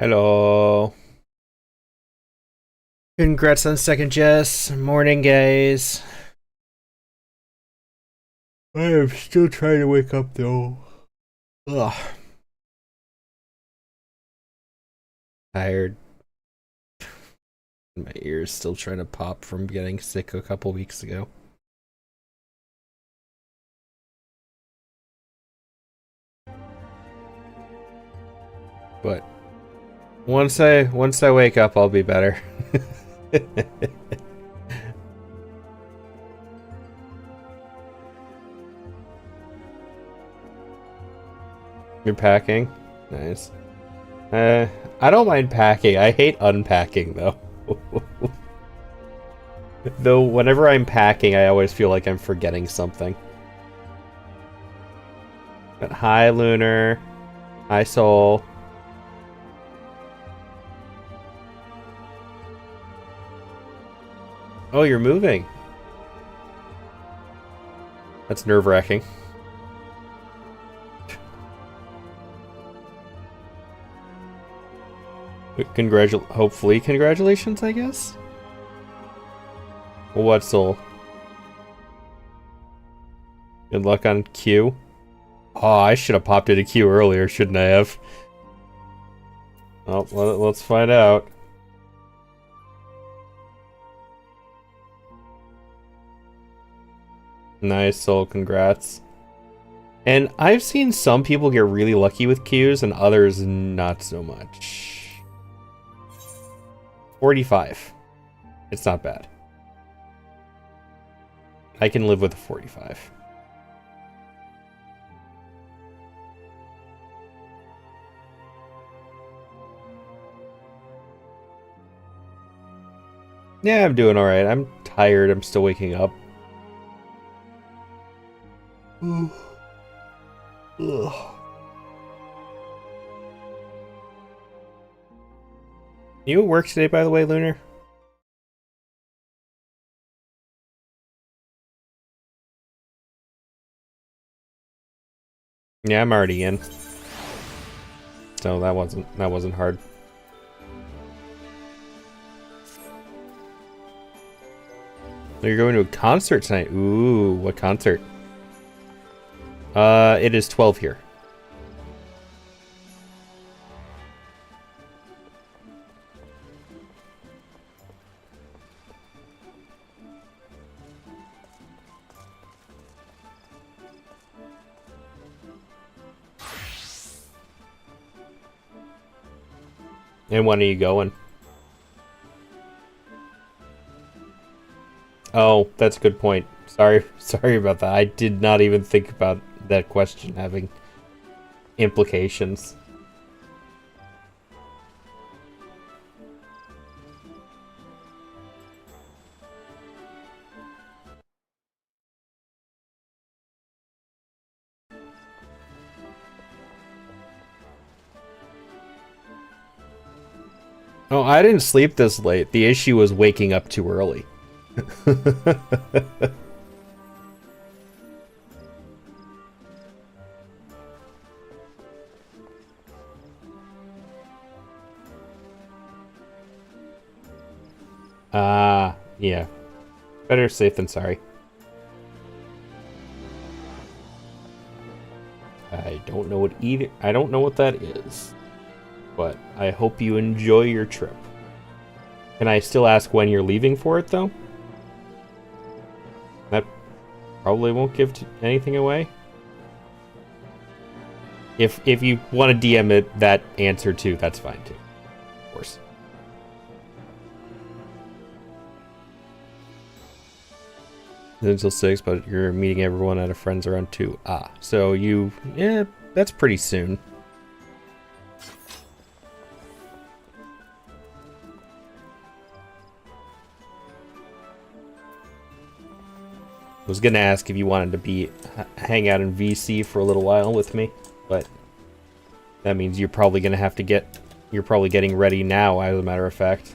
Hello. Congrats on second Jess. Morning, guys. I am still trying to wake up though. Ugh. Tired. My ear's still trying to pop from getting sick a couple weeks ago. But once I wake up, I'll be better. You're packing? Nice. I don't mind packing. I hate unpacking though. Though whenever I'm packing, I always feel like I'm forgetting something. But hi, Lunar. Hi, Soul. Oh, you're moving. That's nerve-wracking. Hopefully congratulations, I guess? What, Soul? Good luck on Q. Oh, I should have popped into Q earlier, shouldn't I have? Oh, let's find out. Nice, Soul, congrats. And I've seen some people get really lucky with Qs and others not so much. 45. It's not bad. I can live with a 45. Yeah, I'm doing alright. I'm tired. I'm still waking up. Ugh. You at work today, by the way, Lunar? Yeah, I'm already in. So that wasn't hard. You're going to a concert tonight. Ooh, what concert? It is 12 here. And when are you going? Oh, that's a good point. Sorry about that. I did not even think about that question having implications. Oh, I didn't sleep this late. The issue was waking up too early. Yeah. Better safe than sorry. I don't know what that is. But I hope you enjoy your trip. Can I still ask when you're leaving for it, though? That probably won't give anything away. If you want to DM it that answer too, that's fine too. Of course. Until 6, but you're meeting everyone at a friend's around 2. Ah, so yeah, that's pretty soon. I was gonna ask if you wanted to hang out in VC for a little while with me, but that means you're probably gonna have to you're probably getting ready now, as a matter of fact.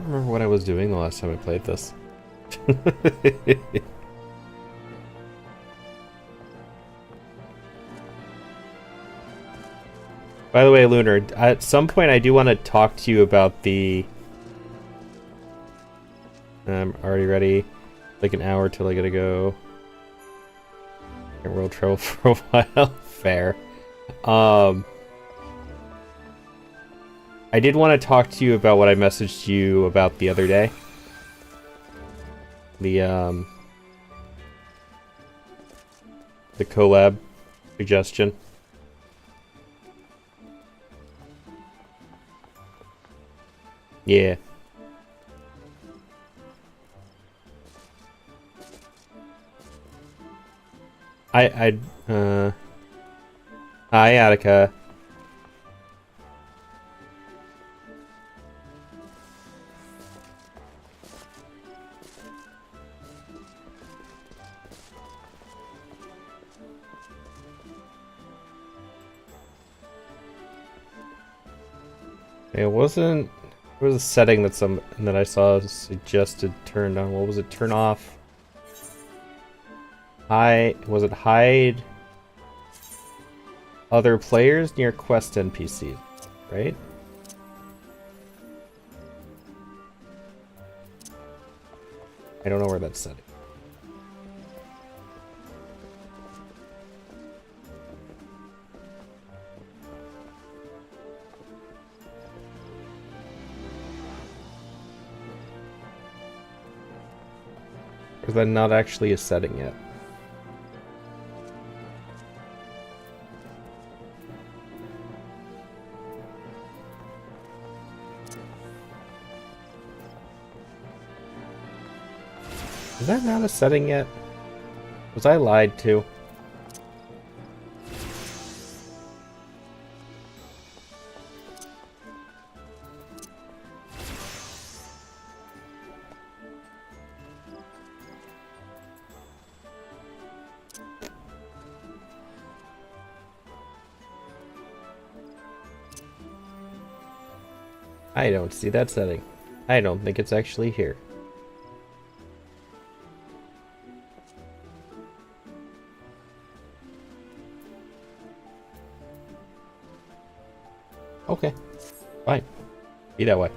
remember what I was doing the last time I played this. By the way, Lunar, at some point I do want to talk to you about the... I'm already ready. Like an hour till I gotta go. World travel for a while. Fair. I did want to talk to you about what I messaged you about the other day. The collab suggestion. Yeah. Hi, Attica. It wasn't... There was a setting that I saw suggested turned on. What was it? Turn off... Was it hide other players near quest NPCs, right? I don't know where that's setting. Or is that not actually a setting yet? Is that not a setting yet? Was I lied to? I don't see that setting. I don't think it's actually here. Okay, fine. Be that way.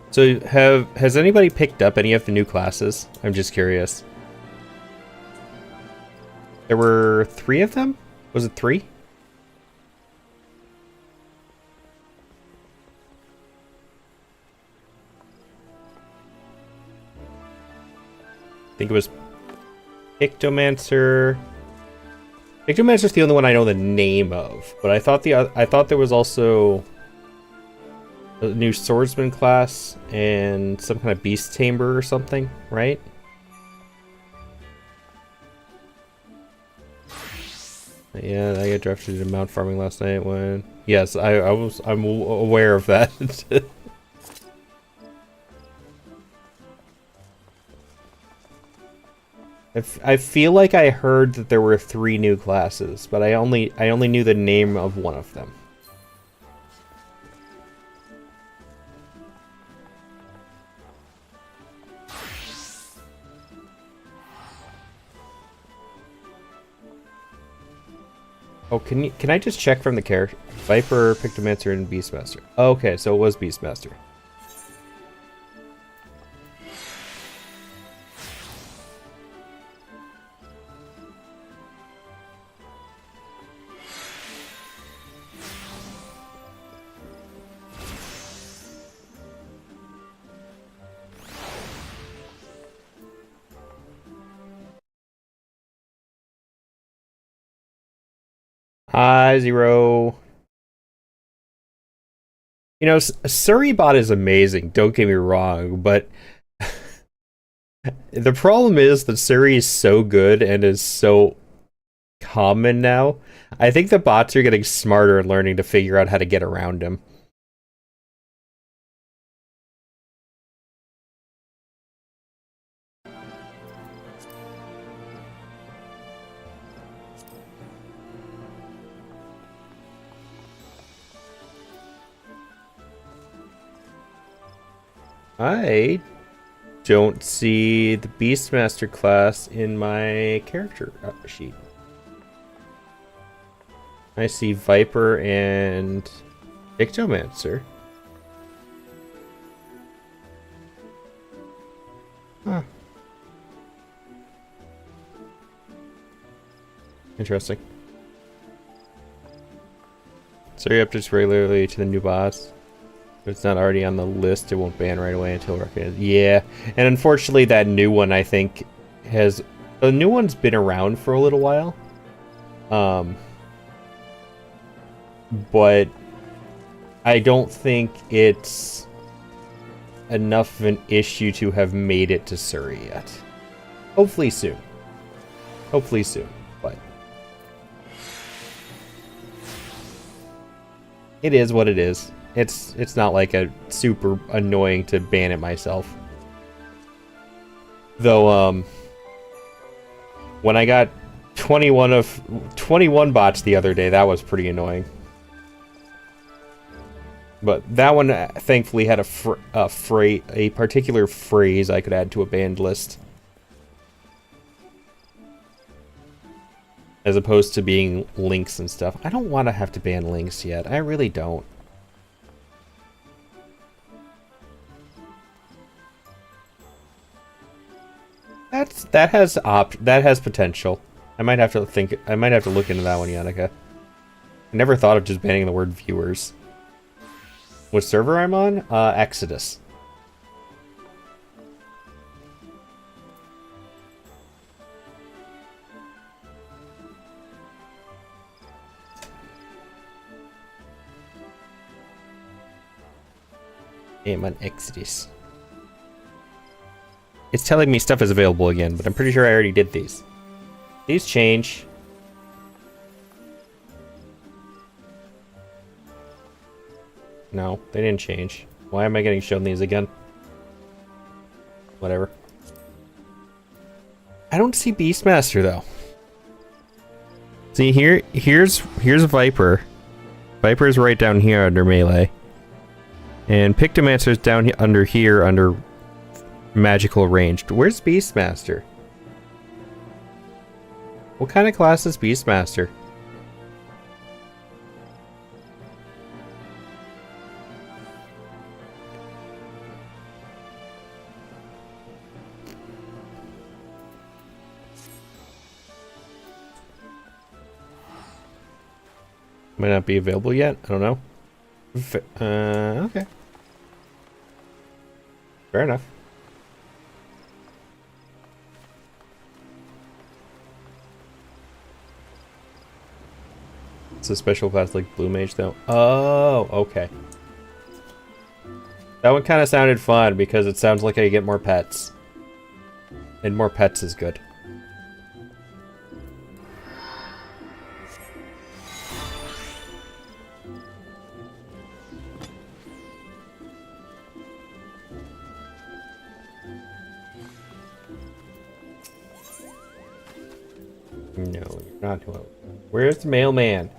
So has anybody picked up any of the new classes? I'm just curious. There were 3 of them? Was it 3? I think it was Pictomancer. Pictomancer's the only one I know the name of, but I thought there was also a new swordsman class and some kind of beast tamer or something, right? Yeah, I got drafted in mount farming last night when... Yes, I'm aware of that. I feel like I heard that there were 3 new classes, but I only knew the name of one of them. Oh, can I just check from the character? Viper, Pictomancer, and Beastmaster. Oh, okay, so it was Beastmaster. Hi, Zero. You know, Surrey-bot is amazing, don't get me wrong, but the problem is that Surrey is so good and is so common now. I think the bots are getting smarter and learning to figure out how to get around him. I don't see the Beastmaster class in my character sheet. I see Viper and Ictomancer. Huh. Interesting. So you're up just regularly to the new boss. If it's not already on the list, it won't ban right away until recognized. Yeah, and unfortunately that new one, I think, has... The new one's been around for a little while. But I don't think it's enough of an issue to have made it to Surrey yet. Hopefully soon. Hopefully soon, but... It is what it is. It's not like a super annoying to ban it myself. Though, when I got 21 bots the other day, that was pretty annoying. But that one, thankfully, had a particular phrase I could add to a banned list. As opposed to being links and stuff. I don't want to have to ban links yet. I really don't. That has potential. I might have to look into that one, Yannicka. I never thought of just banning the word viewers. What server I'm on? Exodus. I'm on Exodus. It's telling me stuff is available again, but I'm pretty sure I already did these. These change. No, they didn't change. Why am I getting shown these again? Whatever. I don't see Beastmaster though. See here's Viper. Viper's right down here under melee. And Pictomancer's down under here under magical ranged. Where's Beastmaster? What kind of class is Beastmaster? Might not be available yet. I don't know. Okay. Fair enough. It's a special class like Blue Mage, though. Oh, okay. That one kind of sounded fun because it sounds like I get more pets. And more pets is good. No, you're not. Where's the mailman?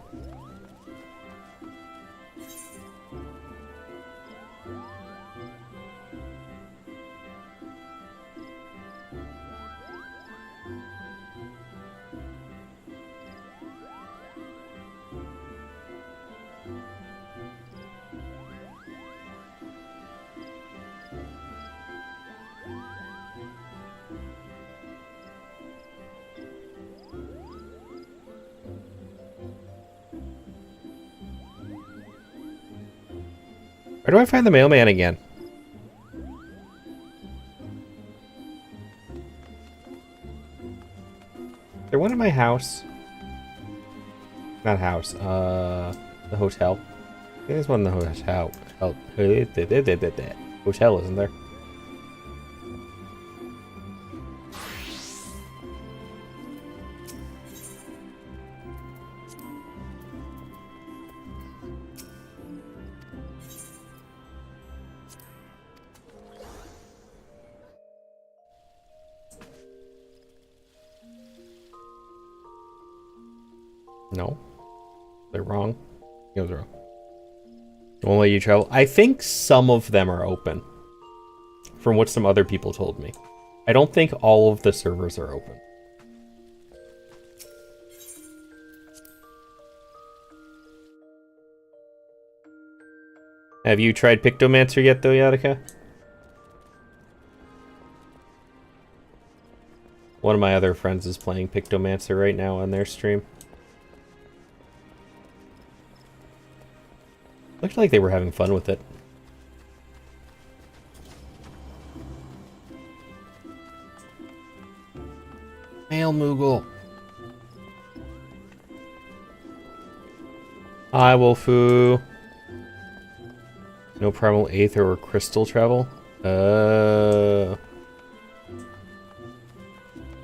Where do I find the mailman again? Is there one in my house? Not house, the hotel. I think there's one in the hotel. Hotel, isn't there? No. They're wrong. It was wrong. Won't let you travel. I think some of them are open. from what some other people told me. I don't think all of the servers are open. Have you tried Pictomancer yet, though, Yadika? One of my other friends is playing Pictomancer right now on their stream. Looked like they were having fun with it. Mail Moogle. Hi, Wolfoo. No primal aether or crystal travel.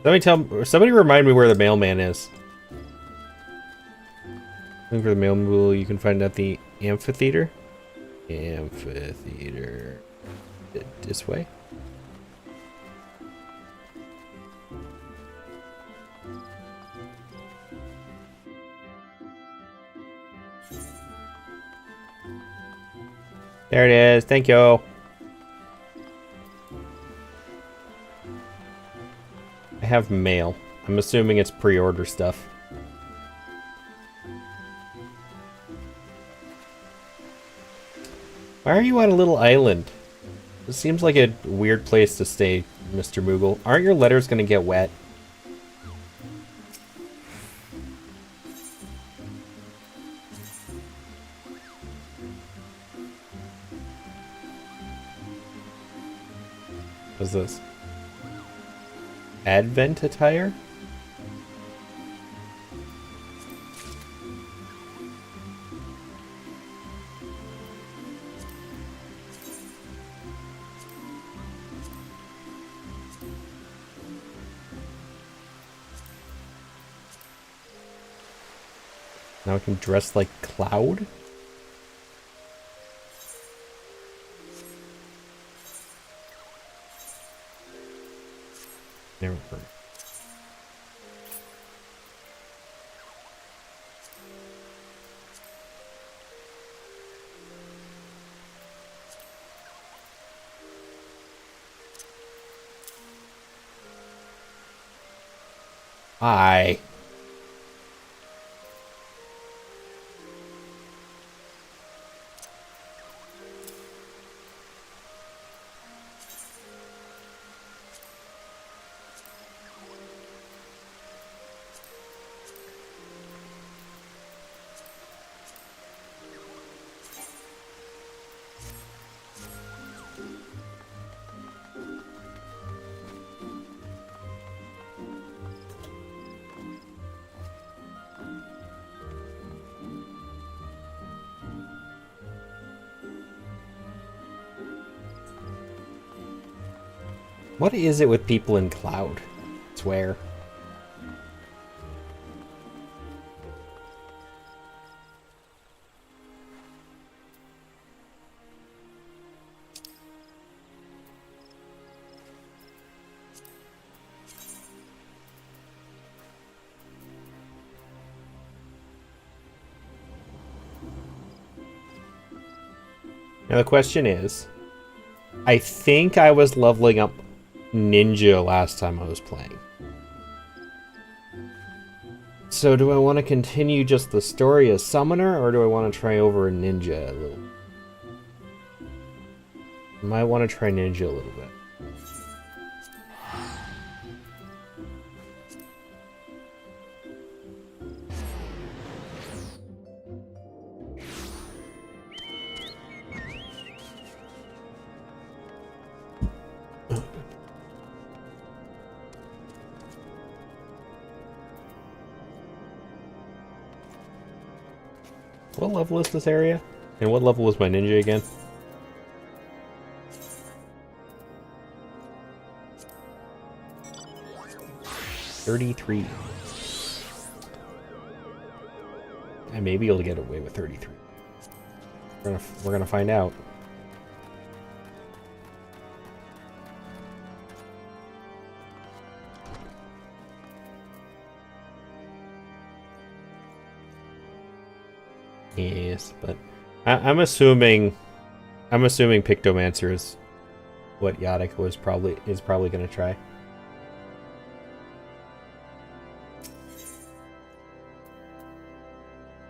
Somebody remind me where the mailman is. Looking for the mail Moogle you can find at the amphitheater. Amphitheater. This way. There it is. Thank you. I have mail. I'm assuming it's pre-order stuff. Why are you on a little island? This seems like a weird place to stay, Mr. Moogle. Aren't your letters gonna get wet? What's this? Advent attire? Now I can dress like Cloud? Never heard. Hi. What is it with people in Cloud? I swear. Now the question is, I think I was leveling up Ninja last time I was playing. So do I want to continue just the story as Summoner, or do I want to try over a Ninja a little? I might want to try Ninja a little bit. What level is this area? And what level was my ninja again? $33. I may be able to get away with 33. We're gonna find out. Yes, but I'm assuming Pictomancer is what Yadika is probably going to try.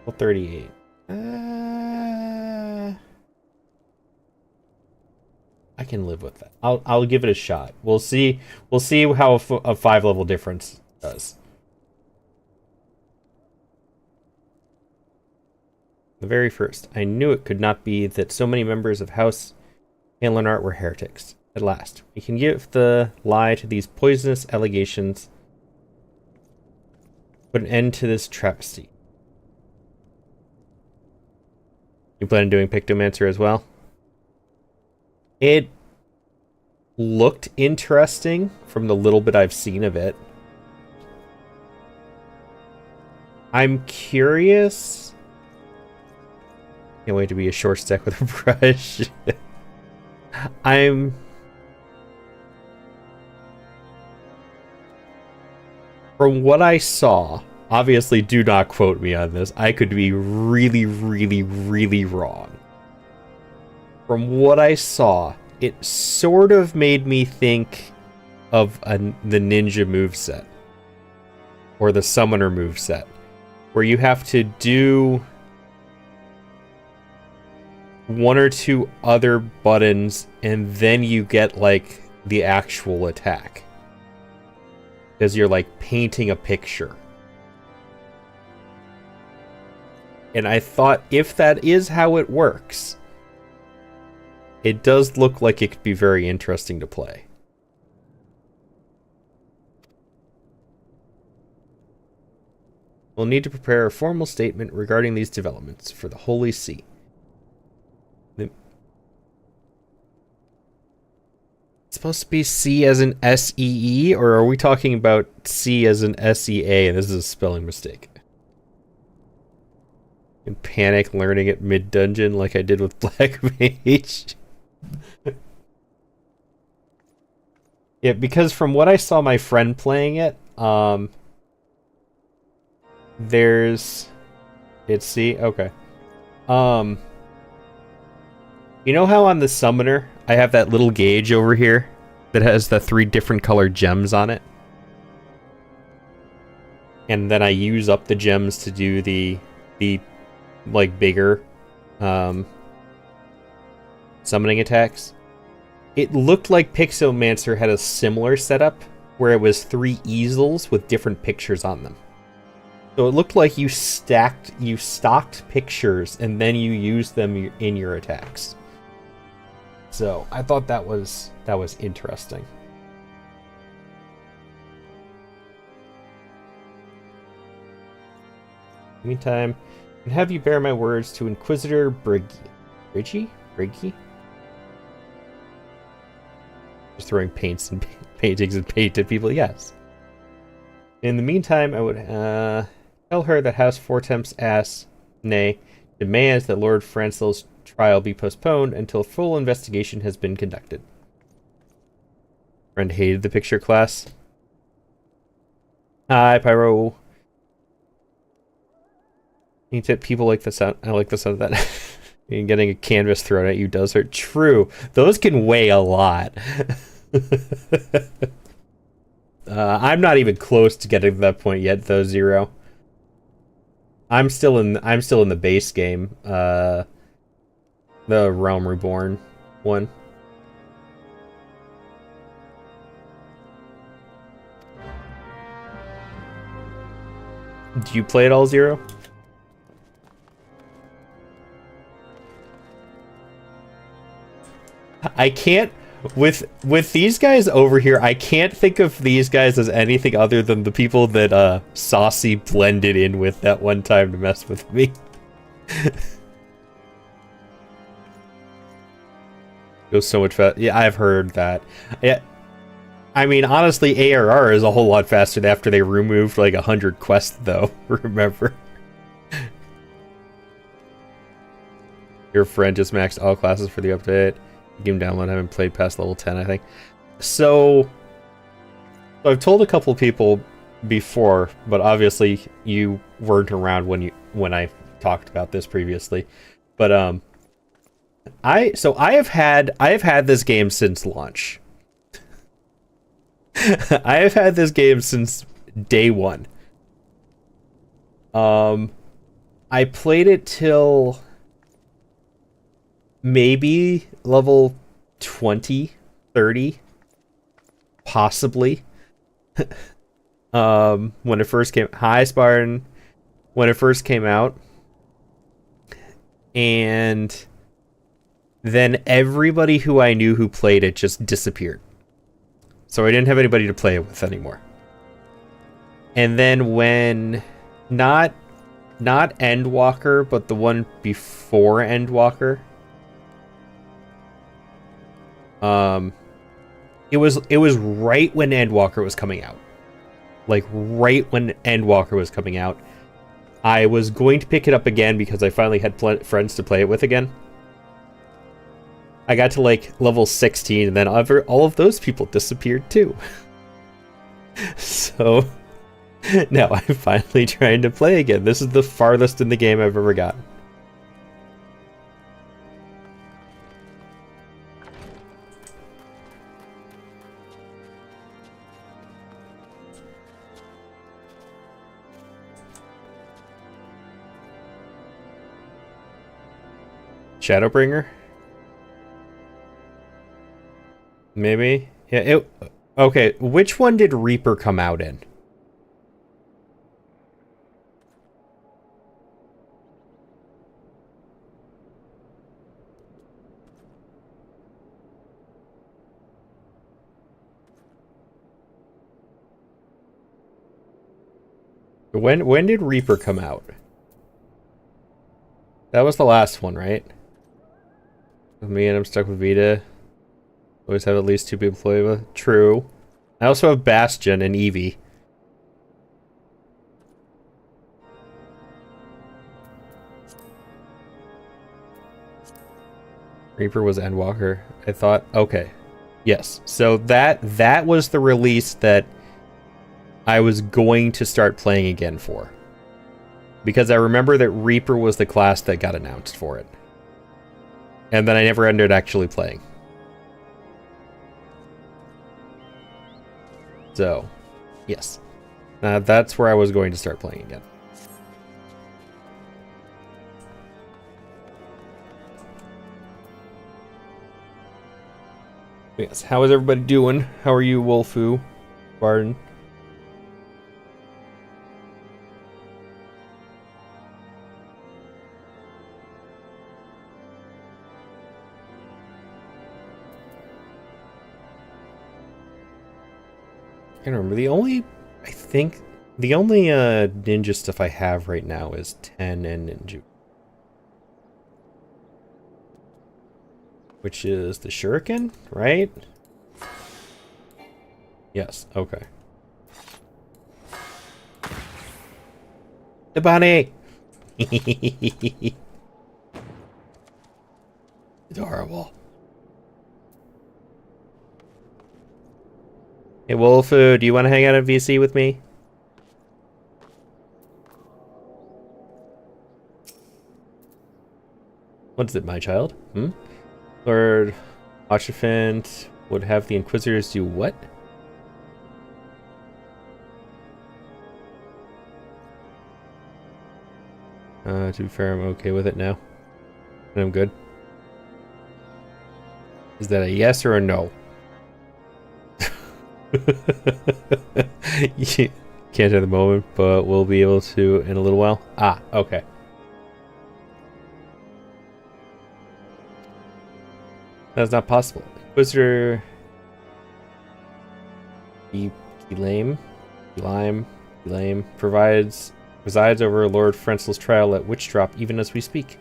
Well, 38. I can live with that. I'll give it a shot. We'll see how a 5-level difference does. The very first, I knew it could not be that so many members of House Hanlenart were heretics. At last, we can give the lie to these poisonous allegations. Put an end to this travesty. You plan on doing Pictomancer as well? It looked interesting from the little bit I've seen of it. I'm curious. Can't wait to be a short stack with a brush. From what I saw, obviously do not quote me on this. I could be really, really, really wrong. From what I saw, it sort of made me think of the ninja moveset. Or the summoner moveset. Where you have to do one or two other buttons and then you get like the actual attack. Because you're like painting a picture. And I thought if that is how it works, it does look like it could be very interesting to play. We'll need to prepare a formal statement regarding these developments for the Holy See. It's supposed to be C as in S-E-E, or are we talking about C as in S-E-A, and this is a spelling mistake? And panic learning it mid-dungeon like I did with Black Mage. Yeah, because from what I saw my friend playing it, there's... It's C? Okay. You know how on the summoner, I have that little gauge over here that has the 3 different colored gems on it? And then I use up the gems to do the like, bigger, summoning attacks. It looked like Pixomancer had a similar setup, where it was 3 easels with different pictures on them. So it looked like you stocked pictures, and then you used them in your attacks. So I thought that was interesting. Meantime, and have you bear my words to Inquisitor Briggy? Just throwing paintings and paint at people, yes. In the meantime, I would tell her that House Fortemp's demands that Lord Francel's trial be postponed until full investigation has been conducted. Friend hated the picture class. Hi, Pyro. People like the sound. I like the sound of that. And getting a canvas thrown at you does hurt. True. Those can weigh a lot. I'm not even close to getting to that point yet, though, Zero. I'm still in the base game. The Realm Reborn one. Do you play it all, Zero? I can't with these guys over here. I can't think of these guys as anything other than the people that Saucy blended in with that one time to mess with me. Goes so much fast. Yeah, I've heard that. Yeah, I mean, honestly, ARR is a whole lot faster after they removed like 100 quests, though. Remember? Your friend just maxed all classes for the update. Game download. I haven't played past level 10, I think. So I've told a couple people before, but obviously you weren't around when I talked about this previously. But I have had this game since launch. I have had this game since day one. I played it till maybe level 20, 30, possibly. When it first came, hi Spartan, when it first came out, and then everybody who I knew who played it just disappeared. So I didn't have anybody to play it with anymore. And then when not Endwalker, but the one before Endwalker, it was right when Endwalker was coming out. Like right when Endwalker was coming out. I was going to pick it up again because I finally had friends to play it with again. I got to like level 16 and then all of those people disappeared too. So now I'm finally trying to play again. This is the farthest in the game I've ever gotten. Shadowbringer? Maybe? Yeah, okay, which one did Reaper come out in? When did Reaper come out? That was the last one, right? With me and I'm stuck with Vita. Always have at least 2 people to play with. True. I also have Bastion and Eevee. Reaper was Endwalker. I thought, okay. Yes. So that was the release that I was going to start playing again for. Because I remember that Reaper was the class that got announced for it. And then I never ended actually playing. So, yes. That's where I was going to start playing again. Yes, how is everybody doing? How are you, Wolfu? Barton? I can't remember. I think the only ninja stuff I have right now is 10 and ninja. Which is the shuriken, right? Yes, okay. The bunny! Adorable. Hey, Wolfu, do you want to hang out at VC with me? What is it, my child? Lord Ochifant would have the Inquisitors do what? To be fair, I'm okay with it now. And I'm good. Is that a yes or a no? You can't at the moment, but we'll be able to in a little while. Ah, okay. That's not possible. Inquisitor Lame presides over Lord Frenzel's trial at Witch Drop even as we speak.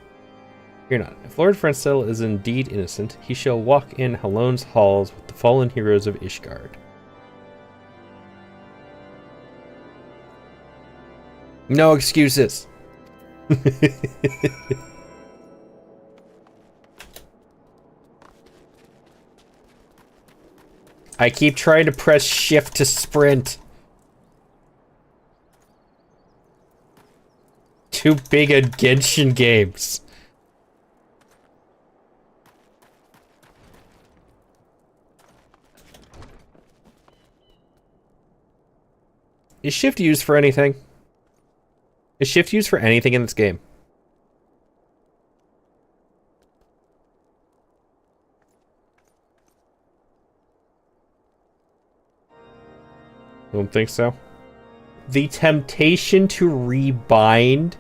Fear not. If Lord Frenzel is indeed innocent, he shall walk in Halone's halls with the fallen heroes of Ishgard. No excuses. I keep trying to press shift to sprint. Too big a Genshin games. Is shift used for anything? Is shift used for anything in this game? Don't think so. The temptation to rebind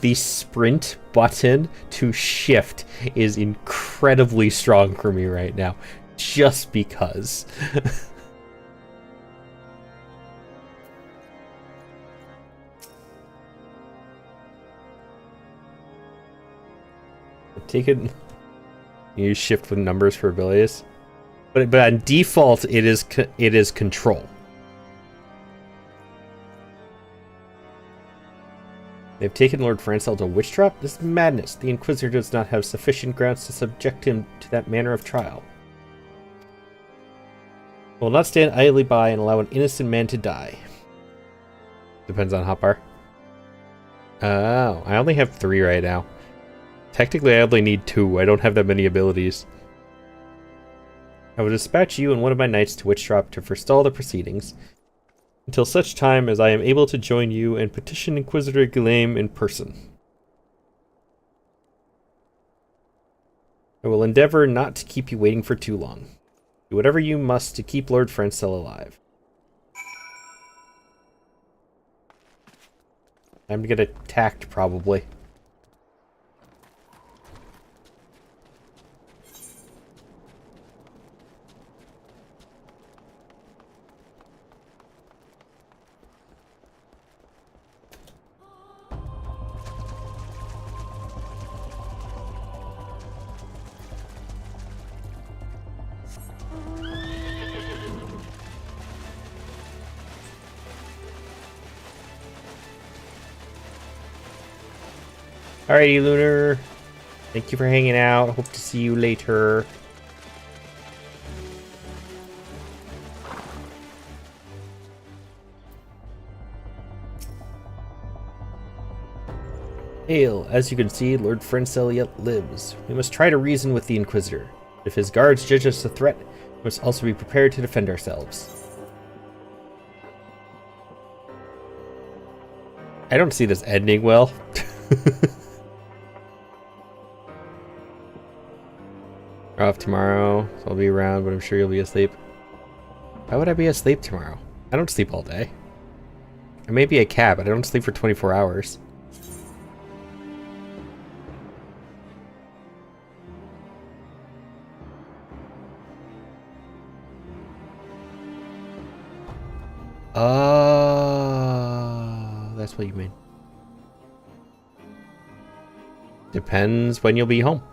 the sprint button to shift is incredibly strong for me right now. Just because. Take it. Use shift with numbers for abilities, but on default it is control. They've taken Lord Francel to witch trap? This is madness. The Inquisitor does not have sufficient grounds to subject him to that manner of trial. I will not stand idly by and allow an innocent man to die. Depends on hotbar. Oh, I only have 3 right now. Technically, I only need 2. I don't have that many abilities. I will dispatch you and one of my knights to witch trap to forestall the proceedings, until such time as I am able to join you and petition Inquisitor Guillaume in person. I will endeavor not to keep you waiting for too long. Do whatever you must to keep Lord Francel alive. Time to get attacked, probably. Alrighty, Lunar. Thank you for hanging out. Hope to see you later. Hail, as you can see, Lord Francel yet lives. We must try to reason with the Inquisitor. If his guards judge us a threat, we must also be prepared to defend ourselves. I don't see this ending well. We're off tomorrow, so I'll be around, but I'm sure you'll be asleep. Why would I be asleep tomorrow? I don't sleep all day. I may be a cat, but I don't sleep for 24 hours. Oh, that's what you mean. Depends when you'll be home.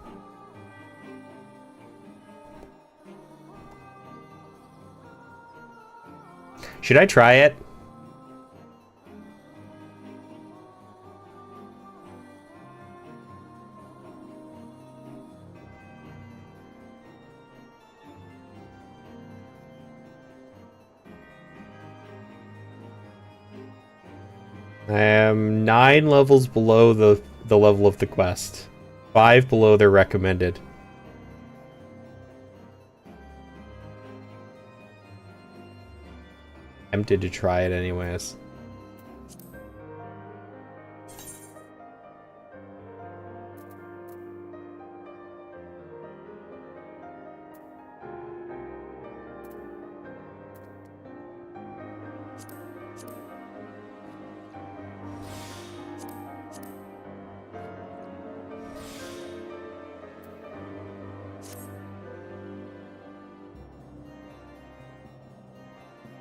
Should I try it? I am 9 levels below the level of the quest. 5 below their recommended. Tempted to try it anyways.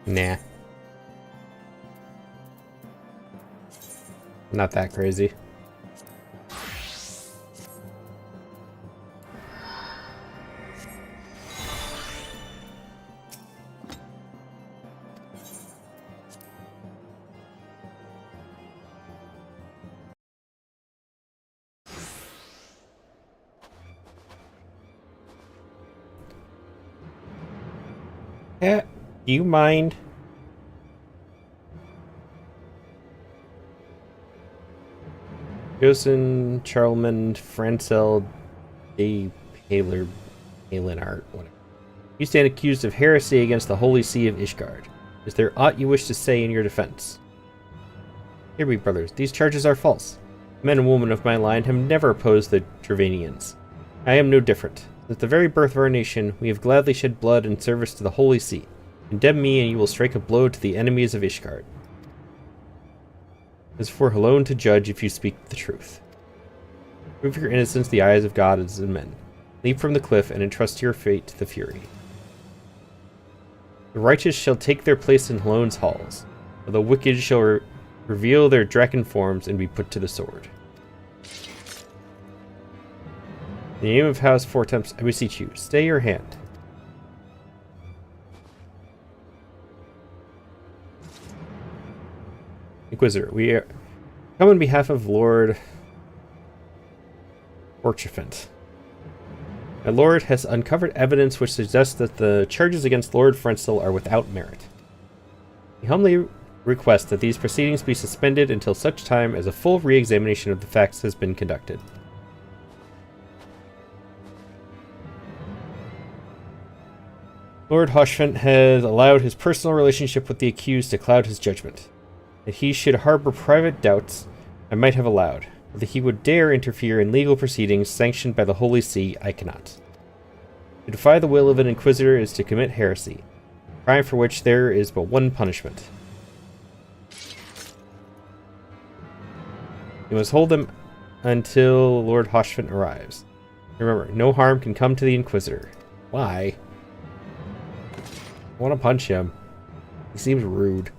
Nah. Not that crazy. Do you mind? Josen, Charlemagne, Francel, de Palin Art, whatever. You stand accused of heresy against the Holy See of Ishgard. Is there aught you wish to say in your defense? Here we, brothers, these charges are false. Men and women of my line have never opposed the Dravanians. I am no different. Since the very birth of our nation, we have gladly shed blood in service to the Holy See. Condemn me, and you will strike a blow to the enemies of Ishgard. It is for alone to judge if you speak the truth. Prove your innocence in the eyes of gods and men. Leap from the cliff and entrust your fate to the Fury. The righteous shall take their place in Halone's halls, while the wicked shall reveal their draken forms and be put to the sword. In the name of House Four Temps, I beseech you, stay your hand. Inquisitor, we come on behalf of Lord Orchifant. My lord has uncovered evidence which suggests that the charges against Lord Frenzel are without merit. We humbly request that these proceedings be suspended until such time as a full re-examination of the facts has been conducted. Lord Hoshfent has allowed his personal relationship with the accused to cloud his judgment. That he should harbor private doubts, I might have allowed. But that he would dare interfere in legal proceedings sanctioned by the Holy See, I cannot. To defy the will of an inquisitor is to commit heresy, a crime for which there is but one punishment. You must hold them until Lord Hoshfent arrives. Remember, no harm can come to the Inquisitor. Why? I want to punch him. He seems rude.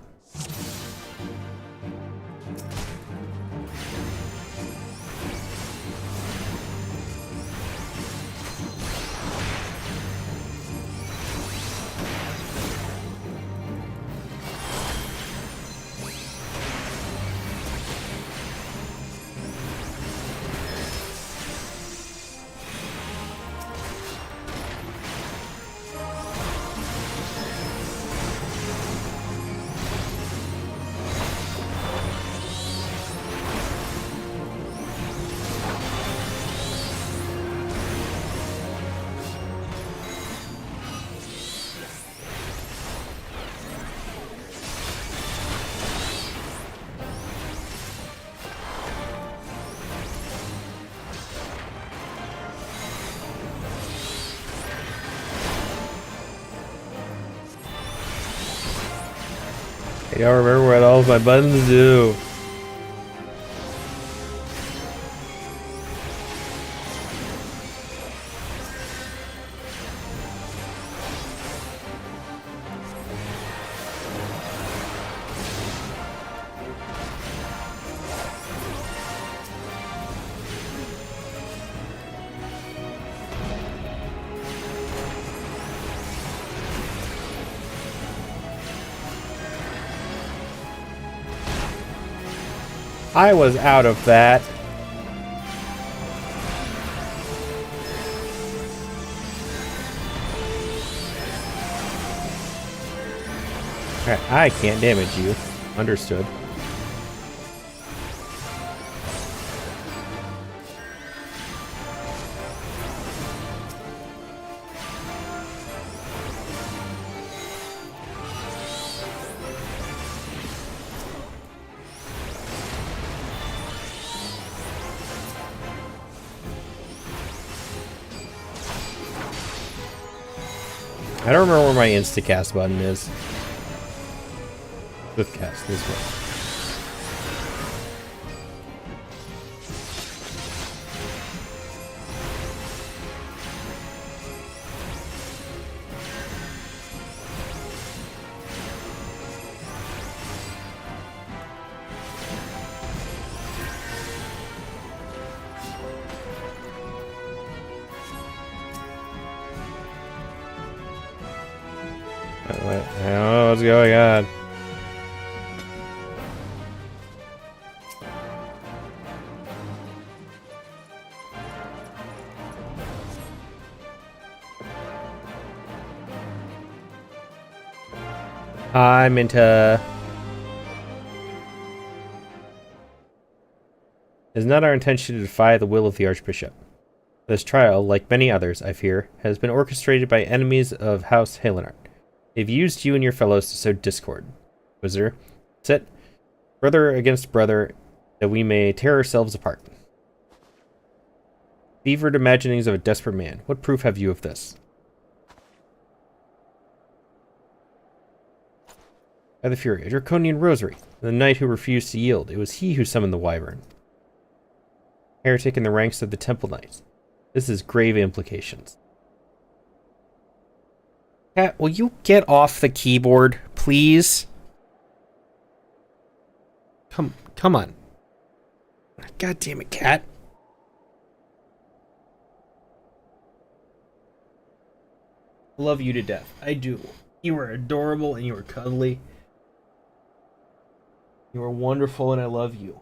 I don't remember what all of my buttons do. I was out of that. Alright, I can't damage you. Understood. I don't remember where my insta-cast button is. Swift cast, this way. I don't know what's going on. I'm into... It is not our intention to defy the will of the Archbishop. This trial, like many others, I fear, has been orchestrated by enemies of House Halenart. They've used you and your fellows to sow discord. Inquisitor, sit. Brother against brother, that we may tear ourselves apart. Fevered imaginings of a desperate man. What proof have you of this? By the Fury, a draconian rosary. The knight who refused to yield. It was he who summoned the wyvern. Heretic in the ranks of the Temple Knights. This is grave implications. Cat, will you get off the keyboard, please? Come on. God damn it, cat. I love you to death. I do. You are adorable and you are cuddly. You are wonderful and I love you.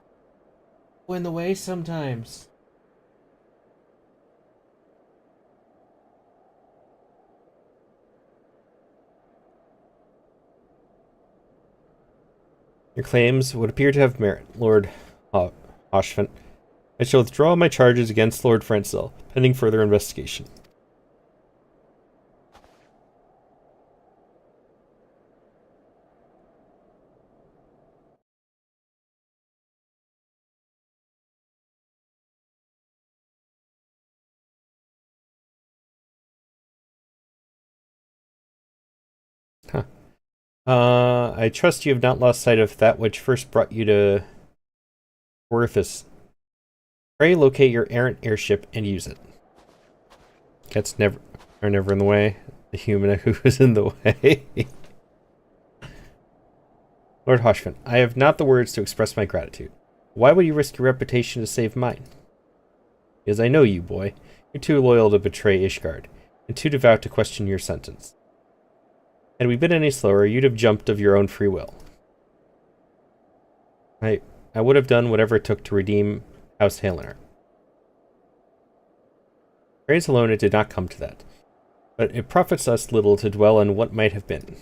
Go in the way sometimes. Your claims would appear to have merit, Lord Hoshfent. I shall withdraw my charges against Lord Francel, pending further investigation. Huh. I trust you have not lost sight of that which first brought you to Orthus. Pray locate your errant airship and use it. Cats are never in the way. The human who is in the way. Lord Hoshfent, I have not the words to express my gratitude. Why would you risk your reputation to save mine? Because I know you, boy. You're too loyal to betray Ishgard, and too devout to question your sentence. Had we been any slower, you'd have jumped of your own free will. I would have done whatever it took to redeem House Halenar. Praise alone, it did not come to that. But it profits us little to dwell on what might have been.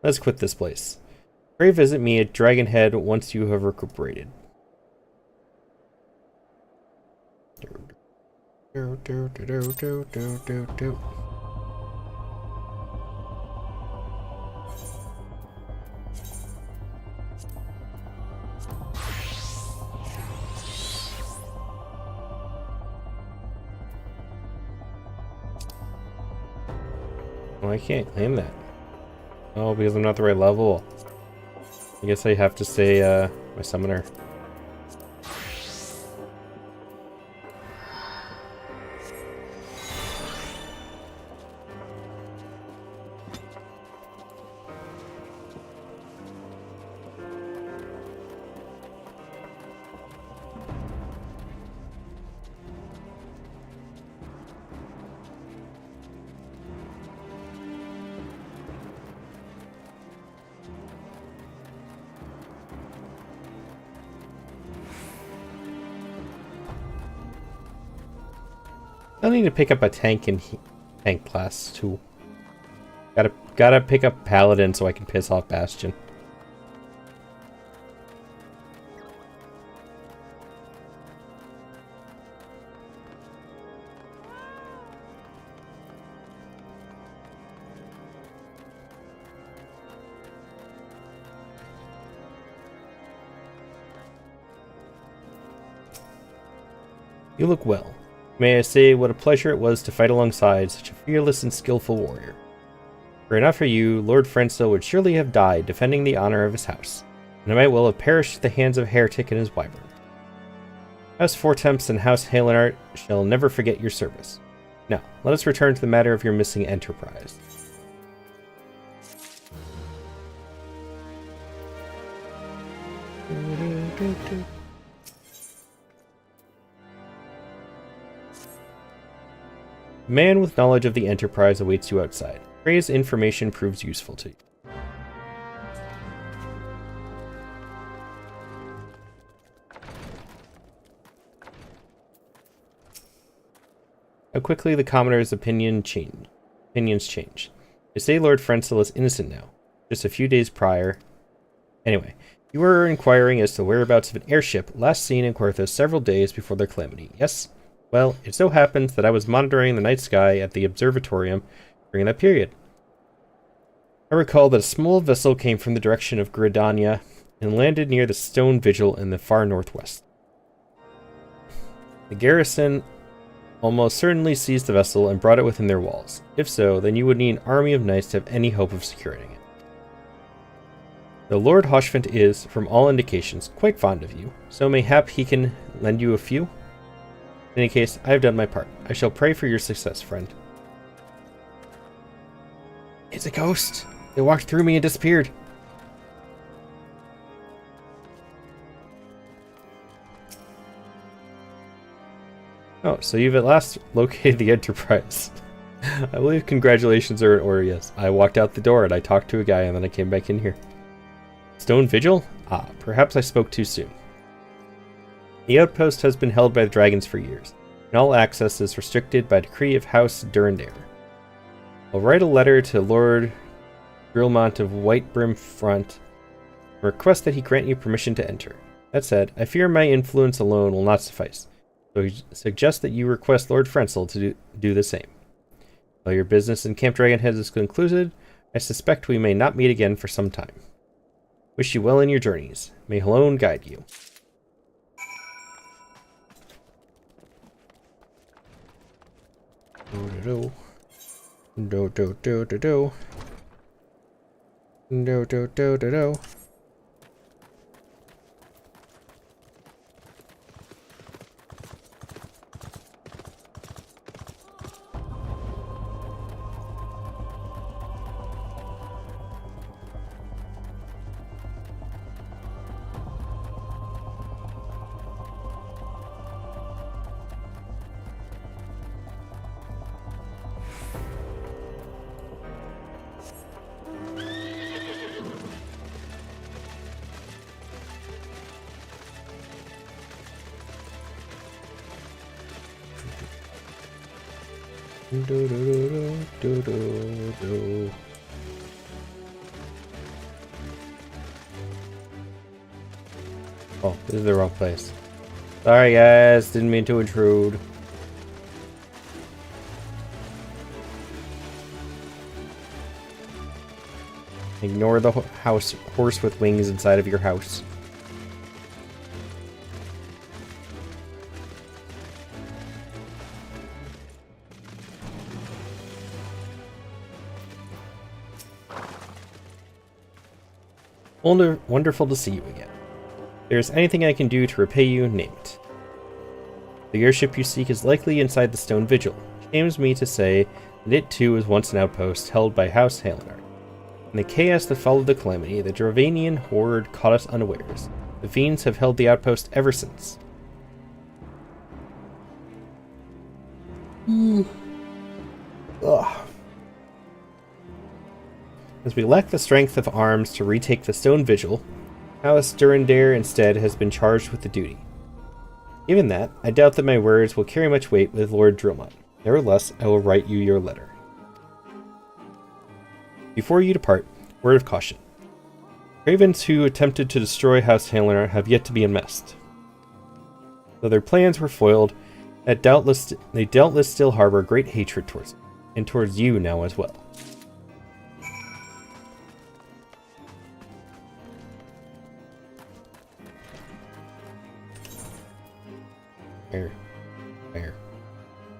Let's quit this place. Pray visit me at Dragonhead once you have recuperated. Oh, I can't claim that. Oh, because I'm not the right level. I guess I have to say, my summoner. I need to pick up a tank in tank class too. Gotta pick up Paladin so I can piss off Bastion. You look well. May I say what a pleasure it was to fight alongside such a fearless and skillful warrior. Were it not for you, Lord Francel would surely have died defending the honor of his house, and I might well have perished at the hands of Heretic and his wyvern. House Fortemps and House Halenar shall never forget your service. Now, let us return to the matter of your missing enterprise. A man with knowledge of the Enterprise awaits you outside. Pray his information proves useful to you. How quickly the Commoner's opinions change. They say Lord Francel is innocent now. Just a few days prior. Anyway, you were inquiring as to the whereabouts of an airship last seen in Quarthos several days before their calamity, yes? Well, it so happens that I was monitoring the night sky at the observatorium during that period. I recall that a small vessel came from the direction of Gridania and landed near the stone vigil in the far northwest. The garrison almost certainly seized the vessel and brought it within their walls. If so, then you would need an army of knights to have any hope of securing it. The Lord Hoshfint is, from all indications, quite fond of you, so mayhap he can lend you a few. In any case, I have done my part. I shall pray for your success, friend. It's a ghost! It walked through me and disappeared. Oh, so you've at last located the Enterprise. I believe congratulations are in order, yes. I walked out the door and I talked to a guy and then I came back in here. Stone Vigil? Ah, perhaps I spoke too soon. The outpost has been held by the dragons for years, and all access is restricted by decree of House Durandare. I'll write a letter to Lord Drillmont of Whitebrim Front and request that he grant you permission to enter. That said, I fear my influence alone will not suffice, so I suggest that you request Lord Frenzel to do the same. While your business in Camp Dragonhead is concluded, I suspect we may not meet again for some time. Wish you well in your journeys. May Halone guide you. Do do do do do do do do do do do. Do do do do do do. Oh, this is the wrong place. Sorry guys, didn't mean to intrude. Ignore the horse with wings inside of your house. Wonderful to see you again. If there's anything I can do to repay you, name it. The airship you seek is likely inside the Stone Vigil. It shames me to say that it too was once an outpost held by House Halenar. In the chaos that followed the calamity, the Dravanian horde caught us unawares. The fiends have held the outpost ever since. Ugh. As we lack the strength of arms to retake the Stone Vigil, House Durandare instead has been charged with the duty. Given that, I doubt that my words will carry much weight with Lord Drillmont. Nevertheless, I will write you your letter. Before you depart, word of caution. Ravens who attempted to destroy House Halenar have yet to be unmasked. Though their plans were foiled, they doubtless still harbor great hatred towards it, and towards you now as well.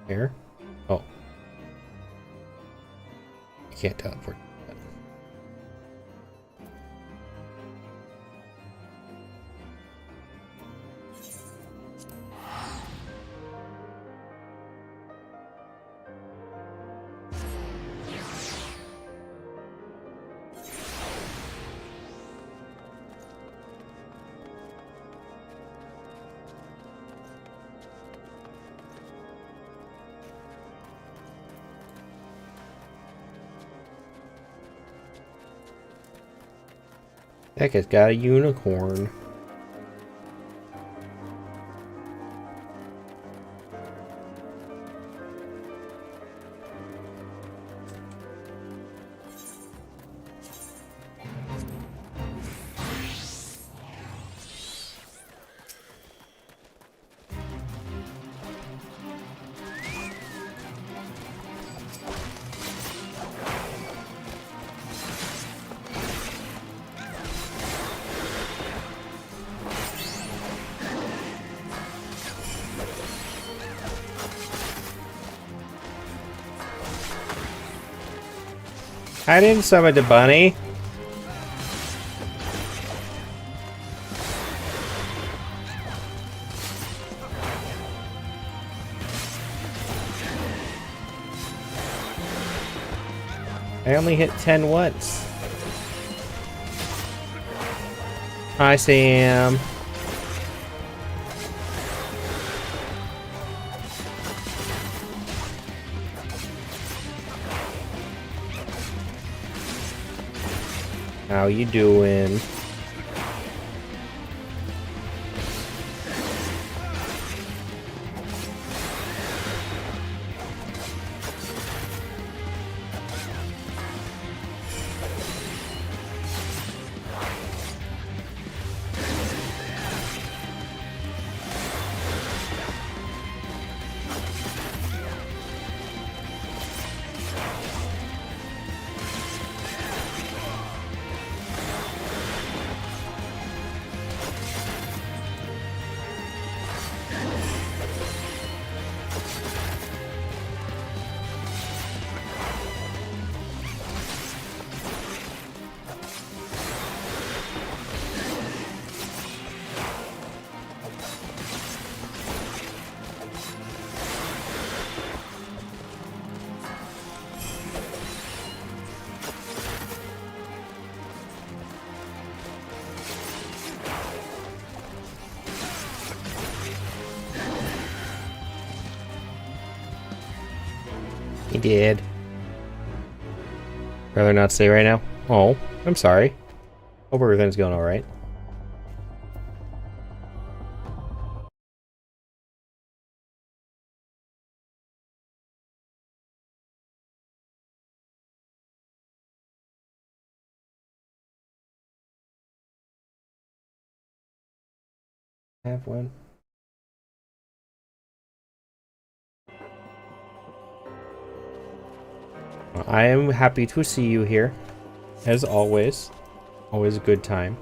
Where? Oh. I can't teleport. That guy's got a unicorn. I didn't summon the bunny. I only hit 10 once. Hi, Sam. How you doing? He did. Rather not say right now? Oh, I'm sorry. Hope everything's going alright. Have one. I am happy to see you here, as always. Always a good time.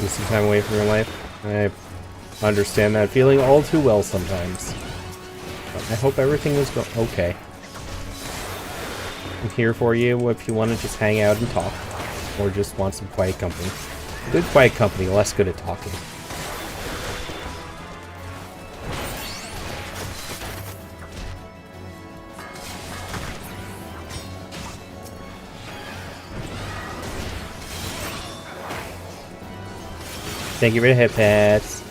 Need some time away from your life. I understand that feeling all too well sometimes. But I hope everything is okay. I'm here for you if you want to just hang out and talk. Or just want some quiet company. Good quiet company, less good at talking. Thank you for the hit pads.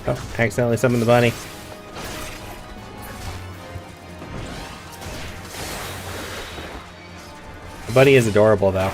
Oh, accidentally summoned the bunny. The bunny is adorable, though.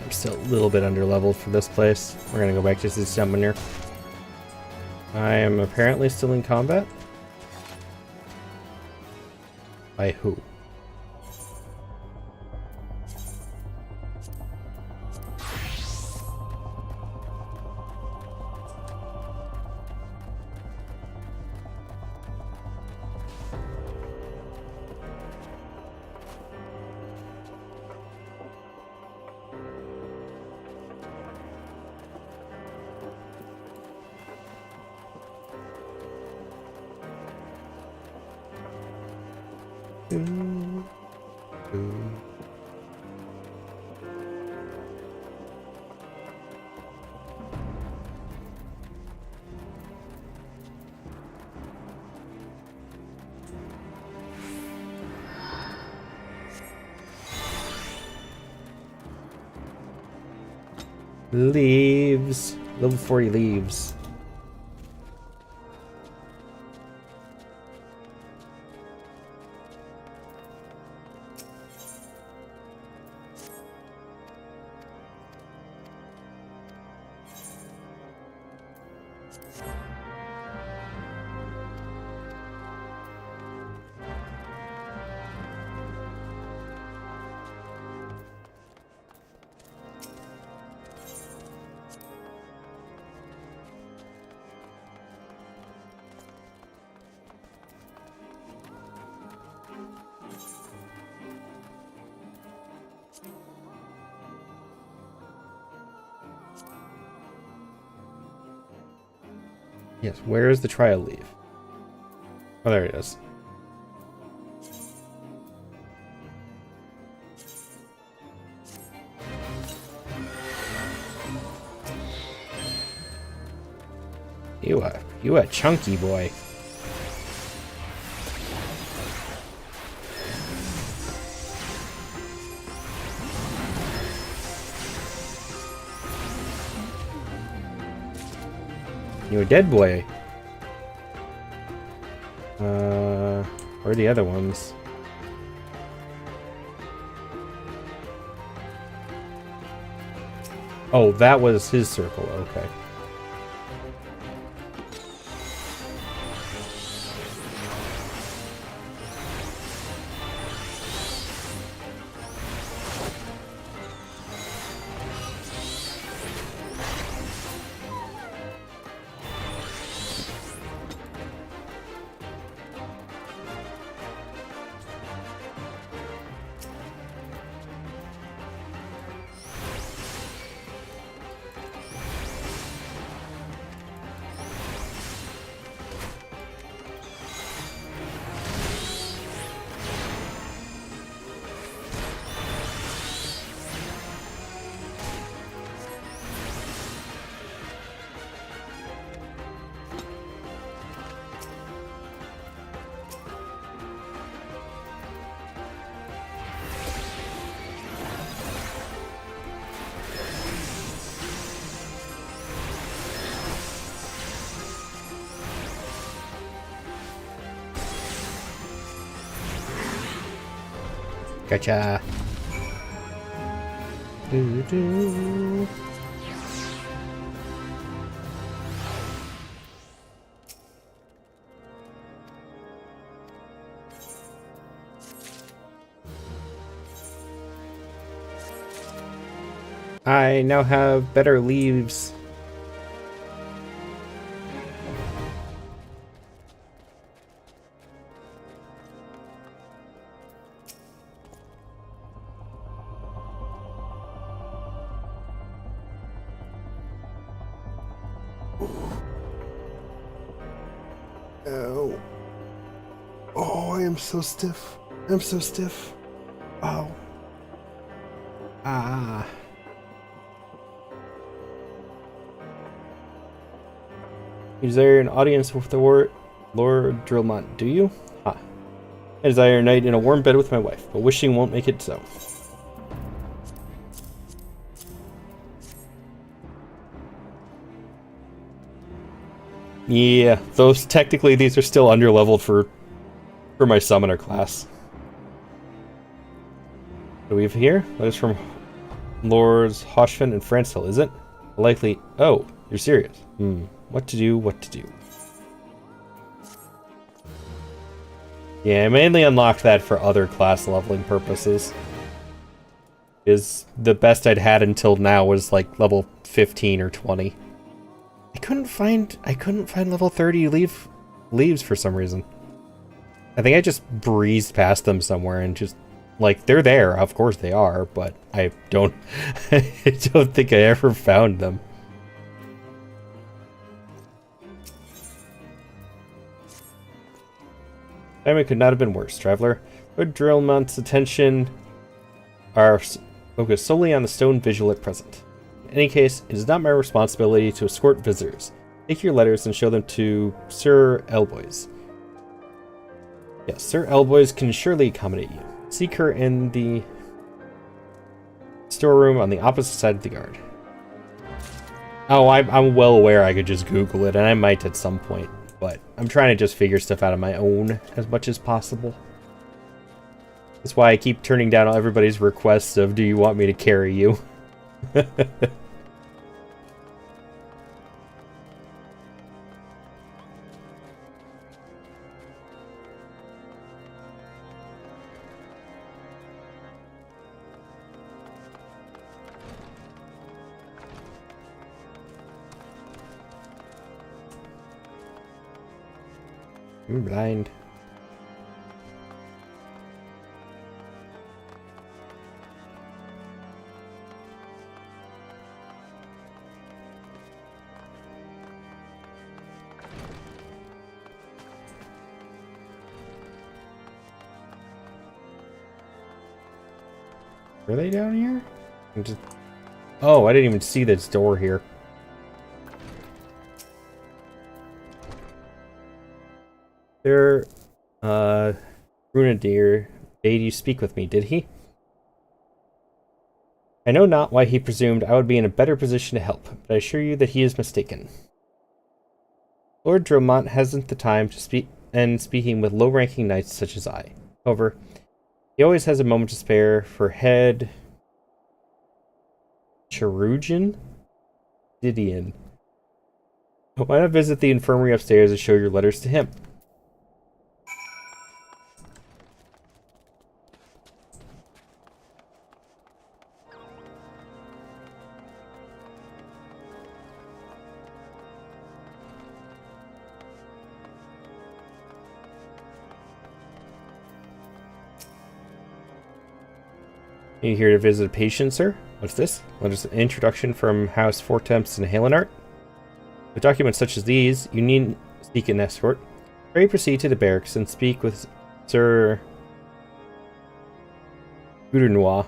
I'm still a little bit underleveled for this place. We're gonna go back to the summoner. I am apparently still in combat. By who? Leaves. Level 40 leaves. Yes, where is the trial leave? Oh, there it is. You a chunky boy. You a dead boy. Where are the other ones? Oh, that was his circle. Okay. Gotcha. Doo-doo. I now have better leaves. Ow. Oh, I am so stiff. I'm so stiff. Ow. Ah. You desire an audience with the Lord Drillmont, do you? Ah. I desire a night in a warm bed with my wife, but wishing won't make it so. Yeah, those technically these are still underleveled for my summoner class. What do we have here? Letters from Lords Hoshfin and Francil, is it? Likely. Oh, you're serious. What to do, what to do. Yeah, I mainly unlocked that for other class leveling purposes. Is the best I'd had until now was like level 15 or 20. I couldn't find level 30 leaves for some reason. I think I just breezed past them somewhere and just like they're there, of course they are, but I don't I don't think I ever found them. Timing could not have been worse, traveler. Lord Drillmont's attention are focused solely on the stone visual at present. In any case, it is not my responsibility to escort visitors. Take your letters and show them to Sir Elboys. Yes, Sir Elboys can surely accommodate you. Seek her in the storeroom on the opposite side of the guard. Oh, I'm well aware I could just Google it, and I might at some point. But I'm trying to just figure stuff out on my own as much as possible. That's why I keep turning down everybody's requests of, do you want me to carry you? I'm blind. Are they down here? Oh, I didn't even see this door here. There, Brunadier bade you speak with me, did he? I know not why he presumed I would be in a better position to help, but I assure you that he is mistaken. Lord Dromont hasn't the time to speak, and speaking with low-ranking knights such as I. However, he always has a moment to spare for head Cherugian? Didion. Why not visit the infirmary upstairs and show your letters to him? Are you here to visit a patient, sir? What's this? Letters an introduction from House Fortemps and Halenart. With documents such as these, you need seek an escort. Pray proceed to the barracks and speak with Sir Goudernois.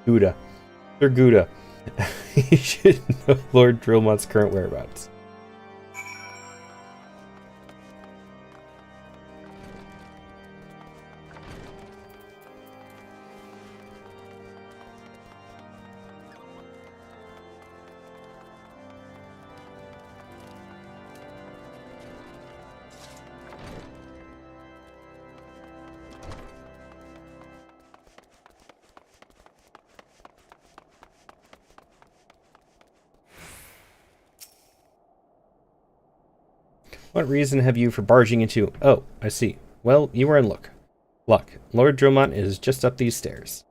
Gouda. Sir Gouda. You should know Lord Drillmont's current whereabouts. What reason have you for barging into... Oh, I see. Well, you were in luck. Lord Dromont is just up these stairs.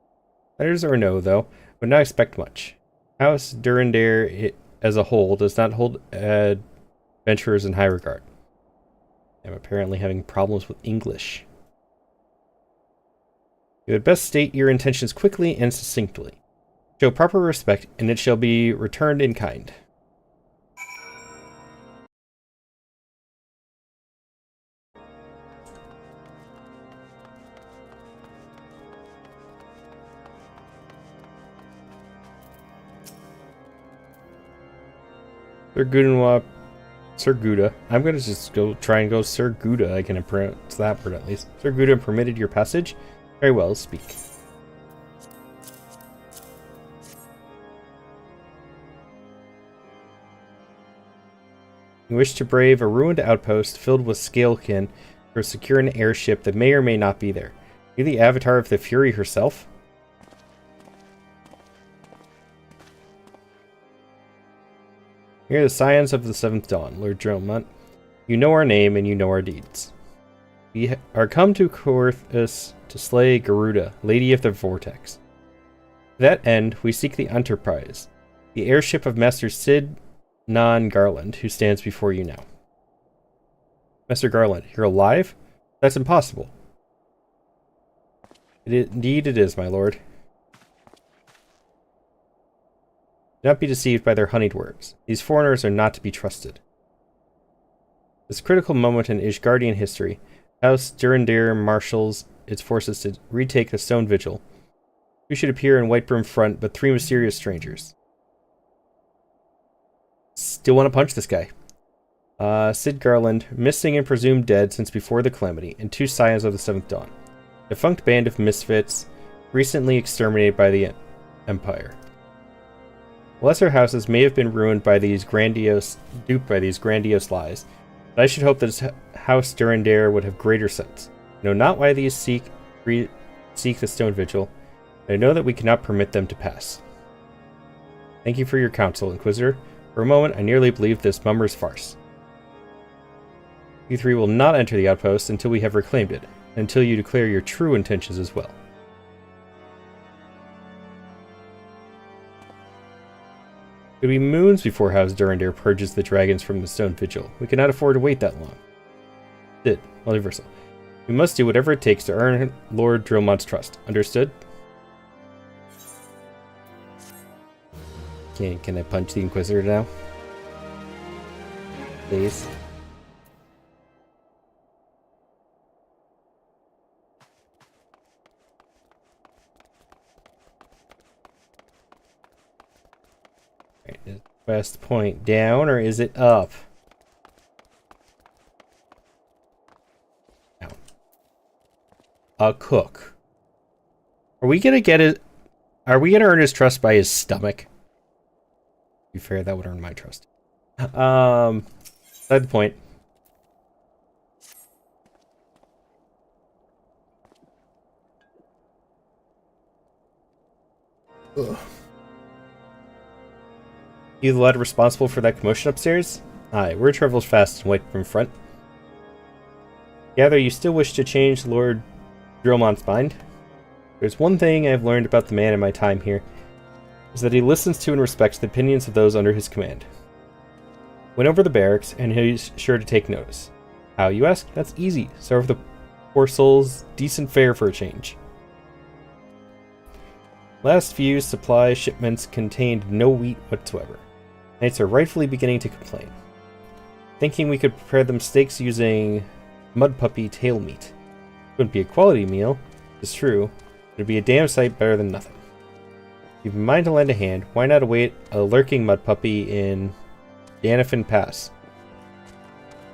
Letters or no, though, would not expect much. House Durandare as a whole does not hold adventurers in high regard. I'm apparently having problems with English. You had best state your intentions quickly and succinctly. Show proper respect, and it shall be returned in kind. Sir Gouda. I'm gonna just try and go Sir Gouda. I can pronounce that word at least. Sir Gouda permitted your passage? Very well, speak. You wish to brave a ruined outpost filled with scalekin to secure an airship that may or may not be there. Are you the avatar of the Fury herself? We are the scions of the Seventh Dawn, Lord Dromont. You know our name and you know our deeds. We are come to Coerthus to slay Garuda, Lady of the Vortex. To that end, we seek the Enterprise, the airship of Master Sid Non Garland, who stands before you now. Master Garland, you're alive? That's impossible. Indeed it is, my lord. Do not be deceived by their honeyed words. These foreigners are not to be trusted. This critical moment in Ishgardian history, House Durandir marshals its forces to retake the Stone Vigil. Who should appear in Whitebrim front but 3 mysterious strangers? Still want to punch this guy. Sid Garland, missing and presumed dead since before the Calamity, and 2 scions of the Seventh Dawn. Defunct band of misfits, recently exterminated by the Empire. Lesser houses may have been ruined by these duped by these grandiose lies, but I should hope that House Durandir would have greater sense. I know not why these seek the Stone Vigil, but I know that we cannot permit them to pass. Thank you for your counsel, Inquisitor. For a moment, I nearly believed this mummer's farce. You 3 will not enter the outpost until we have reclaimed it, and until you declare your true intentions as well. It will be moons before House Durandir purges the dragons from the Stone Vigil. We cannot afford to wait that long. Sid, Multiversal. We must do whatever it takes to earn Lord Dromont's trust. Understood? Can I punch the Inquisitor now? Please. Right, is West Point down or is it up? Down. A cook. Are we gonna get it? Are we gonna earn his trust by his stomach? To be fair, that would earn my trust. Beside the point. Ugh. You the lad responsible for that commotion upstairs? Aye, word travels fast and white from front. Gather you still wish to change Lord Dromont's mind? There's one thing I've learned about the man in my time here, is that he listens to and respects the opinions of those under his command. Went over the barracks, and he's sure to take notice. How, you ask? That's easy. Serve the poor souls decent fare for a change. Last few supply shipments contained no wheat whatsoever. Knights are rightfully beginning to complain. Thinking we could prepare them steaks using mud puppy tail meat. Wouldn't be a quality meal, it's true, but it'd be a damn sight better than nothing. If you've in mind to lend a hand, why not await a lurking mud puppy in Danafin Pass?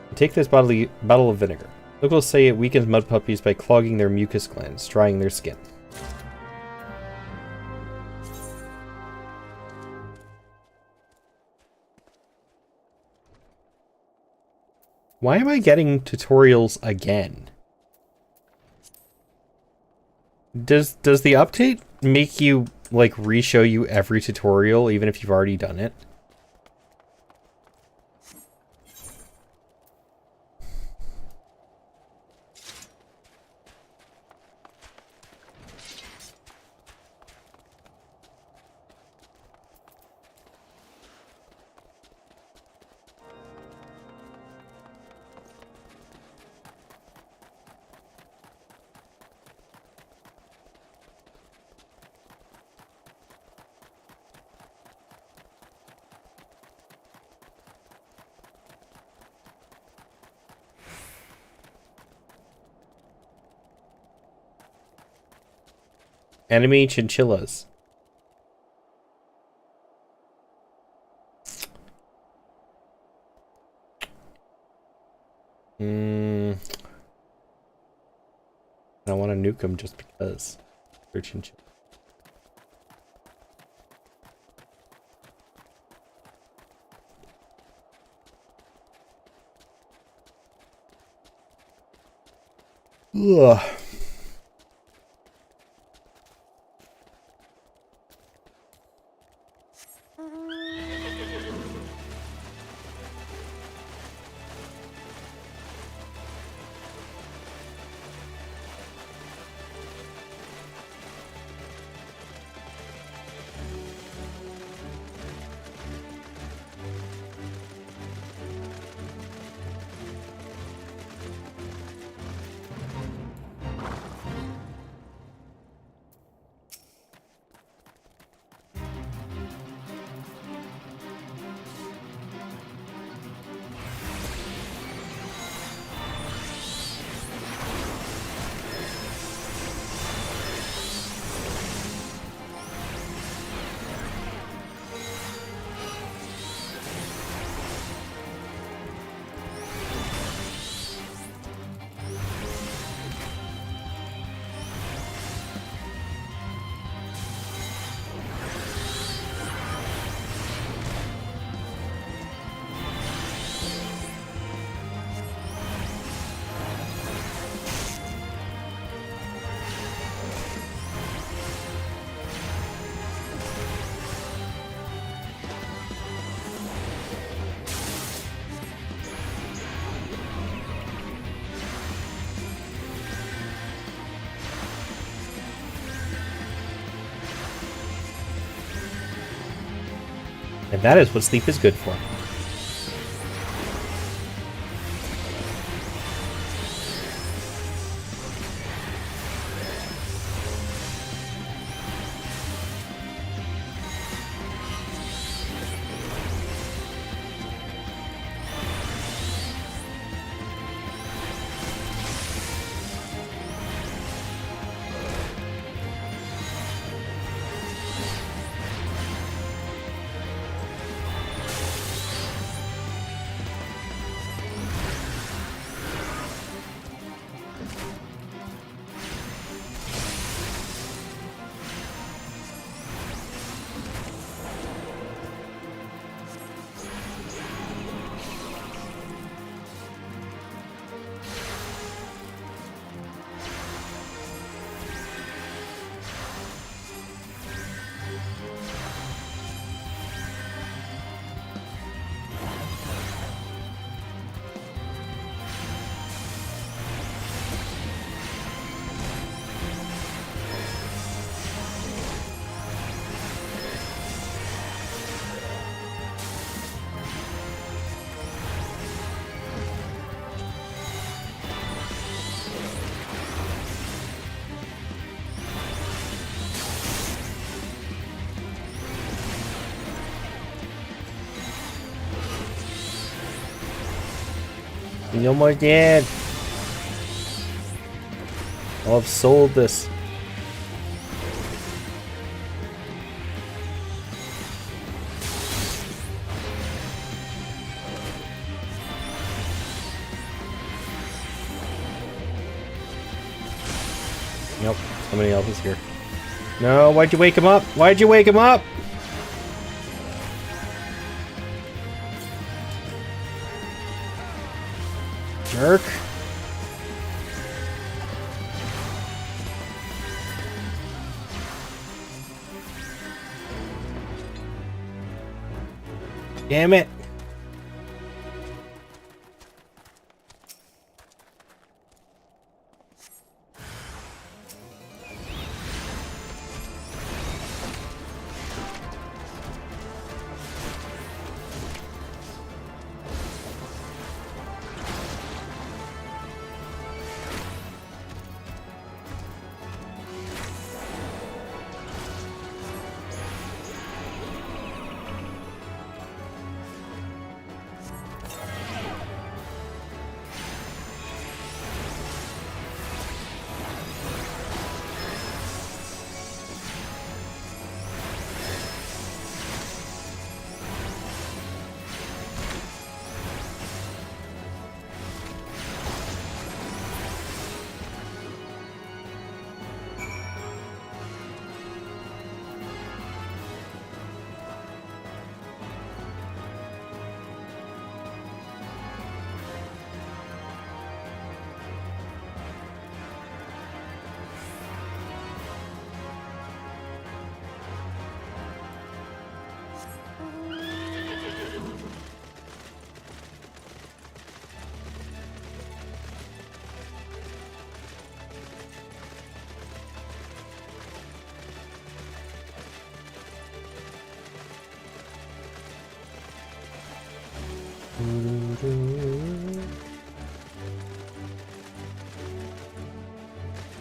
And take this bottle of vinegar. Locals say it weakens mud puppies by clogging their mucus glands, drying their skin. Why am I getting tutorials again? Does the update make you, like, re-show you every tutorial, even if you've already done it? Enemy chinchillas. I don't want to nuke them just because they're chinchillas. Ugh. And that is what sleep is good for. No more dead. I've sold this. Nope, somebody else is here. No, why'd you wake him up? Why'd you wake him up? Jerk. Damn it.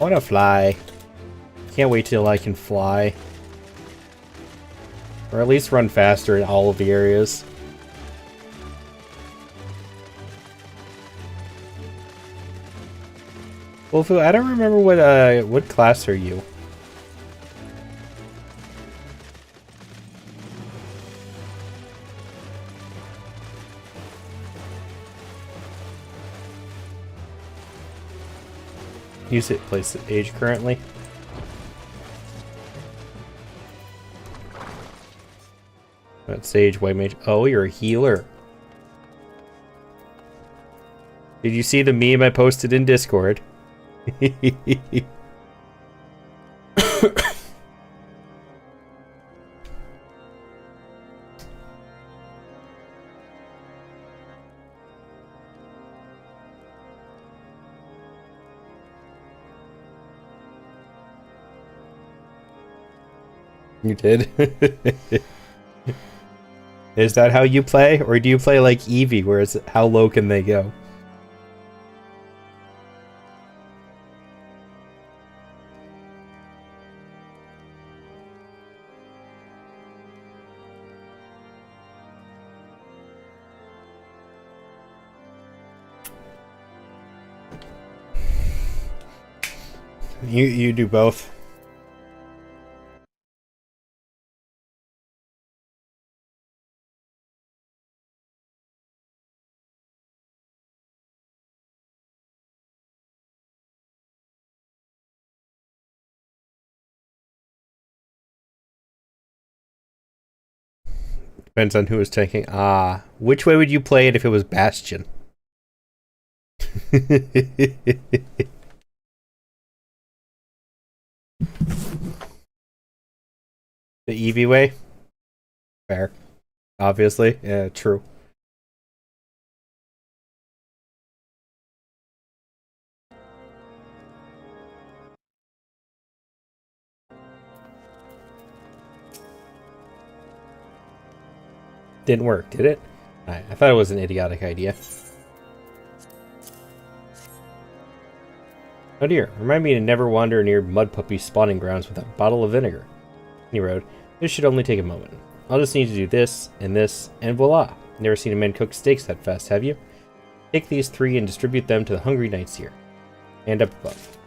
I wanna fly. Can't wait till I can fly. Or at least run faster in all of the areas. Wolfu, I don't remember what class are you? Use it, place age currently. That's Sage, White Mage. Oh, you're a healer. Did you see the meme I posted in Discord? You did? Is that how you play? Or do you play like Eevee, where it's how low can they go? You do both. Depends on who is taking. Ah, which way would you play it if it was Bastion? The Eevee way? Fair. Obviously. Yeah, true. Didn't work, did it? I thought it was an idiotic idea. Oh dear, remind me to never wander near mud puppy spawning grounds with a bottle of vinegar. He wrote, this should only take a moment. I'll just need to do this, and voila. Never seen a man cook steaks that fast, have you? Take these 3 and distribute them to the hungry knights here. And up above.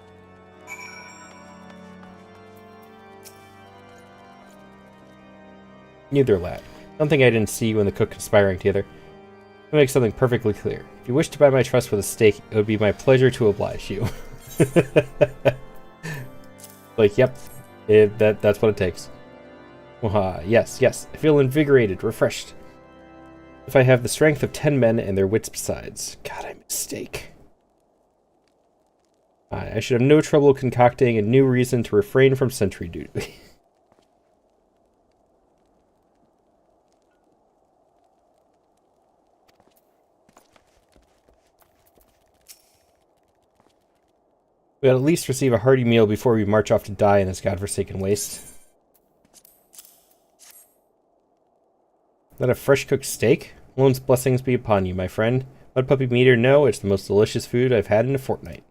Neither, lad. Something I didn't see when the cook conspiring together. I'll make something perfectly clear. If you wish to buy my trust with a steak, it would be my pleasure to oblige you. Like, yep. That's what it takes. Yes. I feel invigorated, refreshed. If I have the strength of 10 men and their wits besides. God, I miss steak. I should have no trouble concocting a new reason to refrain from sentry duty. We'll at least receive a hearty meal before we march off to die in this godforsaken waste. That a fresh cooked steak? Lone's blessings be upon you, my friend. Mud puppy meat or no, it's the most delicious food I've had in a fortnight.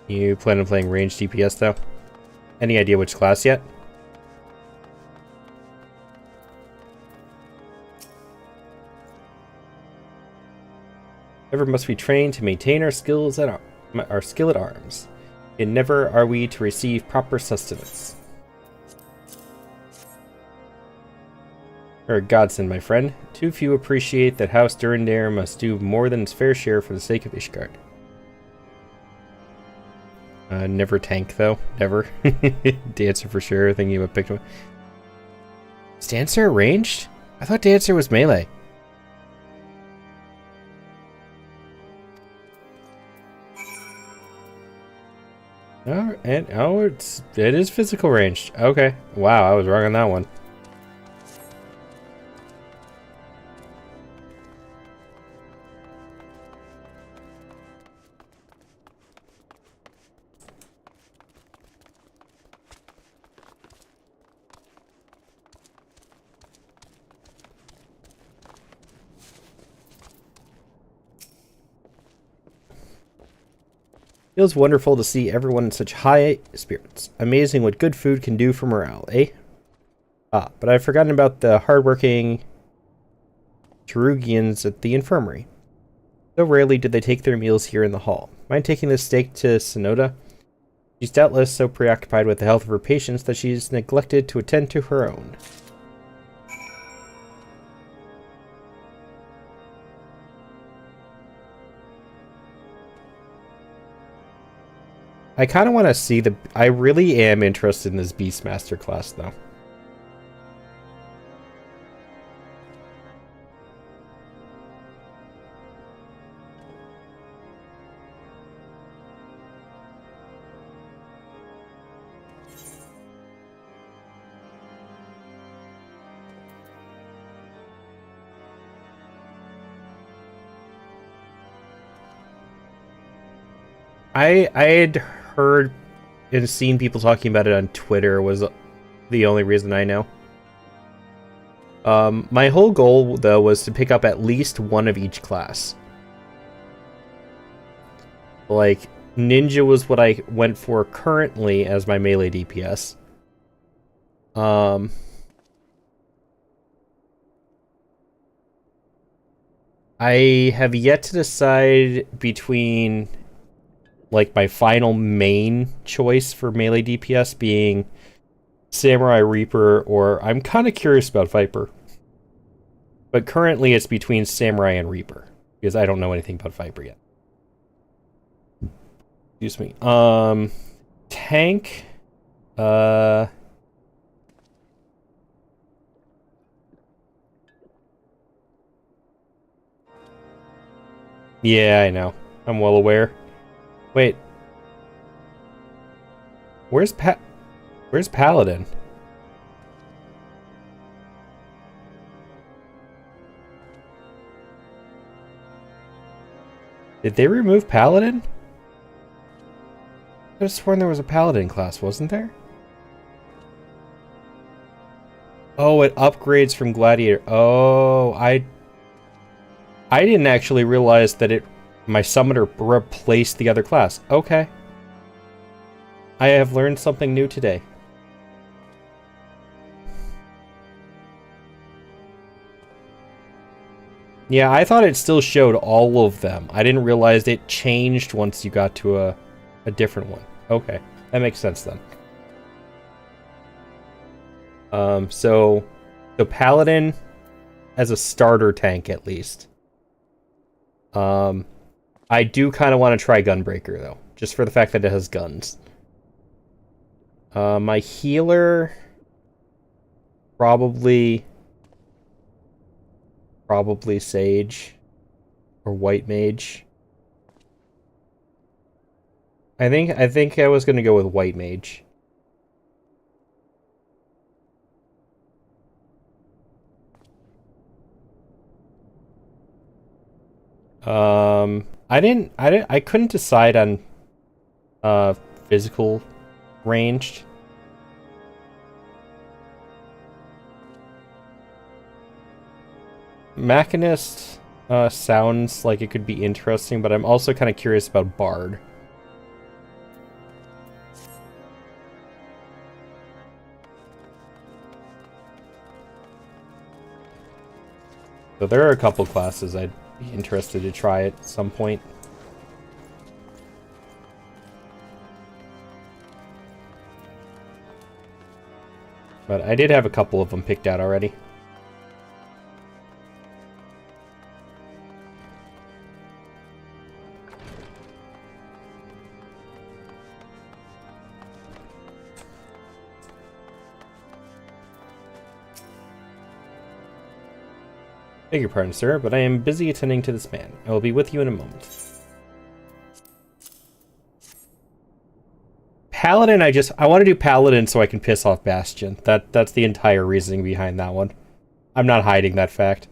You plan on playing ranged DPS though? Any idea which class yet? Ever must we train to maintain our skills at our skill at arms, and never are we to receive proper sustenance. You're a godsend, my friend. Too few appreciate that House Durandare must do more than its fair share for the sake of Ishgard. Never tank though. Never. Dancer for sure. Thinking about picking one. Is Dancer ranged? I thought Dancer was melee. Oh, and it is physical ranged. Okay. Wow, I was wrong on that one. Feels wonderful to see everyone in such high spirits. Amazing what good food can do for morale, eh? Ah, but I've forgotten about the hardworking Cherugians at the infirmary. So rarely did they take their meals here in the hall. Mind taking this steak to Sonoda? She's doubtless so preoccupied with the health of her patients that she's neglected to attend to her own. I kind of want to see the... I really am interested in this Beastmaster class, though. I had heard and seen people talking about it on Twitter was the only reason I know. My whole goal, though, was to pick up at least one of each class. Like, Ninja was what I went for currently as my melee DPS. I have yet to decide between, like, my final main choice for melee DPS being Samurai Reaper, or I'm kind of curious about Viper. But currently it's between Samurai and Reaper, because I don't know anything about Viper yet. Excuse me. Tank. Yeah, I know. I'm well aware. Wait. Where's Paladin? Did they remove Paladin? I could have sworn there was a Paladin class, wasn't there? Oh, it upgrades from Gladiator. Oh, I didn't actually realize that my summoner replaced the other class. Okay. I have learned something new today. Yeah, I thought it still showed all of them. I didn't realize it changed once you got to a different one. Okay, that makes sense then. So Paladin as a starter tank at least. I do kind of want to try Gunbreaker though, just for the fact that it has guns. My healer probably Sage or White Mage. I think I was gonna go with White Mage. I couldn't decide on physical ranged. Machinist sounds like it could be interesting, but I'm also kind of curious about Bard. So there are a couple classes I'd be interested to try at some point. But I did have a couple of them picked out already. Beg your pardon, sir, but I am busy attending to this man. I will be with you in a moment. Paladin, I want to do Paladin so I can piss off Bastion. That's the entire reasoning behind that one. I'm not hiding that fact.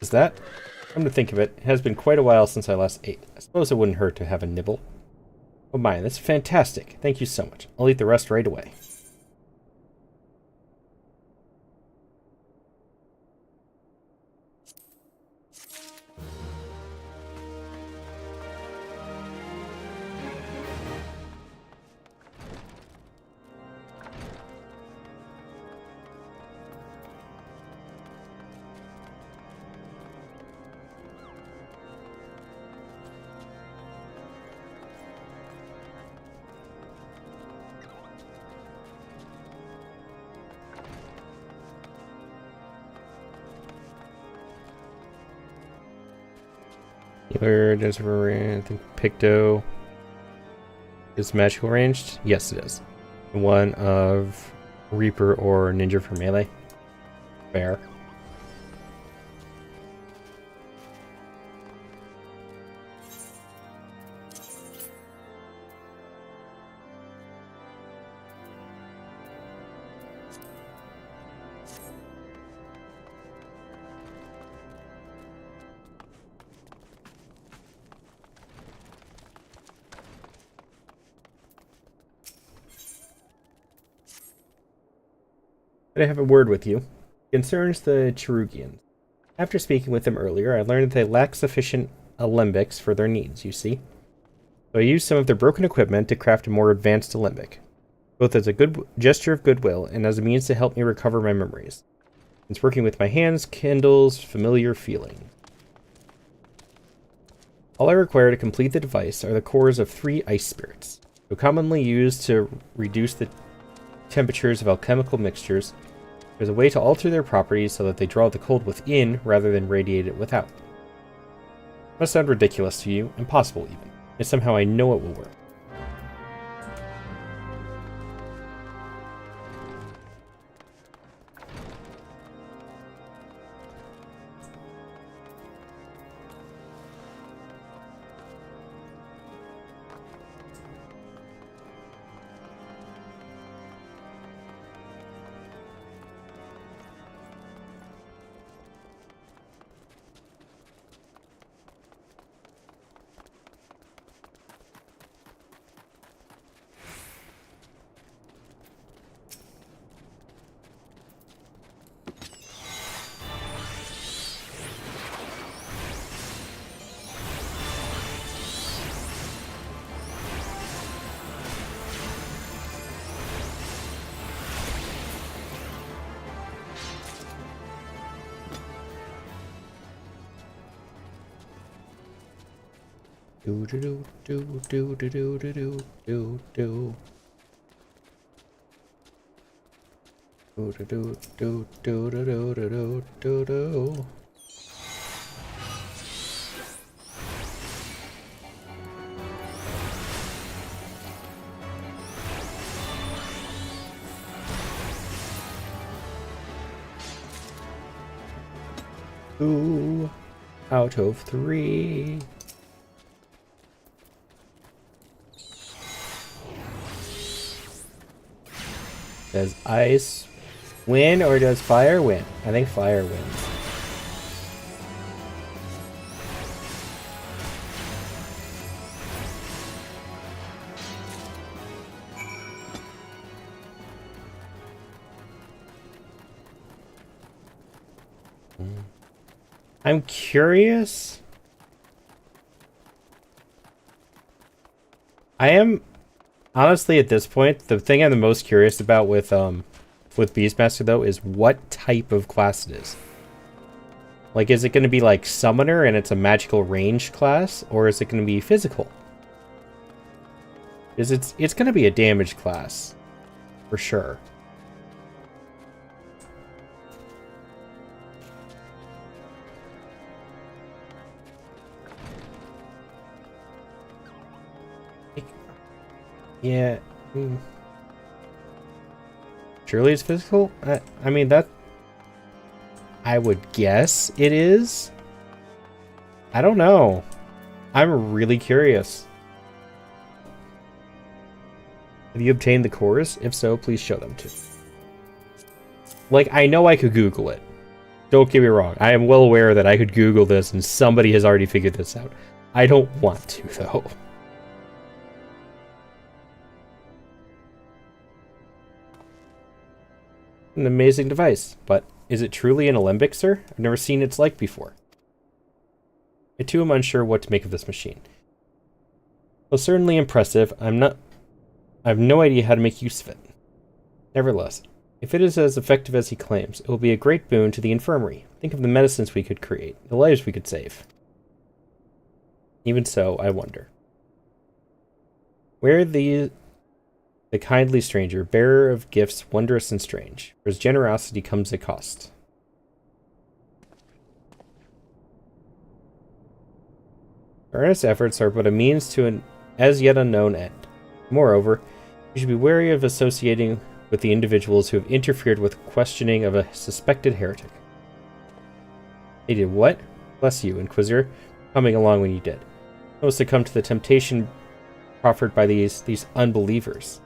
Is that? Come to think of it, it has been quite a while since I last ate. I suppose it wouldn't hurt to have a nibble. Oh my, that's fantastic. Thank you so much. I'll eat the rest right away. Healer, I think Picto is magical ranged. Yes, it is. One of Reaper or Ninja for melee. Fair. But I have a word with you. It concerns the Cherugians. After speaking with them earlier, I learned that they lack sufficient alembics for their needs, you see. So I used some of their broken equipment to craft a more advanced alembic, both as a good gesture of goodwill and as a means to help me recover my memories. Since working with my hands kindles familiar feeling. All I require to complete the device are the cores of 3 ice spirits, so commonly used to reduce the temperatures of alchemical mixtures. There's a way to alter their properties so that they draw the cold within rather than radiate it without. It must sound ridiculous to you, impossible even, and somehow I know it will work. Do do do do do do do do do do. Do do do do do do do do do. Two out of 3. Does ice win or does fire win? I think fire wins. I'm curious. I am honestly at this point, the thing I'm the most curious about with Beastmaster though is what type of class it is. Like, is it going to be like Summoner and it's a magical range class, or is it going to be physical? Is it's going to be a damage class for sure. Yeah. Surely it's physical? I mean, that... I would guess it is? I don't know. I'm really curious. Have you obtained the cores? If so, please show them to me. Like, I know I could Google it. Don't get me wrong. I am well aware that I could Google this and somebody has already figured this out. I don't want to, though. An amazing device, but is it truly an alembic, sir? I've never seen its like before. I too am unsure what to make of this machine. Well, certainly impressive. I have no idea how to make use of it. Nevertheless, if it is as effective as he claims, it will be a great boon to the infirmary. Think of the medicines we could create, the lives we could save. Even so, I wonder. Where the kindly stranger, bearer of gifts wondrous and strange, for his generosity comes at cost. Our earnest efforts are but a means to an as yet unknown end. Moreover, you should be wary of associating with the individuals who have interfered with questioning of a suspected heretic. They did what? Bless you, Inquisitor, coming along when you did. I was succumb to the temptation proffered by these unbelievers.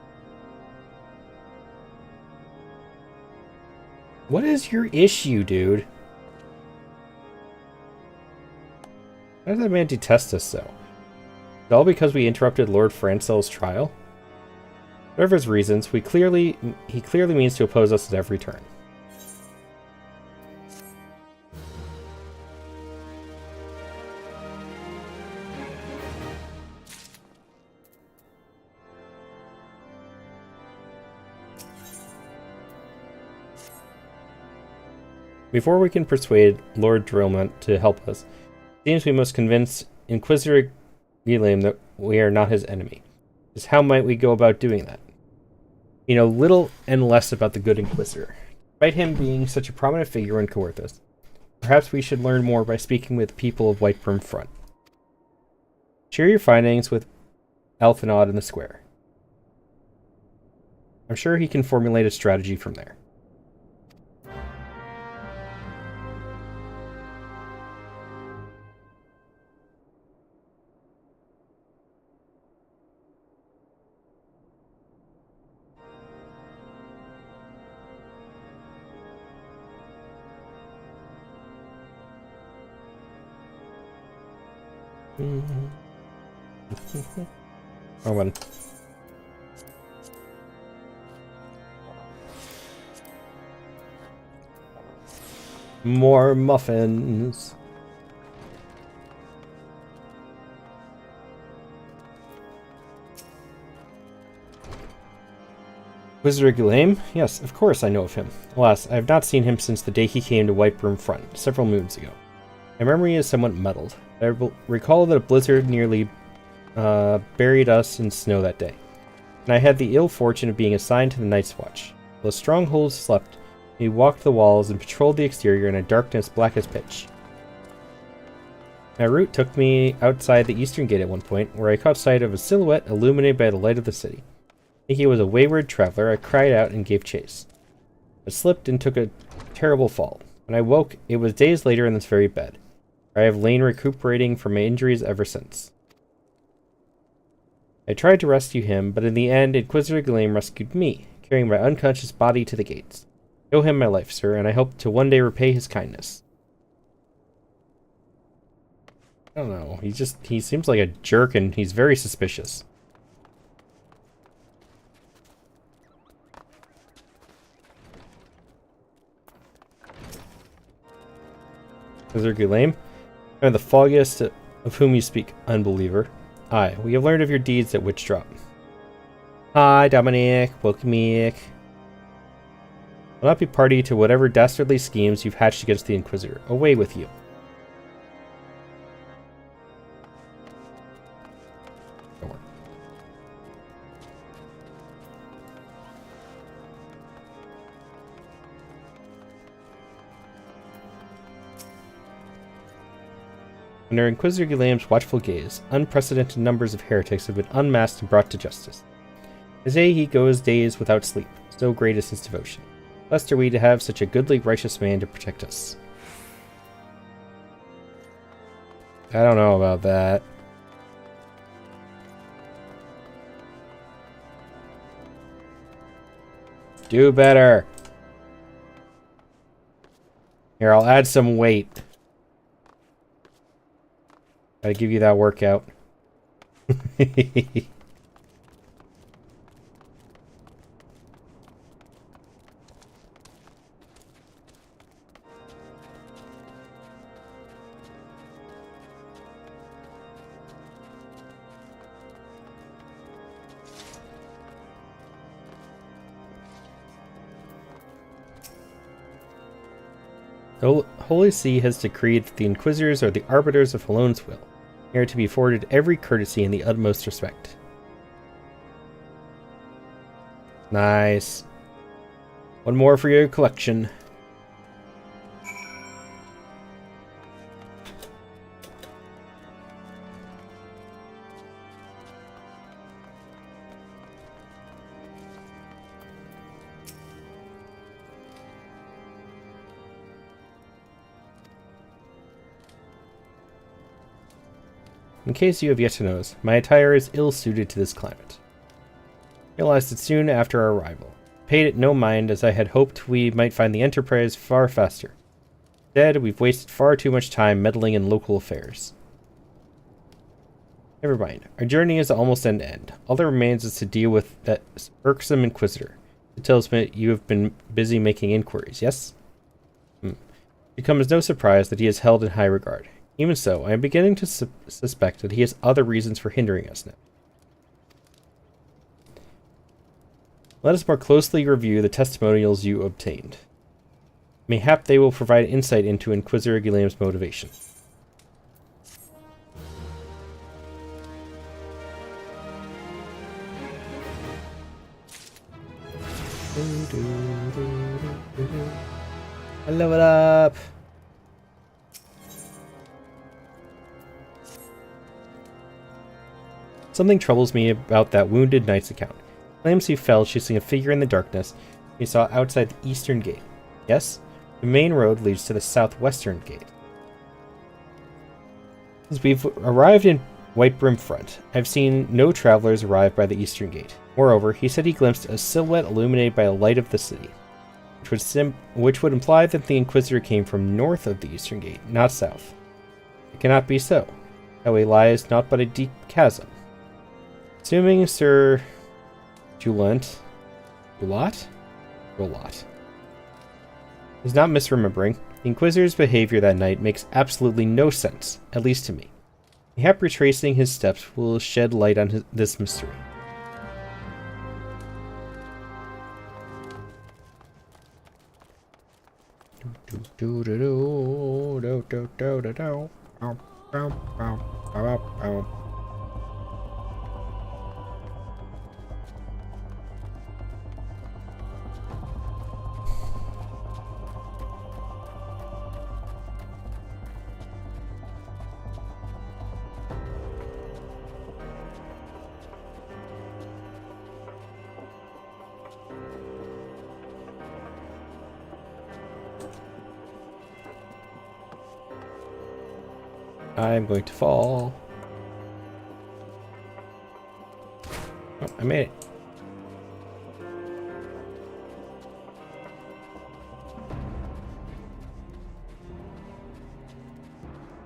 What is your issue, dude? Why does that man detest us so? Is it all because we interrupted Lord Francel's trial? Whatever his reasons, he clearly means to oppose us at every turn. Before we can persuade Lord Drillmont to help us, it seems we must convince Inquisitor Guilhem that we are not his enemy. Just how might we go about doing that? You know little and less about the good Inquisitor. Despite him being such a prominent figure in Coerthas, perhaps we should learn more by speaking with the people of Whitebrim Front. Share your findings with Alphinaud in the square. I'm sure he can formulate a strategy from there. Oh, one. More muffins. Inquisitor Guilhem? Yes, of course I know of him. Alas, I have not seen him since the day he came to Whitebrim Front, several moons ago. My memory is somewhat muddled. I recall that a blizzard nearly buried us in snow that day, and I had the ill fortune of being assigned to the Night's Watch. While the stronghold slept, we walked the walls and patrolled the exterior in a darkness black as pitch. My route took me outside the eastern gate at one point, where I caught sight of a silhouette illuminated by the light of the city. Thinking it was a wayward traveler, I cried out and gave chase. I slipped and took a terrible fall. When I woke, it was days later in this very bed. I have lain recuperating from my injuries ever since. I tried to rescue him, but in the end, Inquisitor Guilhem rescued me, carrying my unconscious body to the gates. I owe him my life, sir, and I hope to one day repay his kindness. I don't know, he seems like a jerk and he's very suspicious. Inquisitor Guilhem? I am the foggiest of whom you speak, unbeliever. Aye, we have learned of your deeds at Witchdrop. Hi, Dominic. Welcome back. I'll not be party to whatever dastardly schemes you've hatched against the Inquisitor. Away with you. Don't worry. Under Inquisitor Guilhem's watchful gaze, unprecedented numbers of heretics have been unmasked and brought to justice. As he goes days without sleep, so great is his devotion. Blessed are we to have such a goodly, righteous man to protect us. I don't know about that. Do better. Here, I'll add some weight. Gotta give you that workout. The Holy See has decreed that the Inquisitors are the arbiters of Halone's will. They are to be afforded every courtesy and the utmost respect. Nice. One more for your collection. In case you have yet to notice, my attire is ill-suited to this climate. I realized it soon after our arrival. Paid it no mind, as I had hoped we might find the Enterprise far faster. Instead, we've wasted far too much time meddling in local affairs. Never mind. Our journey is almost end-to-end. All that remains is to deal with that irksome Inquisitor. It tells me you have been busy making inquiries, yes? It comes as no surprise that he is held in high regard. Even so, I am beginning to suspect that he has other reasons for hindering us now. Let us more closely review the testimonials you obtained. Mayhap they will provide insight into Inquisitor Guilliam's motivation. I love it up. Something troubles me about that wounded knight's account. Claims he fell chasing a figure in the darkness he saw outside the eastern gate. Yes, the main road leads to the southwestern gate. As we've arrived in White Brim Front, I've seen no travelers arrive by the eastern gate. Moreover, he said he glimpsed a silhouette illuminated by a light of the city, which would imply that the Inquisitor came from north of the eastern gate, not south. It cannot be so. That way lies not but a deep chasm. Assuming Sir Julot is not misremembering, the Inquisitor's behavior that night makes absolutely no sense, at least to me. Mayhap retracing his steps will shed light on this mystery. I'm going to fall. Oh, I made it.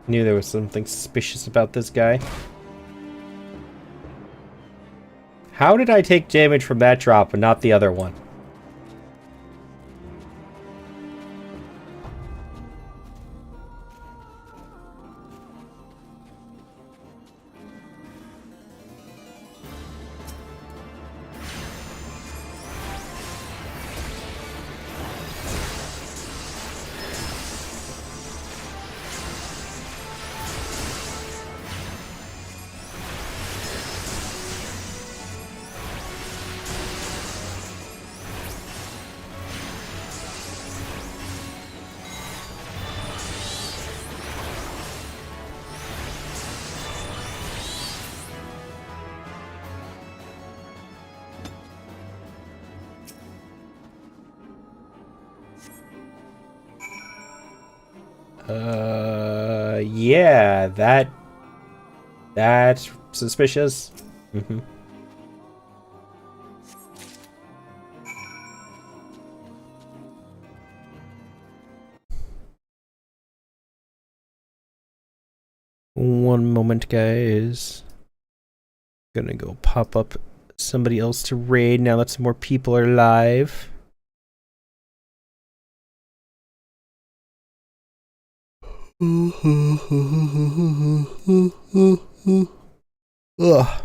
Knew there was something suspicious about this guy. How did I take damage from that drop but not the other one? Yeah, that's suspicious. Mm-hmm. One moment, guys. Gonna go pop up somebody else to raid now that some more people are live. Ugh.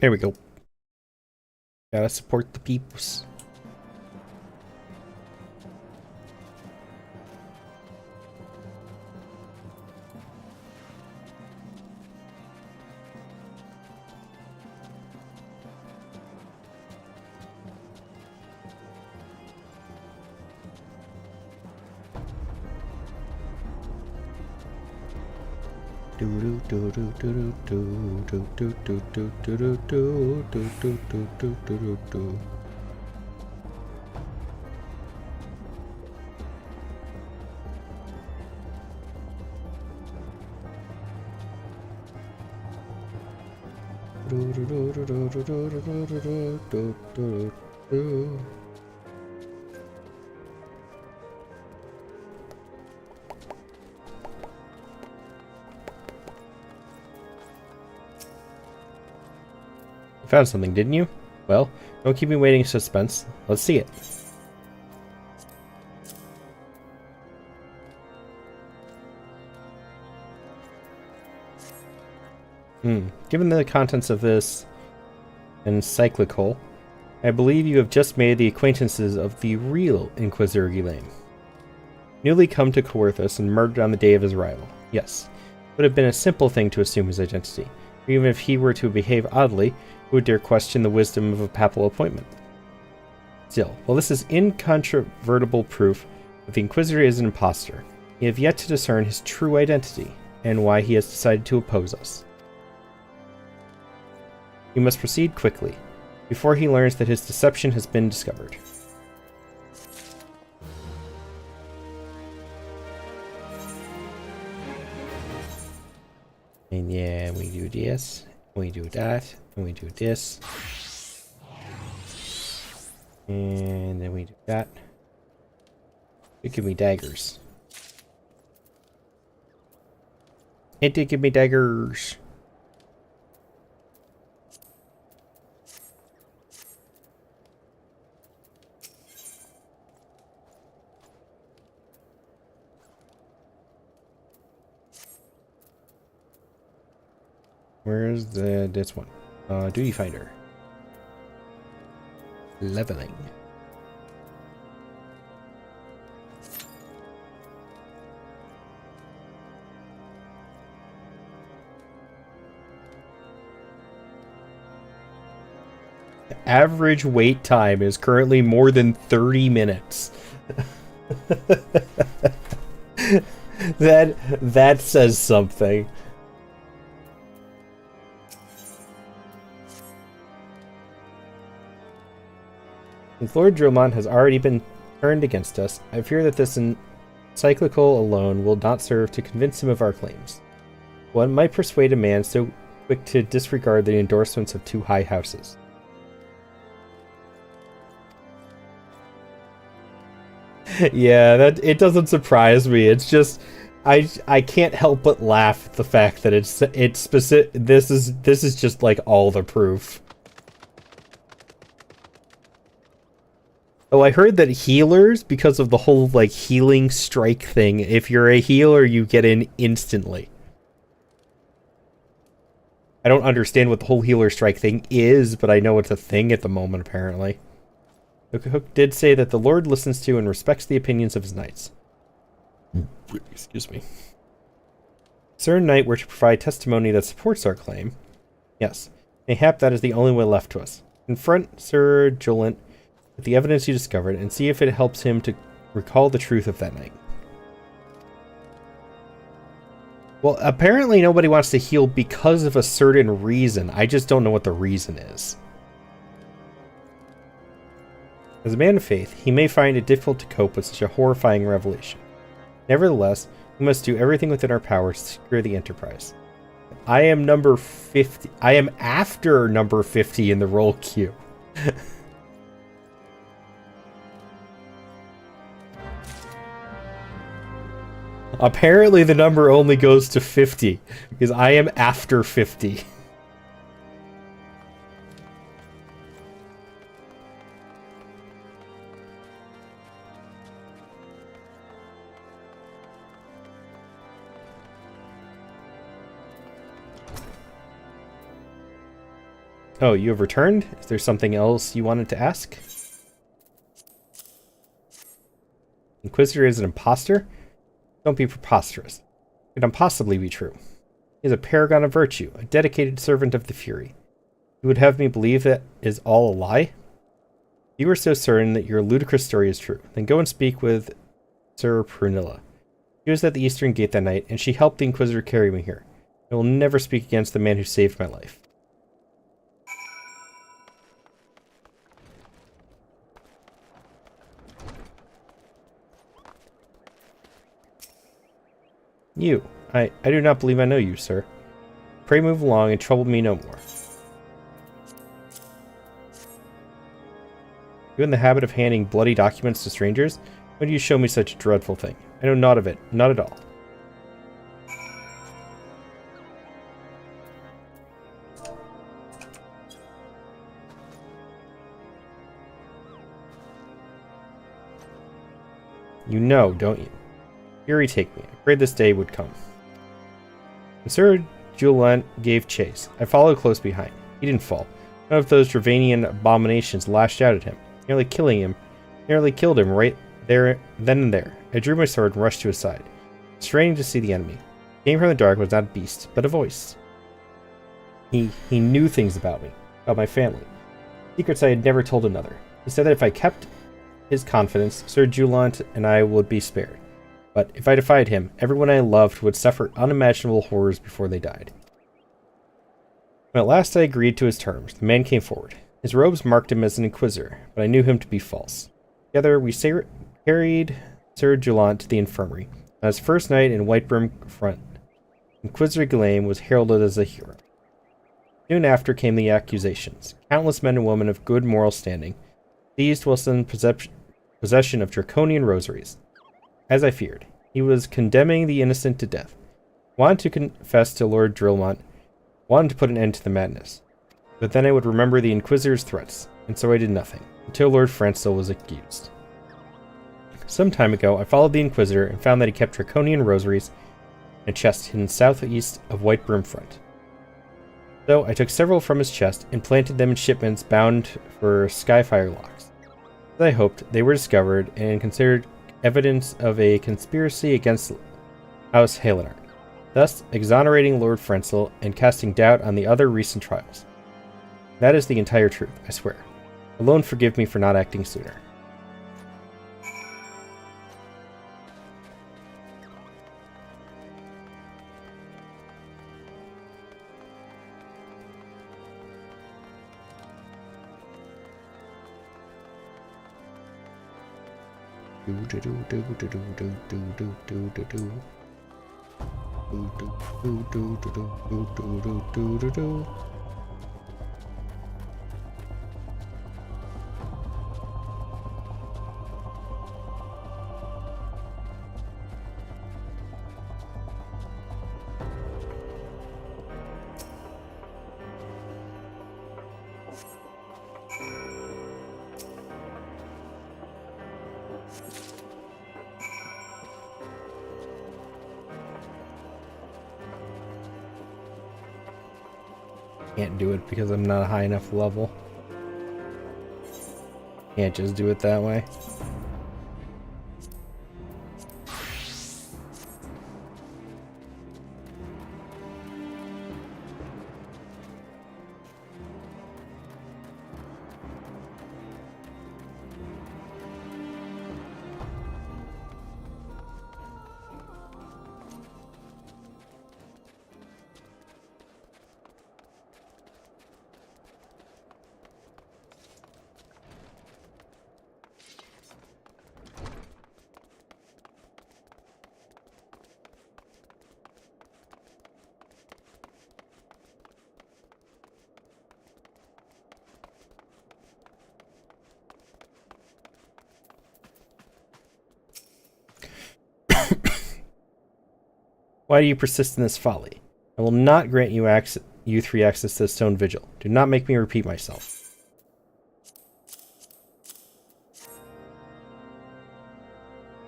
There we go. Gotta support the peeps. You found something, didn't you? Well, don't keep me waiting in suspense. Let's see it. Given the contents of this encyclical, I believe you have just made the acquaintances of the real Inquisitor Guillaume. Newly come to Coerthus and murdered on the day of his arrival. Yes, it would have been a simple thing to assume his identity. Even if he were to behave oddly, who would dare question the wisdom of a papal appointment? Still, while this is incontrovertible proof that the Inquisitor is an impostor, we have yet to discern his true identity and why he has decided to oppose us. We must proceed quickly, before he learns that his deception has been discovered. And yeah, we do this, we do that, and we do this. And then we do that. It give me daggers. It did give me daggers. Where's this one? Duty finder. Leveling. The average wait time is currently more than 30 minutes. That says something. Since Lord Dromont has already been turned against us, I fear that this encyclical alone will not serve to convince him of our claims. One might persuade a man so quick to disregard the endorsements of two high houses. Yeah, it doesn't surprise me. It's just I can't help but laugh at the fact that it's specific. This is just like all the proof. Oh, I heard that healers, because of the whole, like, healing strike thing, if you're a healer, you get in instantly. I don't understand what the whole healer strike thing is, but I know it's a thing at the moment, apparently. Hook did say that the Lord listens to and respects the opinions of his knights. Excuse me. Sir Knight were to provide testimony that supports our claim. Yes, mayhap that is the only way left to us. Confront Sir Jolent with the evidence you discovered and see if it helps him to recall the truth of that night. Well, apparently nobody wants to heal because of a certain reason. I just don't know what the reason is. As a man of faith, he may find it difficult to cope with such a horrifying revelation. Nevertheless, we must do everything within our power to secure the Enterprise. I am number 50. I am after number 50 in the roll queue. Apparently the number only goes to 50, because I am after 50. Oh, you have returned? Is there something else you wanted to ask? Inquisitor is an imposter? Don't be preposterous. It can impossibly be true. He is a paragon of virtue, a dedicated servant of the Fury. You would have me believe that is all a lie? If you are so certain that your ludicrous story is true, then go and speak with Sir Prunilla. She was at the Eastern Gate that night, and she helped the Inquisitor carry me here. I will never speak against the man who saved my life. You. I do not believe I know you, sir. Pray move along and trouble me no more. You in the habit of handing bloody documents to strangers? Why do you show me such a dreadful thing? I know naught of it. Not at all. You know, don't you? Fury take me. I prayed this day would come. When Sir Julian gave chase, I followed close behind. He didn't fall. None of those Dravanian abominations lashed out at him, nearly killed him right there, then and there. I drew my sword and rushed to his side, straining to see the enemy. He came from the dark was not a beast, but a voice. He knew things about me, about my family, secrets I had never told another. He said that if I kept his confidence, Sir Julian and I would be spared. But if I defied him, everyone I loved would suffer unimaginable horrors before they died. When at last I agreed to his terms, the man came forward. His robes marked him as an inquisitor, but I knew him to be false. Together we carried Sir Julian to the infirmary. On his first night in Whitebrim Front, Inquisitor Ghislaine was heralded as a hero. Soon after came the accusations. Countless men and women of good moral standing seized whilst in possession of draconian rosaries. As I feared, he was condemning the innocent to death. Wanted to confess to Lord Drillmont, wanted to put an end to the madness. But then I would remember the Inquisitor's threats, and so I did nothing, until Lord Francel was accused. Some time ago, I followed the Inquisitor and found that he kept draconian rosaries in a chest hidden southeast of Whitebrim Front. So I took several from his chest and planted them in shipments bound for Skyfire locks. As I hoped, they were discovered and considered evidence of a conspiracy against House Halenar, thus exonerating Lord Francel and casting doubt on the other recent trials. That is the entire truth, I swear. Alone forgive me for not acting sooner. Can't do it because I'm not a high enough level. Can't just do it that way. Why do you persist in this folly? I will not grant you three access to the Stone Vigil. Do not make me repeat myself.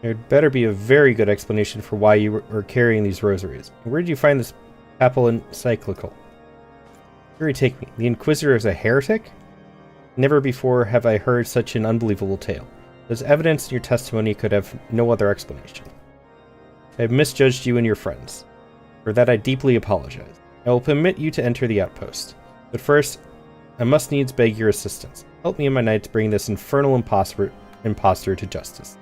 There'd better be a very good explanation for why you are carrying these rosaries. Where did you find this papal encyclical? Here, take me. The Inquisitor is a heretic? Never before have I heard such an unbelievable tale. There's evidence in your testimony could have no other explanation. I have misjudged you and your friends. For that I deeply apologize. I will permit you to enter the outpost. But first, I must needs beg your assistance. Help me and my knights bring this infernal impostor to justice.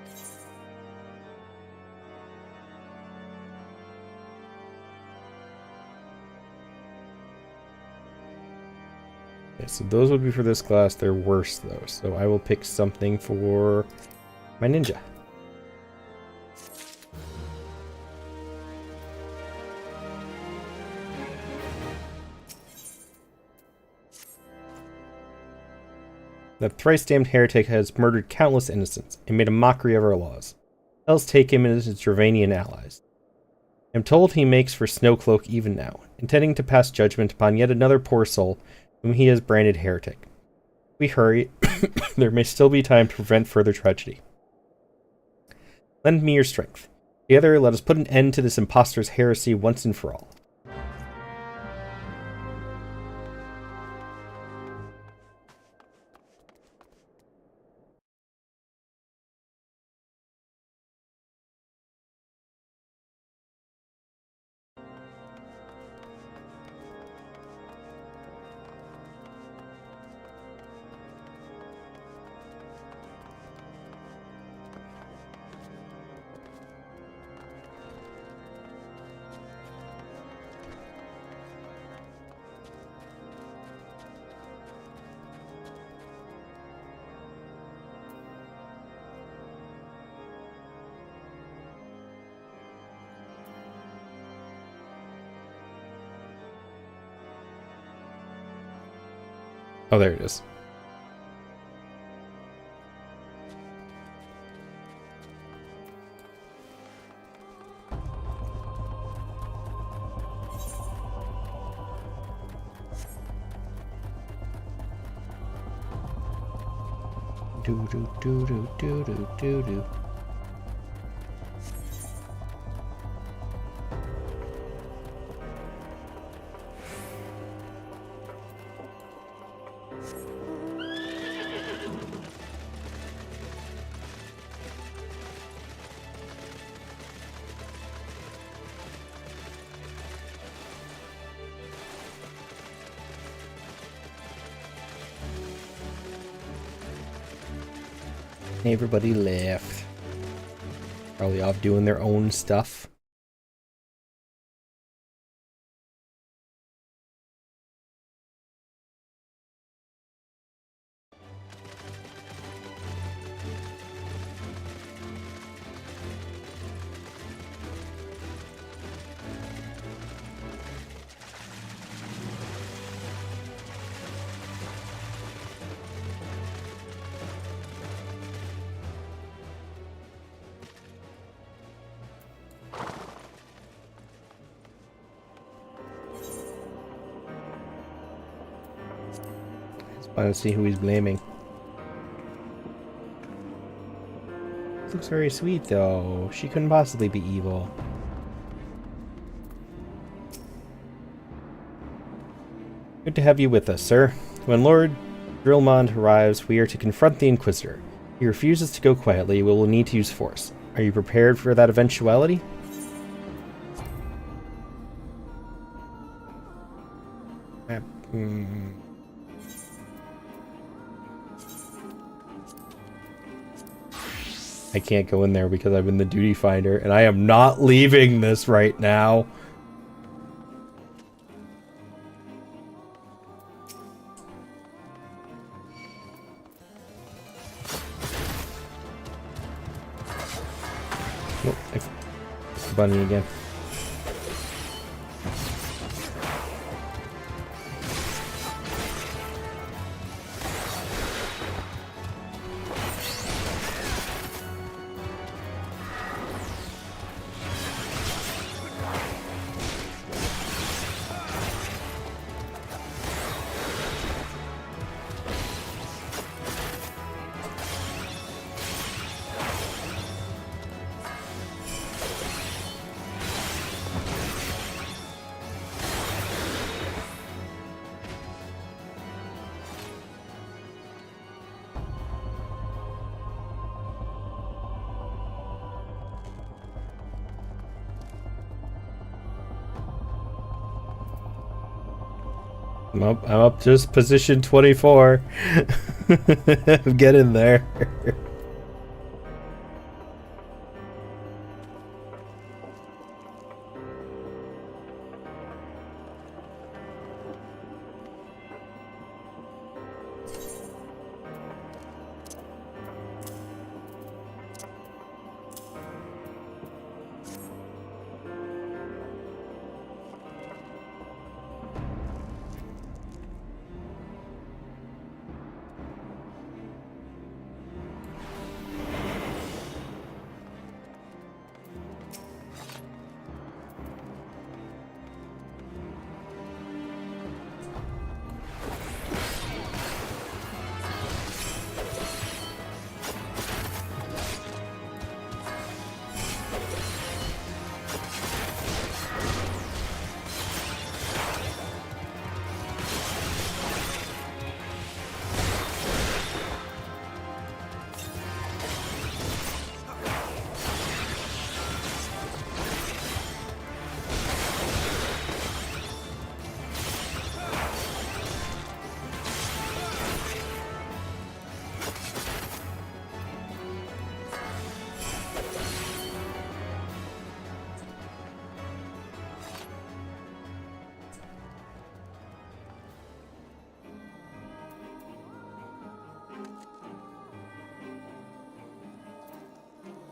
Okay, so those would be for this class. They're worse, though. So I will pick something for my ninja. That thrice-damned heretic has murdered countless innocents and made a mockery of our laws. Let us take him and his Dravanian allies. I am told he makes for Snowcloak even now, intending to pass judgment upon yet another poor soul whom he has branded heretic. If we hurry, there may still be time to prevent further tragedy. Lend me your strength. Together, let us put an end to this impostor's heresy once and for all. Oh, there it is. Do do do do do do do do. Everybody left. Probably off doing their own stuff. I don't see who he's blaming. This looks very sweet, though. She couldn't possibly be evil. Good to have you with us, sir. When Lord Drillmond arrives, we are to confront the Inquisitor. If he refuses to go quietly, we will need to use force. Are you prepared for that eventuality? I can't go in there because I'm in the duty finder, and I am not leaving this right now. Oh, it's the bunny again. I'm up just position 24. Get in there.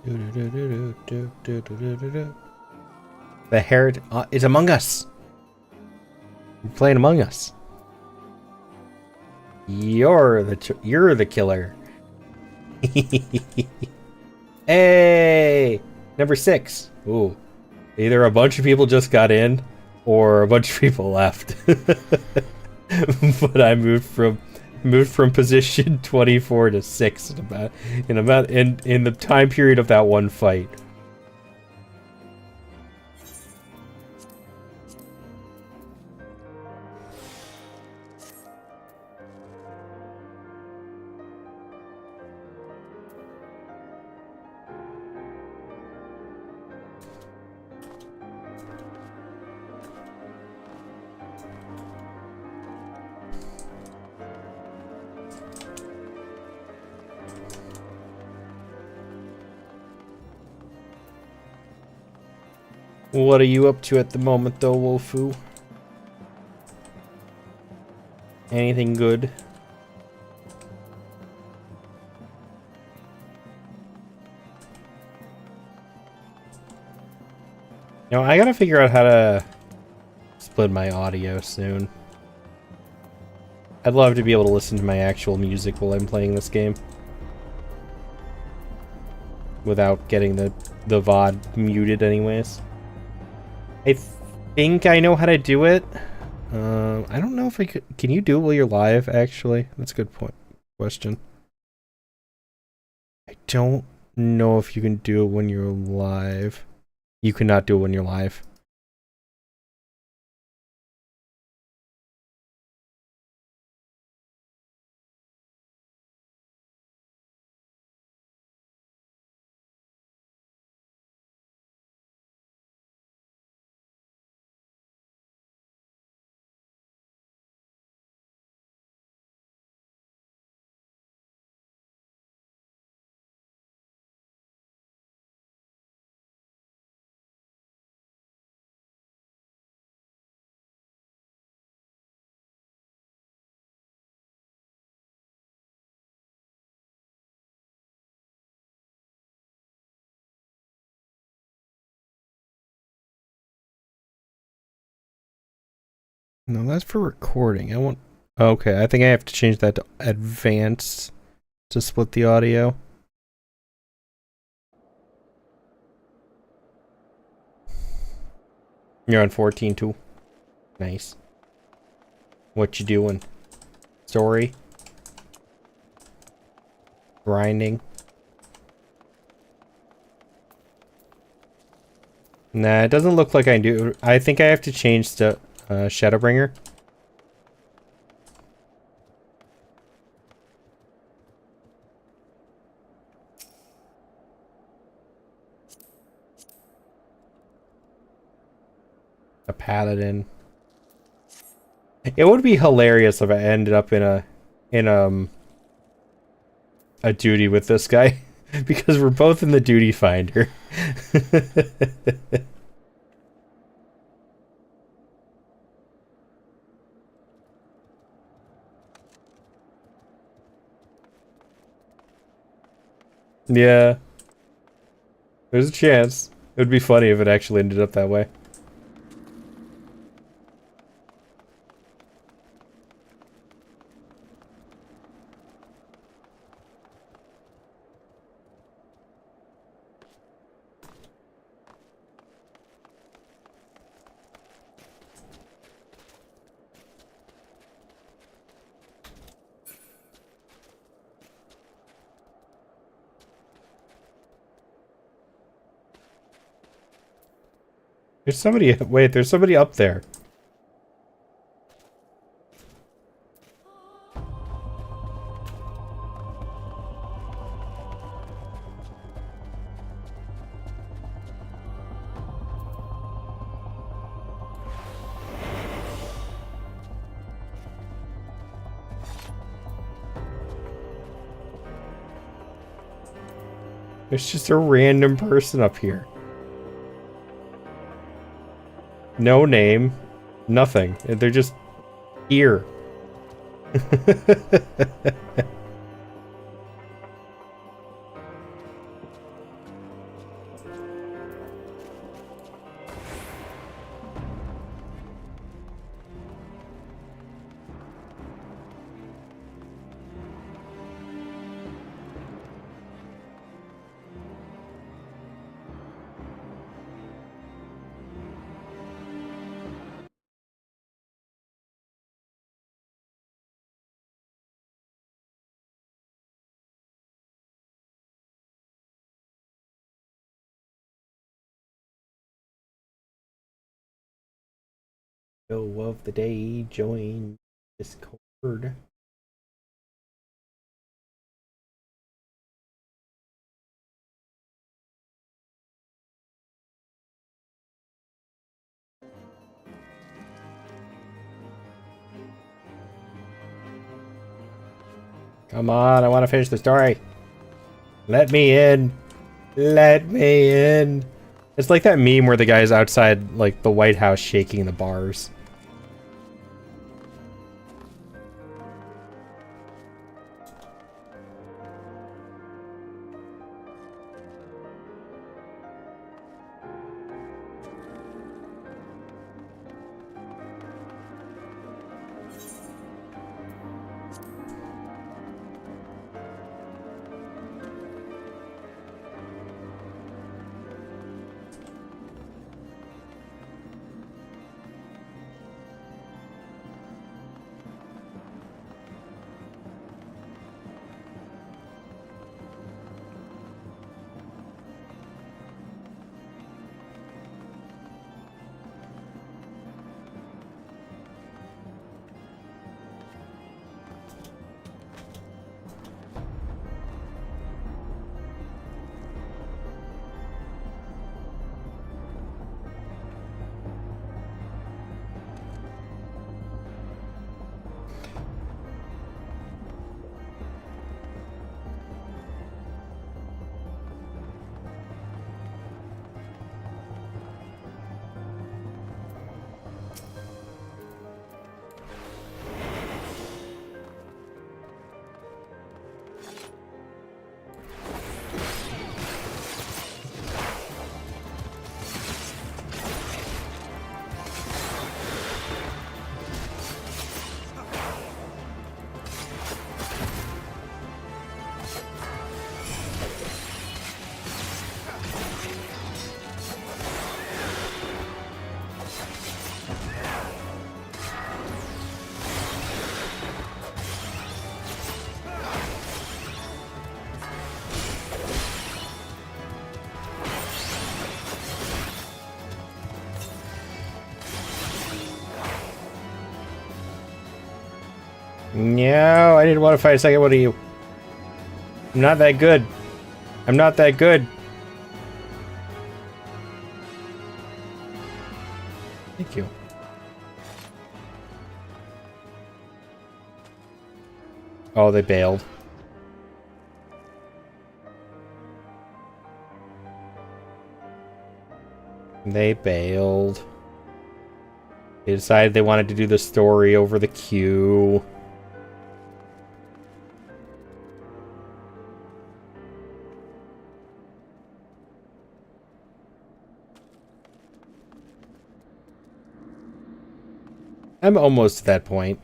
The hare is Among Us. You're playing Among Us. You're the killer. Hey, number 6. Ooh, either a bunch of people just got in, or a bunch of people left. But I moved from position 24 to 6 in the time period of that one fight. What are you up to at the moment, though, Wolfu? Anything good? No, I gotta figure out how to split my audio soon. I'd love to be able to listen to my actual music while I'm playing this game, without getting the VOD muted anyways. I think I know how to do it. I don't know if I could. Can you do it while you're live, actually? That's a good question. I don't know if you can do it when you're live. You cannot do it when you're live. No, that's for recording. I want... Okay, I think I have to change that to advanced to split the audio. You're on 14 too. Nice. What you doing? Story? Grinding? Nah, it doesn't look like I do. I think I have to change to Shadowbringer. A paladin. It would be hilarious if I ended up in a duty with this guy, because we're both in the duty finder. Yeah. There's a chance. It would be funny if it actually ended up that way. There's somebody, wait, there's somebody up there. There's just a random person up here. No name. Nothing. They're just here. Show of the day, join Discord. Come on, I want to finish the story. Let me in. Let me in. It's like that meme where the guy's outside, like, the White House shaking the bars. No, I didn't want to fight a second one of you. I'm not that good. I'm not that good. Thank you. Oh, they bailed. They bailed. They decided they wanted to do the story over the queue. I'm almost to that point.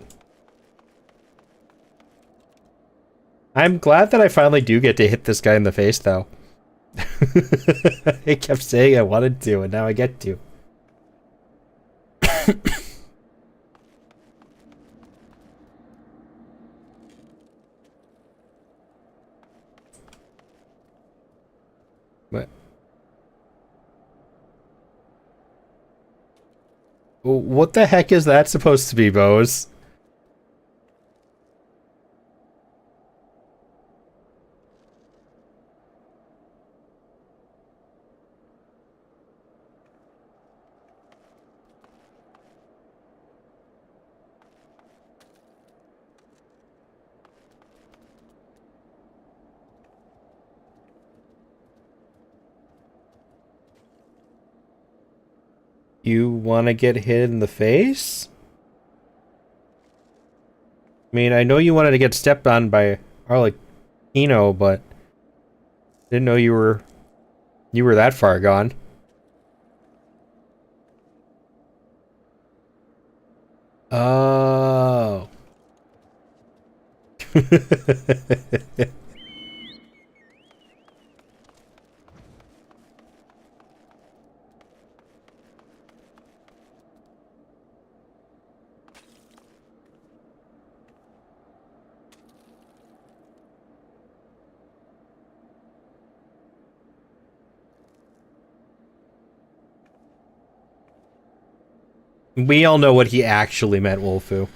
I'm glad that I finally do get to hit this guy in the face, though. I kept saying I wanted to, and now I get to. What? What the heck is that supposed to be, Bose? You want to get hit in the face? I mean, I know you wanted to get stepped on by Arlecchino, but didn't know you were that far gone. Oh. We all know what he actually meant, Wolfu.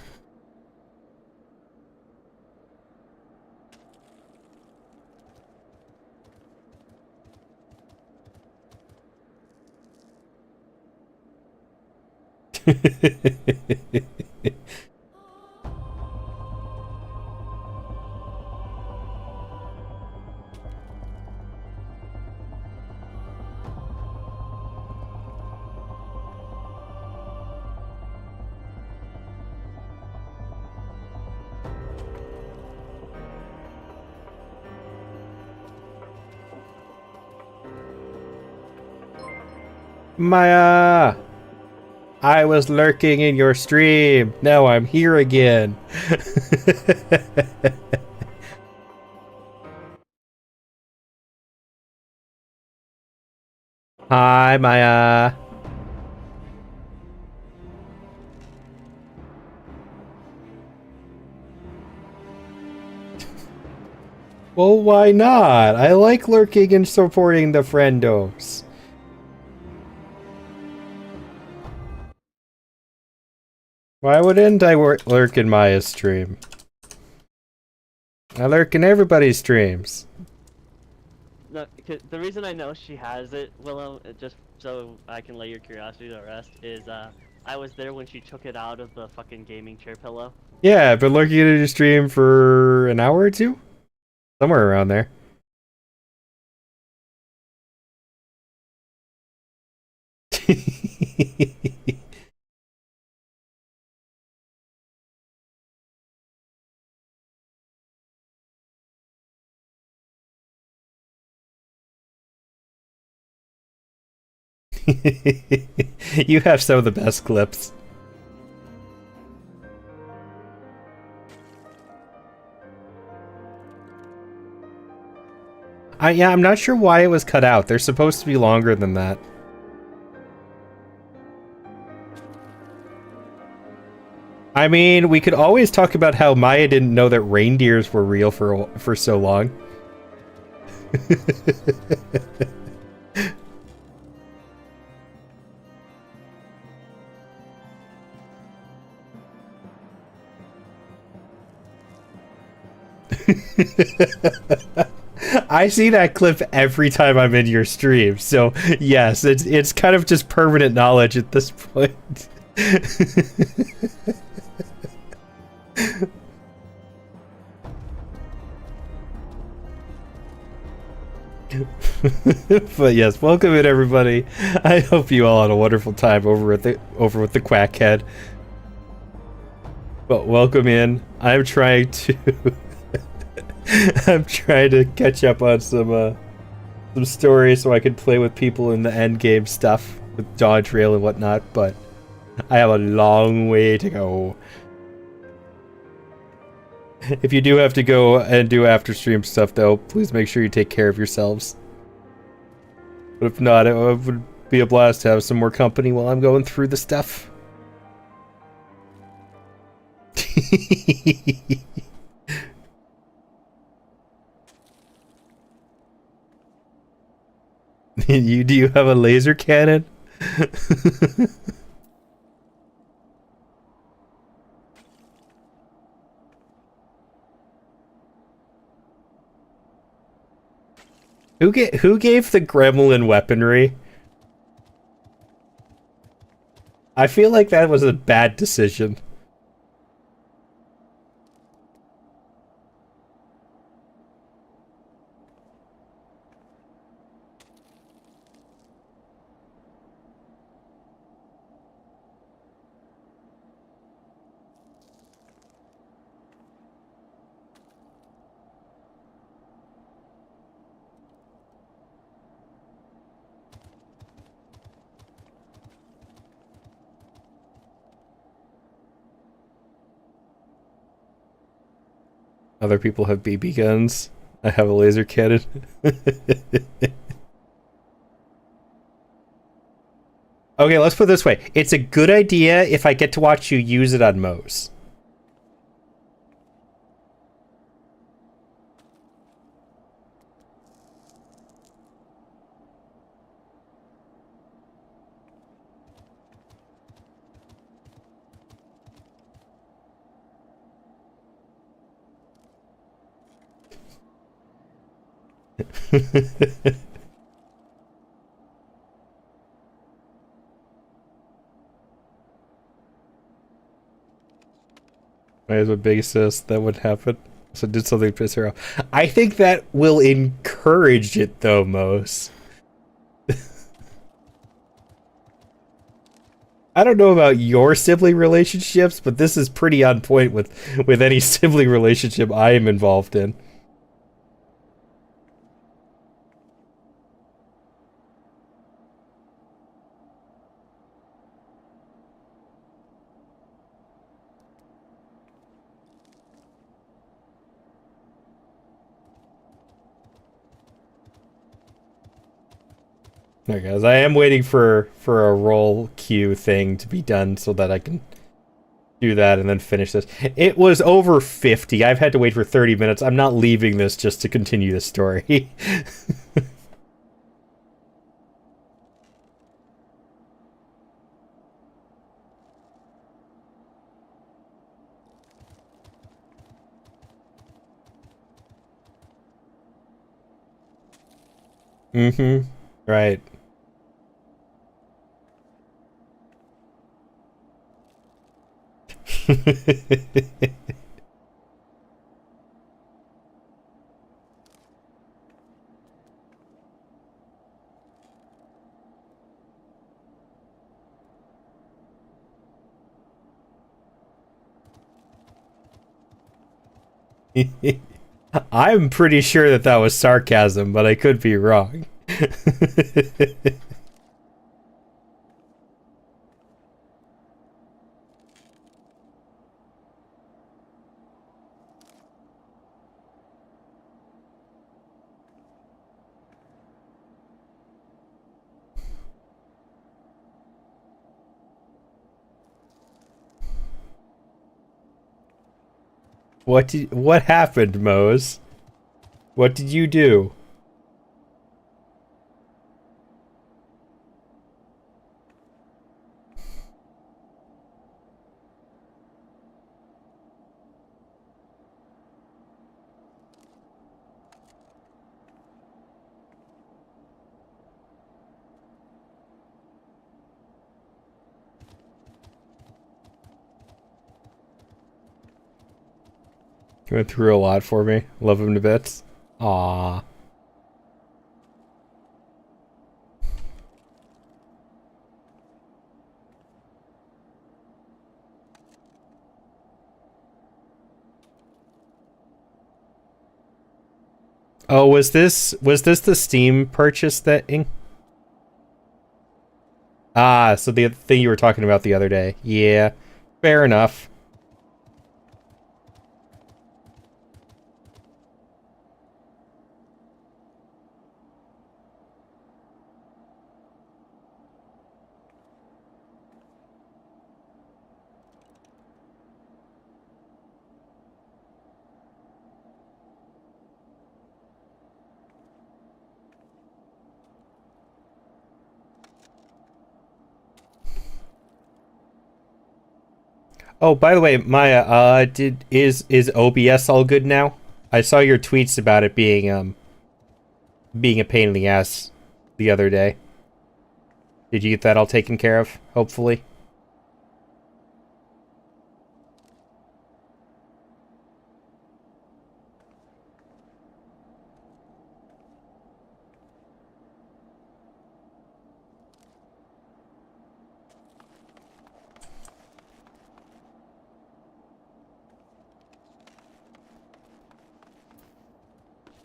Maya! I was lurking in your stream. Now I'm here again. Hi, Maya. Well, why not? I like lurking and supporting the friendos. Why wouldn't I lurk in Maya's stream? I lurk in everybody's streams. No, the reason I know she has it, Willow, just so I can lay your curiosity to rest, is I was there when she took it out of the fucking gaming chair pillow. Yeah, I've been lurking at your stream for an hour or two? Somewhere around there. You have some of the best clips. Yeah, I'm not sure why it was cut out. They're supposed to be longer than that. I mean, we could always talk about how Maya didn't know that reindeers were real for so long. I see that clip every time I'm in your stream, so yes, it's kind of just permanent knowledge at this point. But yes, welcome in everybody. I hope you all had a wonderful time over with the Quackhead. But welcome in. I'm trying to I'm trying to catch up on some stories so I can play with people in the end game stuff with dodge rail and whatnot, but I have a long way to go. If you do have to go and do after stream stuff though, please make sure you take care of yourselves. But if not, it would be a blast to have some more company while I'm going through the stuff. Do you have a laser cannon? Who gave the gremlin weaponry? I feel like that was a bad decision. Other people have BB guns. I have a laser cannon. Okay, let's put it this way. It's a good idea if I get to watch you use it on Moe's. As a big sis, that would happen. So did something piss her off. I think that will encourage it though, Mose. I don't know about your sibling relationships, but this is pretty on point with any sibling relationship I am involved in. Okay, guys, I am waiting for a roll queue thing to be done so that I can do that and then finish this. It was over 50. I've had to wait for 30 minutes. I'm not leaving this just to continue the story. Mm-hmm. Right. I'm pretty sure that that was sarcasm, but I could be wrong. What happened, Mose? What did you do? You went through a lot for me. Love him to bits. Aww. Oh, was this the Steam purchase thing? Ah, so the thing you were talking about the other day. Yeah, fair enough. Oh, by the way, Maya, is OBS all good now? I saw your tweets about it being a pain in the ass the other day. Did you get that all taken care of? Hopefully.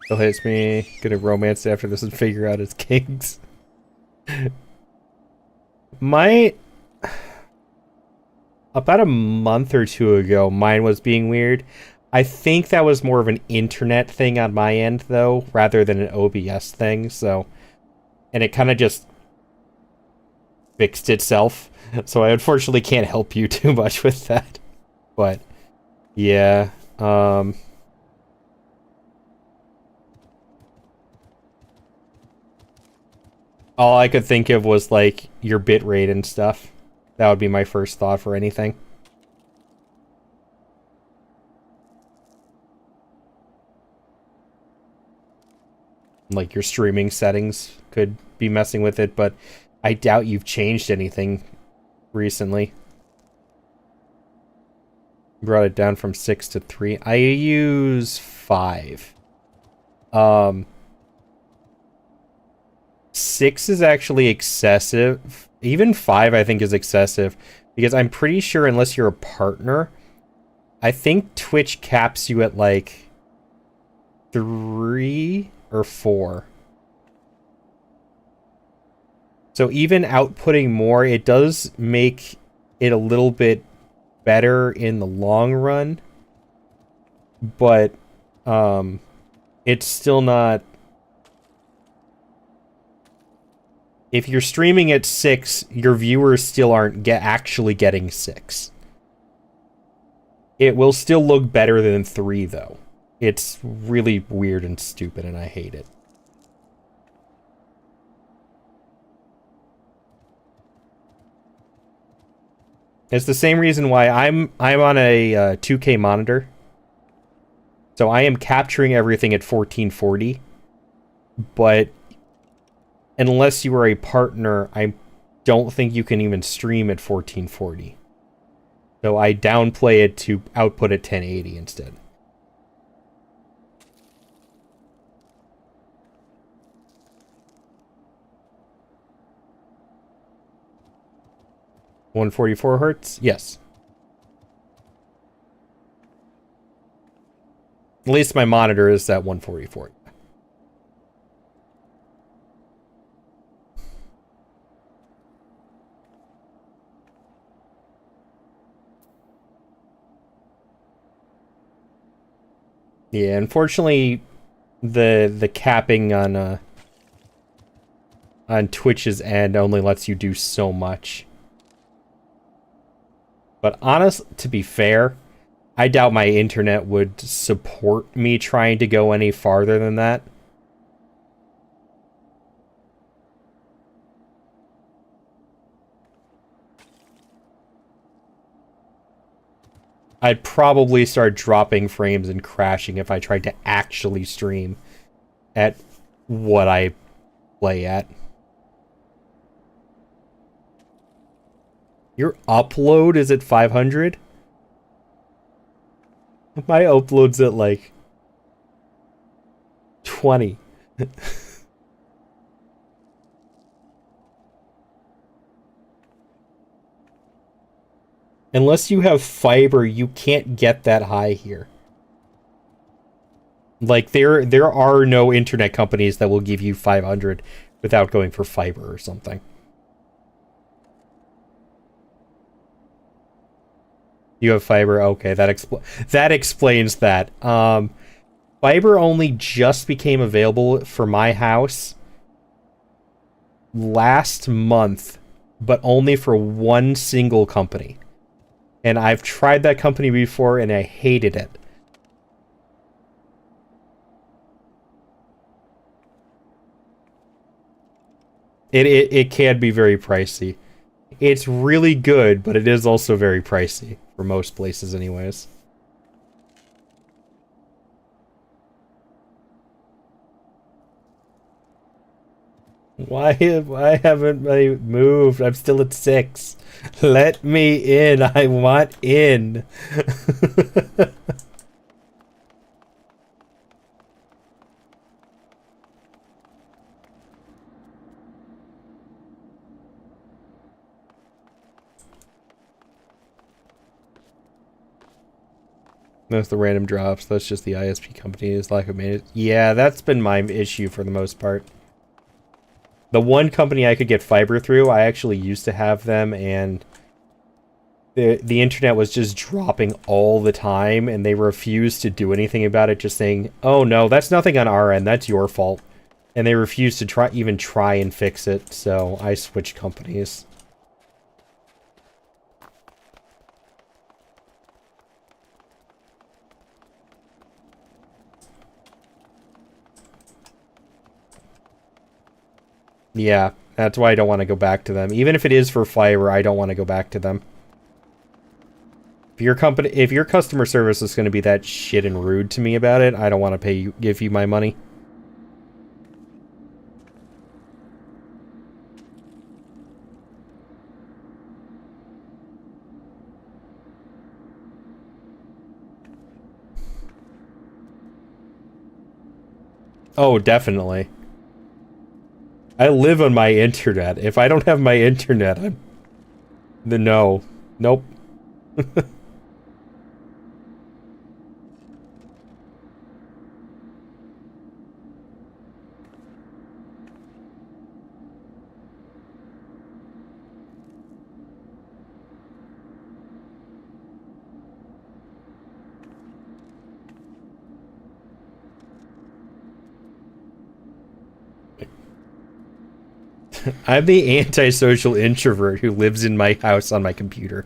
Still hits me. Gonna romance after this and figure out his kinks. My About a month or two ago, mine was being weird. I think that was more of an internet thing on my end, though, rather than an OBS thing, so... And it kind of just fixed itself, so I unfortunately can't help you too much with that. But, yeah, all I could think of was, like, your bitrate and stuff. That would be my first thought for anything. Like your streaming settings could be messing with it, but I doubt you've changed anything recently. Brought it down from 6 to 3. I use 5. 6 is actually excessive. Even 5 I think is excessive, because I'm pretty sure unless you're a partner, I think Twitch caps you at like 3 or 4. So even outputting more, it does make it a little bit better in the long run, but it's still not. If you're streaming at 6, your viewers still aren't actually getting 6. It will still look better than 3 though. It's really weird and stupid and I hate it. It's the same reason why I'm on a 2K monitor. So I am capturing everything at 1440. But unless you are a partner, I don't think you can even stream at 1440. So I downplay it to output at 1080 instead. $144 Hz? Yes. At least my monitor is at 144. Yeah, unfortunately, the capping on Twitch's end only lets you do so much. But to be fair, I doubt my internet would support me trying to go any farther than that. I'd probably start dropping frames and crashing if I tried to actually stream at what I play at. Your upload is at 500? My upload's at like 20. Unless you have fiber, you can't get that high here. Like there are no internet companies that will give you 500 without going for fiber or something. You have fiber? Okay, that explains that. Fiber only just became available for my house last month, but only for one single company. And I've tried that company before and I hated it. It can be very pricey. It's really good, but it is also very pricey for most places anyways. Why haven't I moved? I'm still at 6. Let me in. I want in. That's the random drops. That's just the ISP company's lack of maintenance. Yeah, that's been my issue for the most part. The one company I could get fiber through, I actually used to have them, and the internet was just dropping all the time, and they refused to do anything about it, just saying, "Oh no, that's nothing on our end. That's your fault." And they refused to even try and fix it, so I switched companies. Yeah, that's why I don't want to go back to them. Even if it is for fiber, I don't want to go back to them. If your customer service is going to be that shit and rude to me about it, I don't want to give you my money. Oh, definitely. I live on my internet. If I don't have my internet, I'm... No. Nope. I'm the antisocial introvert who lives in my house on my computer.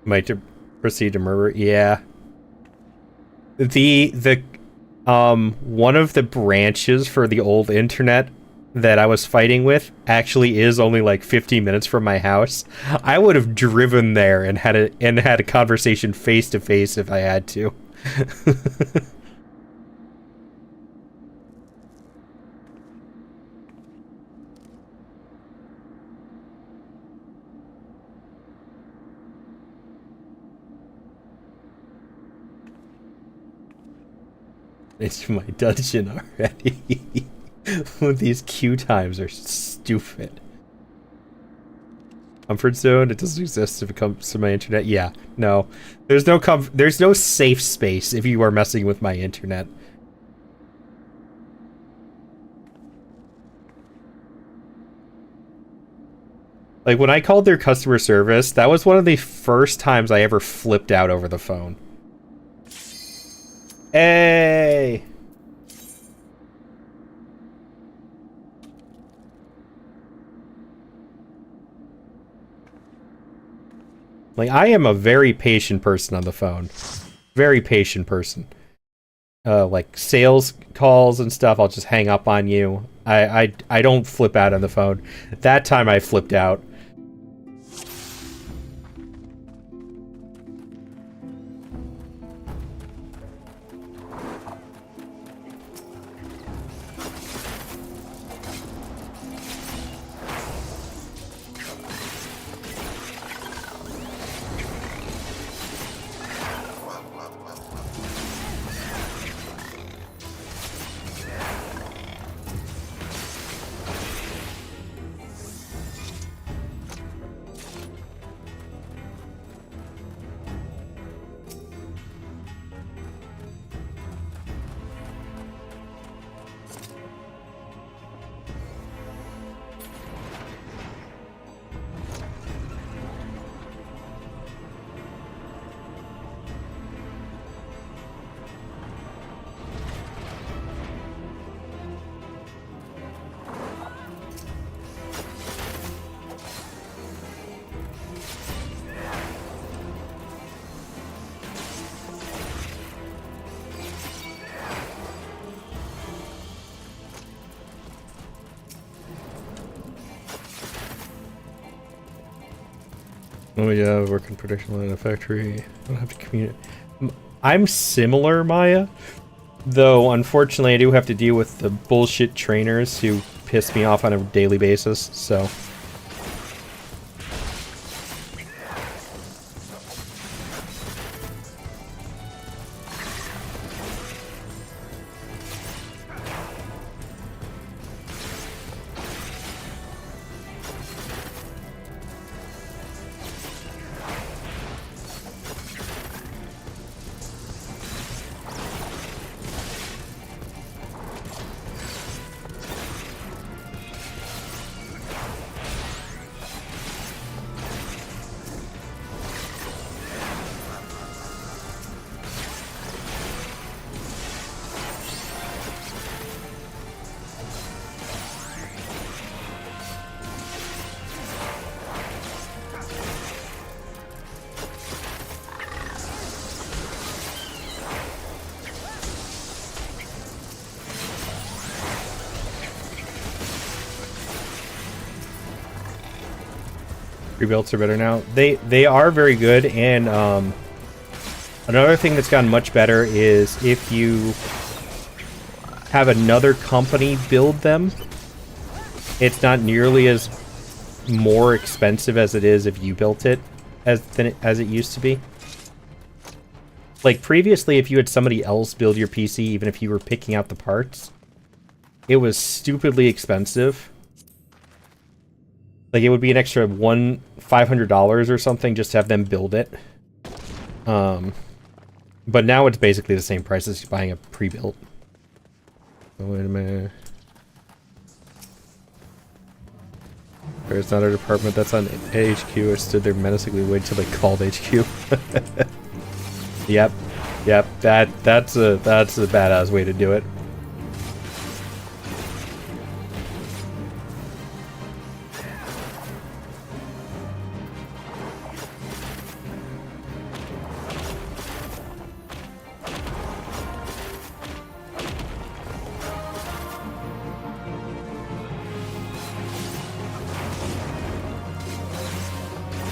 Might to proceed to murder? Yeah. The one of the branches for the old internet that I was fighting with actually is only like 15 minutes from my house. I would have driven there and had a conversation face to face if I had to. It's my dungeon already. These queue times are stupid. Comfort zone, it doesn't exist if it comes to my internet. Yeah, no. There's no safe space if you are messing with my internet. Like, when I called their customer service, that was one of the first times I ever flipped out over the phone. Hey! Like, I am a very patient person on the phone. Very patient person. Like, sales calls and stuff, I'll just hang up on you. I don't flip out on the phone. That time I flipped out. Oh yeah, work in production line in a factory. I don't have to communicate. I'm similar, Maya. Though, unfortunately, I do have to deal with the bullshit trainers who piss me off on a daily basis, so... Rebuilds are better now. They are very good, and another thing that's gotten much better is if you have another company build them, it's not nearly as more expensive as it is if you built it as it used to be. Like previously, if you had somebody else build your PC, even if you were picking out the parts, it was stupidly expensive. Like it would be an extra $500 or something just to have them build it. But now it's basically the same price as buying a pre-built. Oh, wait a minute. There's not a department that's on HQ. I stood there menacingly waiting till they called HQ. Yep. That's a badass way to do it.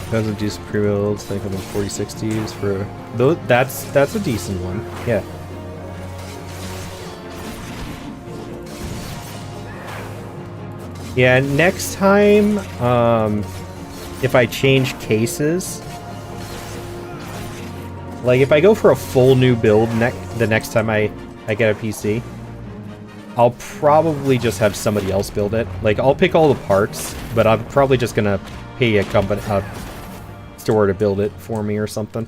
That's a decent pre-build. Think of the 4060s for those. That's a decent one. Yeah. Yeah. Next time, if I change cases, like if I go for a full new build the next time I get a PC, I'll probably just have somebody else build it. Like I'll pick all the parts, but I'm probably just gonna pay a company. Store to build it for me or something.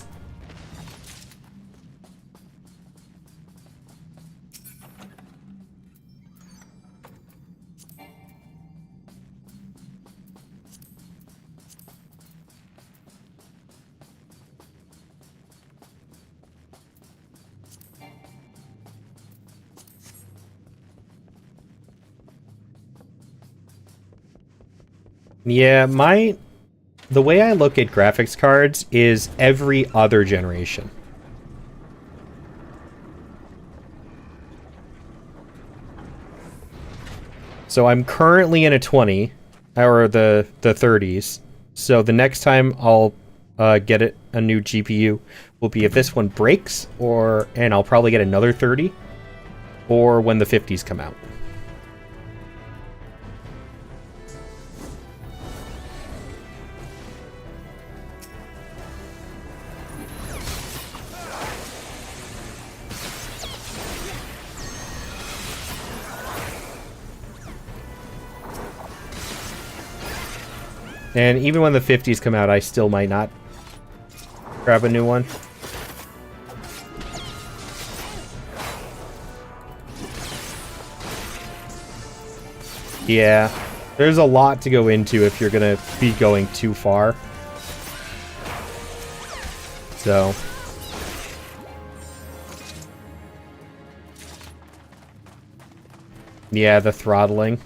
Yeah, the way I look at graphics cards is every other generation. So I'm currently in a 20, or the 30s. So the next time I'll get a new GPU will be if this one breaks, and I'll probably get another 30, or when the 50s come out. And even when the 50s come out, I still might not grab a new one. Yeah, there's a lot to go into if you're gonna be going too far. So... yeah, the throttling.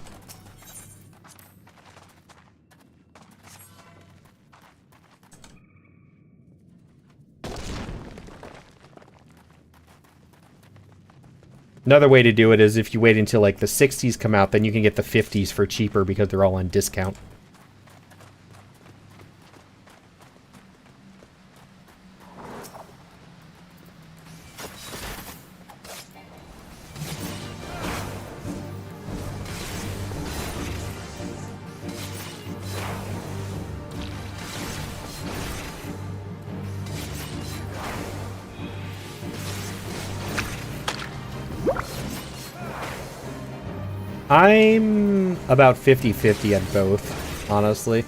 Another way to do it is if you wait until like the 60s come out, then you can get the 50s for cheaper because they're all on discount. I'm about 50-50 at both, honestly.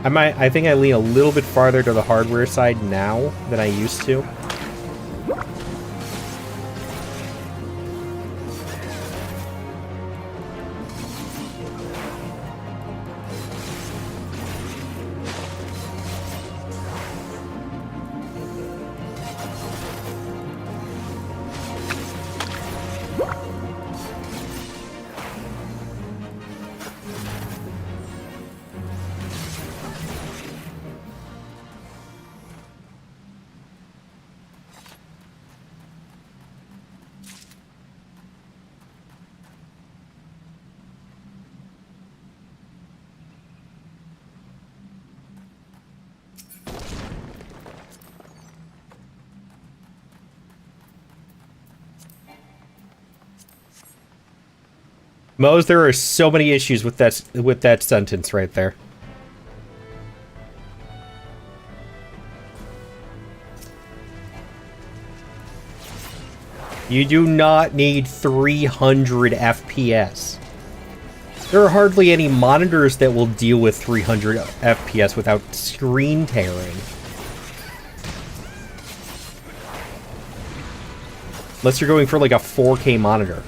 I think I lean a little bit farther to the hardware side now than I used to. Mose, there are so many issues with that sentence right there. You do not need 300 FPS. There are hardly any monitors that will deal with 300 FPS without screen tearing. Unless you're going for like a 4K monitor.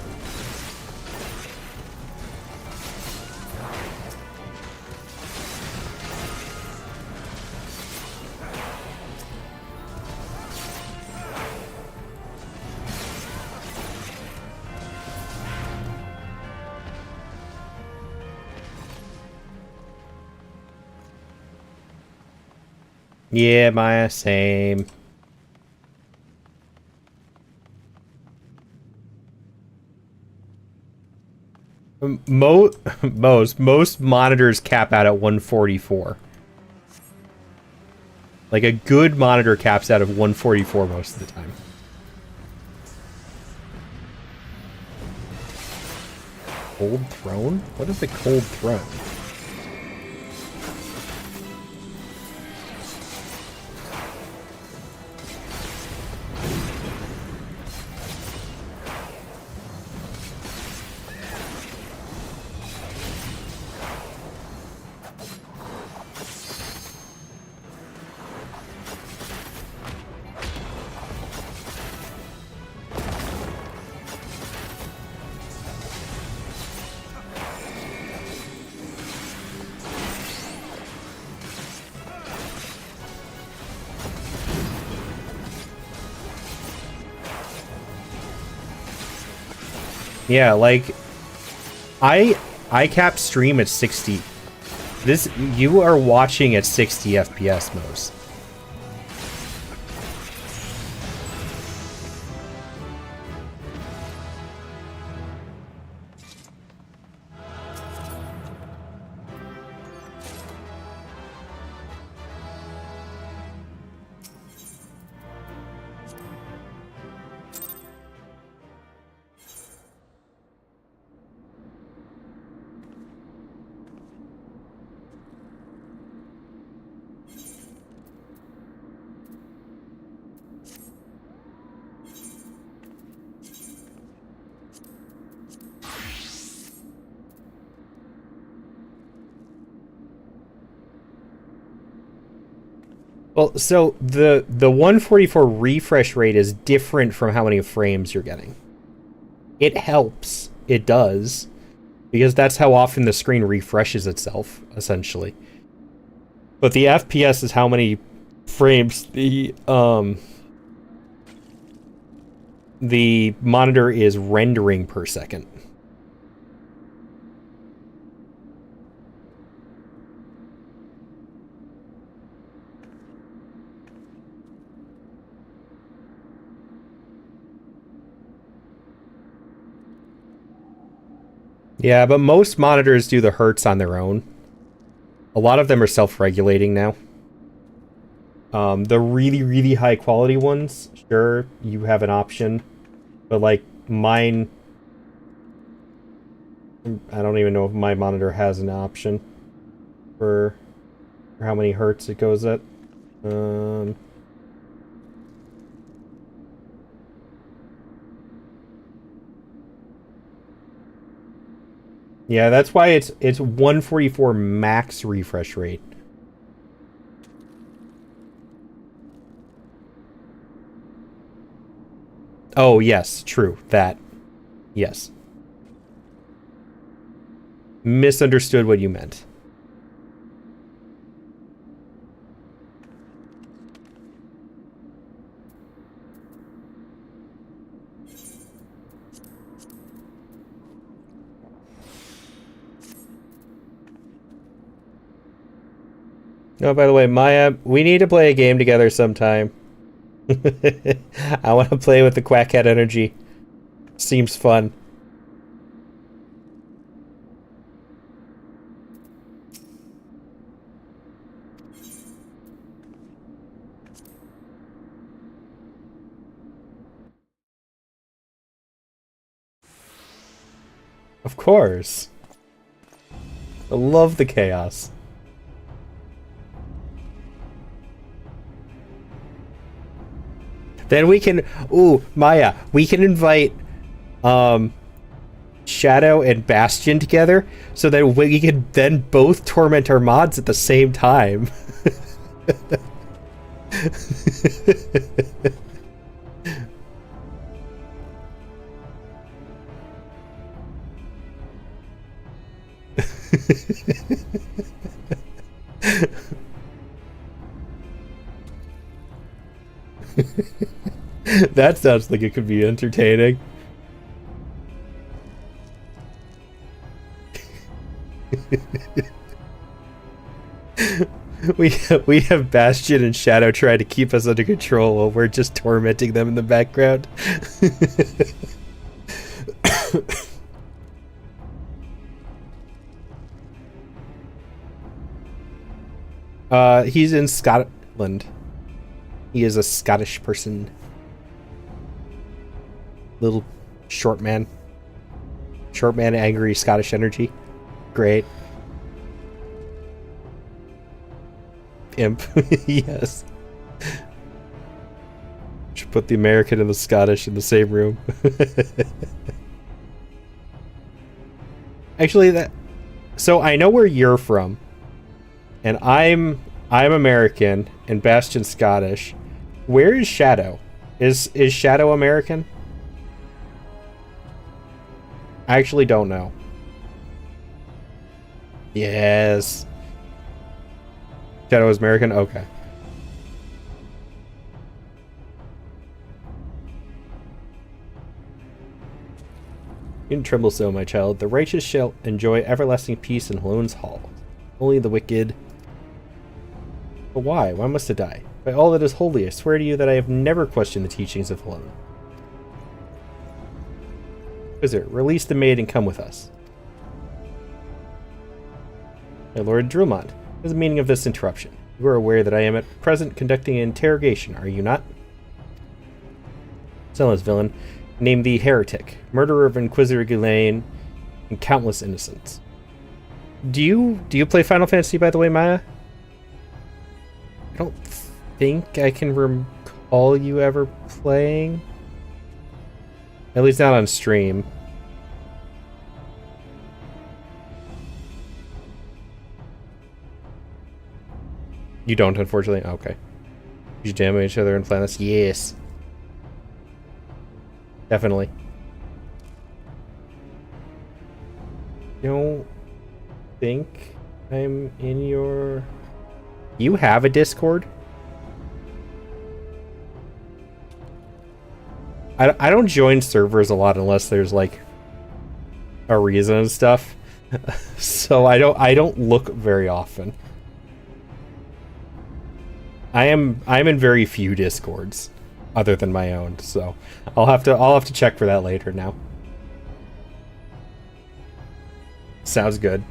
Yeah, Maya, same. Most monitors cap out at 144. Like a good monitor caps out of 144 most of the time. Cold Throne? What is the Cold Throne? Yeah, like I cap stream at 60. You are watching at 60 FPS most. Well, so the 144 refresh rate is different from how many frames you're getting. It helps. It does. Because that's how often the screen refreshes itself, essentially. But the FPS is how many frames the monitor is rendering per second. Yeah, but most monitors do the hertz on their own. A lot of them are self-regulating now. The really, really high quality ones, sure, you have an option. But like mine, I don't even know if my monitor has an option for how many hertz it goes at. Yeah, that's why it's 144 max refresh rate. Oh, yes, true. That. Yes. Misunderstood what you meant. Oh, by the way, Maya, we need to play a game together sometime. I want to play with the Quackhead energy. Seems fun. Of course. I love the chaos. Then we can... Ooh, Maya, we can invite Shadow and Bastion together so that we can then both torment our mods at the same time. That sounds like it could be entertaining. We have Bastion and Shadow trying to keep us under control while we're just tormenting them in the background. He's in Scotland. He is a Scottish person. Little short man. Short man, angry Scottish energy. Great. Imp. Yes. Should put the American and the Scottish in the same room. Actually, that... So I know where you're from. And I'm American and Bastion's Scottish. Where is Shadow? Is Shadow American? I actually don't know. Yes. Shadow is American? Okay. You tremble so, my child. The righteous shall enjoy everlasting peace in Halone's hall. Only the wicked... But why? Why must I die? By all that is holy, I swear to you that I have never questioned the teachings of Halone. Wizard, release the maid and come with us. My Lord Drillmont, what is the meaning of this interruption? You are aware that I am at present conducting an interrogation, are you not? Zealous villain, name thee heretic, murderer of Inquisitor Ghislaine, and countless innocents. Do you play Final Fantasy, by the way, Maya? I don't think I can recall you ever playing. At least not on stream. You don't, unfortunately? Okay. You should jam each other and plan this? Yes. Definitely. Don't think I'm in your... You have a Discord? I don't join servers a lot unless there's like a reason and stuff. So I don't look very often. I'm in very few Discords other than my own, so I'll have to check for that later now. Sounds good.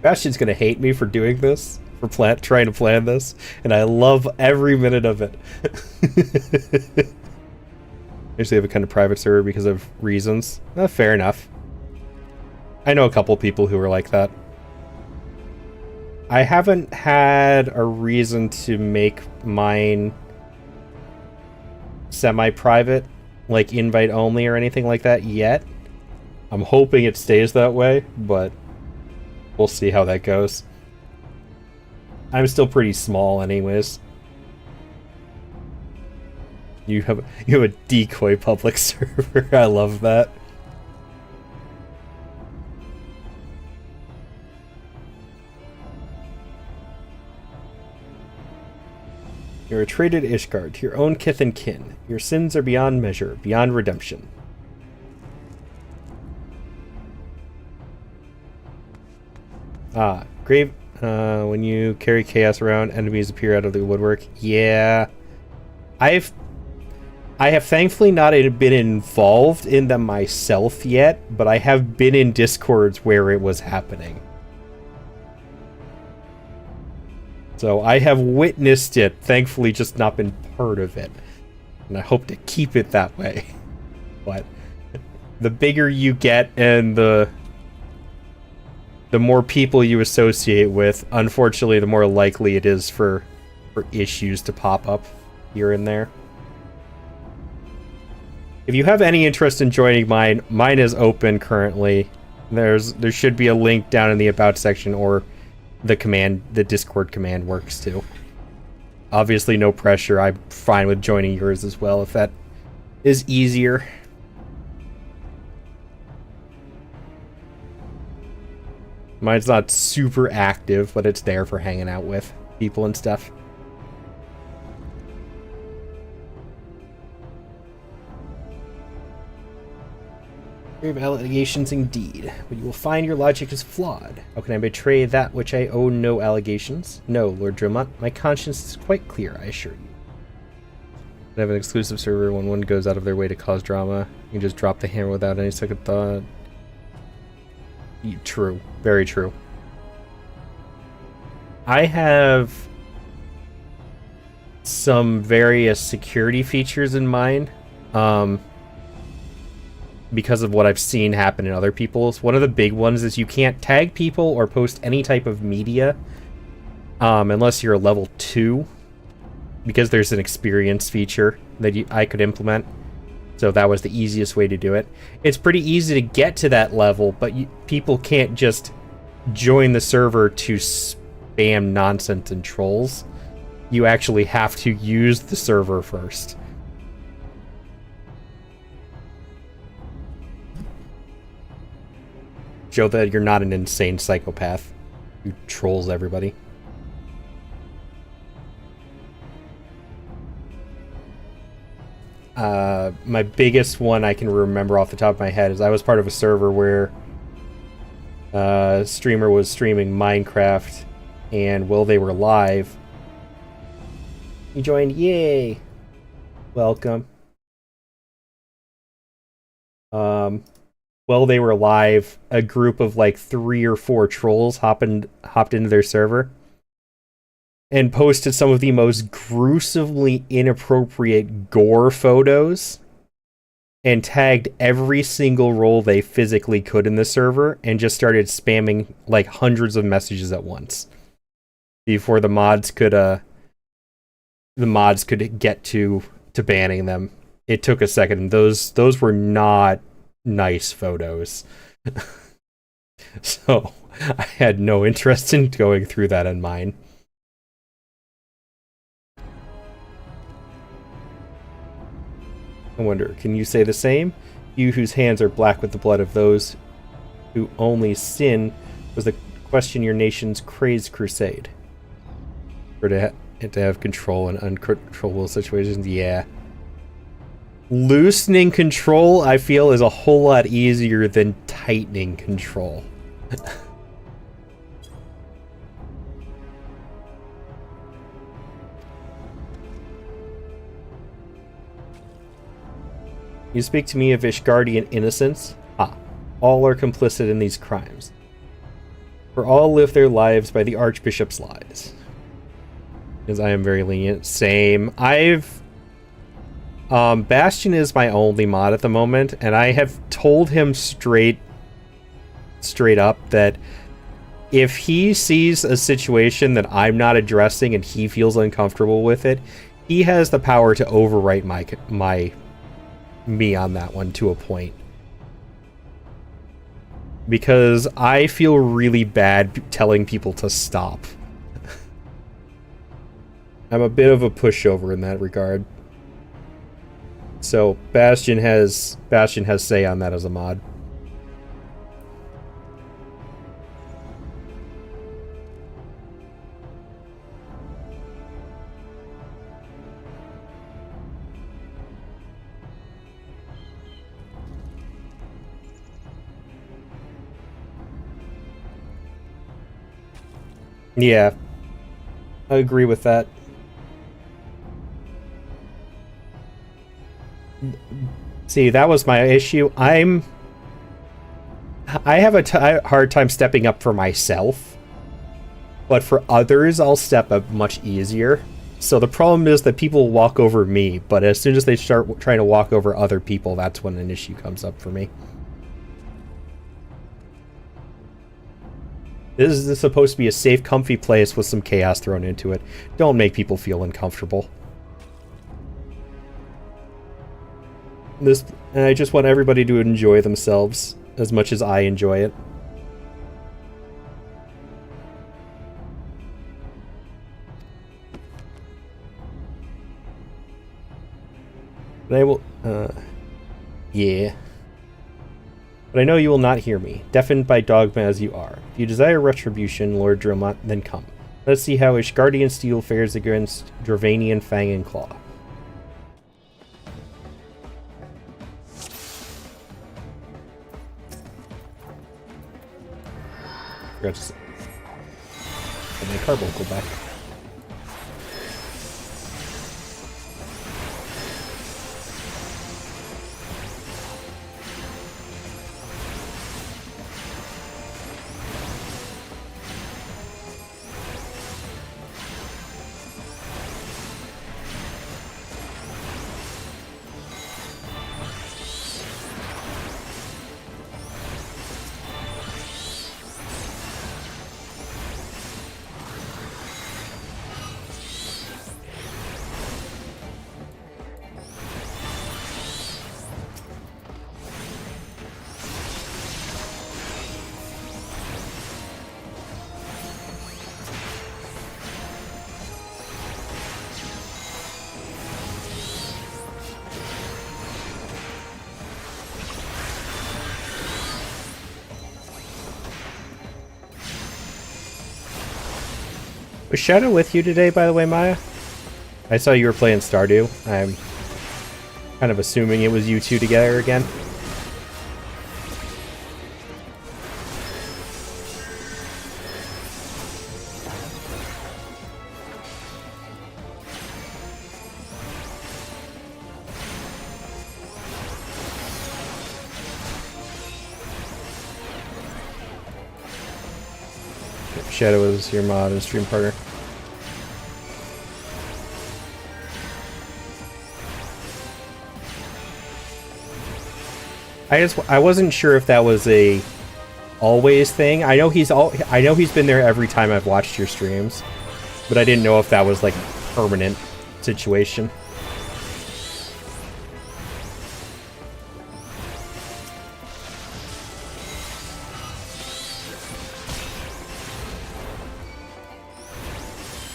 Bastion's gonna hate me for doing this, for trying to plan this, and I love every minute of it. I usually have a kind of private server because of reasons. Fair enough. I know a couple people who are like that. I haven't had a reason to make mine semi-private, like invite only or anything like that yet. I'm hoping it stays that way, but we'll see how that goes. I'm still pretty small anyways. You have a decoy public server. I love that. You're a traitor to Ishgard, to your own kith and kin. Your sins are beyond measure, beyond redemption. Grave, when you carry chaos around, enemies appear out of the woodwork. Yeah. I have thankfully not been involved in them myself yet, but I have been in Discords where it was happening. So I have witnessed it, thankfully just not been part of it. And I hope to keep it that way. But the bigger you get and the more people you associate with, unfortunately, the more likely it is for issues to pop up here and there. If you have any interest in joining mine is open currently. There should be a link down in the About section, or the Discord command works too. Obviously, no pressure. I'm fine with joining yours as well if that is easier. Mine's not super active, but it's there for hanging out with people and stuff. Grave allegations indeed, but you will find your logic is flawed. How can I betray that which I owe no allegations? No, Lord Dremont, my conscience is quite clear, I assure you. I have an exclusive server when one goes out of their way to cause drama. You can just drop the hammer without any second thought. True. Very true. I have some various security features in mind. Because of what I've seen happen in other people's. One of the big ones is you can't tag people or post any type of media unless you're a level 2, because there's an experience feature that I could implement. So that was the easiest way to do it. It's pretty easy to get to that level, but people can't just join the server to spam nonsense and trolls. You actually have to use the server first. Show that you're not an insane psychopath who trolls everybody. My biggest one I can remember off the top of my head is I was part of a server where a streamer was streaming Minecraft, and while they were live, he joined. Yay! Welcome. While they were live, a group of like 3 or 4 trolls hopped into their server and posted some of the most gruesomely inappropriate gore photos and tagged every single role they physically could in the server and just started spamming like hundreds of messages at once before the mods could get to banning them. It took a second. Those were not nice photos. So I had no interest in going through that in mine. I wonder, can you say the same? You whose hands are black with the blood of those who only sin was the question your nation's crazed crusade. For to have control in uncontrollable situations, yeah. Loosening control, I feel, is a whole lot easier than tightening control. You speak to me of Ishgardian innocence? Ah, all are complicit in these crimes. For all live their lives by the Archbishop's lies. Because I am very lenient. Same. Bastion is my only mod at the moment, and I have told him straight up that if he sees a situation that I'm not addressing and he feels uncomfortable with it, he has the power to overwrite me on that one to a point. Because I feel really bad telling people to stop. I'm a bit of a pushover in that regard. So Bastion has say on that as a mod. Yeah, I agree with that. See, that was my issue. I have a hard time stepping up for myself, but for others, I'll step up much easier. So the problem is that people will walk over me, but as soon as they start trying to walk over other people, that's when an issue comes up for me. This is supposed to be a safe, comfy place with some chaos thrown into it. Don't make people feel uncomfortable. And I just want everybody to enjoy themselves as much as I enjoy it. But I will, yeah. But I know you will not hear me, deafened by dogma as you are. If you desire retribution, Lord Dromont, then come. Let's see how Ishgardian Steel fares against Dravanian Fang and Claw. Forgot to say. Get my carbuncle back. Was Shadow with you today, by the way, Maya? I saw you were playing Stardew. I'm kind of assuming it was you two together again. Shadow is your mod and stream partner. I wasn't sure if that was a always thing. I know he's been there every time I've watched your streams, but I didn't know if that was like a permanent situation.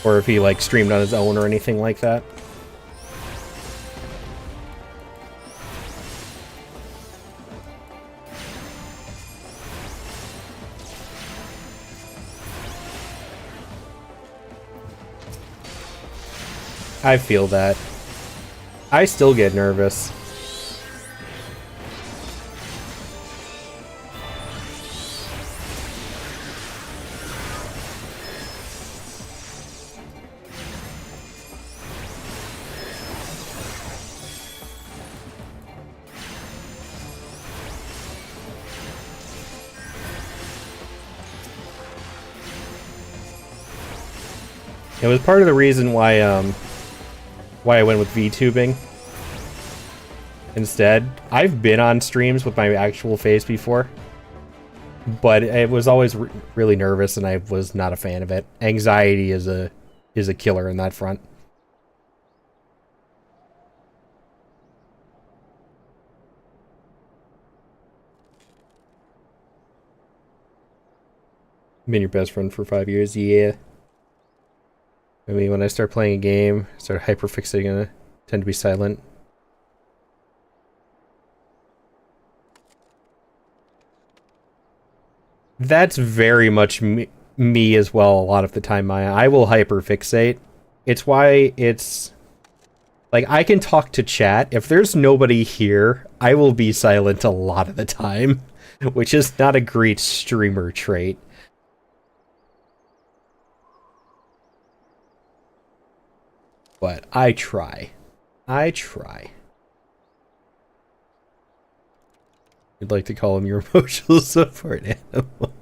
Or if he like streamed on his own or anything like that. I feel that. I still get nervous. It was part of the reason why I went with VTubing instead. I've been on streams with my actual face before, but it was always really nervous, and I was not a fan of it. Anxiety is a killer in that front. Been your best friend for 5 years, yeah. I mean, when I start playing a game, I start hyperfixating on it, tend to be silent. That's very much me as well a lot of the time, Maya. I will hyperfixate. It's why it's... like, I can talk to chat. If there's nobody here, I will be silent a lot of the time, which is not a great streamer trait. But I try. I try. You'd like to call him your emotional support animal.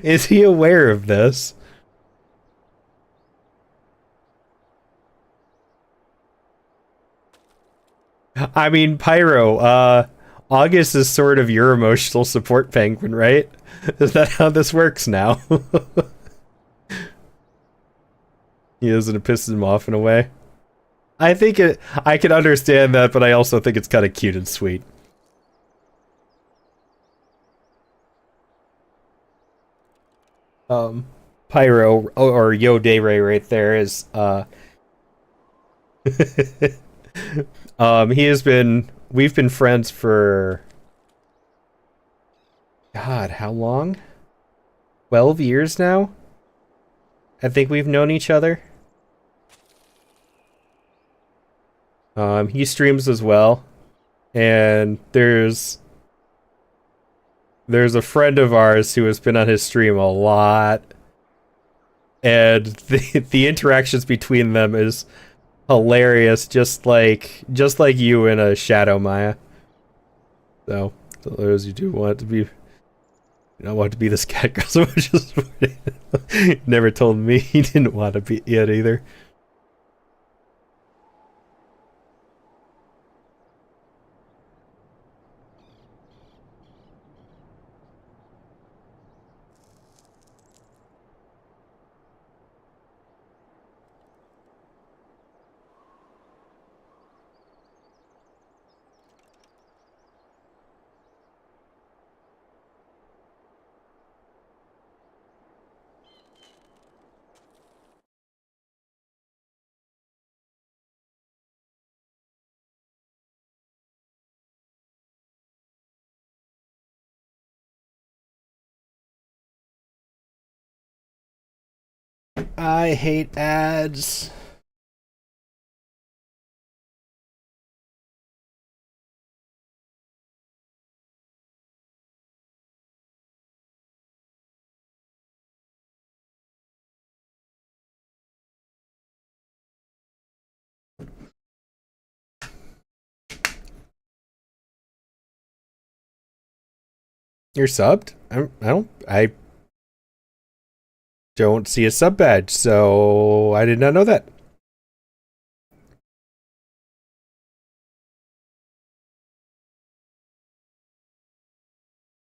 Is he aware of this? I mean, Pyro, August is sort of your emotional support penguin, right? Is that how this works now? He doesn't piss him off in a way. I think I can understand that, but I also think it's kind of cute and sweet. Pyro or Yo Dayray right there is we've been friends for God, how long? 12 years now? I think we've known each other. He streams as well. And there's a friend of ours who has been on his stream a lot. And the interactions between them is hilarious, just like you in a Shadow Maya. So those who do want to be, you don't want to be this cat girl so much. Never told me he didn't want to be it either. I hate ads. You're subbed? I don't see a sub badge, so I did not know that.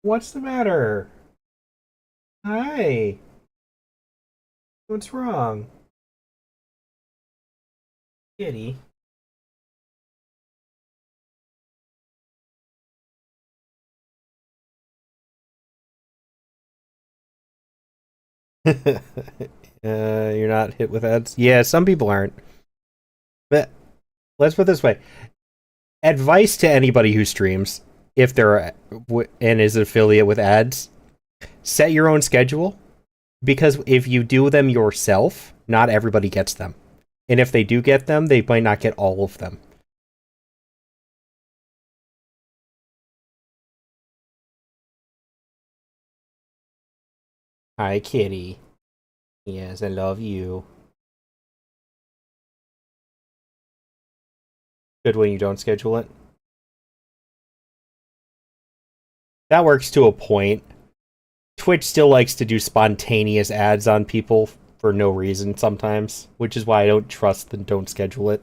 What's the matter? Hi. What's wrong? Kitty. You're not hit with ads? Yeah, some people aren't. But let's put it this way. Advice to anybody who streams, if they're and is an affiliate with ads, set your own schedule, because if you do them yourself, not everybody gets them. And if they do get them, they might not get all of them. Hi, kitty. Yes, I love you. Good when you don't schedule it. That works to a point. Twitch still likes to do spontaneous ads on people for no reason sometimes, which is why I don't trust and don't schedule it.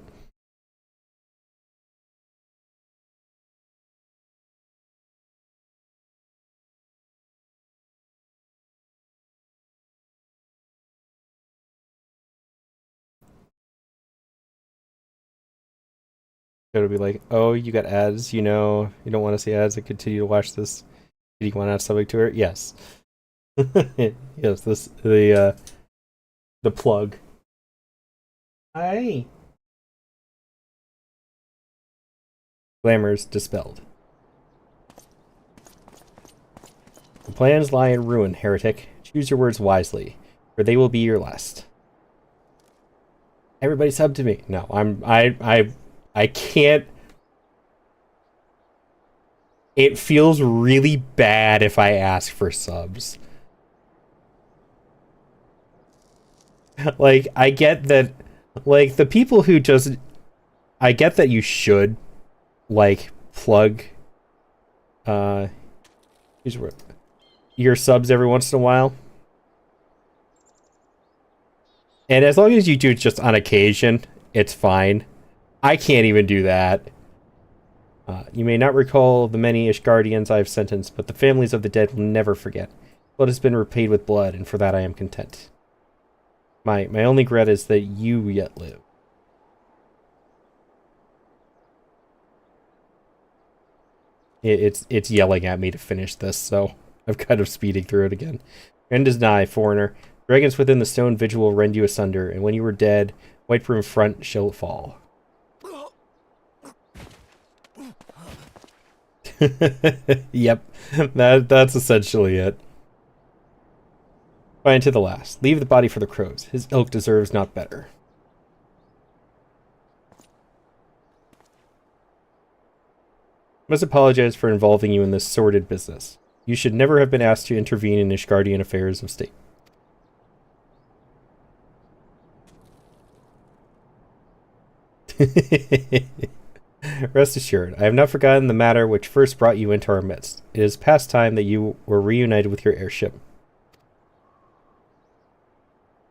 It'll be like, oh, you got ads, you know, you don't want to see ads and continue to watch this. Do you want to add something to it? Yes. Yes, the plug. Hi. Glamours dispelled. The plans lie in ruin, heretic. Choose your words wisely, for they will be your last. Everybody sub to me. No, I can't. It feels really bad if I ask for subs. Like, I get that, like, the people who just, I get that you should, like, plug your subs every once in a while. And as long as you do it just on occasion, it's fine. I can't even do that. You may not recall the many Ishgardians I have sentenced, but the families of the dead will never forget. Blood has been repaid with blood, and for that I am content. My only regret is that you yet live. It's yelling at me to finish this, so I'm kind of speeding through it again. End is nigh, foreigner. Dragons within the stone vigil will rend you asunder, and when you are dead, White Broom front shall fall. Yep, that's essentially it. Find to the last. Leave the body for the crows. His ilk deserves not better. Must apologize for involving you in this sordid business. You should never have been asked to intervene in Ishgardian affairs of state. Rest assured, I have not forgotten the matter which first brought you into our midst. It is past time that you were reunited with your airship.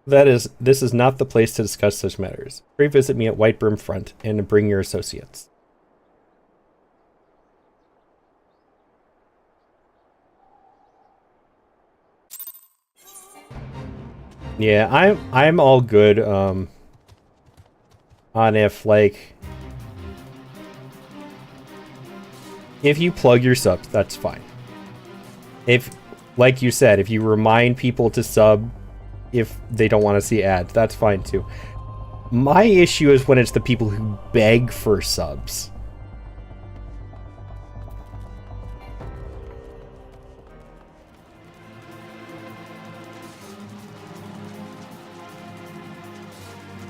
This is not the place to discuss such matters. Pray visit me at White Broom Front and bring your associates. Yeah, I'm all good on if like if you plug your subs, that's fine. If, like you said, if you remind people to sub if they don't want to see ads, that's fine too. My issue is when it's the people who beg for subs.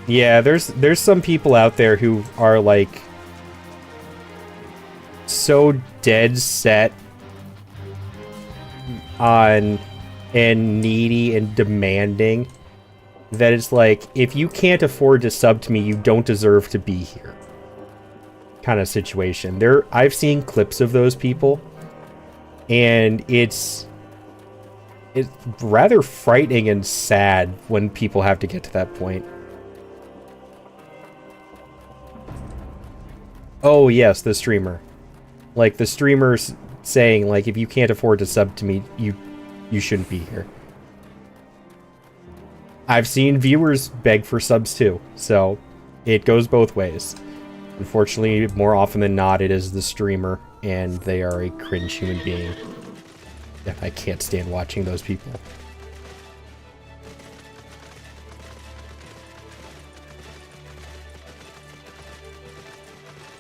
Yeah, there's some people out there who are like so dead set on and needy and demanding that it's like, if you can't afford to sub to me, you don't deserve to be here kind of situation. I've seen clips of those people, and it's rather frightening and sad when people have to get to that point. Oh yes, the streamer. Like, the streamer's saying, like, if you can't afford to sub to me, you shouldn't be here. I've seen viewers beg for subs too, so it goes both ways. Unfortunately, more often than not, it is the streamer, and they are a cringe human being. And I can't stand watching those people.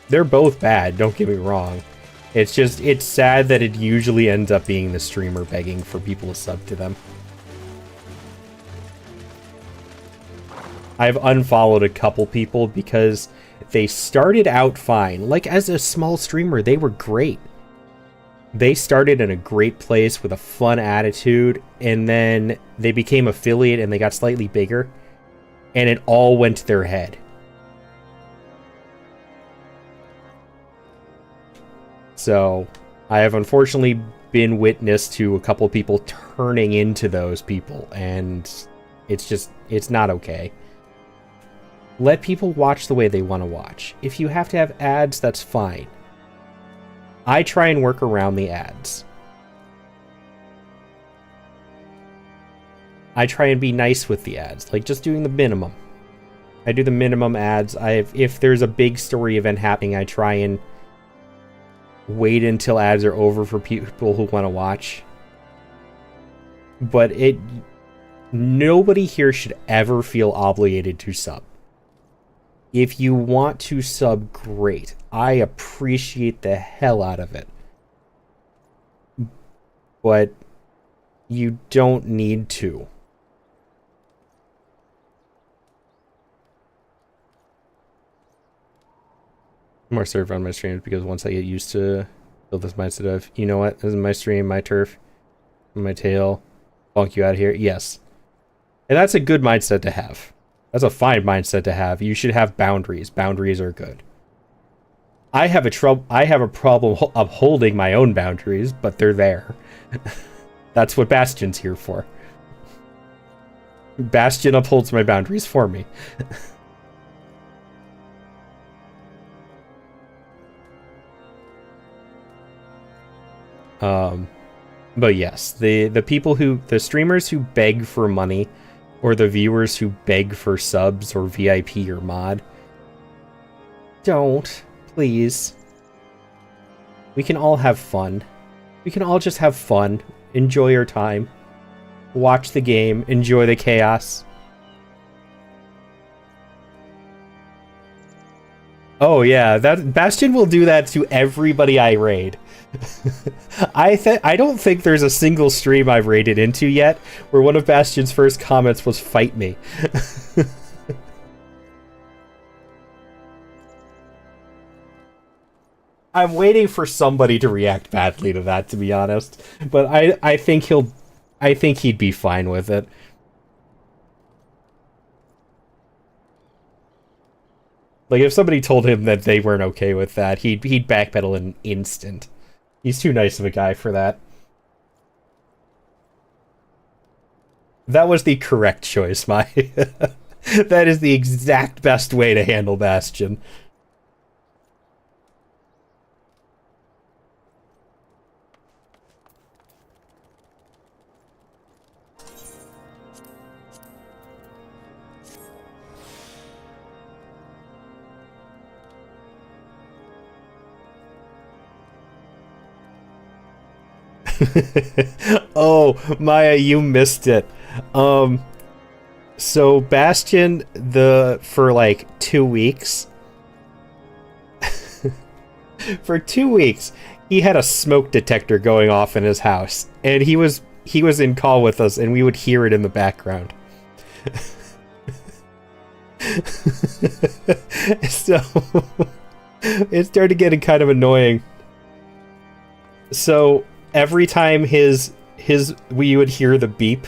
They're both bad, don't get me wrong. It's just, it's sad that it usually ends up being the streamer begging for people to sub to them. I've unfollowed a couple people because they started out fine. Like, as a small streamer, they were great. They started in a great place with a fun attitude, and then they became affiliate and they got slightly bigger, and it all went to their head. So, I have unfortunately been witness to a couple people turning into those people, and it's just, it's not okay. Let people watch the way they want to watch. If you have to have ads, that's fine. I try and work around the ads. I try and be nice with the ads, like just doing the minimum. I do the minimum ads. If there's a big story event happening, I try and wait until ads are over for people who want to watch. But nobody here should ever feel obligated to sub. If you want to sub, great. I appreciate the hell out of it. But you don't need to. More serve on my streams because once I get used to build this mindset of, you know what, this is my stream, my turf, my tail, bonk you out of here. Yes. And that's a good mindset to have. That's a fine mindset to have. You should have boundaries. Boundaries are good. I have a problem upholding my own boundaries, but they're there. That's what Bastion's here for. Bastion upholds my boundaries for me. But yes, the streamers who beg for money, or the viewers who beg for subs or VIP or mod, don't, please. We can all have fun. We can all just have fun, enjoy our time, watch the game, enjoy the chaos. Oh yeah, that Bastion will do that to everybody I raid. I don't think there's a single stream I've raided into yet where one of Bastion's first comments was "fight me." I'm waiting for somebody to react badly to that, to be honest. But I think he'd be fine with it. Like, if somebody told him that they weren't okay with that, he'd backpedal in an instant. He's too nice of a guy for that. That was the correct choice, Mai. That is the exact best way to handle Bastion. Oh, Maya, you missed it. So Bastion, for like 2 weeks, for 2 weeks, he had a smoke detector going off in his house, and he was in call with us, and we would hear it in the background. So it started getting kind of annoying. So every time we would hear the beep,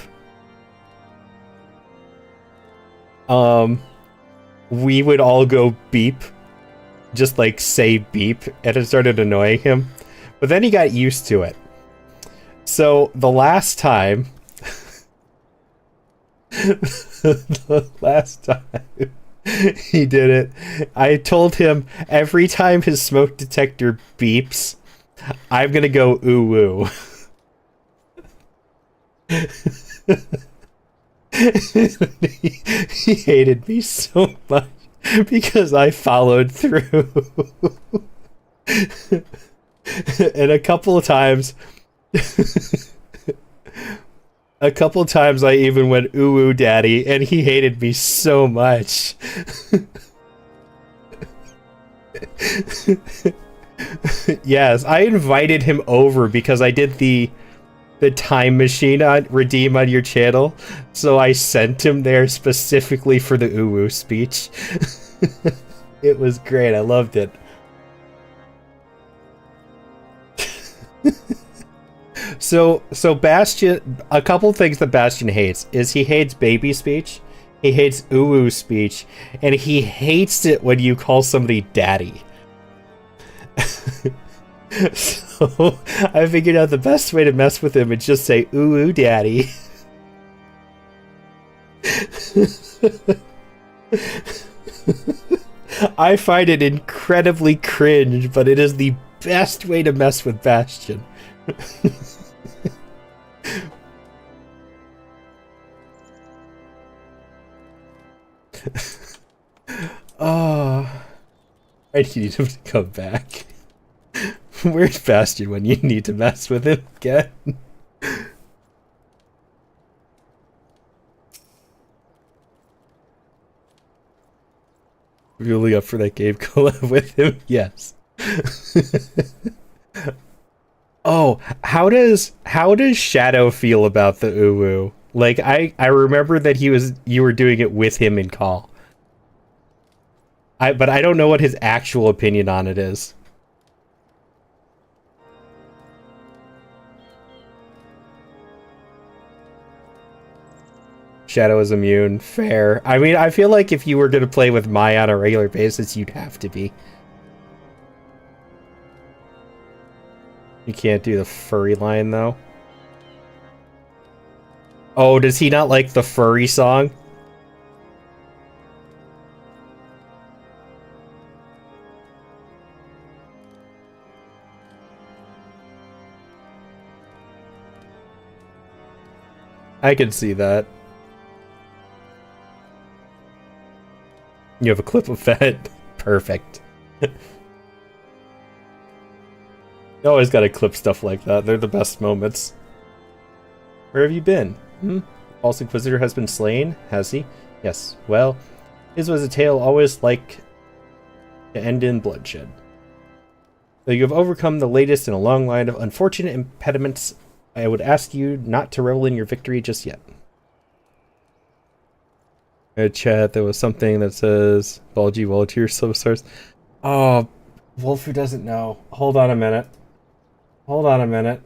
we would all go beep, just like say beep, and it started annoying him. But then he got used to it. So the last time he did it, I told him every time his smoke detector beeps, I'm gonna go ooh woo. He hated me so much because I followed through. And a couple of times I even went ooh ooh daddy, and he hated me so much. Yes, I invited him over because I did the time machine redeem on your channel, so I sent him there specifically for the uwu speech. It was great. I loved it. So Bastion, a couple things that Bastion hates is he hates baby speech, he hates uwu speech, and he hates it when you call somebody daddy. So I figured out the best way to mess with him is just say ooh ooh daddy. I find it incredibly cringe, but it is the best way to mess with Bastion. Oh, I need him to come back. Where's Bastion when you need to mess with him again? Really up for that game collab with him? Yes. Oh, how does Shadow feel about the uwu? Like, I remember that you were doing it with him in call. But I don't know what his actual opinion on it is. Shadow is immune. Fair. I mean, I feel like if you were going to play with Mai on a regular basis, you'd have to be. You can't do the furry line, though. Oh, does he not like the furry song? I can see that. You have a clip of that? Perfect. You always gotta clip stuff like that. They're the best moments. Where have you been? False Inquisitor has been slain? Has he? Yes. Well, his was a tale always like to end in bloodshed. Though you have overcome the latest in a long line of unfortunate impediments, I would ask you not to revel in your victory just yet. In chat, there was something that says, Bulgy Volunteer Substars. Oh, Wolf who doesn't know. Hold on a minute. Hold on a minute.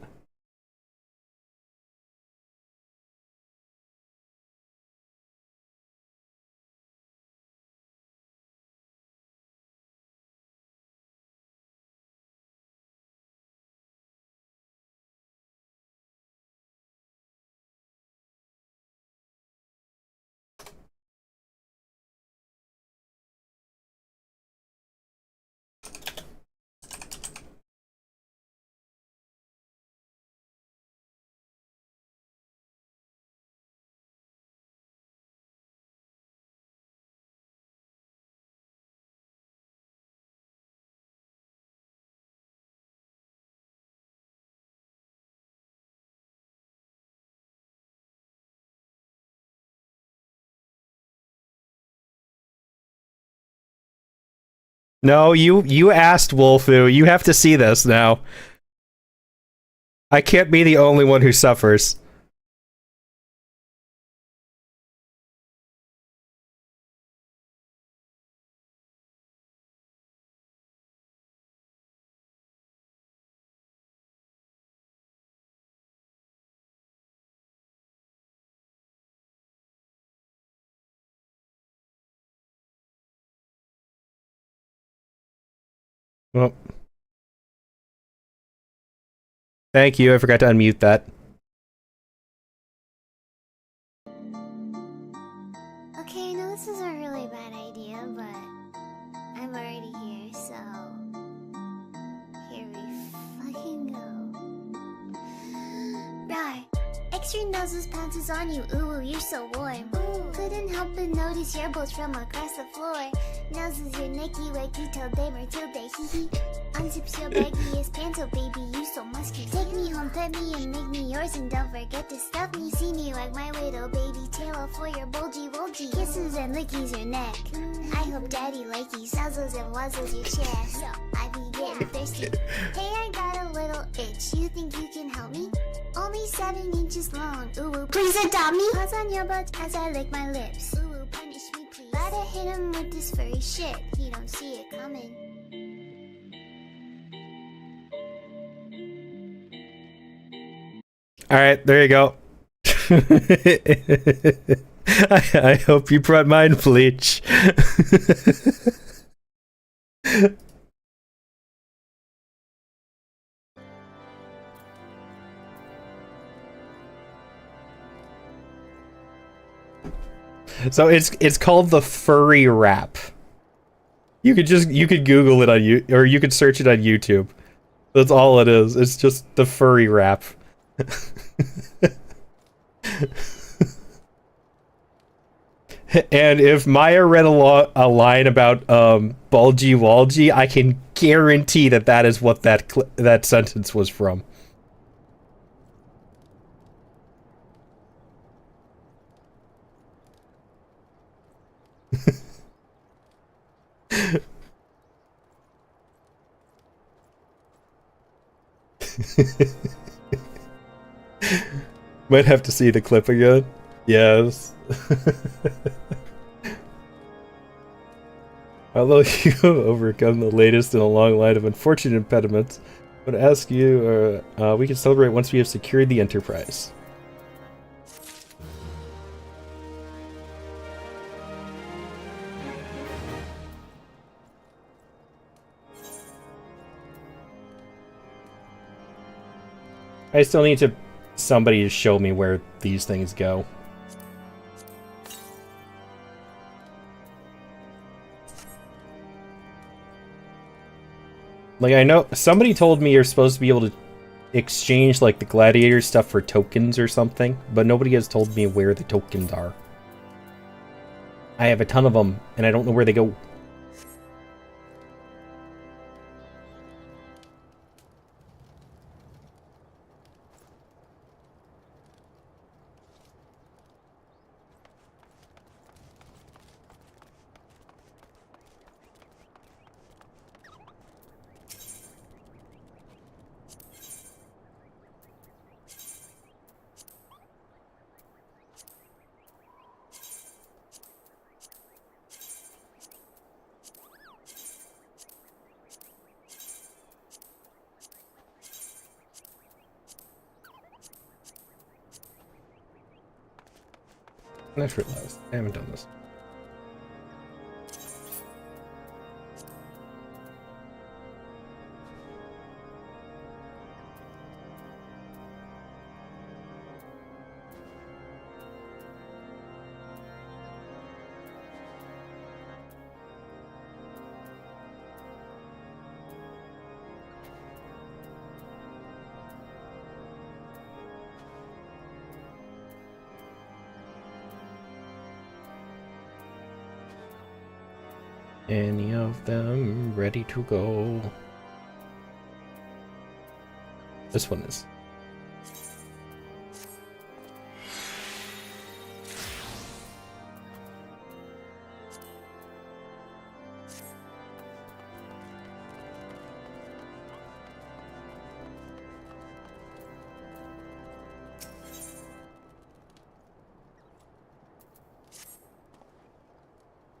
No, you asked Wolfu. You have to see this now. I can't be the only one who suffers. Well, thank you. I forgot to unmute that. Okay, I know this is a really bad idea, but I'm already here, so here we fucking go. Rawr. Extra noses pounces on you, ooh, you're so warm. Couldn't help but notice your bolts from across the floor. Noses your necky, wacky, till day, Matilda, hee hee. Unzips your baggiest pants, oh baby, you so musky. Take me home, pet me, and make me yours, and don't forget to stuff me. See me wag my widow baby tail off for your bulgy wolgy. Kisses and lickies your neck. I hope daddy likey suzzles and wuzzles your chest. I be getting thirsty. Hey, I got a little itch. You think you can help me? Only 7 inches long. Ooh, please adopt me. Paws on your butt as I lick my lips. Ooh, punish me, please. Gotta hit him with this furry shit. He don't see it coming. All right, there you go. I hope you brought mind bleach. So it's called the furry rap. You could Google it on or you could search it on YouTube. That's all it is. It's just the furry rap. And if Maya read a line about Bulgy Walgy, I can guarantee that is what that sentence was from. Might have to see the clip again. Yes. Although you have overcome the latest in a long line of unfortunate impediments, I would ask you, we can celebrate once we have secured the Enterprise. I still need somebody to show me where these things go. Like, I know somebody told me you're supposed to be able to exchange, like, the gladiator stuff for tokens or something, but nobody has told me where the tokens are. I have a ton of them, and I don't know where they go. I just realized I haven't done this. Any of them ready to go? This one is.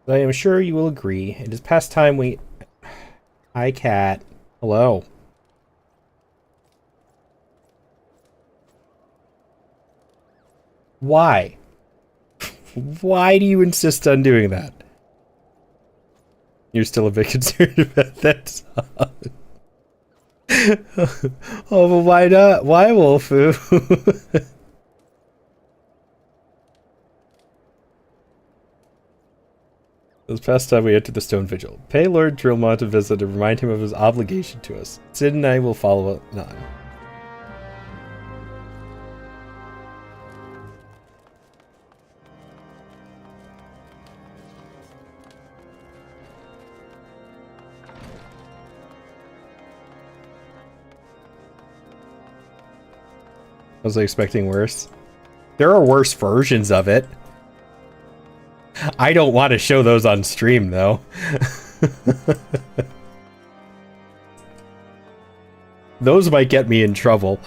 I am sure you will agree. It is past time we... Hi, cat. Hello. Why? Why do you insist on doing that? You're still a bit concerned about that song. Oh, but why not? Why, Wolfu? This past time we entered the Stone Vigil. Pay Lord Drillmont a visit and remind him of his obligation to us. Sid and I will follow up on. Was I expecting worse? There are worse versions of it. I don't want to show those on stream, though. Those might get me in trouble.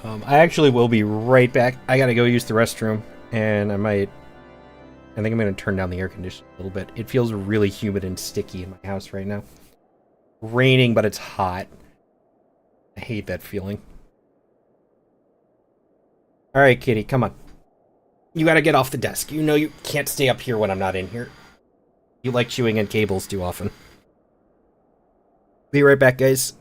I actually will be right back. I gotta go use the restroom, and I think I'm gonna turn down the air conditioning a little bit. It feels really humid and sticky in my house right now. Raining, but it's hot. I hate that feeling. Alright, kitty, come on. You gotta get off the desk. You know you can't stay up here when I'm not in here. You like chewing on cables too often. Be right back, guys.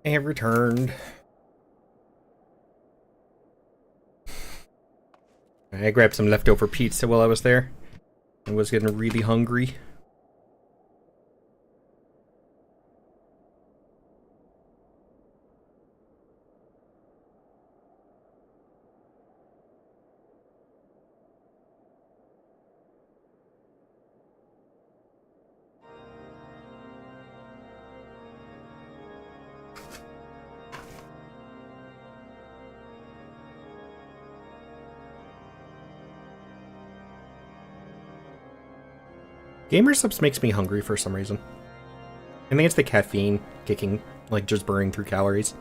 And returned. I grabbed some leftover pizza while I was there. I was getting really hungry. Gamer Subs makes me hungry for some reason. I think it's the caffeine kicking, like just burning through calories.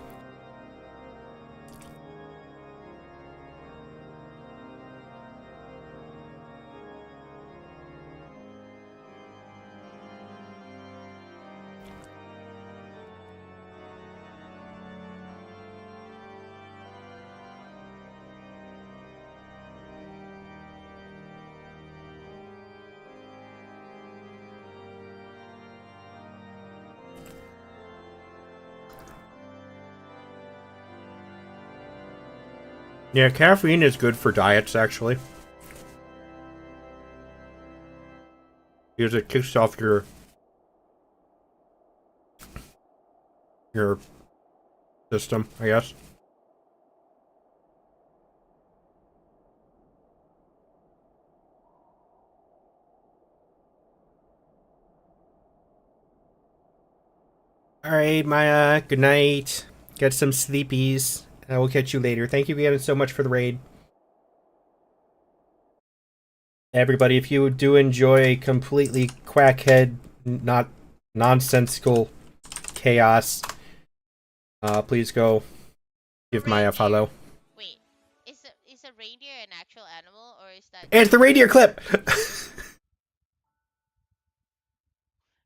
Yeah, caffeine is good for diets, actually. Because it kicks off your system, I guess. Alright, Maya, good night. Get some sleepies. I will catch you later. Thank you again so much for the raid. Everybody, if you do enjoy completely quackhead, not nonsensical chaos, please go give Maya a follow. Wait, is a reindeer an actual animal or is that? It's the reindeer clip!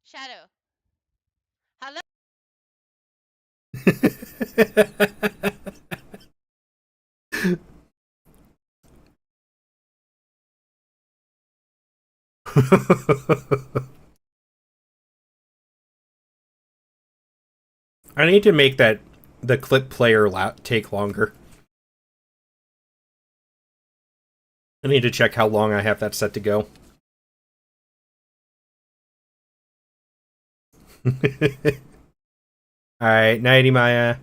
Shadow? Hello? I need to make the clip player take longer. I need to check how long I have that set to go. Alright, nighty Maya.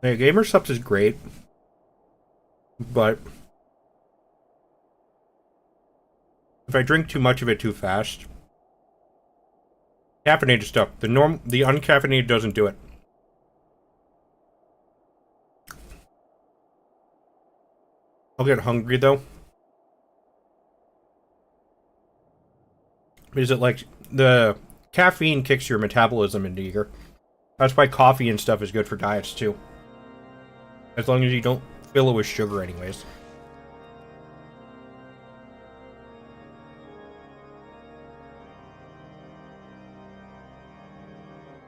Yeah, Gamer Subs is great, but if I drink too much of it too fast, caffeinated stuff, the uncaffeinated doesn't do it. I'll get hungry though. Is it like the caffeine kicks your metabolism into gear? That's why coffee and stuff is good for diets too. As long as you don't fill it with sugar anyways.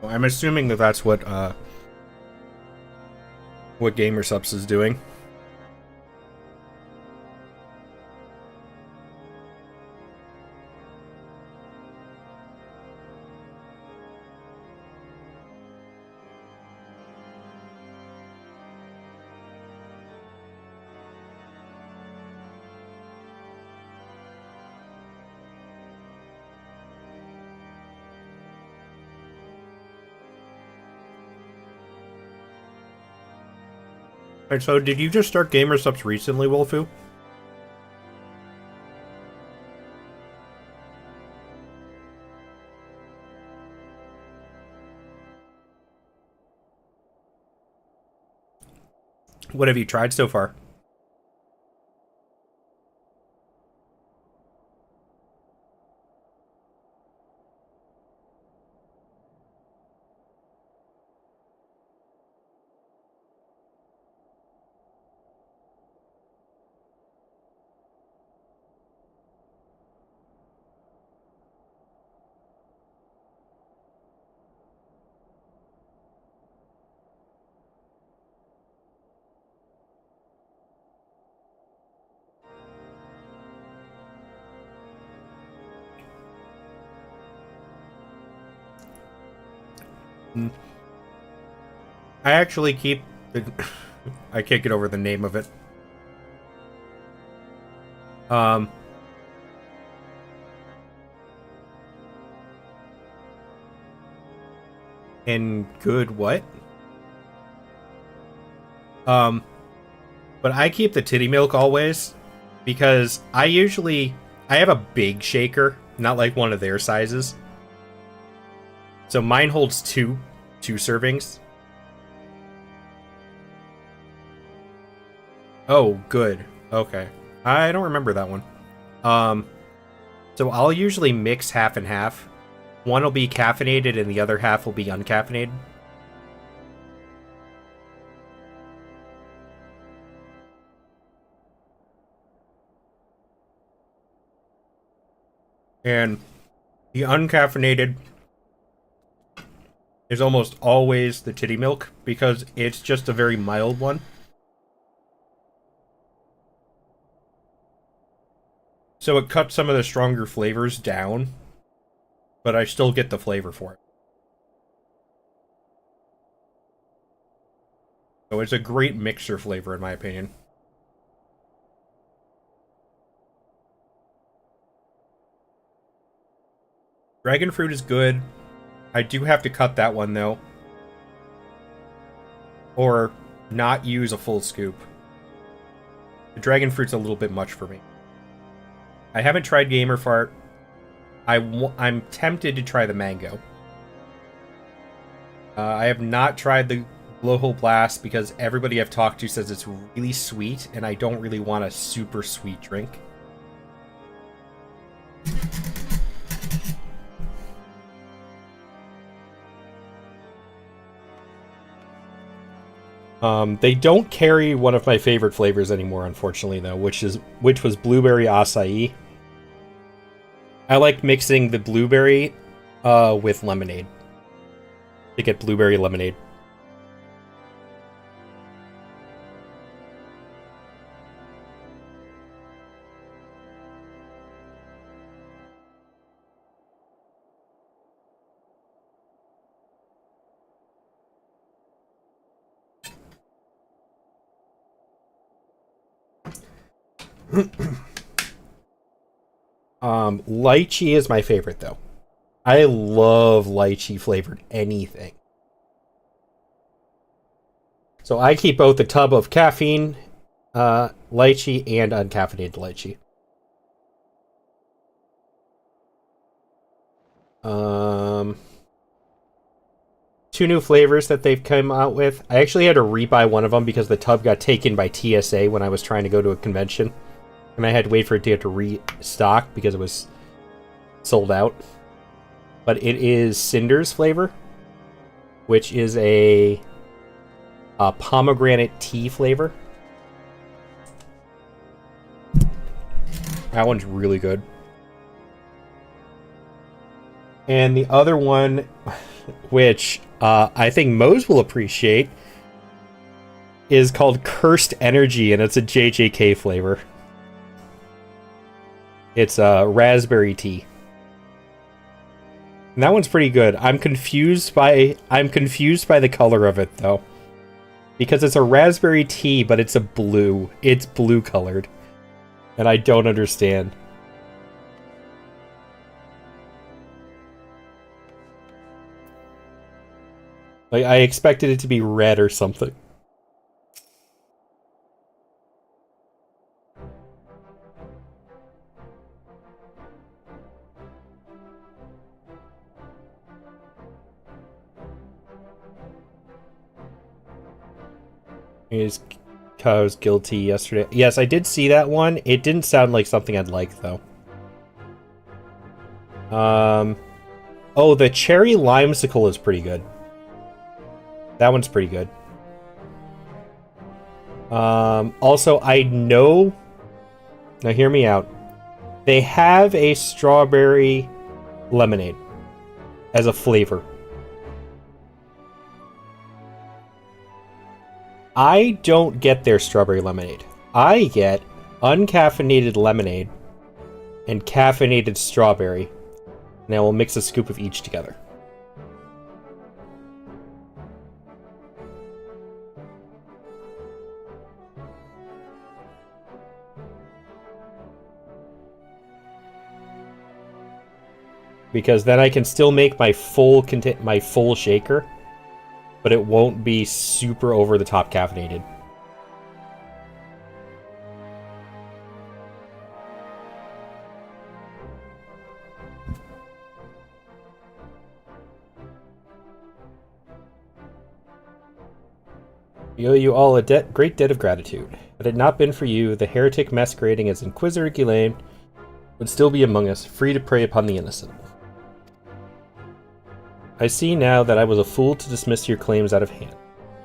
Well, I'm assuming that that's what Gamer Subs is doing. Alright, so did you just start Gamer Subs recently, Wolfu? What have you tried so far? I actually keep the... I can't get over the name of it. And good what? But I keep the titty milk always, because I have a big shaker, not like one of their sizes. So mine holds two servings. Oh, good. Okay. I don't remember that one. So I'll usually mix half and half. One will be caffeinated and the other half will be uncaffeinated. And the uncaffeinated is almost always the titty milk because it's just a very mild one. So it cuts some of the stronger flavors down, but I still get the flavor for it. So it's a great mixer flavor in my opinion. Dragon fruit is good. I do have to cut that one though. Or not use a full scoop. The dragon fruit's a little bit much for me. I haven't tried Gamer Fart. I'm tempted to try the mango. I have not tried the Blowhole Blast because everybody I've talked to says it's really sweet, and I don't really want a super sweet drink. They don't carry one of my favorite flavors anymore, unfortunately, though, which was blueberry acai. I like mixing the blueberry with lemonade to get blueberry lemonade. Lychee is my favorite, though. I love lychee flavored anything. So I keep both a tub of caffeine lychee and uncaffeinated lychee. Two new flavors that they've come out with. I actually had to rebuy one of them because the tub got taken by TSA when I was trying to go to a convention. And I had to wait for it to get to restock because it was sold out. But it is Cinder's flavor, which is a pomegranate tea flavor. That one's really good. And the other one, which I think Mose will appreciate, is called Cursed Energy, and it's a JJK flavor. It's raspberry tea. And that one's pretty good. I'm confused by the color of it though. Because it's a raspberry tea, but it's blue. It's blue colored. And I don't understand. Like, I expected it to be red or something. I was guilty yesterday. Yes, I did see that one. It didn't sound like something I'd like, though. Oh, the cherry limesicle is pretty good. That one's pretty good. Also, I know... Now, hear me out. They have a strawberry lemonade as a flavor. I don't get their strawberry lemonade. I get uncaffeinated lemonade and caffeinated strawberry. And I will mix a scoop of each together. because then I can still make my full shaker, but it won't be super over the top caffeinated. We owe you all a great debt of gratitude. Had it not been for you, the heretic masquerading as Inquisitor Ghislaine would still be among us, free to prey upon the innocent. I see now that I was a fool to dismiss your claims out of hand.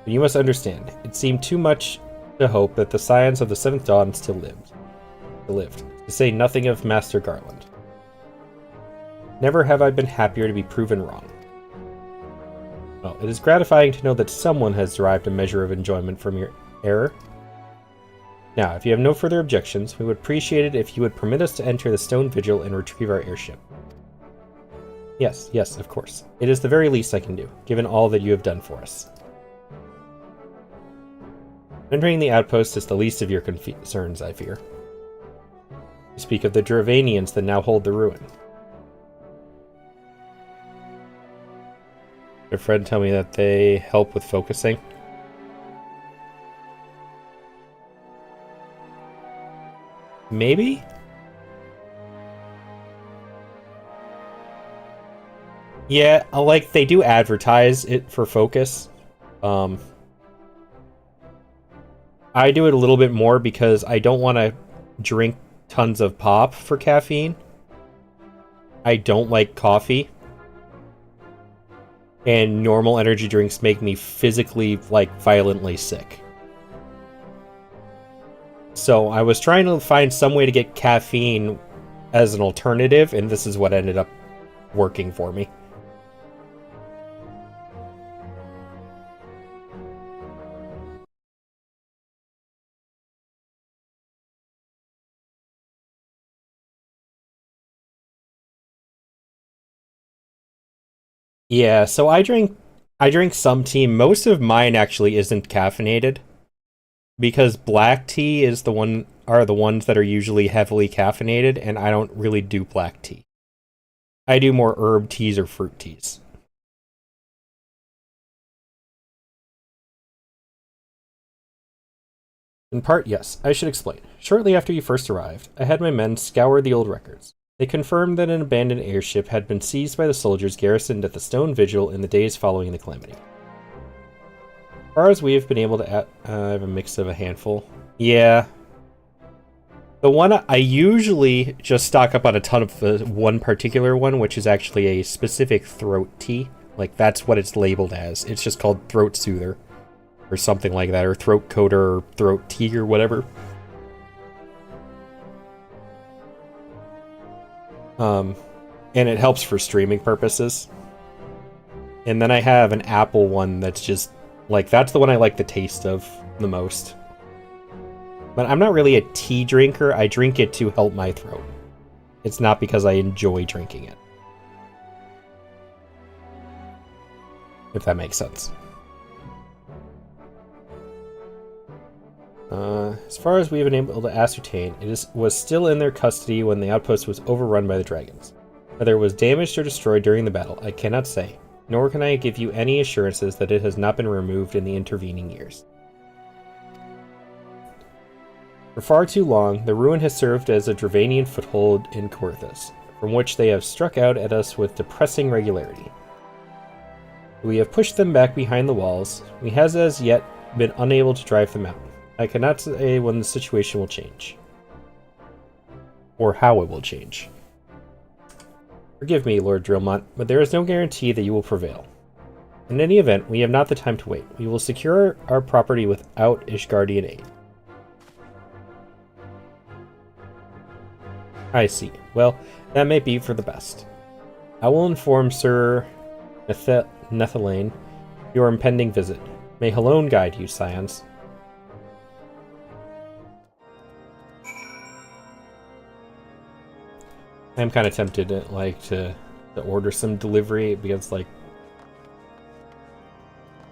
But you must understand, it seemed too much to hope that the scions of the Seventh Dawn still lived, to say nothing of Master Garland. Never have I been happier to be proven wrong. Well, it is gratifying to know that someone has derived a measure of enjoyment from your error. Now, if you have no further objections, we would appreciate it if you would permit us to enter the Stone Vigil and retrieve our airship. Yes, of course. It is the very least I can do, given all that you have done for us. Entering the outpost is the least of your concerns, I fear. You speak of the Dravanians that now hold the ruin. Did a friend tell me that they help with focusing? Maybe? Yeah, like, they do advertise it for focus. I do it a little bit more because I don't want to drink tons of pop for caffeine. I don't like coffee. And normal energy drinks make me physically, like, violently sick. So I was trying to find some way to get caffeine as an alternative, and this is what ended up working for me. Yeah, so I drink some tea. Most of mine actually isn't caffeinated, because black tea are the ones that are usually heavily caffeinated, and I don't really do black tea. I do more herb teas or fruit teas. In part, yes. I should explain. Shortly after you first arrived, I had my men scour the old records. They confirmed that an abandoned airship had been seized by the soldiers garrisoned at the Stone Vigil in the days following the calamity. As far as we have been able to I have a mix of a handful. Yeah. The one I usually just stock up on a ton of the one particular one, which is actually a specific throat tea. Like, that's what it's labeled as. It's just called throat soother. Or something like that, or throat coater, or throat tea, or whatever. And it helps for streaming purposes. And then I have an apple one that's just, like, that's the one I like the taste of the most. But I'm not really a tea drinker, I drink it to help my throat. It's not because I enjoy drinking it. If that makes sense. As far as we have been able to ascertain, was still in their custody when the outpost was overrun by the dragons. Whether it was damaged or destroyed during the battle, I cannot say, nor can I give you any assurances that it has not been removed in the intervening years. For far too long, the ruin has served as a Dravanian foothold in Coerthas, from which they have struck out at us with depressing regularity. We have pushed them back behind the walls. We have as yet been unable to drive them out. I cannot say when the situation will change. Or how it will change. Forgive me, Lord Drillmont, but there is no guarantee that you will prevail. In any event, we have not the time to wait. We will secure our property without Ishgardian aid. I see. Well, that may be for the best. I will inform Sir Nethelane your impending visit. May Halone guide you, scions. I'm kind of tempted to order some delivery because, like,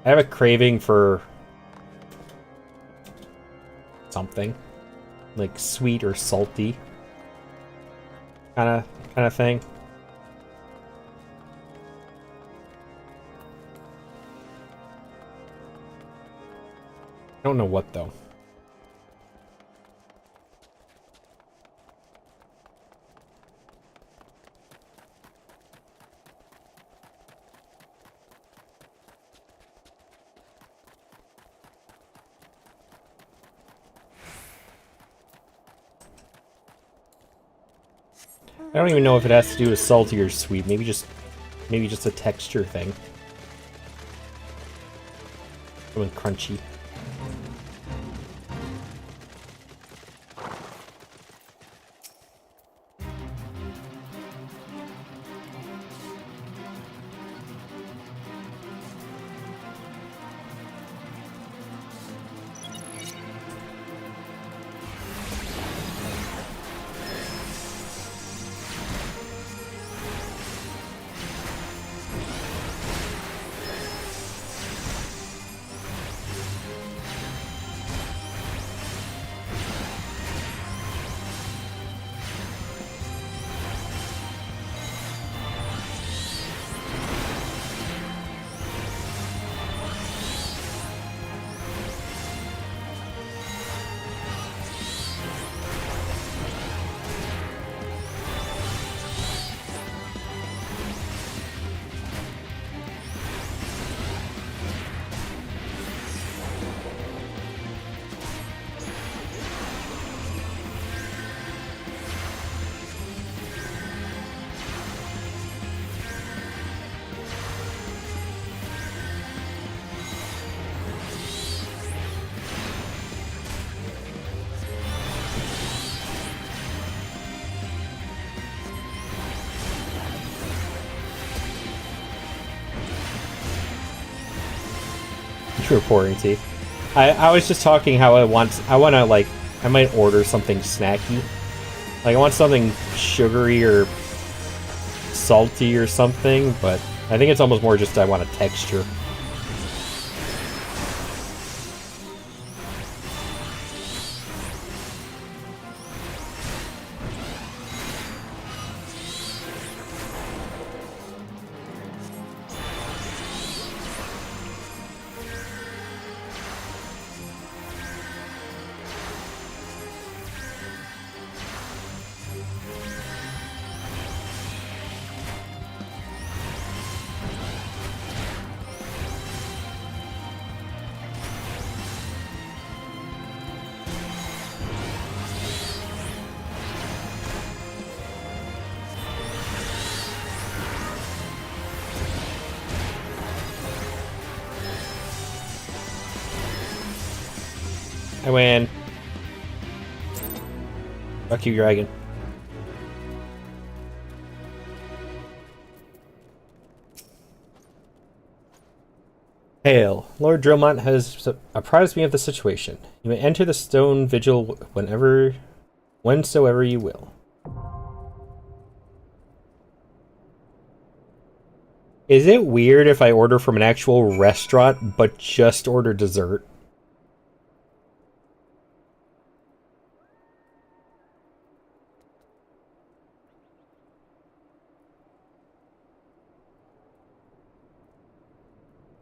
I have a craving for something like sweet or salty kind of thing. I don't know what, though. I don't even know if it has to do with salty or sweet. Maybe just a texture thing. Something crunchy. True pouring tea. I was just talking how I wanna like I might order something snacky. Like I want something sugary or salty or something, but I think it's almost more just I want a texture. I win. Fuck you, dragon. Hail. Lord Drillmont has apprised me of the situation. You may enter the stone vigil whensoever you will. Is it weird if I order from an actual restaurant, but just order dessert?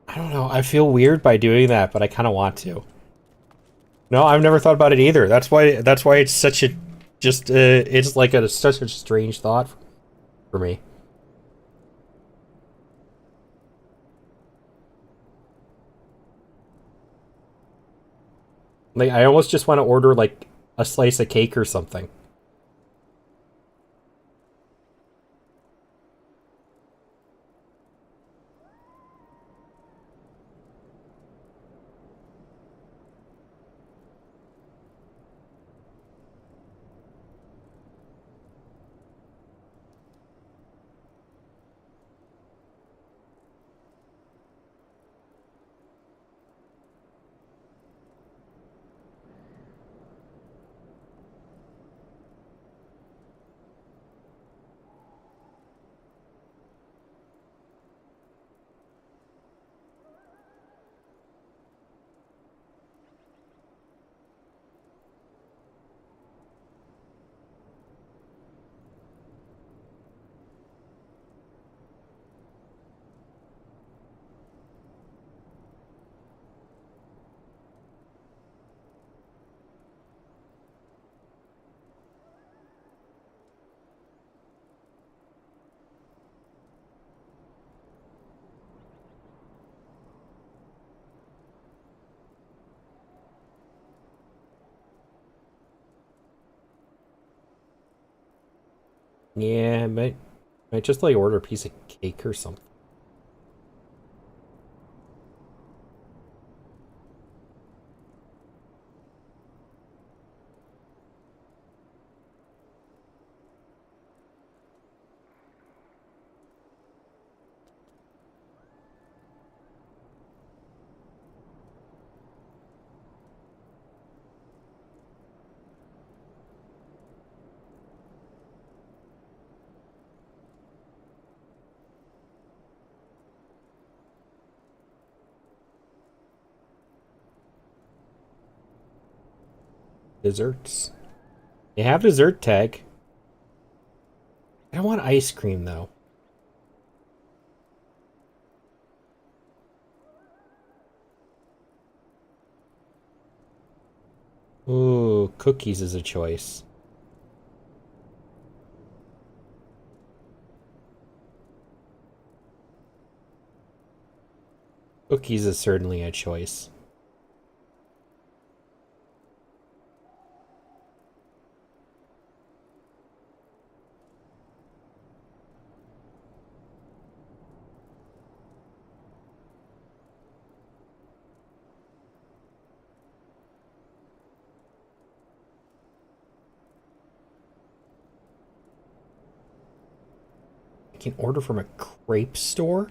I don't know. I feel weird by doing that, but I kind of want to. No, I've never thought about it either. That's why it's such a it's like such a strange thought for me. Like I almost just want to order like a slice of cake or something. Yeah, might just like order a piece of cake or something. Desserts. They have dessert tag. I don't want ice cream though. Ooh, cookies is a choice. Cookies is certainly a choice. I can order from a crepe store?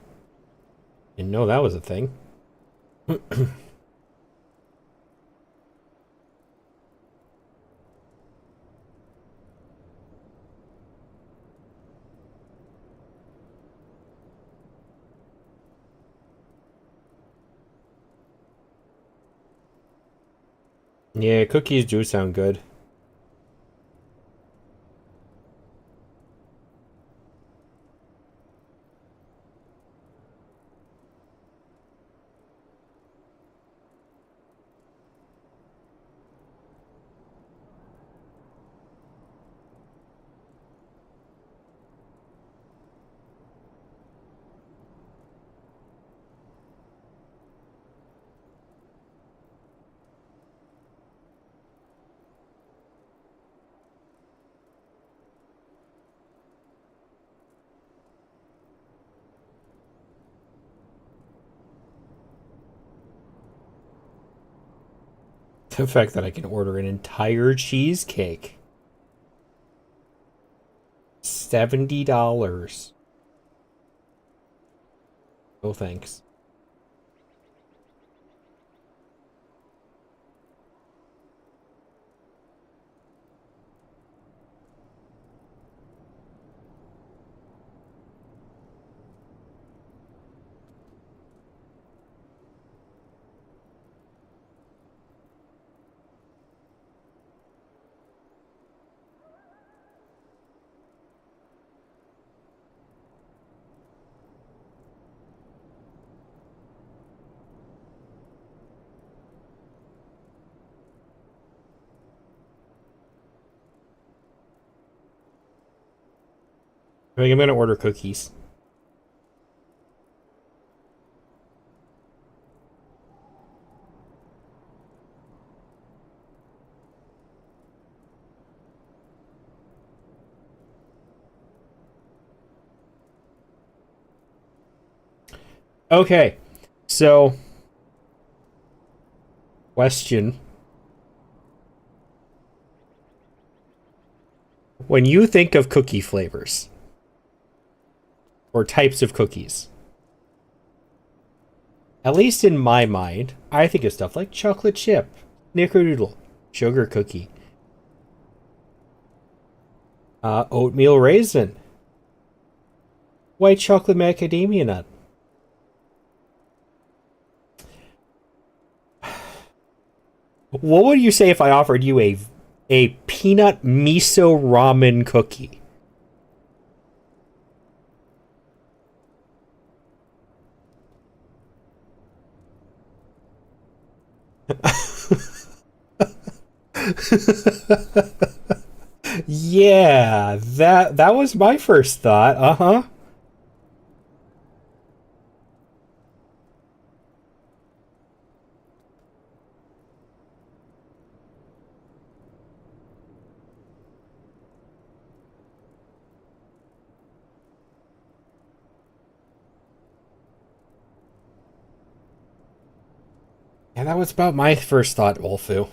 Didn't know that was a thing. Yeah, cookies do sound good. The fact that I can order an entire cheesecake. $70. No thanks. I think I'm gonna order cookies. Okay, so question. When you think of cookie flavors or types of cookies, at least in my mind, I think of stuff like chocolate chip, snickerdoodle, sugar cookie, oatmeal raisin, white chocolate macadamia nut. What would you say if I offered you a peanut miso ramen cookie? Yeah, that was my first thought. Uh-huh. And that was about my first thought, Wolfu.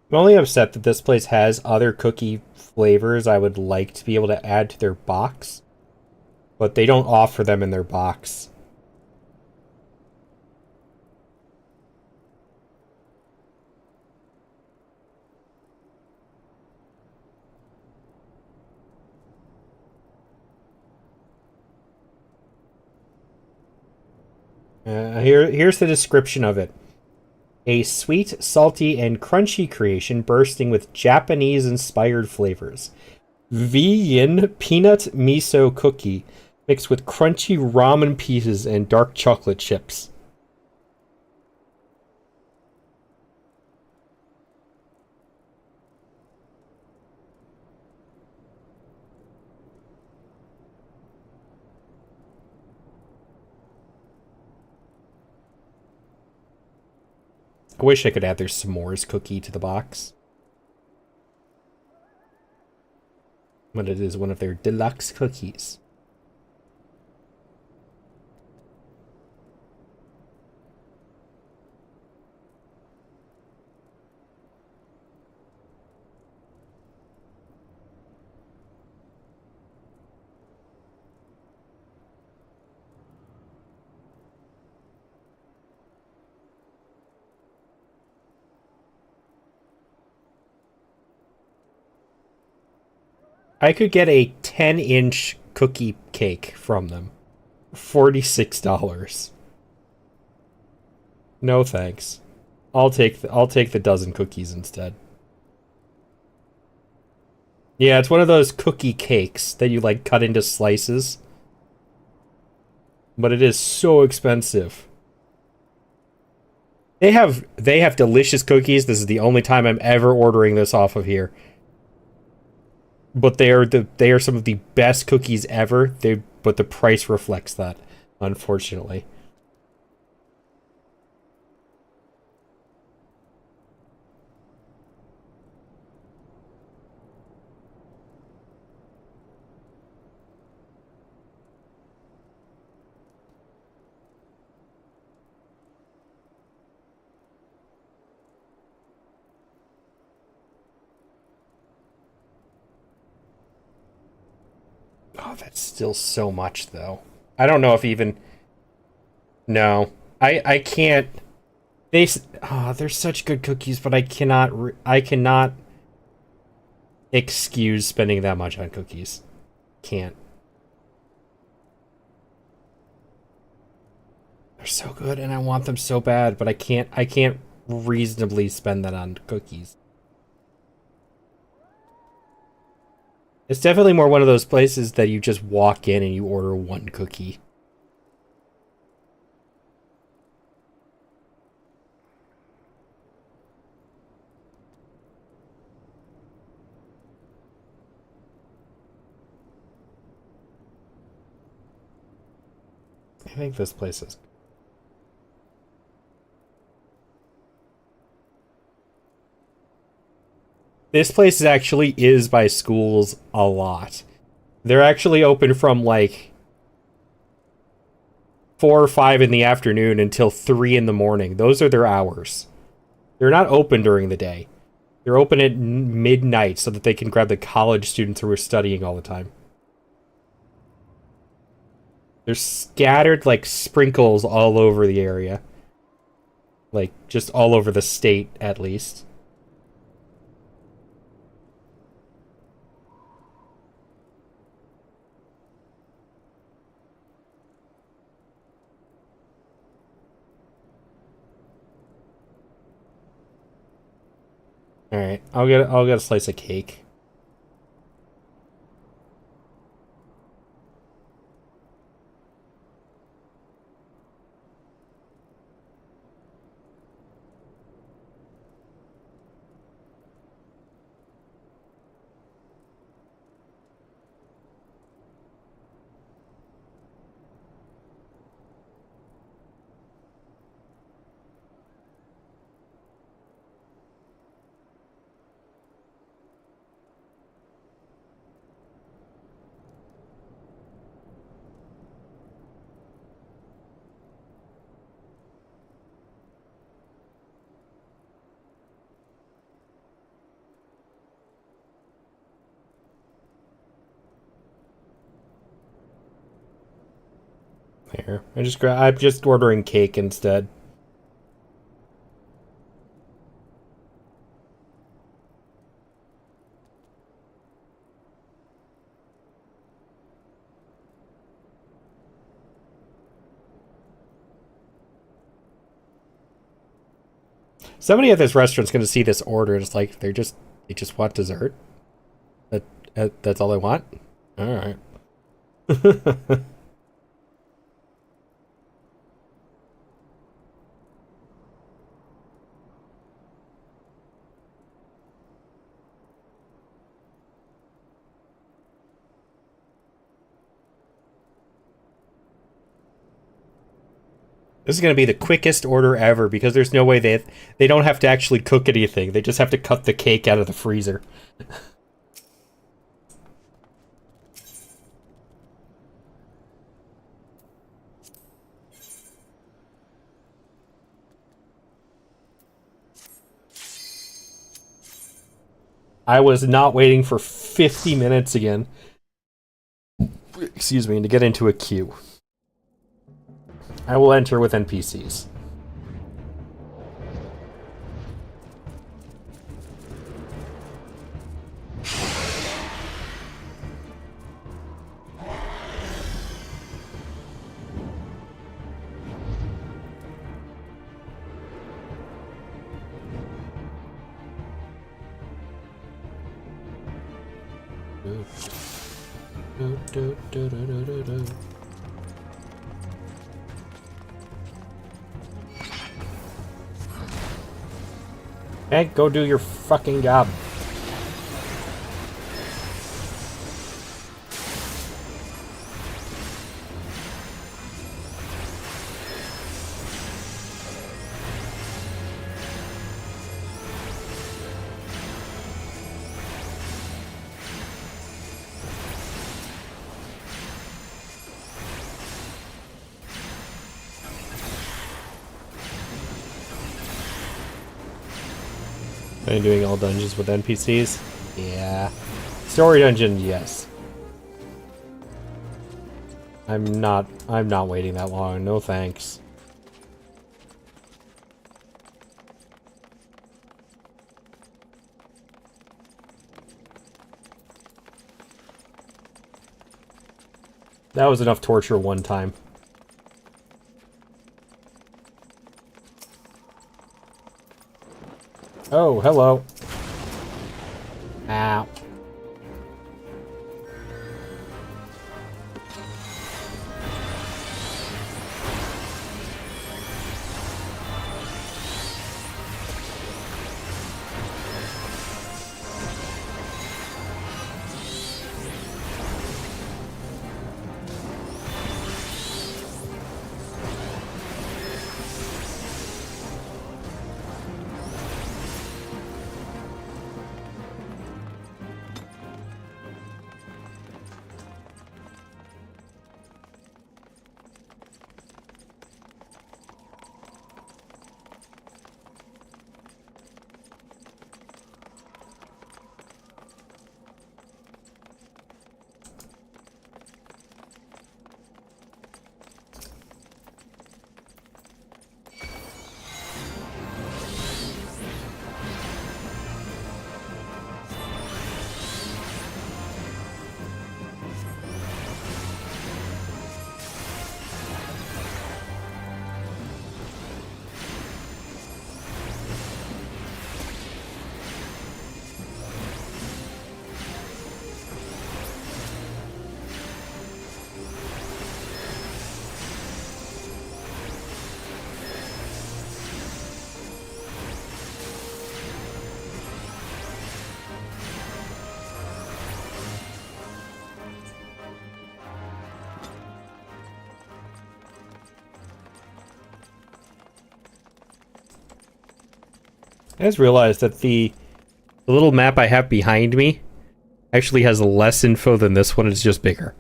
I'm only upset that this place has other cookie flavors I would like to be able to add to their box, but they don't offer them in their box. Here's the description of it. A sweet, salty, and crunchy creation bursting with Japanese-inspired flavors. Vegan peanut miso cookie mixed with crunchy ramen pieces and dark chocolate chips. I wish I could add their s'mores cookie to the box. But it is one of their deluxe cookies. I could get a 10-inch cookie cake from them. $46. No thanks. I'll take the dozen cookies instead. Yeah, it's one of those cookie cakes that you like cut into slices. But it is so expensive. They have delicious cookies. This is the only time I'm ever ordering this off of here. But they are some of the best cookies ever. But the price reflects that, unfortunately. Oh, that's still so much, though. I don't know if even... No. I can't... they're such good cookies, but I cannot excuse spending that much on cookies. Can't. They're so good, and I want them so bad, but I can't reasonably spend that on cookies. It's definitely more one of those places that you just walk in and you order one cookie. I think this place is... This place actually is by schools a lot. They're actually open from like 4 or 5 in the afternoon until 3 in the morning. Those are their hours. They're not open during the day. They're open at midnight so that they can grab the college students who are studying all the time. They're scattered like sprinkles all over the area. Like, just all over the state, at least. Alright, I'll get a slice of cake. Here, I'm just ordering cake instead. Somebody at this restaurant's gonna see this order and it's like they just want dessert. That's all they want. All right. This is going to be the quickest order ever because there's no way they don't have to actually cook anything. They just have to cut the cake out of the freezer. I was not waiting for 50 minutes again. Excuse me, to get into a queue. I will enter with NPCs. Hey, go do your fucking job. Are you doing all dungeons with NPCs? Yeah. Story dungeon, yes. I'm not waiting that long. No thanks. That was enough torture one time. Oh, hello. Ow. I just realized that the little map I have behind me actually has less info than this one. It's just bigger.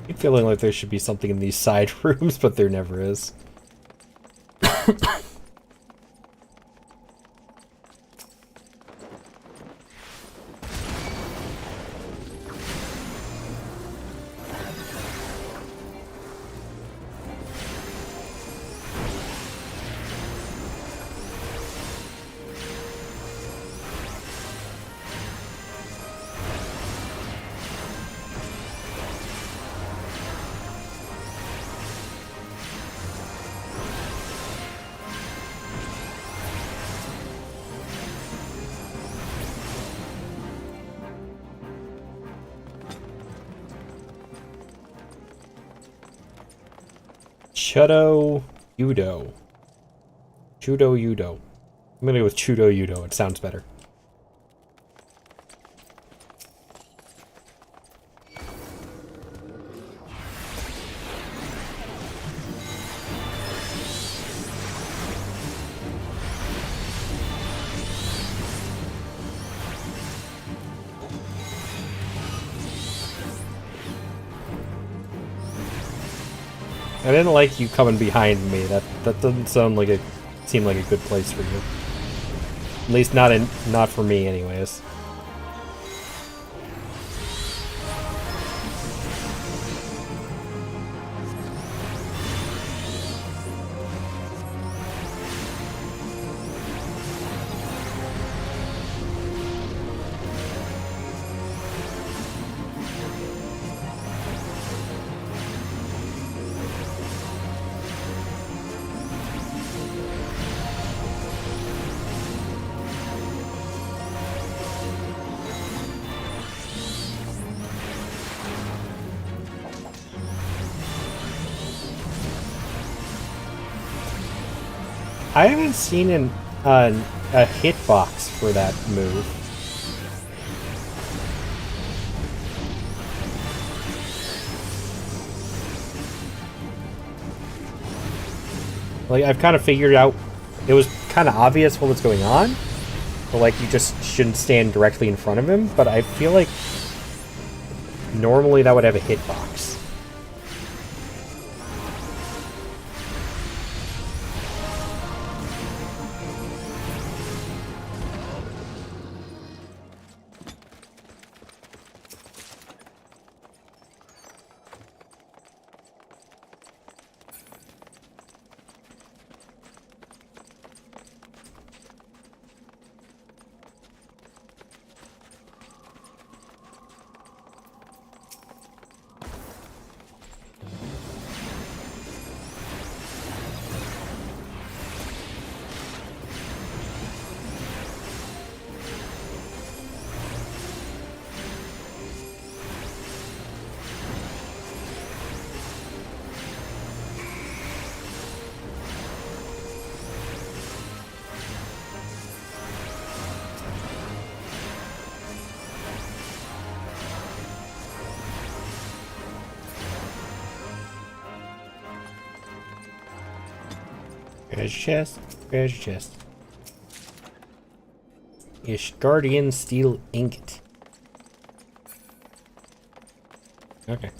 I'm feeling like there should be something in these side rooms, but there never is. Chudo Yudo. Chudo Yudo. I'm gonna go with Chudo Yudo. It sounds better. I didn't like you coming behind me. That doesn't seem like a good place for you. At least not for me, anyways. I haven't seen a hitbox for that move. Like, I've kind of figured out, it was kind of obvious what was going on, but like, you just shouldn't stand directly in front of him, but I feel like normally that would have a hitbox. Treasure chest, treasure chest. Ishgardian steel ingot. Okay.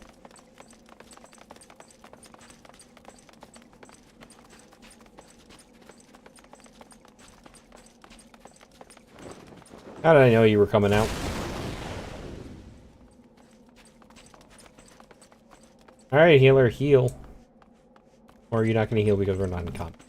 How did I know you were coming out? Alright, healer, heal. Or are you not going to heal because we're not in combat?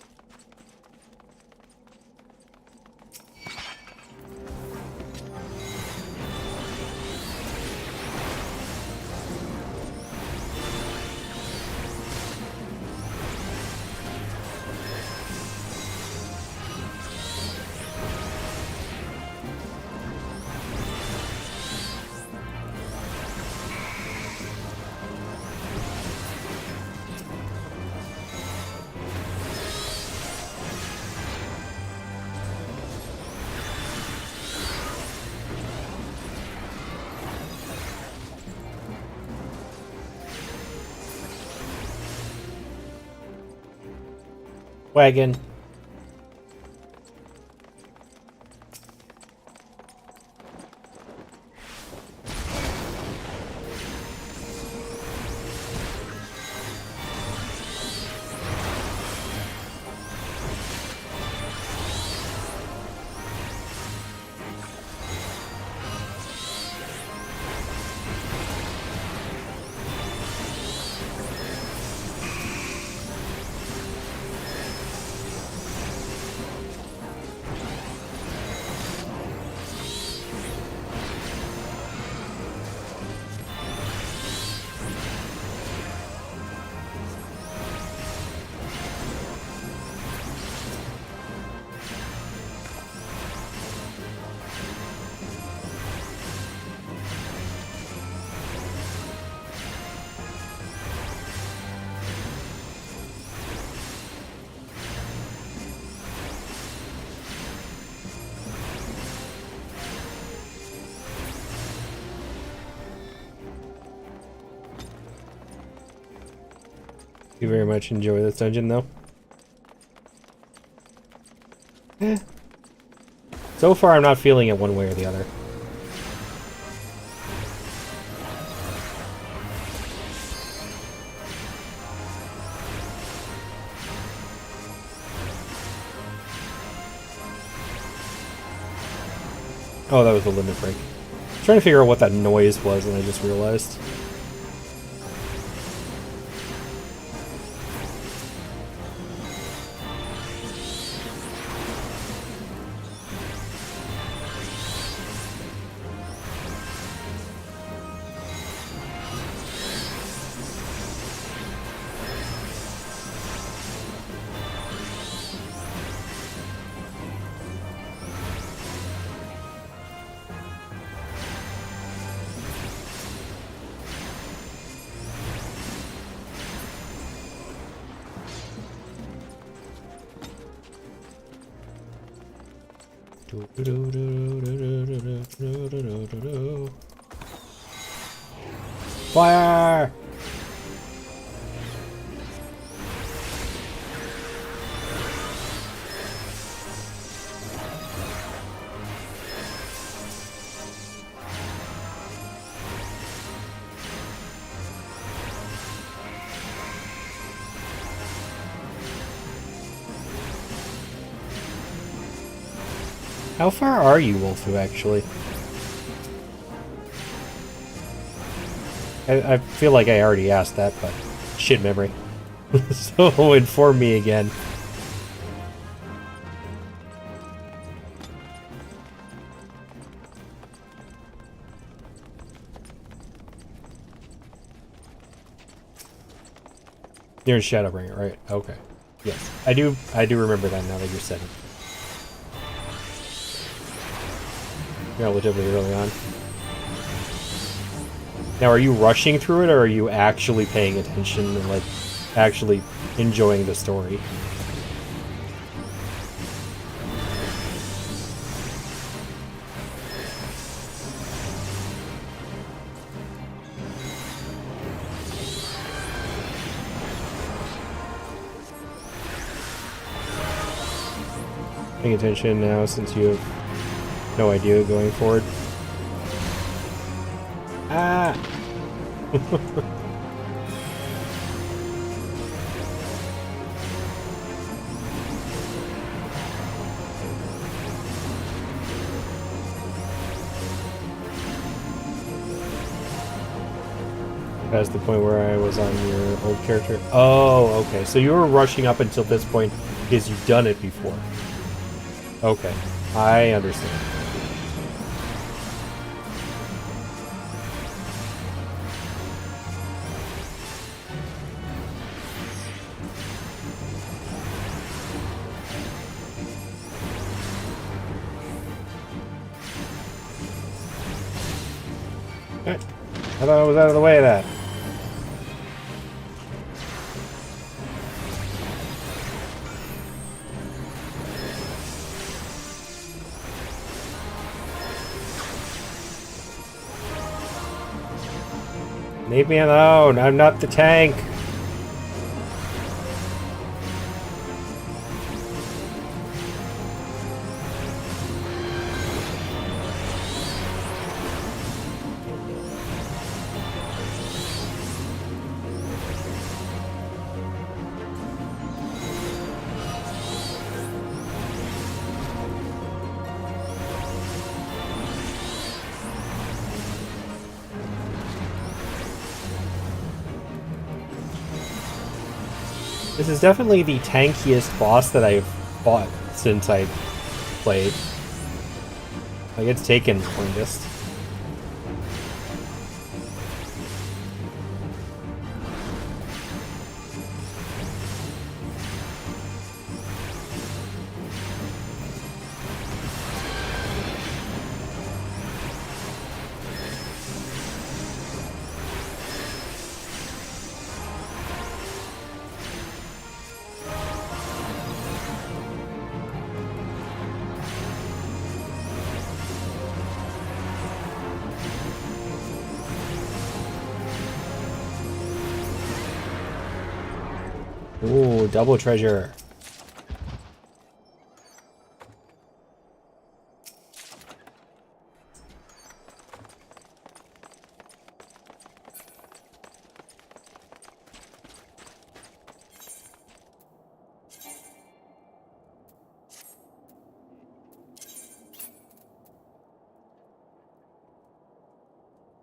Wagon. You very much enjoy this dungeon, though. So far, I'm not feeling it one way or the other. Oh, that was a limit break. I was trying to figure out what that noise was, and I just realized. Fire! How far are you, Wolfu, actually? I feel like I already asked that, but shit memory. So inform me again. You're in Shadowbringer, right? Okay. Yes. I do remember that now that you're saying it. Relatively early on. Now, are you rushing through it, or are you actually paying attention and, like, actually enjoying the story? Paying attention now since you have no idea going forward. Ah! Past the point where I was on your old character. Oh, okay. So you were rushing up until this point because you've done it before. Okay. I understand. Alright. I thought I was out of the way of that. Leave me alone. I'm not the tank. This is definitely the tankiest boss that I've fought since I played. Like, it's taken the longest. Ooh, double treasure.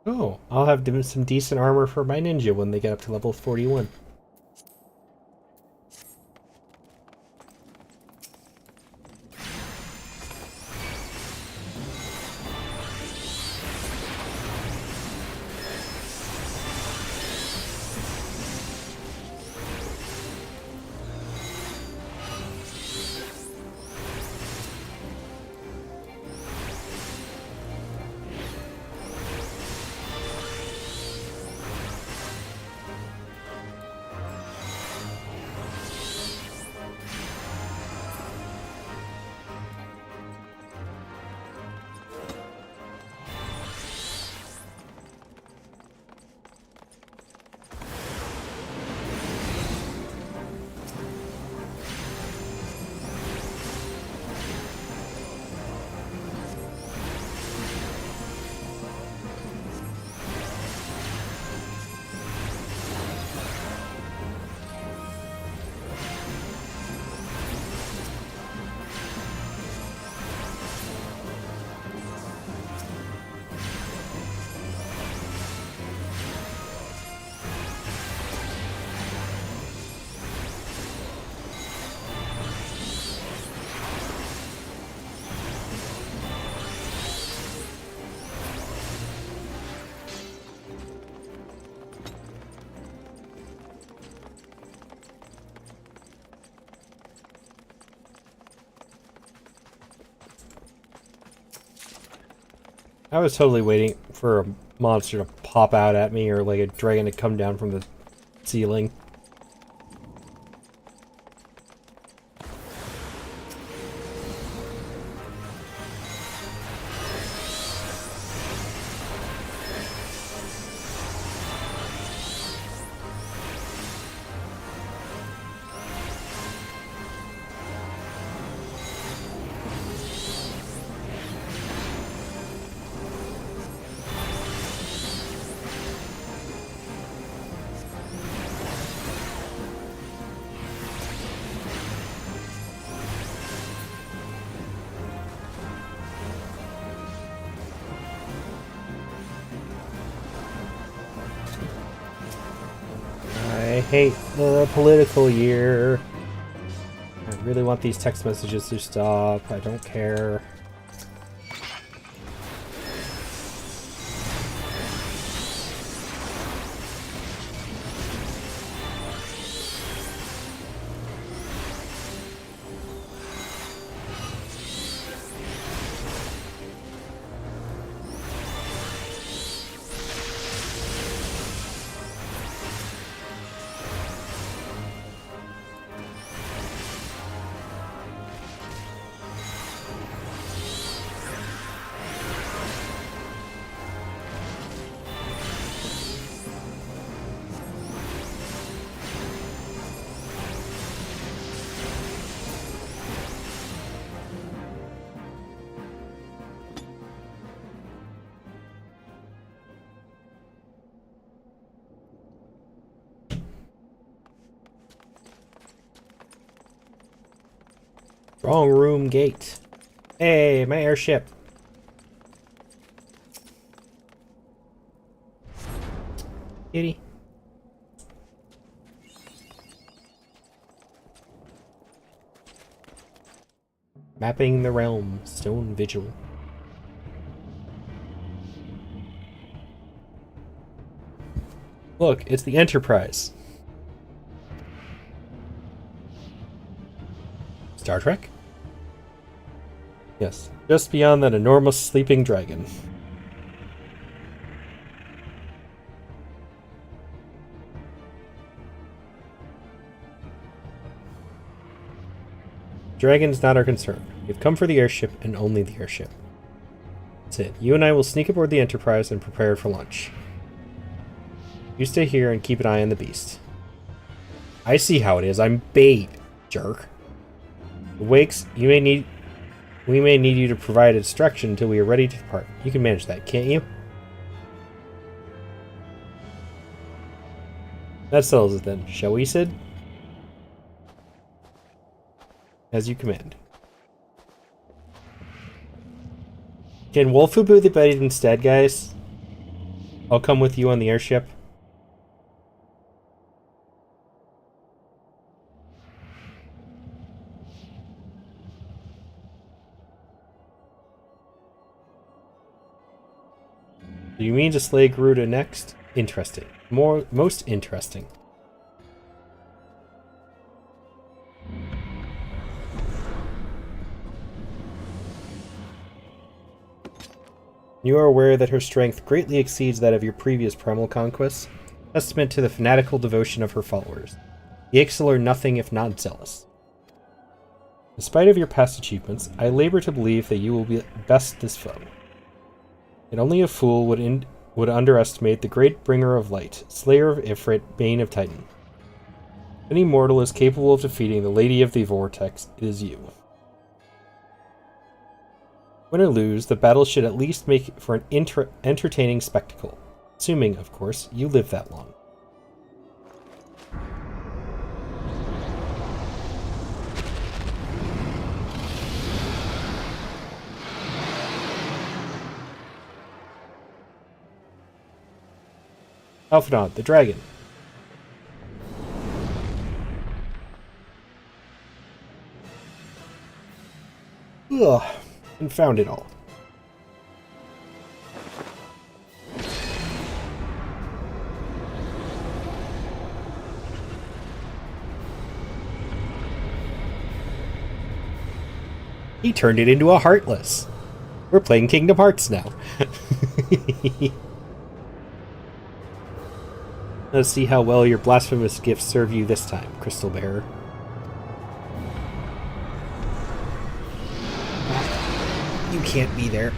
Oh, I'll have some decent armor for my ninja when they get up to level 41. I was totally waiting for a monster to pop out at me or like a dragon to come down from the ceiling. hate the political year. I really want these text messages to stop. I don't care. Wrong room gate. Hey, my airship. Kitty. Mapping the realm. Stone vigil. Look, it's the Enterprise. Star Trek? Yes, just beyond that enormous sleeping dragon. Dragon's not our concern. We've come for the airship and only the airship. That's it. You and I will sneak aboard the Enterprise and prepare for lunch. You stay here and keep an eye on the beast. I see how it is. I'm bait, jerk. The wakes, we may need you to provide instruction until we are ready to depart. You can manage that, can't you? That settles it then, shall we, Sid? As you command. Can Wolfu be the bait instead, guys? I'll come with you on the airship. Do you mean to slay Garuda next? Interesting. Most interesting. You are aware that her strength greatly exceeds that of your previous primal conquests, testament to the fanatical devotion of her followers. The Ixal are nothing if not zealous. In spite of your past achievements, I labor to believe that you will be best this foe. And only a fool would underestimate the great bringer of light, slayer of Ifrit, bane of Titan. If any mortal is capable of defeating the Lady of the Vortex, it is you. Win or lose, the battle should at least make for an entertaining spectacle. Assuming, of course, you live that long. Alphinaud, the dragon. Ugh, confound it all. He turned it into a Heartless. We're playing Kingdom Hearts now. Let's see how well your blasphemous gifts serve you this time, Crystal Bearer. You can't be there.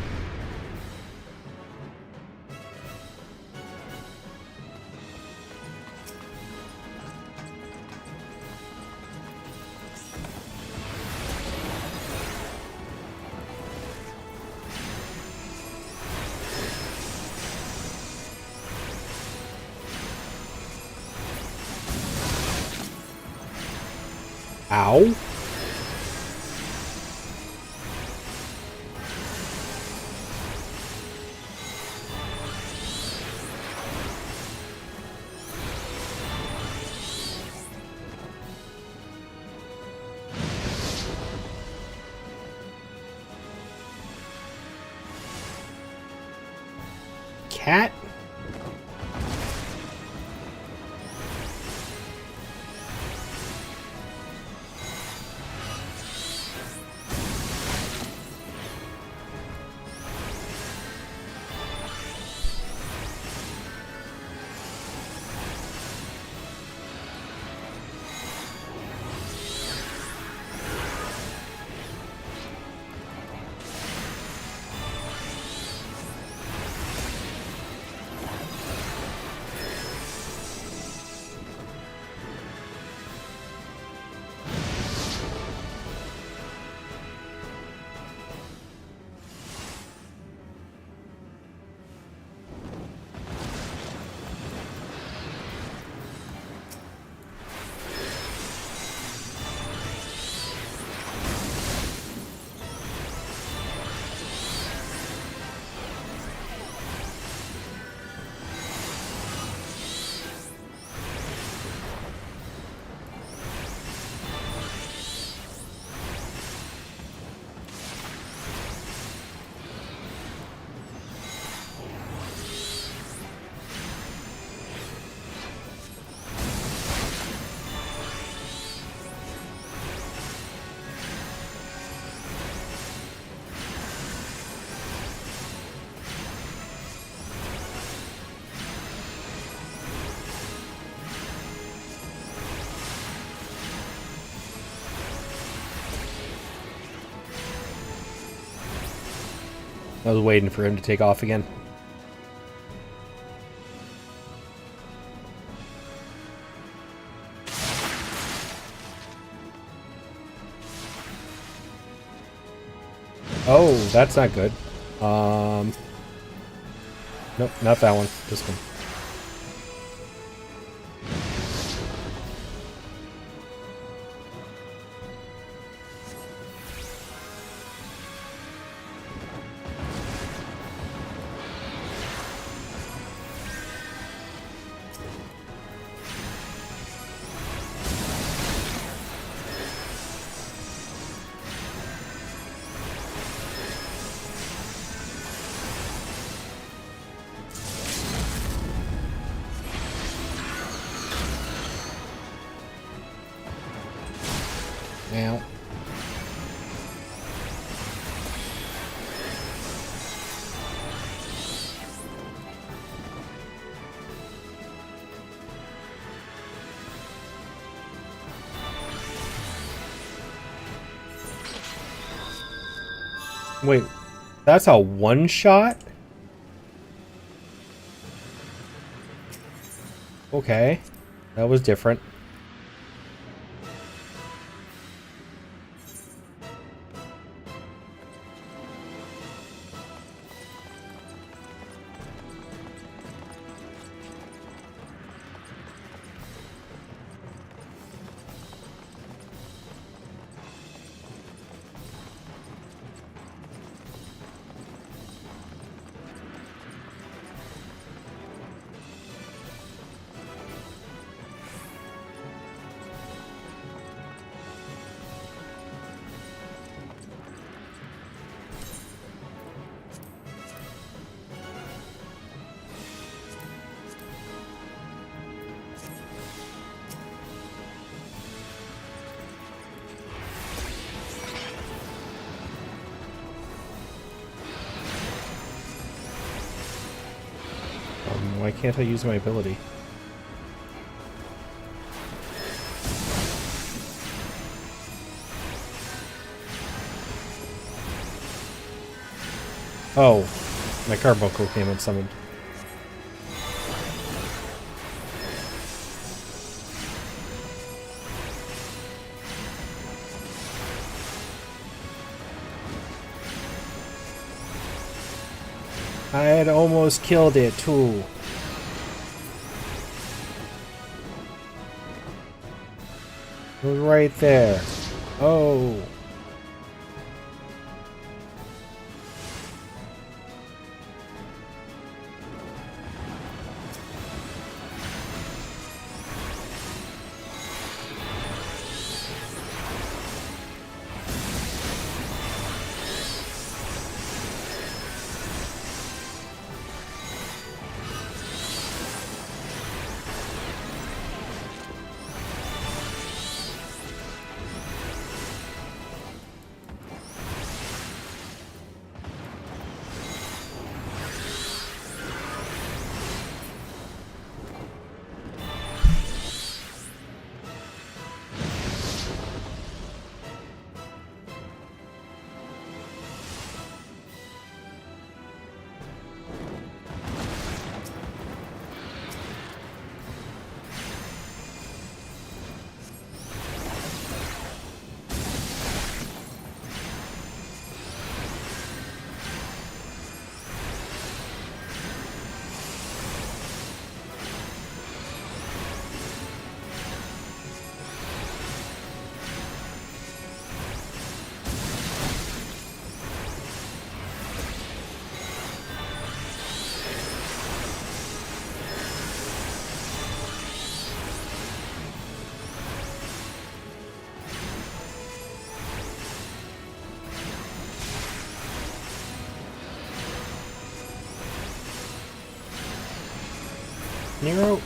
Ow. cat? I was waiting for him to take off again. Oh, that's not good. Nope, not that one. This one. Now. Wait, that's a one shot? Okay, that was different. Why can't I use my ability? Oh, my carbuncle came and summoned. I had almost killed it too. It was right there. Oh. Nero,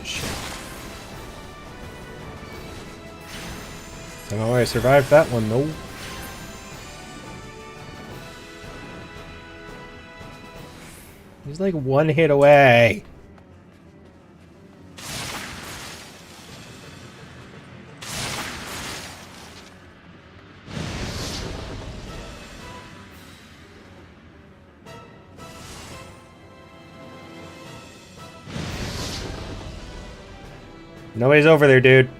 shit. Somehow I survived that one, though. He's like one hit away. Nobody's over there, dude.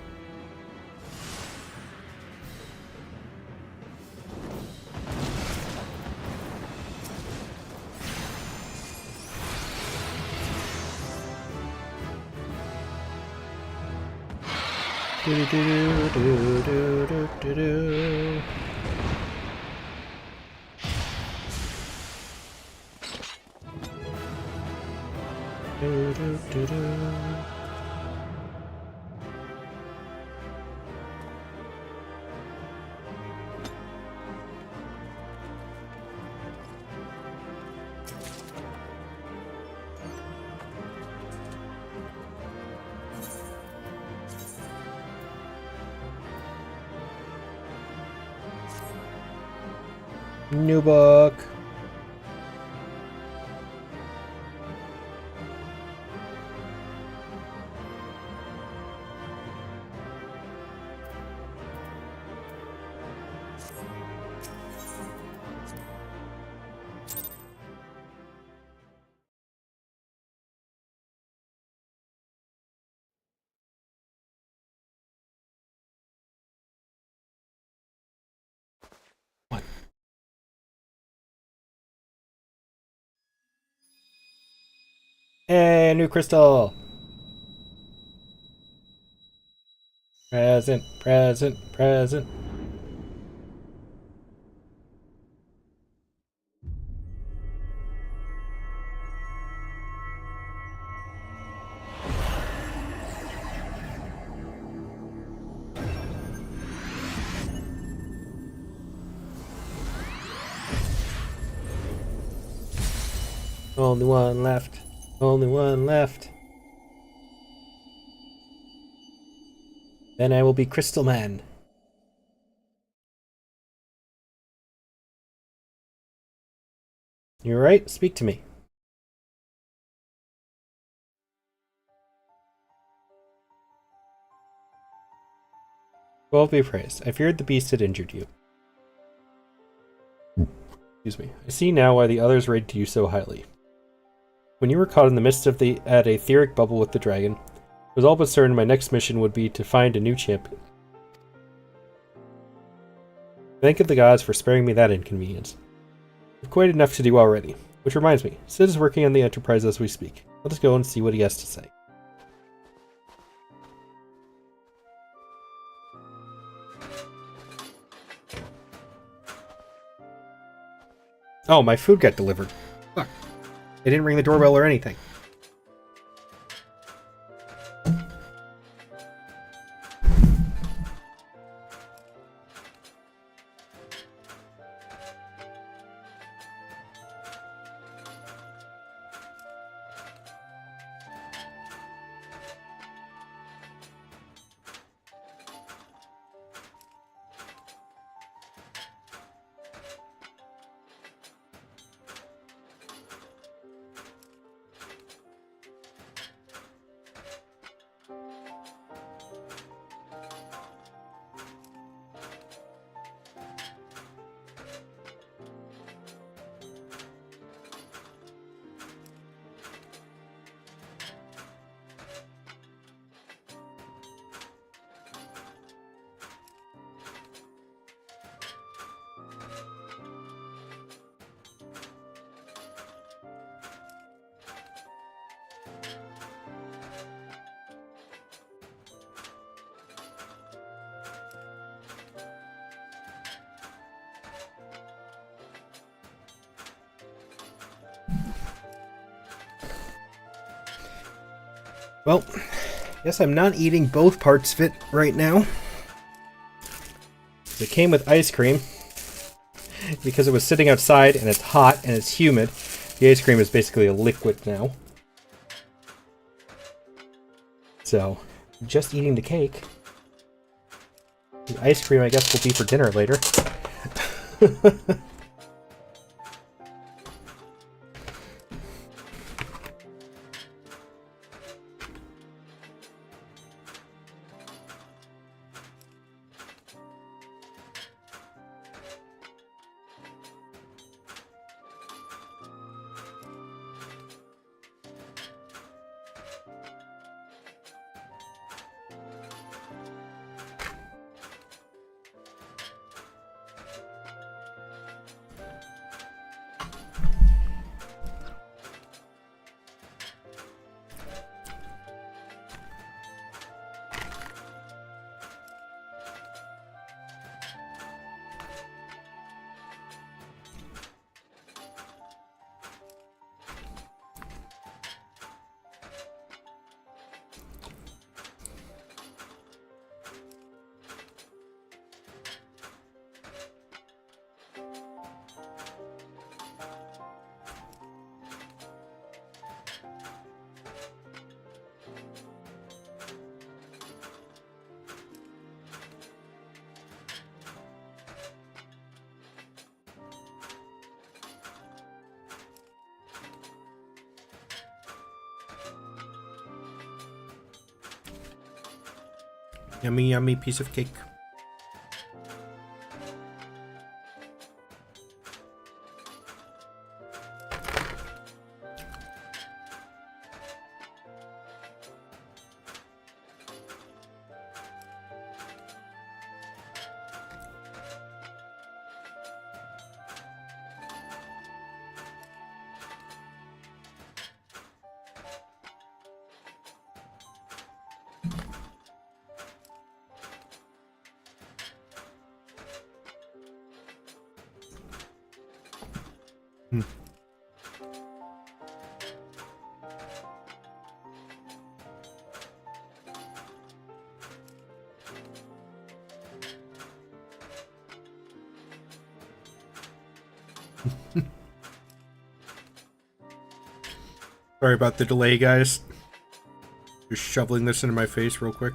New book. Hey, new crystal. Present. Only one left. Then I will be Crystal Man. You're right. Speak to me. Well be praised. I feared the beast had injured you. Excuse me. I see now why the others rated you so highly. When you were caught in the midst of the etheric bubble with the dragon, I was all but certain my next mission would be to find a new champion. Thank the gods for sparing me that inconvenience. I've quite enough to do already. Which reminds me, Sid is working on the Enterprise as we speak. Let us go and see what he has to say. Oh, my food got delivered. Fuck. They didn't ring the doorbell or anything. Well, guess I'm not eating both parts of it right now. It came with ice cream. Because it was sitting outside and it's hot and it's humid, the ice cream is basically a liquid now. So, just eating the cake. The ice cream, I guess, will be for dinner later. Yummy, yummy piece of cake. Sorry about the delay, guys. Just shoveling this into my face real quick.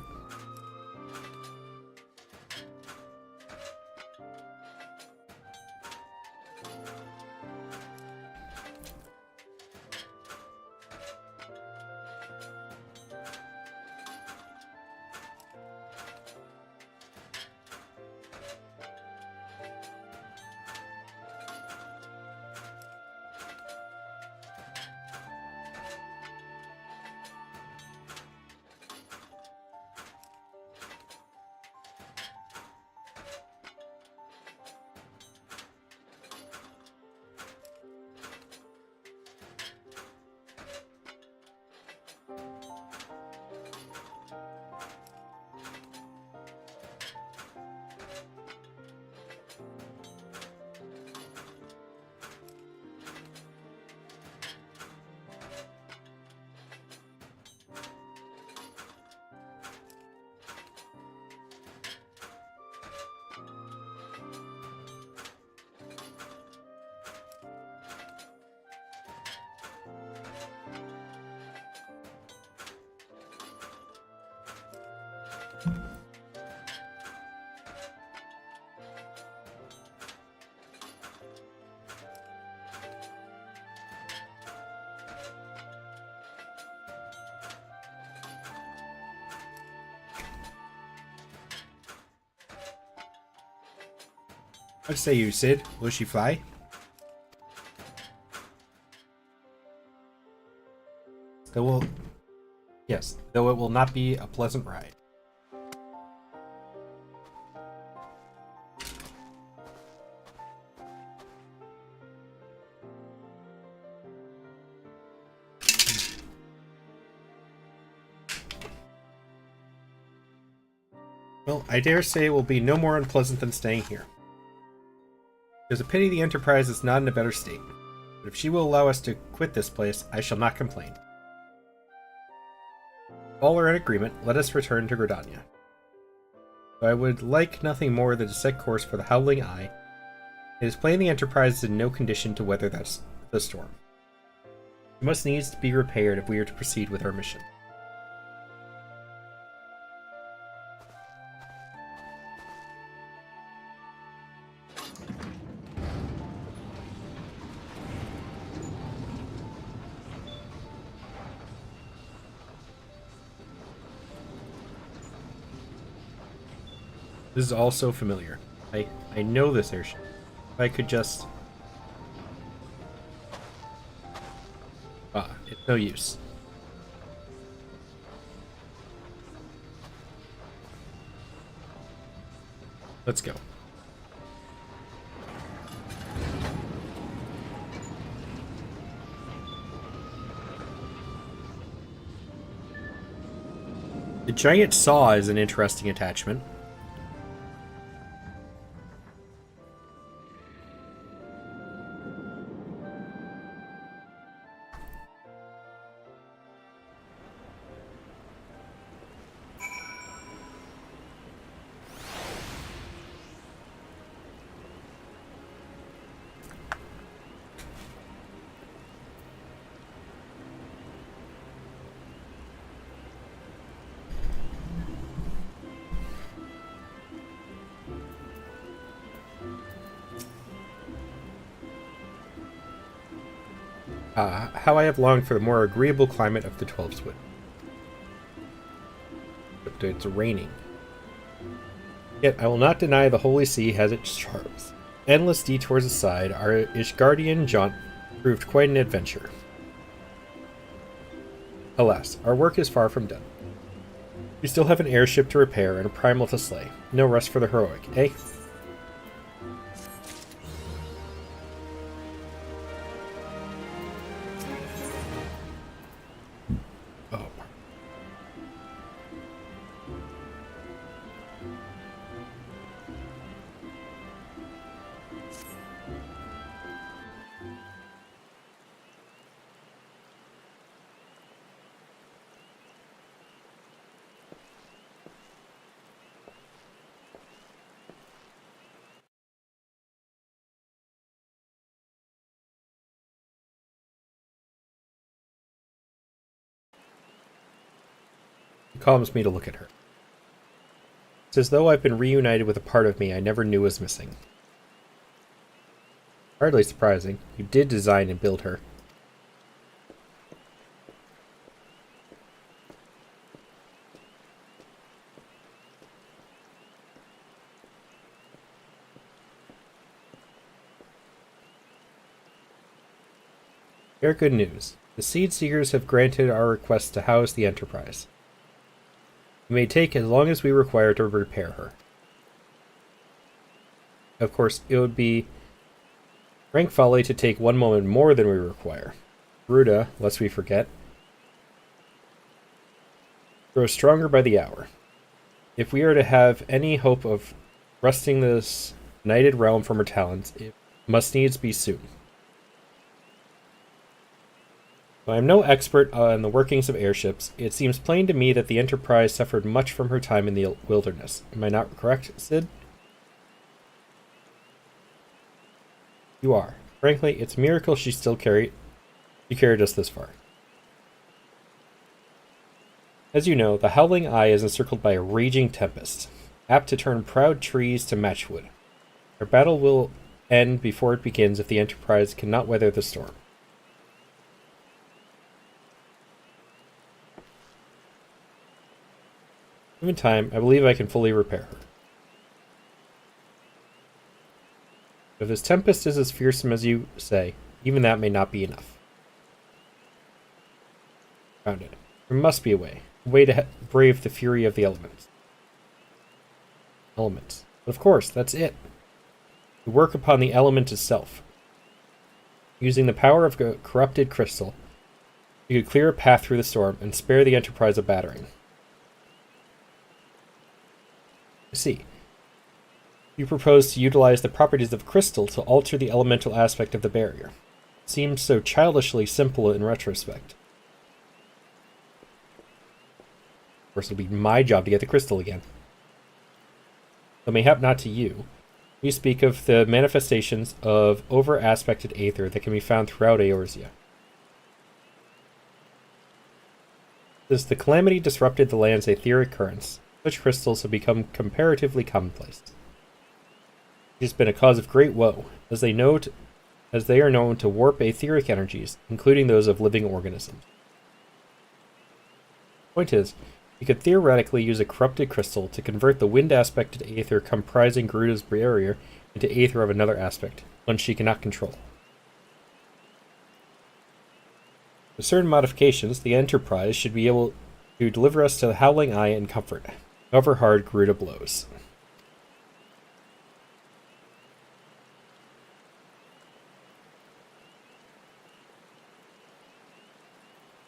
What say you, Sid? Will she fly? Yes, though it will not be a pleasant ride. Well, I dare say it will be no more unpleasant than staying here. There's a pity the Enterprise is not in a better state. But if she will allow us to quit this place, I shall not complain. If all are in agreement, let us return to Gridania. Though I would like nothing more than to set course for the Howling Eye, it is plain the Enterprise is in no condition to weather the storm. It must needs be repaired if we are to proceed with our mission. This is all so familiar. I know this airship. If I could just... it's no use. Let's go. The giant saw is an interesting attachment. How I have longed for the more agreeable climate of the 12-Wood. But it's raining. Yet I will not deny the Holy See has its charms. Endless detours aside, our Ishgardian jaunt proved quite an adventure. Alas, our work is far from done. We still have an airship to repair and a primal to slay. No rest for the heroic, eh? It calms me to look at her. It's as though I've been reunited with a part of me I never knew was missing. Hardly surprising. You did design and build her. Very good news. The Seed Seekers have granted our request to house the Enterprise. It may take as long as we require to repair her. Of course, it would be rank folly to take one moment more than we require. Ruda, lest we forget, grows stronger by the hour. If we are to have any hope of wresting this knighted realm from her talons, it must needs be soon. Though I am no expert on the workings of airships, it seems plain to me that the Enterprise suffered much from her time in the wilderness. Am I not correct, Sid? You are. Frankly, it's a miracle she carried us this far. As you know, the Howling Eye is encircled by a raging tempest, apt to turn proud trees to matchwood. Our battle will end before it begins if the Enterprise cannot weather the storm. Given time, I believe I can fully repair her. If this tempest is as fearsome as you say, even that may not be enough. Found it. There must be a way to brave the fury of the elements. But of course, that's it. We work upon the element itself. Using the power of a corrupted crystal, we could clear a path through the storm and spare the Enterprise a battering. I see. You propose to utilize the properties of crystal to alter the elemental aspect of the barrier. seems so childishly simple in retrospect. Of course, it'll be my job to get the crystal again. Though mayhap not to you. You speak of the manifestations of over-aspected aether that can be found throughout Eorzea. As the calamity disrupted the land's etheric currents, such crystals have become comparatively commonplace. It has been a cause of great woe, as they are known to warp etheric energies, including those of living organisms. The point is, you could theoretically use a corrupted crystal to convert the wind-aspected aether comprising Garuda's barrier into aether of another aspect, one she cannot control. With certain modifications, the Enterprise should be able to deliver us to the Howling Eye in comfort, however hard Garuda blows.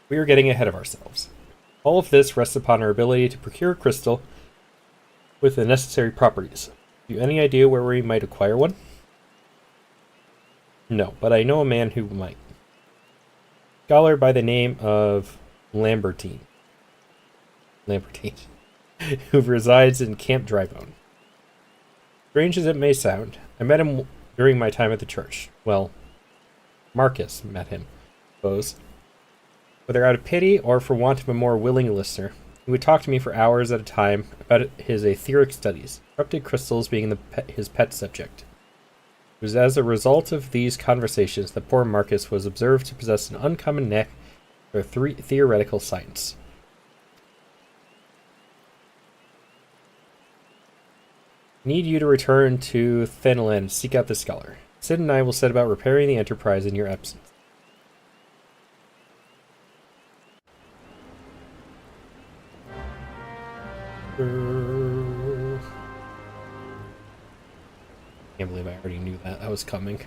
We are getting ahead of ourselves. All of this rests upon our ability to procure a crystal with the necessary properties. Have you any idea where we might acquire one? No, but I know a man who might. A scholar by the name of Lambertine, who resides in Camp Drybone. Strange as it may sound, I met him during my time at the church. Well, Marcus met him, I suppose. Whether out of pity or for want of a more willing listener, he would talk to me for hours at a time about his etheric studies, corrupted crystals being his pet subject. It was as a result of these conversations that poor Marcus was observed to possess an uncommon knack for theoretical science. I need you to return to Thanalan and seek out the scholar. Sid and I will set about repairing the Enterprise in your absence. Can't believe I already knew that was coming.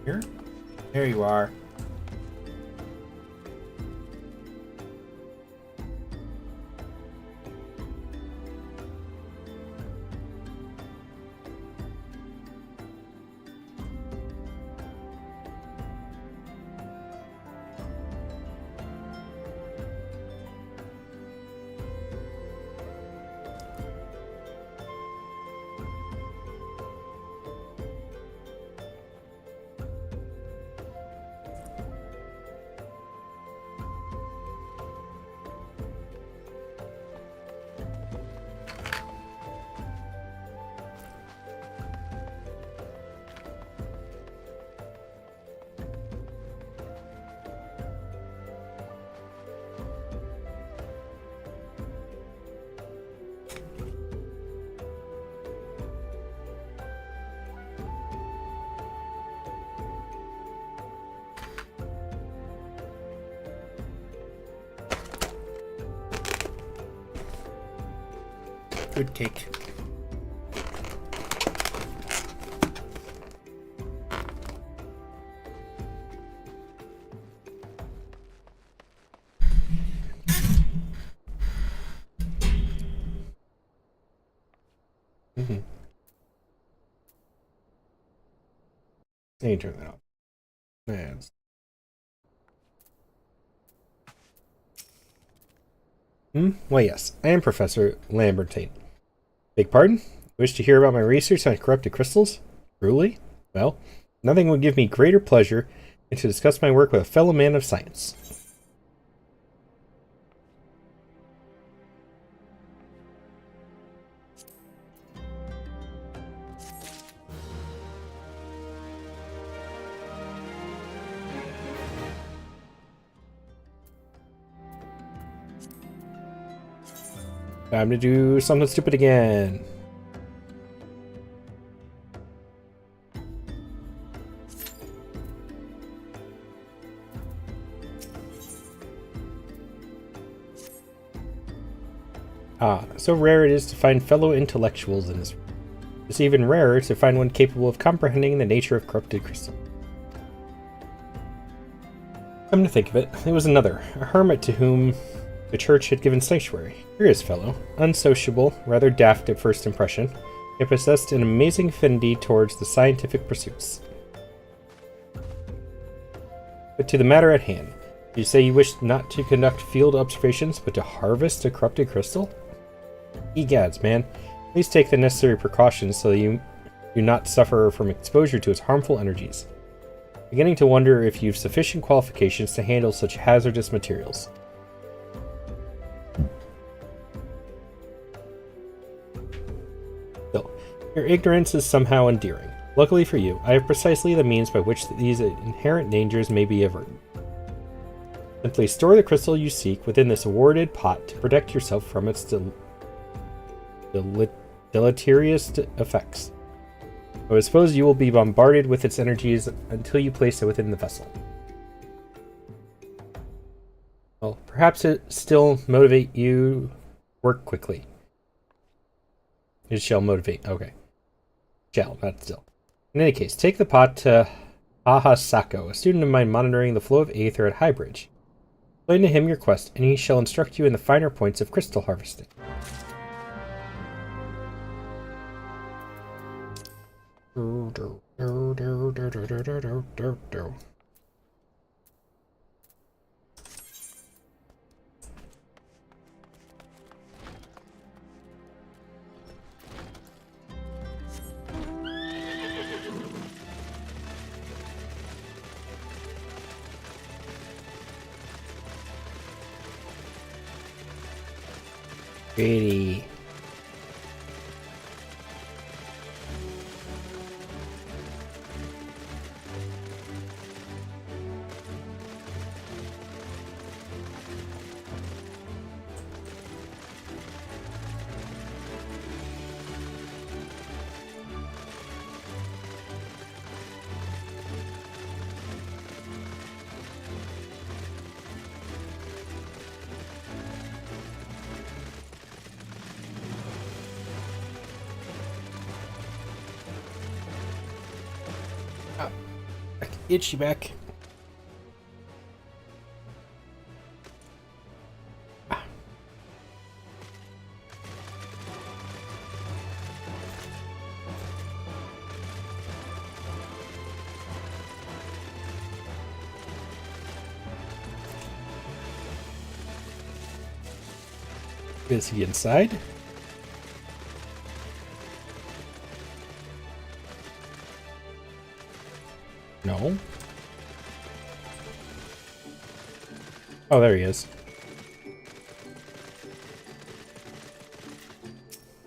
Here? There you are. Good cake. Mm-hmm. I need to turn that off. Man. Why yes, I am Professor Lambertine. Beg pardon? Wish to hear about my research on corrupted crystals? Truly? Well, nothing would give me greater pleasure than to discuss my work with a fellow man of science. Time to do something stupid again. So rare it is to find fellow intellectuals in this world. It's even rarer to find one capable of comprehending the nature of corrupted crystal. Come to think of it, there was another, a hermit to whom the church had given sanctuary. Curious fellow, unsociable, rather daft at first impression, yet possessed an amazing affinity towards the scientific pursuits. But to the matter at hand, you say you wish not to conduct field observations, but to harvest a corrupted crystal? Egads, man. Please take the necessary precautions so that you do not suffer from exposure to its harmful energies. Beginning to wonder if you've sufficient qualifications to handle such hazardous materials. Still, your ignorance is somehow endearing. Luckily for you, I have precisely the means by which these inherent dangers may be averted. Simply store the crystal you seek within this awarded pot to protect yourself from its deleterious effects. I would suppose you will be bombarded with its energies until you place it within the vessel. Well, perhaps it still motivate you work quickly. It shall motivate. Okay. Shall, not still. In any case, take the pot to Ahasako, a student of mine monitoring the flow of aether at Highbridge. Explain to him your quest, and he shall instruct you in the finer points of crystal harvesting. Pretty. Itchy back. Is he inside? No. Oh, there he is.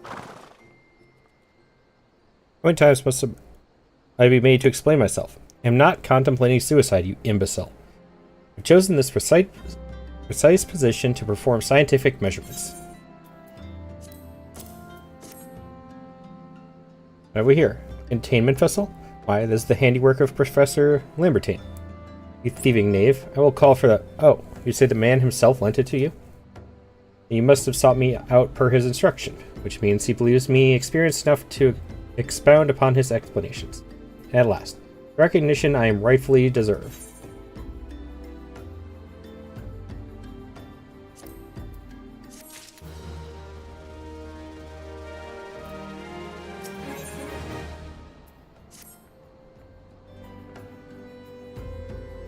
How many times must I be made to explain myself? I am not contemplating suicide, you imbecile. I've chosen this precise position to perform scientific measurements. What have we here? Containment vessel? Why, this is the handiwork of Professor Lambertine. You thieving knave. I will call for the... Oh, you say the man himself lent it to you? You must have sought me out per his instruction, which means he believes me experienced enough to expound upon his explanations. At last, recognition I am rightfully deserve.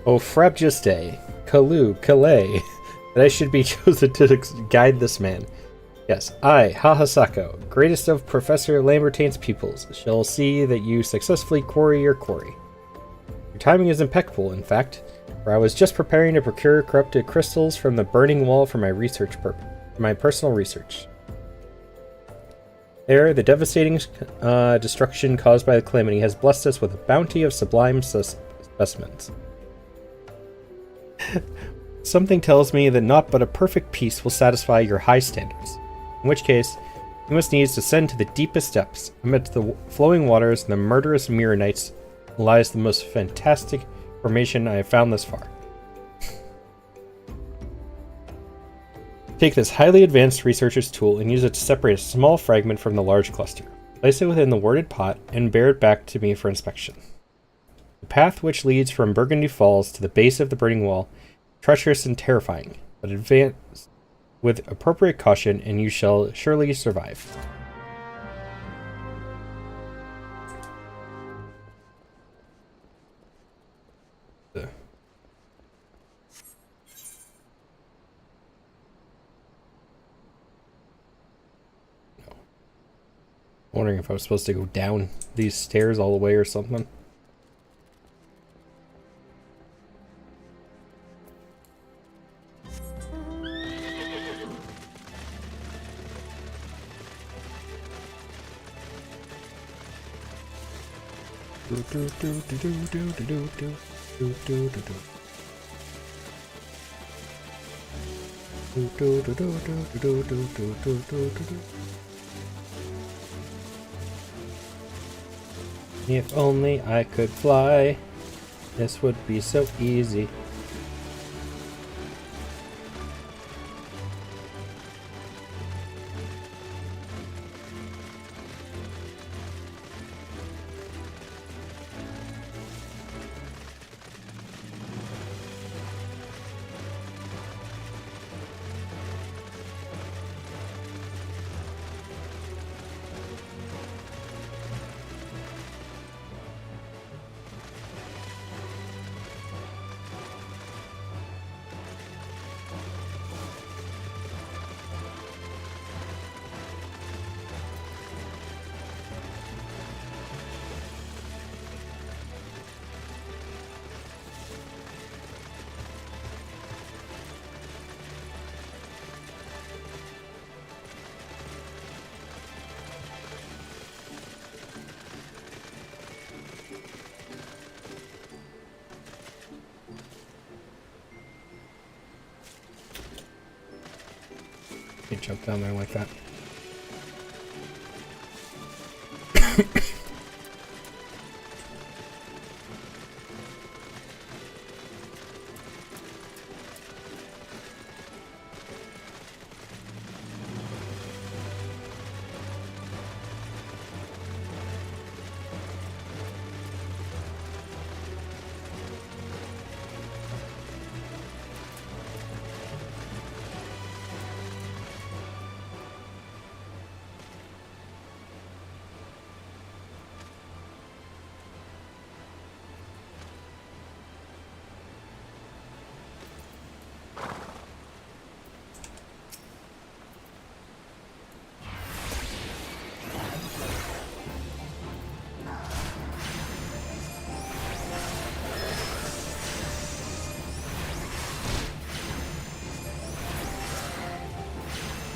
Oh, frabjuste, Calais, that I should be chosen to guide this man. Yes, I, Hahasako, greatest of Professor Lambertine's pupils, shall see that you successfully quarry your quarry. Your timing is impeccable, in fact, for I was just preparing to procure corrupted crystals from the burning wall for my my personal research. There, the devastating destruction caused by the calamity has blessed us with a bounty of sublime specimens. Something tells me that naught but a perfect peace will satisfy your high standards. in which case you must needs descend to the deepest depths. Amidst the flowing waters and the murderous mirror nights lies the most fantastic formation I have found thus far. Take this highly advanced researcher's tool and use it to separate a small fragment from the large cluster. Place it within the warded pot and bear it back to me for inspection. The path which leads from Burgundy Falls to the base of the burning wall is treacherous and terrifying, but advance with appropriate caution and you shall surely survive. Wondering if I was supposed to go down these stairs all the way or something. If only I could fly, this would be so easy. Can't jump down there like that.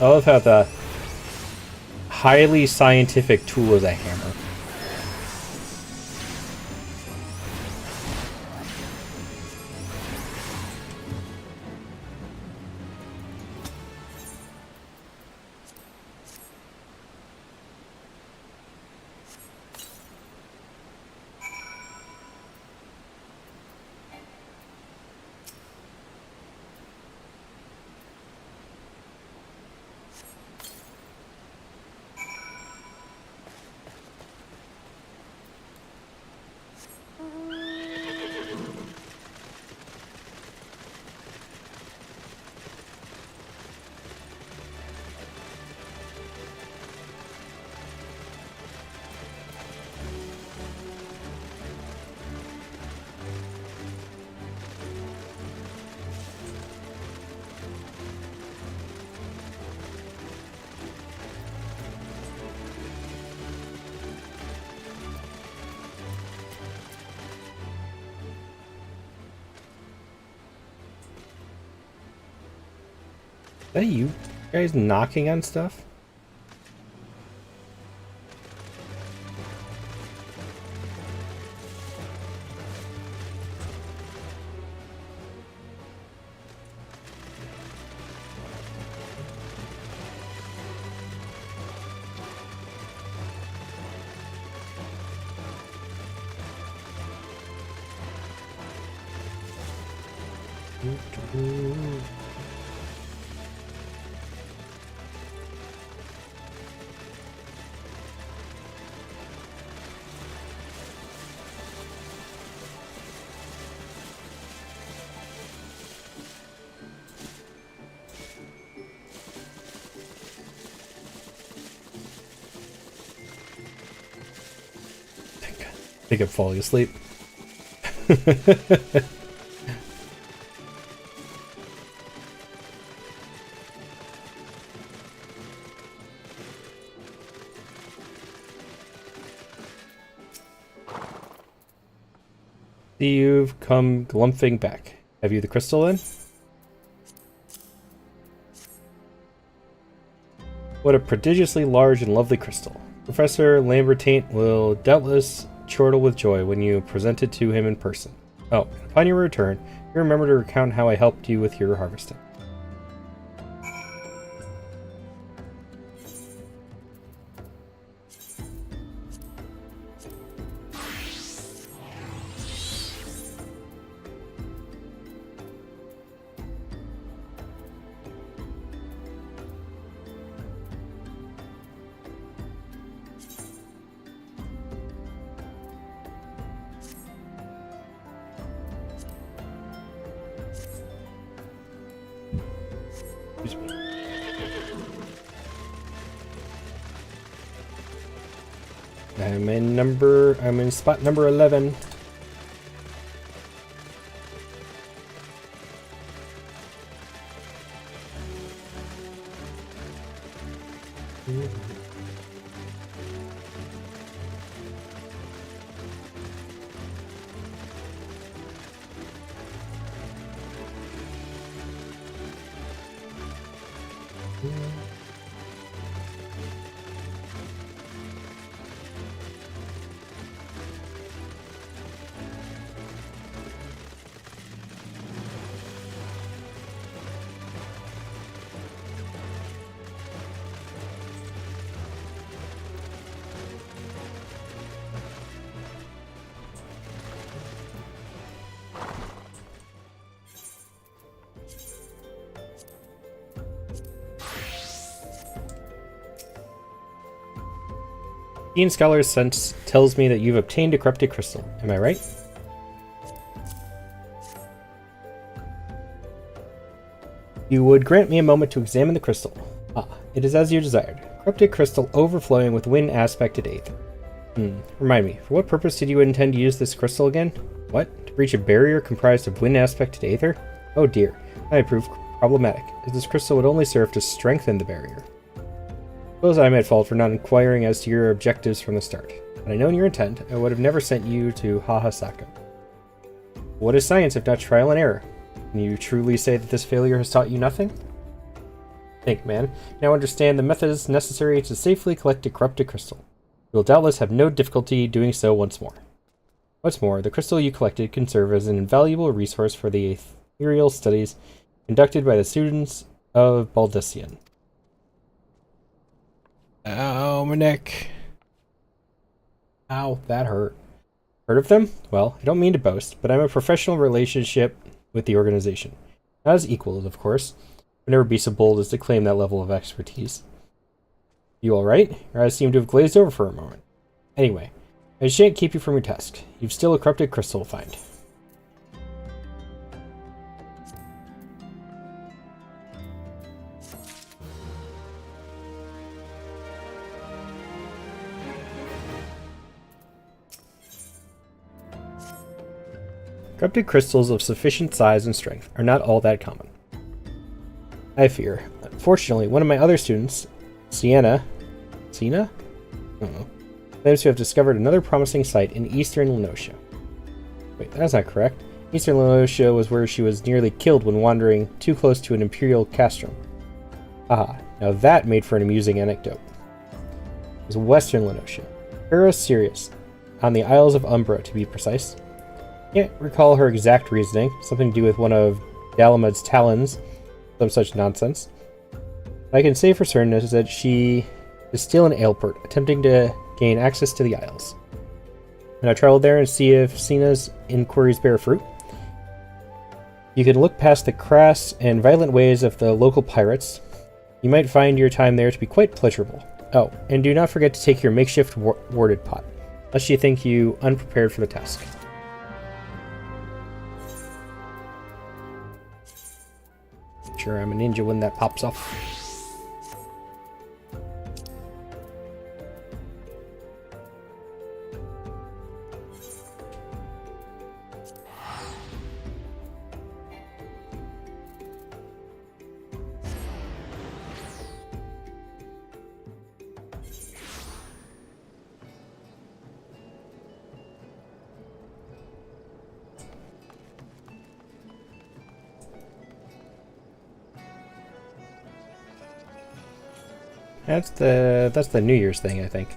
I love how the highly scientific tool is a hammer. Is that you guys knocking on stuff? I think I'm falling asleep. You've come glumphing back. Have you the crystal then? What a prodigiously large and lovely crystal. Professor Lambertaint will doubtless chortle with joy when you present it to him in person. Oh, and upon your return, you remember to recount how I helped you with your harvesting. Excuse me. I'm in spot number 11. Keen Scholar's sense tells me that you've obtained a corrupted crystal. Am I right? You would grant me a moment to examine the crystal. Ah, it is as you desired. Corrupted crystal overflowing with wind aspected aether. Remind me, for what purpose did you intend to use this crystal again? What? To breach a barrier comprised of wind aspected aether? Oh dear, I prove problematic, as this crystal would only serve to strengthen the barrier. Suppose I'm at fault for not inquiring as to your objectives from the start. Had I known your intent, I would have never sent you to Hahasaka. What is science if not trial and error? Can you truly say that this failure has taught you nothing? Think, man. Now understand the methods necessary to safely collect a corrupted crystal. You will doubtless have no difficulty doing so once more. What's more, the crystal you collected can serve as an invaluable resource for the ethereal studies conducted by the students of Baldessian. Ow, my neck. Ow, that hurt. Heard of them? Well, I don't mean to boast, but I'm a professional relationship with the organization. Not as equals, of course. I'd never be so bold as to claim that level of expertise. You alright? Your eyes seem to have glazed over for a moment. Anyway, I shan't keep you from your task. You've still a corrupted crystal to find. Corrupted crystals of sufficient size and strength are not all that common, I fear. Fortunately, one of my other students, Siena? I don't know. Claims to have discovered another promising site in eastern Lenosha. Wait, that's not correct. Eastern Lenosha was where she was nearly killed when wandering too close to an imperial castrum. Ah, now that made for an amusing anecdote. It was western Lenosha. Eros Sirius, on the Isles of Umbra to be precise. Can't recall her exact reasoning, something to do with one of Dalamud's talons, some such nonsense. What I can say for certain is that she is still in Ailport, attempting to gain access to the Isles. And I travel there and see if Sina's inquiries bear fruit. You can look past the crass and violent ways of the local pirates. You might find your time there to be quite pleasurable. Oh, and do not forget to take your makeshift warded pot, lest you think you unprepared for the task. Sure, I'm a ninja when that pops off. That's the New Year's thing, I think.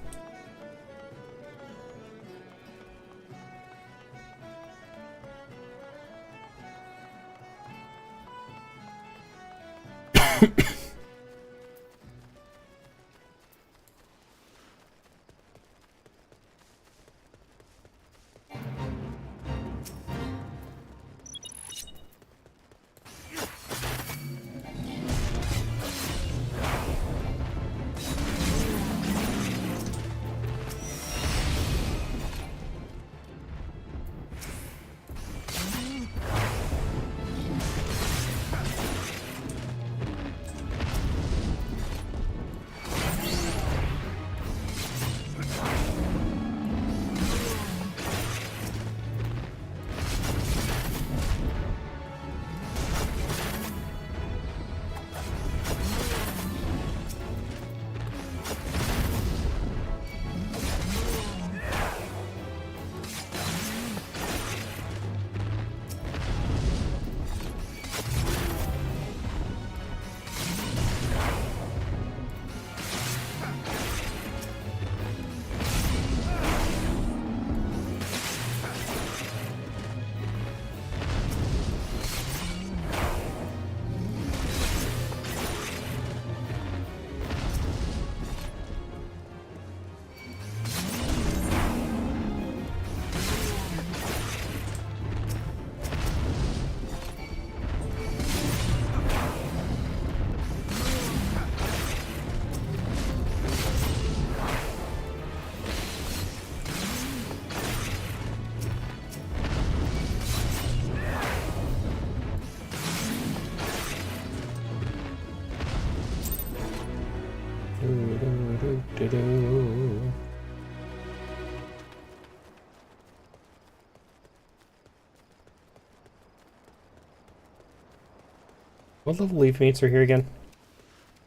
What level leaf mates are here again?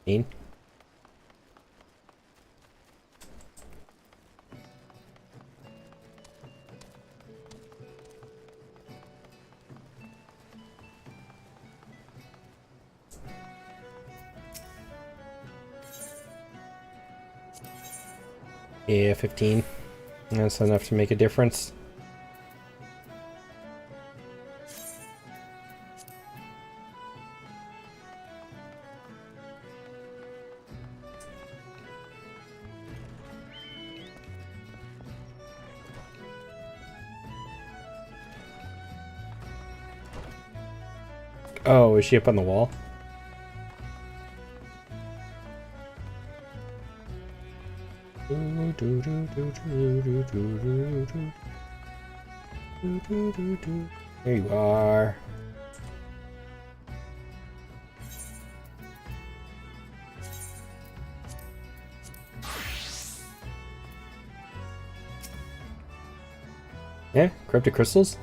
15? Yeah, 15. That's enough to make a difference. Oh, is she up on the wall? There you are. Yeah, corrupted crystals?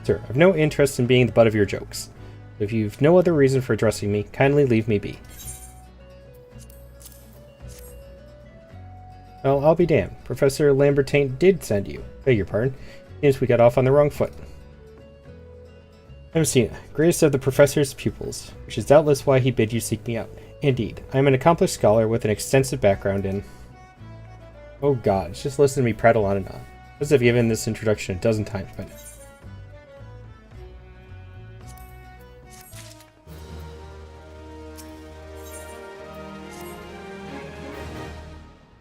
Sir, I've no interest in being the butt of your jokes. If you've no other reason for addressing me, kindly leave me be. Well, I'll be damned. Professor Lambertain did send you. Beg your pardon. Seems we got off on the wrong foot. I'm Sina, greatest of the professor's pupils, which is doubtless why he bid you seek me out. Indeed, I am an accomplished scholar with an extensive background in... Oh god, just listen to me prattle on and on. I must have given this introduction a dozen times by now.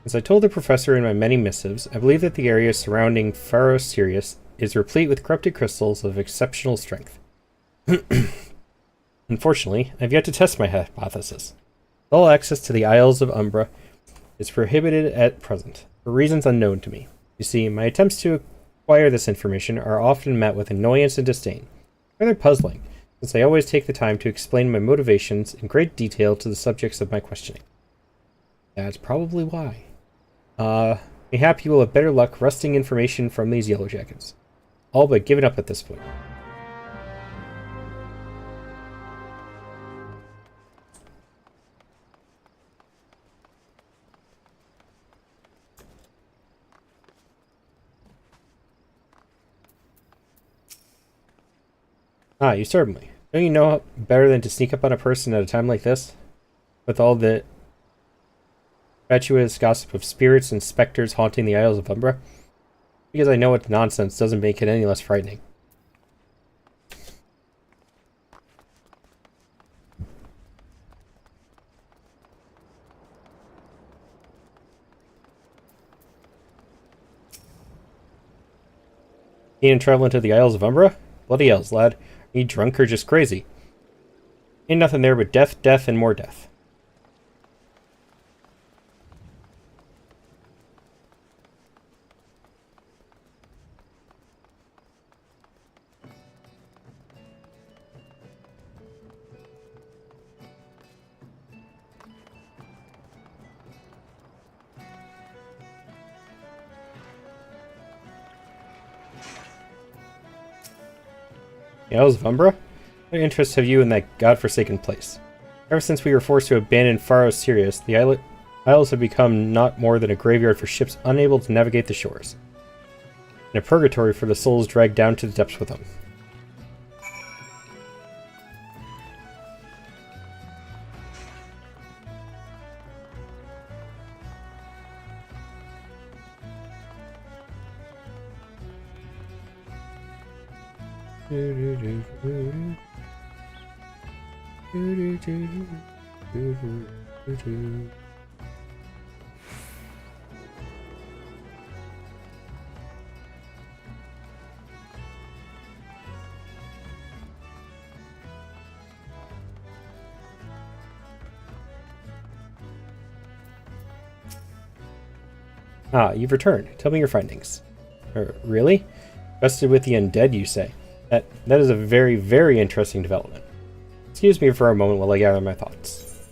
As I told the professor in my many missives, I believe that the area surrounding Pharos Sirius is replete with corrupted crystals of exceptional strength. Unfortunately, I've yet to test my hypothesis. All access to the Isles of Umbra is prohibited at present, for reasons unknown to me. You see, my attempts to acquire this information are often met with annoyance and disdain. Rather puzzling, since I always take the time to explain my motivations in great detail to the subjects of my questioning. That's probably why. Mayhap you will have better luck wresting information from these yellow jackets. All but given up at this point. Ah, you certainly. Don't you know better than to sneak up on a person at a time like this? With all the fatuous gossip of spirits and specters haunting the Isles of Umbra? Because I know it's nonsense doesn't make it any less frightening. Ain't traveling to the Isles of Umbra? Bloody hells, lad. Are you drunk or just crazy? Ain't nothing there but death, death, and more death. The Isles of Umbra? What interest have you in that godforsaken place? Ever since we were forced to abandon Faro Sirius, the Isles have become not more than a graveyard for ships unable to navigate the shores, and a purgatory for the souls dragged down to the depths with them. Ah, you've returned. Tell me your findings. Really? Vested with the undead, you say? That is a very, very interesting development. Excuse me for a moment while I gather my thoughts.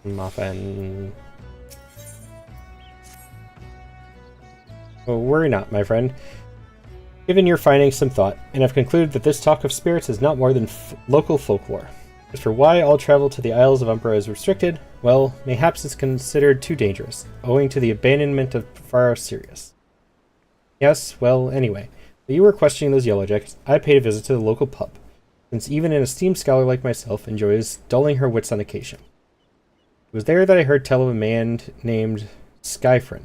Muffin. Oh, worry not, my friend. Given your findings some thought, and I've concluded that this talk of spirits is not more than local folklore. As for why all travel to the Isles of Umbra is restricted, well, mayhaps it's considered too dangerous, owing to the abandonment of Faro Sirius. Yes, well, anyway, while you were questioning those yellowjackets, I paid a visit to the local pub, since even an esteemed scholar like myself enjoys dulling her wits on occasion. It was there that I heard tell of a man named Skyfrin,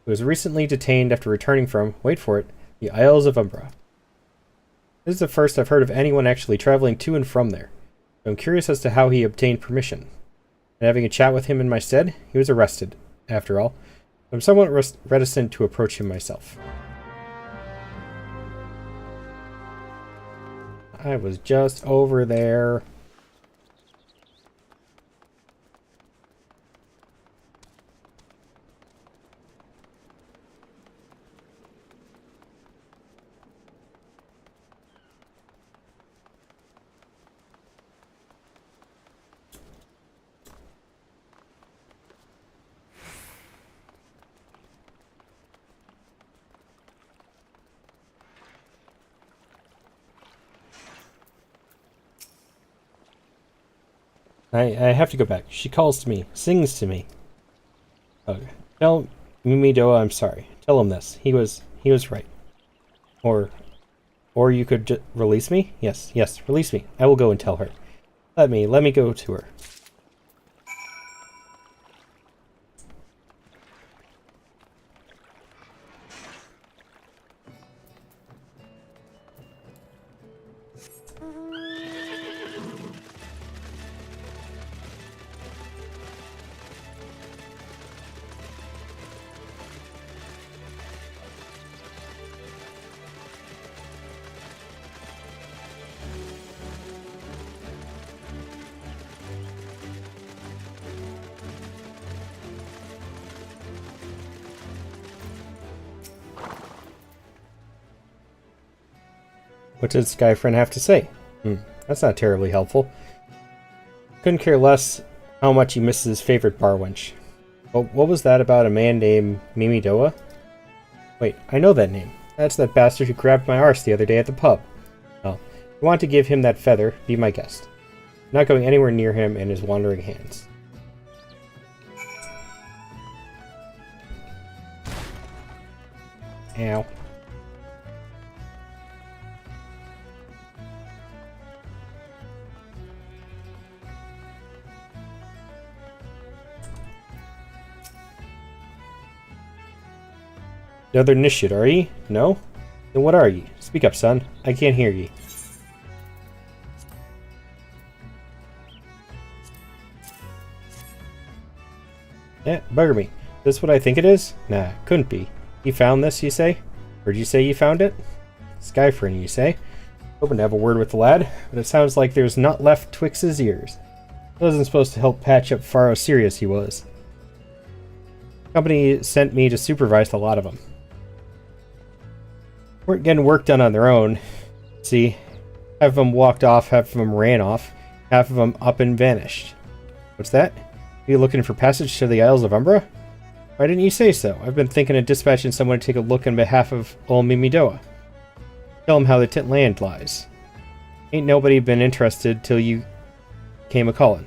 who was recently detained after returning from, wait for it, the Isles of Umbra. This is the first I've heard of anyone actually traveling to and from there. I'm curious as to how he obtained permission. And having a chat with him in my stead, he was arrested, after all. I'm somewhat reticent to approach him myself. I was just over there. I have to go back. She calls to me, sings to me. Okay. Tell Mumidoa I'm sorry. Tell him this. He was right. Or you could release me? Yes, release me. I will go and tell her. Let me go to her. What did Skyfriend have to say? That's not terribly helpful. Couldn't care less how much he misses his favorite bar wench. But what was that about a man named Mimi Doa? Wait, I know that name. That's that bastard who grabbed my arse the other day at the pub. Well, if you want to give him that feather, be my guest. I'm not going anywhere near him and his wandering hands. Ow. Another Nishit, are ye? No? Then what are ye? Speak up, son. I can't hear ye. Eh, bugger me. This what I think it is? Nah, couldn't be. You found this, you say? Heard you say you found it? Skyfriend, you say? Hoping to have a word with the lad, but it sounds like there's not left twixt his ears. Wasn't supposed to help patch up far how serious he was. Company sent me to supervise a lot of them. Weren't getting work done on their own. See, half of them walked off, half of them ran off, half of them up and vanished. What's that? Are you looking for passage to the Isles of Umbra? Why didn't you say so? I've been thinking of dispatching someone to take a look on behalf of old Mimidoa. Tell him how the tit land lies. Ain't nobody been interested till you came a-callin'.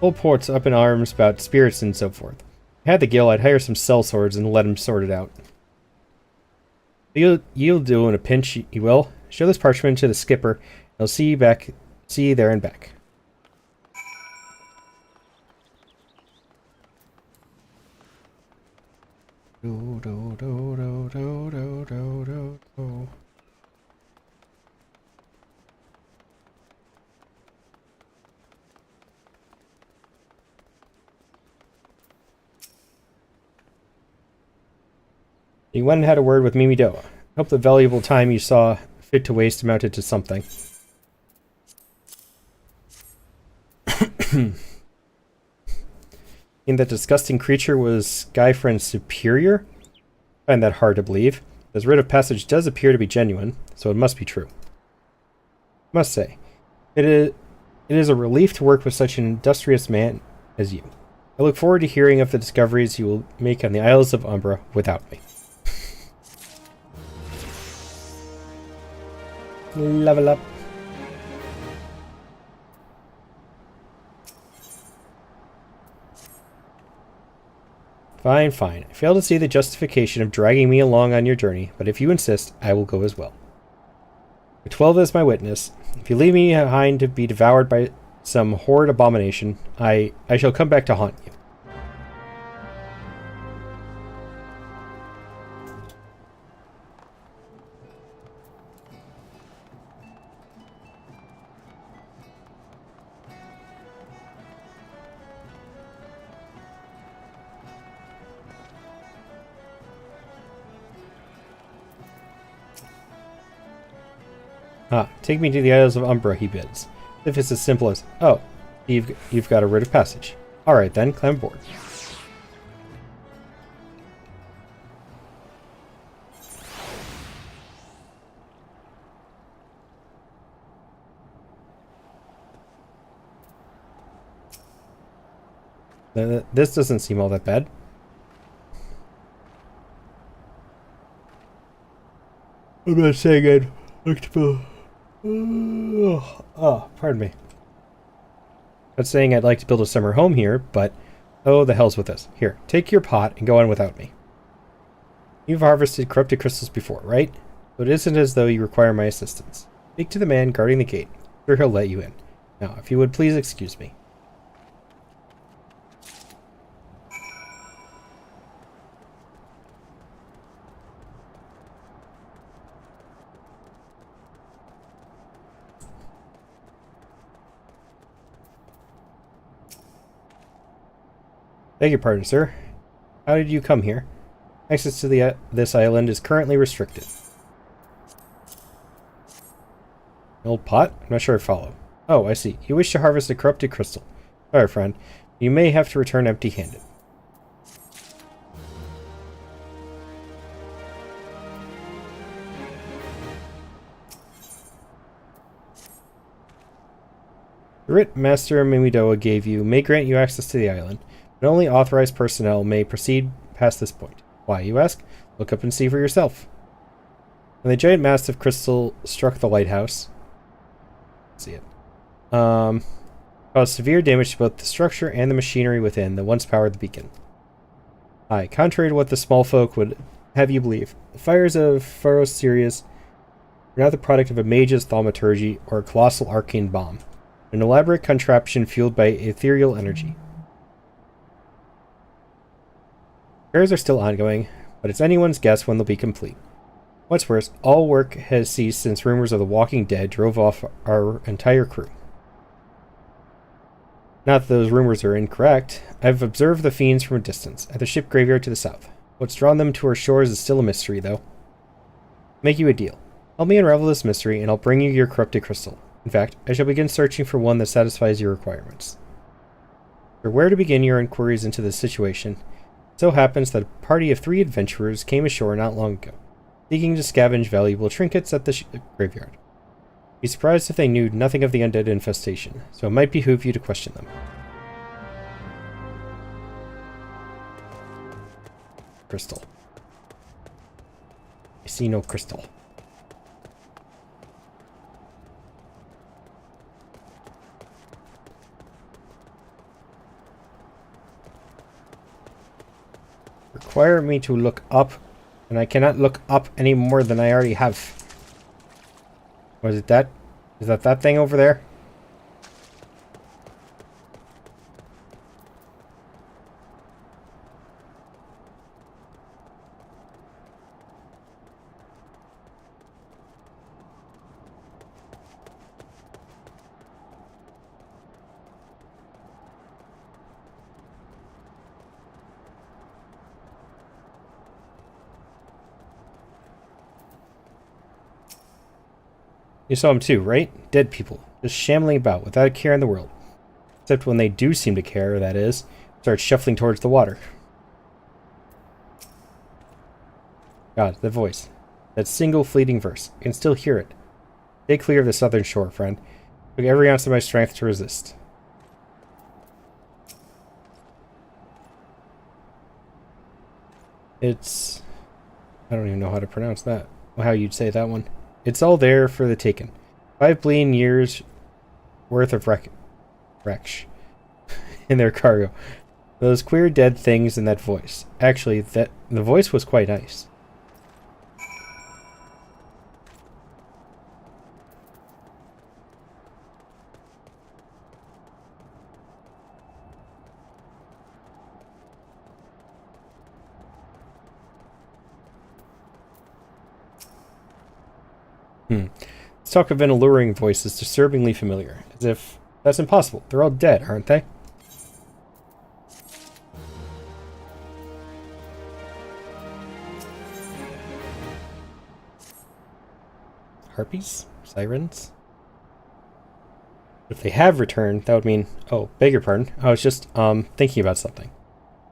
Old port's up in arms about spirits and so forth. If I had the gil, I'd hire some sellswords and let him sort it out. You'll do in a pinch, you will. Show this parchment to the skipper, and he'll see you there and back. Do, do, do, do, do, do, do, do, do. You went and had a word with Mimi Doa. Hope the valuable time you saw fit to waste amounted to something. And that disgusting creature was Skyfriend's superior? I find that hard to believe. This writ of passage does appear to be genuine, so it must be true. I must say, it is a relief to work with such an industrious man as you. I look forward to hearing of the discoveries you will make on the Isles of Umbra without me. Level up. Fine, fine. I fail to see the justification of dragging me along on your journey, but if you insist, I will go as well. With 12 as my witness, if you leave me behind to be devoured by some horrid abomination, I shall come back to haunt you. Ah, take me to the Isles of Umbra, he bids. If it's as simple as, oh, you've got a writ of passage. Alright then, climb aboard. This doesn't seem all that bad. I'm not saying I'd like to build... Oh, pardon me. Not saying I'd like to build a summer home here, but... Oh, the hell's with this. Here, take your pot and go on without me. You've harvested corrupted crystals before, right? So it isn't as though you require my assistance. Speak to the man guarding the gate. Sure, he'll let you in. Now, if you would please excuse me. Beg your pardon, sir. How did you come here? Access to this island is currently restricted. An old pot? I'm not sure I follow. Oh, I see. You wish to harvest a corrupted crystal. Alright, friend. You may have to return empty-handed. The writ Master Mimidoa gave you may grant you access to the island, but only authorized personnel may proceed past this point. Why, you ask? Look up and see for yourself. When the giant mass of crystal struck the lighthouse, see it, caused severe damage to both the structure and the machinery within that once powered the beacon. Aye, contrary to what the small folk would have you believe, the fires of Pharos Sirius were not the product of a mage's thaumaturgy or a colossal arcane bomb, an elaborate contraption fueled by ethereal energy. Repairs are still ongoing, but it's anyone's guess when they'll be complete. What's worse, all work has ceased since rumors of the Walking Dead drove off our entire crew. Not that those rumors are incorrect. I've observed the fiends from a distance, at the ship graveyard to the south. What's drawn them to our shores is still a mystery, though. Make you a deal. Help me unravel this mystery, and I'll bring you your corrupted crystal. In fact, I shall begin searching for one that satisfies your requirements. For where to begin your inquiries into this situation, it so happens that a party of 3 adventurers came ashore not long ago, seeking to scavenge valuable trinkets at the graveyard. Be surprised if they knew nothing of the undead infestation, so it might behoove you to question them. Crystal. I see no crystal. Require me to look up, and I cannot look up any more than I already have. Was it that? Is that thing over there? You saw them too, right? Dead people, just shambling about without a care in the world. Except when they do seem to care, that is, start shuffling towards the water. God, the voice. That single fleeting verse. I can still hear it. Stay clear of the southern shore, friend. Took every ounce of my strength to resist. It's... I don't even know how to pronounce that. How you'd say that one. It's all there for the taking. 5 billion years worth of wreckage in their cargo. Those queer dead things and that voice. Actually, the voice was quite nice. This talk of an alluring voice is disturbingly familiar, as if that's impossible. They're all dead, aren't they? Harpies? Sirens? If they have returned, that would mean... Oh, beg your pardon. I was just, thinking about something.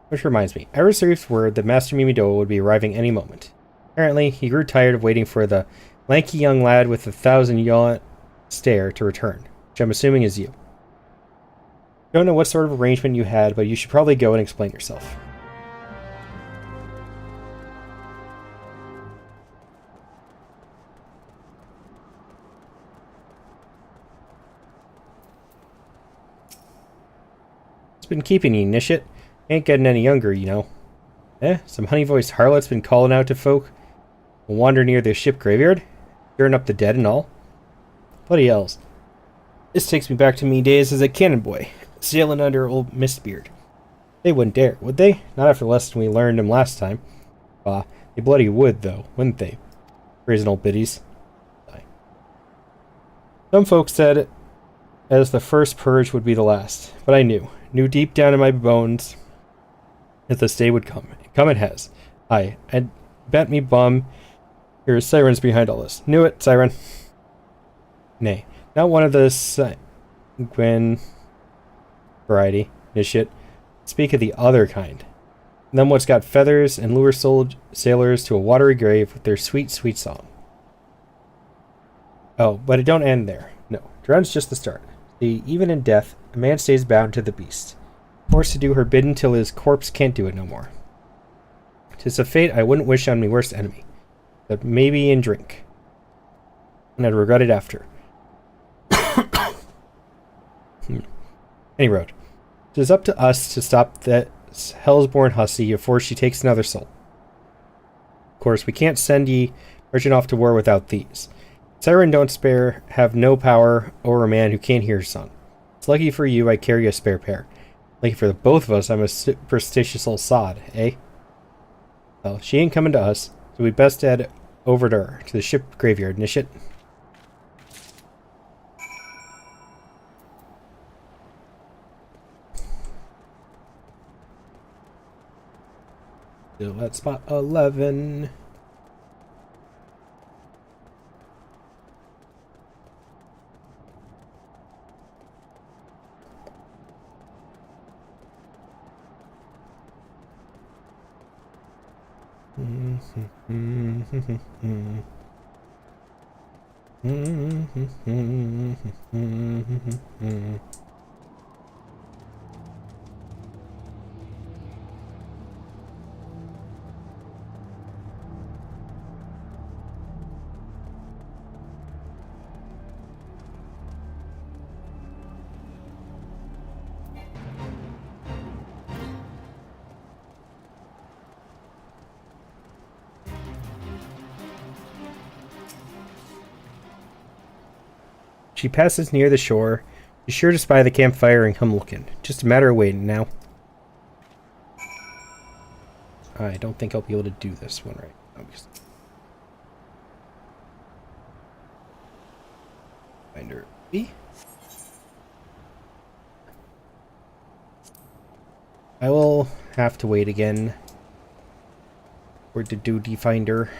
Which reminds me, I received word that Master Mimidoa would be arriving any moment. Apparently, he grew tired of waiting for the lanky young lad with the 1,000-yawn stare to return, which I'm assuming is you. Don't know what sort of arrangement you had, but you should probably go and explain yourself. It's been keeping you, Nishit. Ain't getting any younger, you know. Some honey-voiced harlot's been calling out to folk who wander near the ship graveyard, stirring up the dead and all. Bloody hells. This takes me back to me days as a cannon boy, sailing under old Mistbeard. They wouldn't dare, would they? Not after the lesson we learned him last time. Bah, they bloody would, though, wouldn't they? Brazen old biddies. Some folks said as the first purge would be the last, but I knew deep down in my bones that this day would come. Come it has. Aye, and bet me bum here's sirens behind all this. Knew it, siren. Nay, not one of the Gwen variety, Nishit. Speak of the other kind. Them what's got feathers and lure sailors to a watery grave with their sweet, sweet song. Oh, but it don't end there. No, Drown's just the start. See, even in death, a man stays bound to the beast, forced to do her bid until his corpse can't do it no more. 'Tis a fate I wouldn't wish on me worst enemy, but maybe in drink, and I'd regret it after. Any road. 'Tis up to us to stop that hell's-born hussy before she takes another soul. Of course, we can't send ye merchant off to war without these. Siren don't spare, have no power over a man who can't hear his song. It's lucky for you I carry a spare pair. Lucky for the both of us I'm a superstitious old sod, eh? Well, she ain't coming to us, so we best head over to her, to the ship graveyard, nish it? Still at spot 11. She passes near the shore. She's sure to spy the campfire and come looking. Just a matter of waiting now. I don't think I'll be able to do this one right. Obviously. Finder B. I will have to wait again for the duty finder.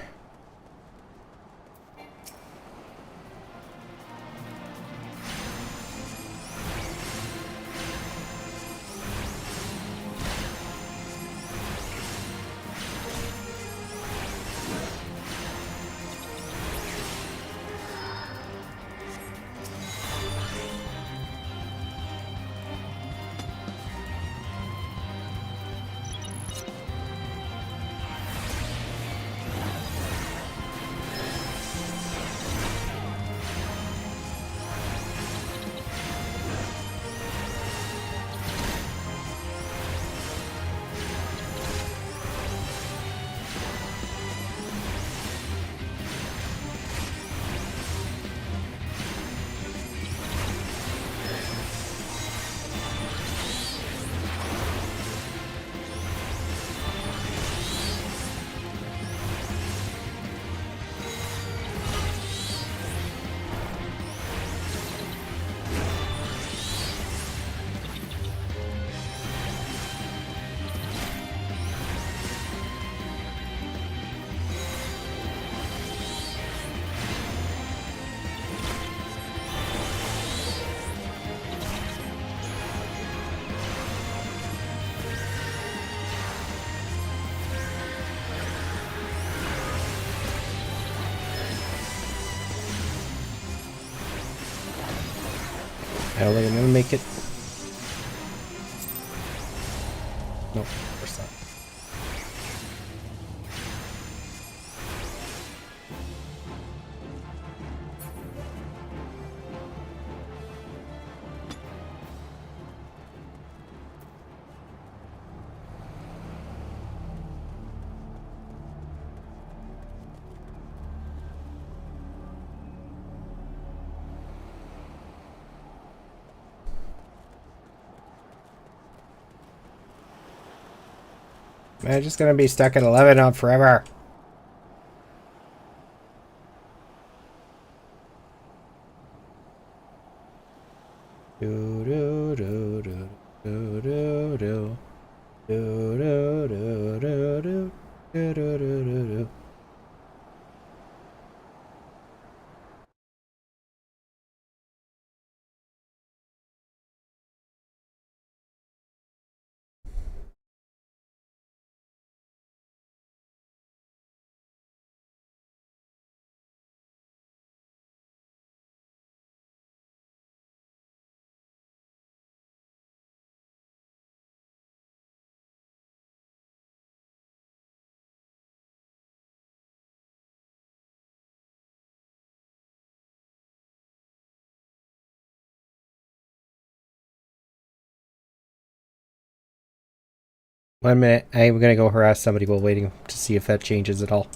I don't think I'm gonna make it. Nope, of course not. Am I just gonna be stuck at 11 on forever? Do do do do do do do do do do do do do do do. 1 minute. I'm gonna go harass somebody while waiting to see if that changes at all.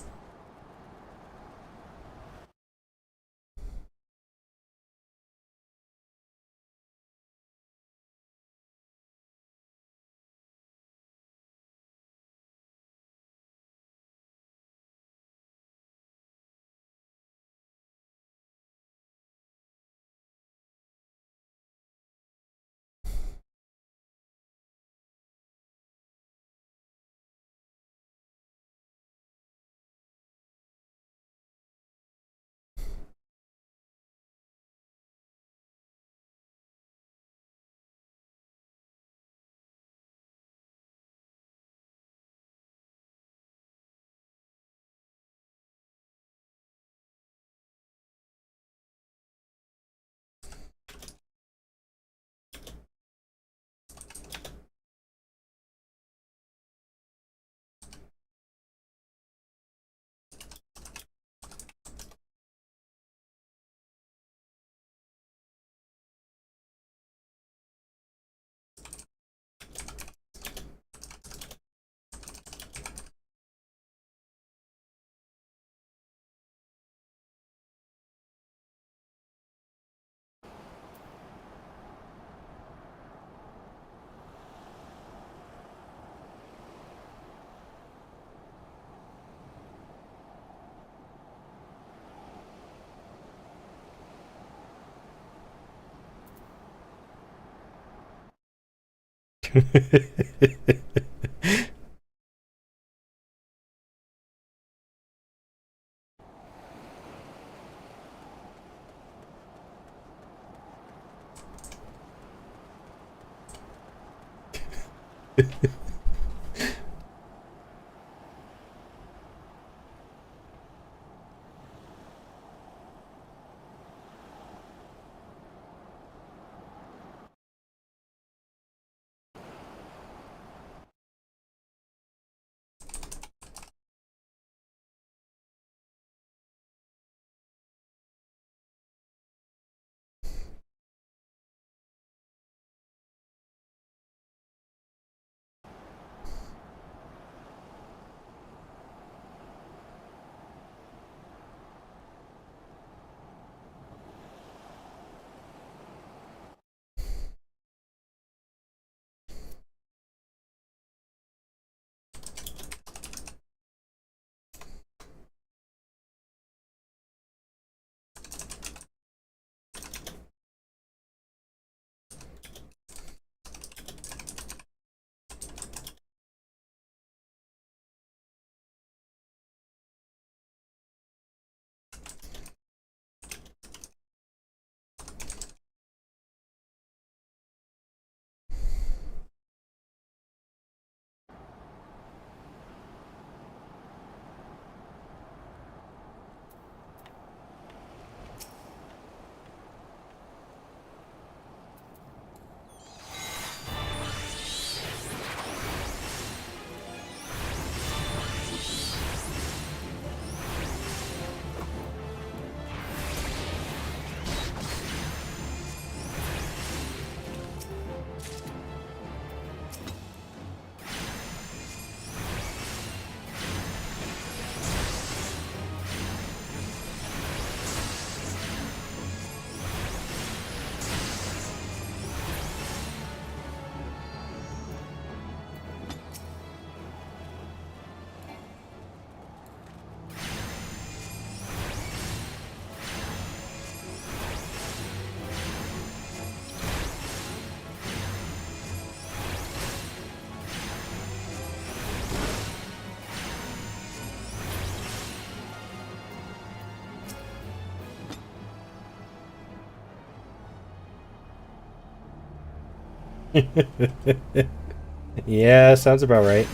Yeah, sounds about right.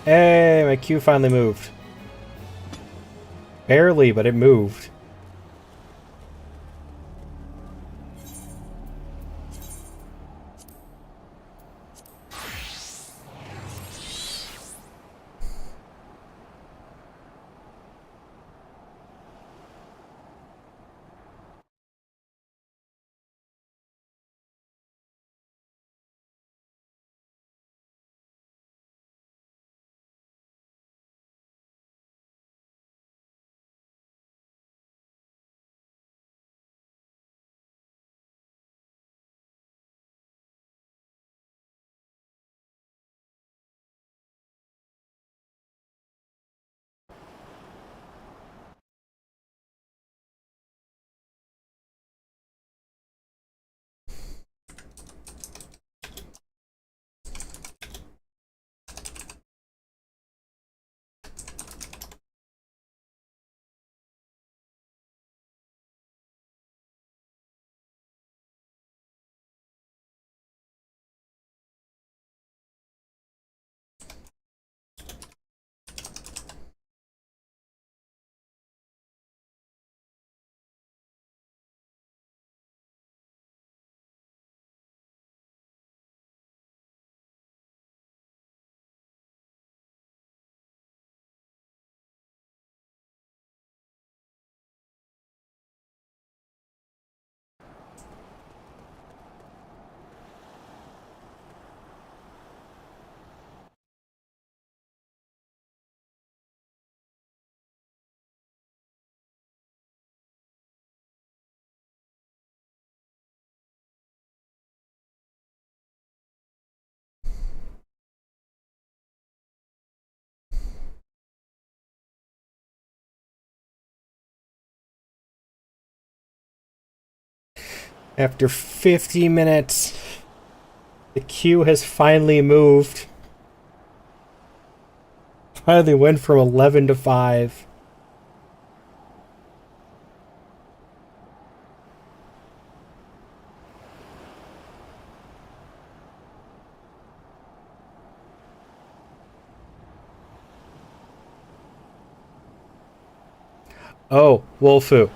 Hey, my queue finally moved. Barely, but it moved. After 50 minutes, the queue has finally moved. Finally went from 11 to 5. Oh, Wolfu.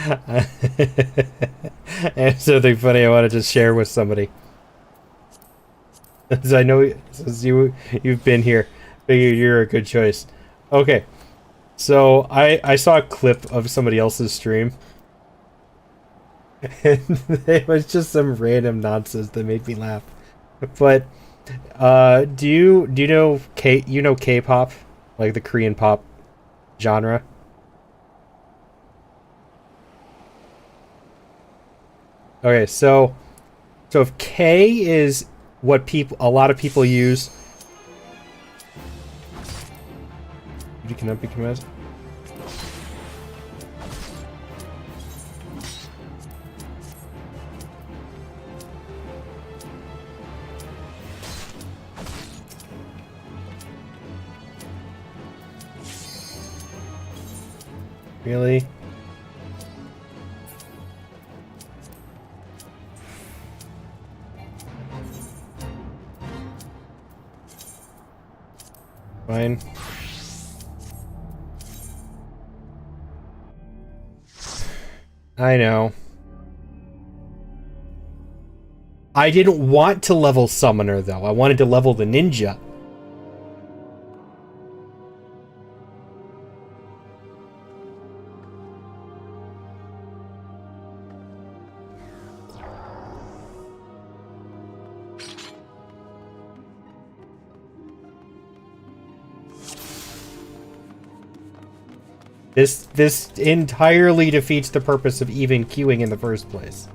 I have something funny I wanted to share with somebody. As I know, since you've been here, figure you're a good choice. Okay, so I saw a clip of somebody else's stream, and it was just some random nonsense that made me laugh. But do you know K-pop, like the Korean pop genre? Okay, so if K is what a lot of people use. You cannot be commanded. Really? Fine. I know. I didn't want to level Summoner, though. I wanted to level the Ninja. This entirely defeats the purpose of even queuing in the first place.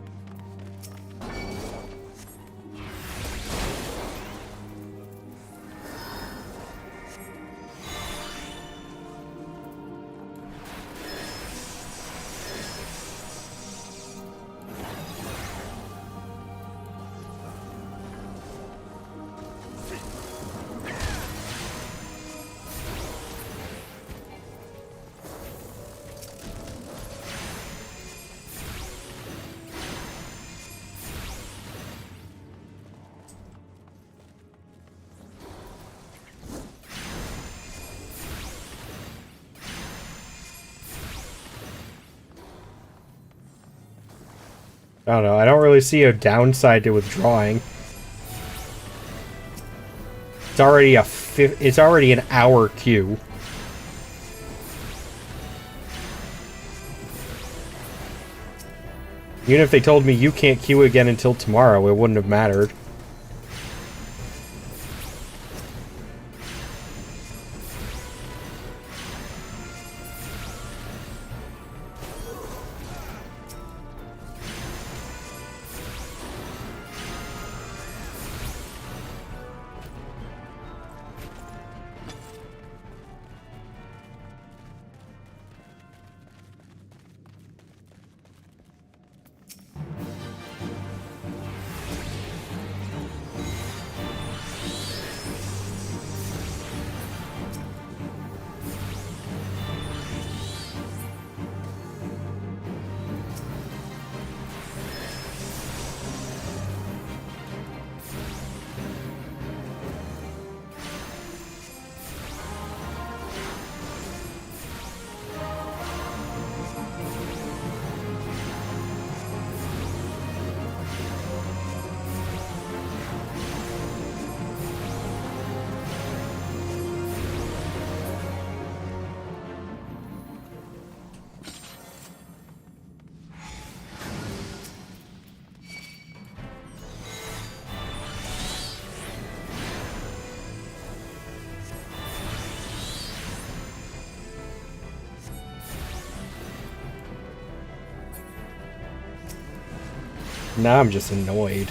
I don't know. I don't really see a downside to withdrawing. It's already it's already an hour queue. Even if they told me you can't queue again until tomorrow, it wouldn't have mattered. Now I'm just annoyed.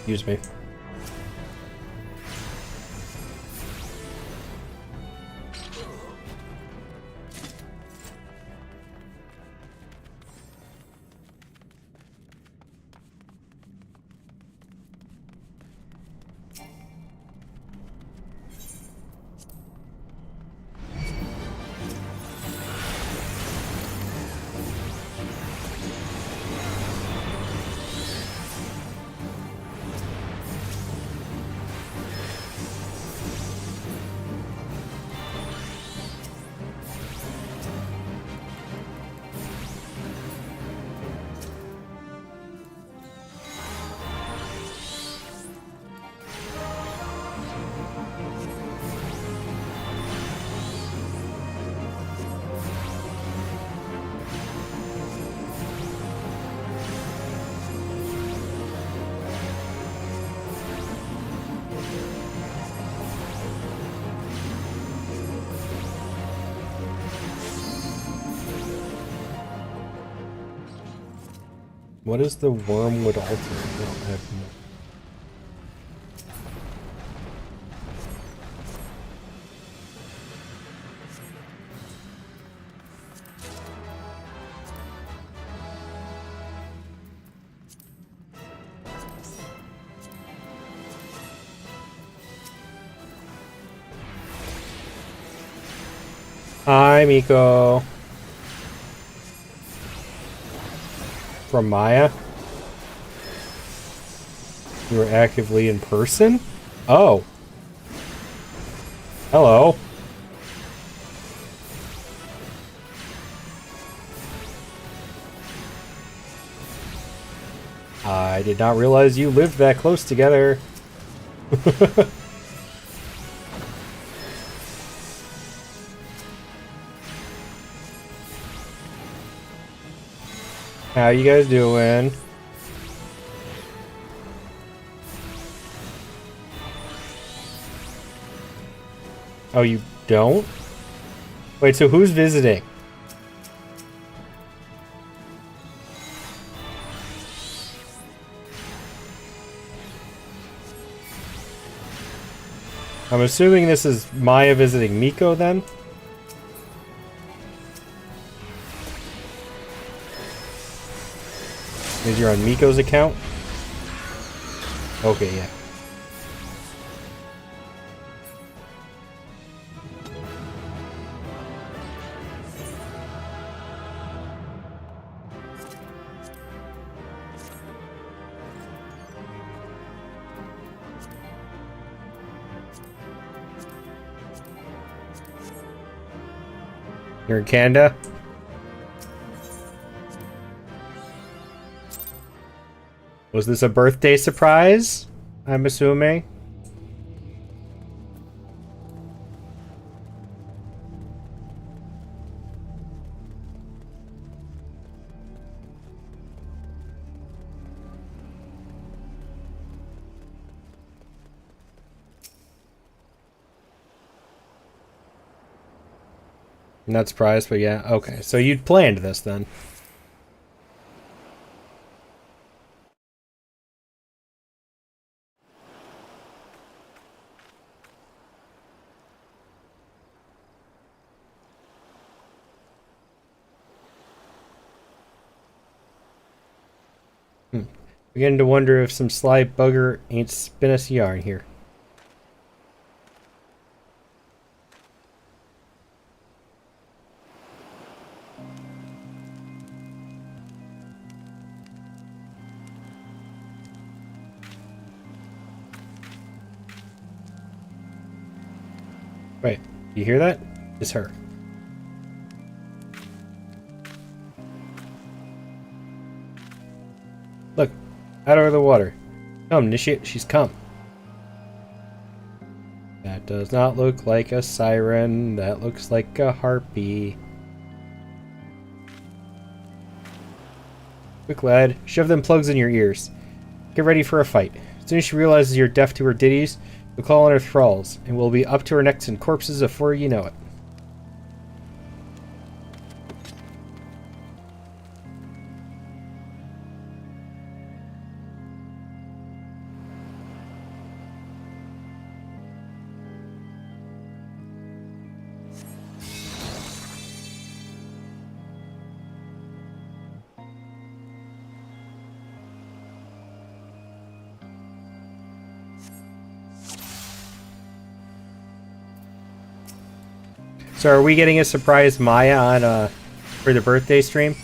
Excuse me. What is the wormwood altar? I don't have no. Hi, Miko. From Maya? You were actively in person? Oh. Hello. I did not realize you lived that close together. How you guys doing? Oh, you don't? Wait, so who's visiting? I'm assuming this is Maya visiting Miko then? Is you're on Miko's account? Okay, yeah. You're in Canada? Was this a birthday surprise? I'm assuming. I'm not surprised, but yeah. Okay, so you'd planned this then. Beginning to wonder if some sly bugger ain't spin us yarn here. Wait, you hear that? It's her. Look, out of the water. Come, Initiate, she's come. That does not look like a siren. That looks like a harpy. Quick, lad, shove them plugs in your ears. Get ready for a fight. As soon as she realizes you're deaf to her ditties, you'll call on her thralls, and we'll be up to her necks in corpses before you know it. So are we getting a surprise Maya on for the birthday stream?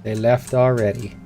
They left already.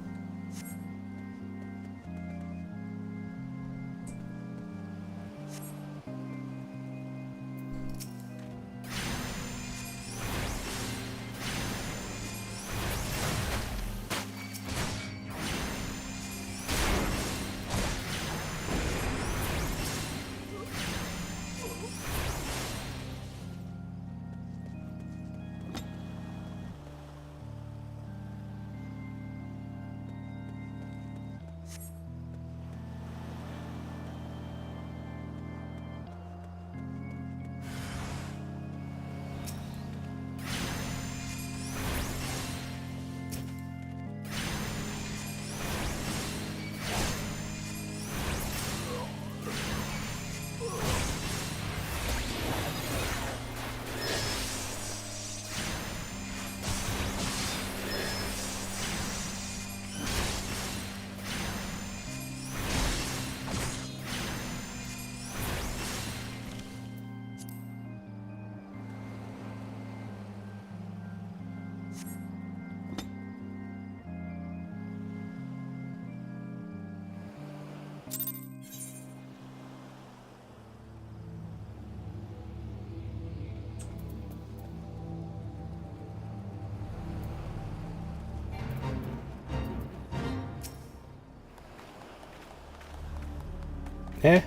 Eh?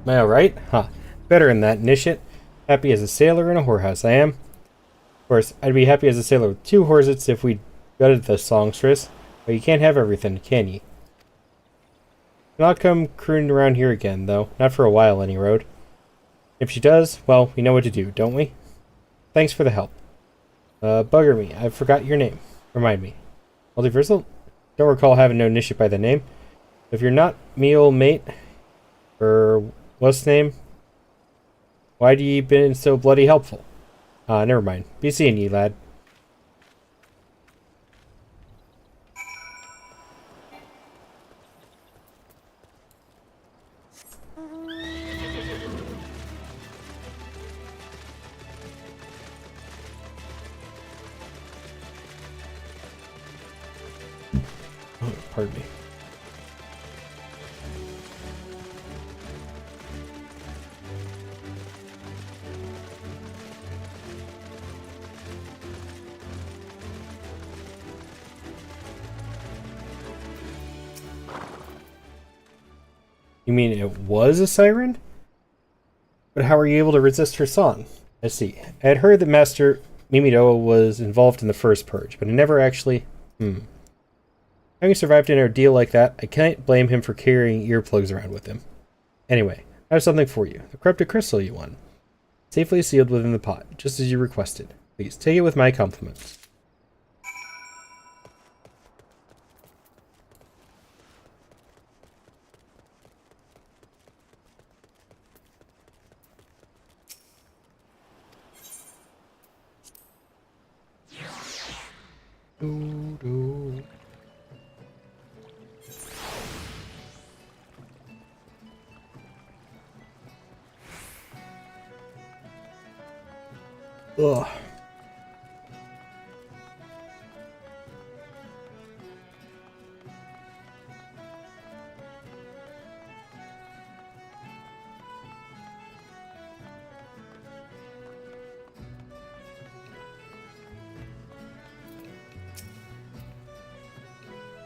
Am I alright? Huh. Better than that, Nishit. Happy as a sailor in a whorehouse, I am. Of course, I'd be happy as a sailor with 2 horsets if we gutted the songstress, but you can't have everything, can ye? She'll not come crooning around here again, though. Not for a while, any road. If she does, well, we know what to do, don't we? Thanks for the help. Bugger me, I forgot your name. Remind me. Multiversal? Don't recall having known Nishit by the name. If you're not me old mate, or what's name? Why'd ye been so bloody helpful? Never mind. Be seeing ye, lad. Oh, pardon me. You mean it was a siren? But how were you able to resist her song? I see. I had heard that Master Mimido was involved in the first purge, but I never actually... Having survived an ordeal like that, I can't blame him for carrying earplugs around with him. Anyway, I have something for you. The corrupted crystal you won. Safely sealed within the pot, just as you requested. Please, take it with my compliments. Doo-doo. Ugh.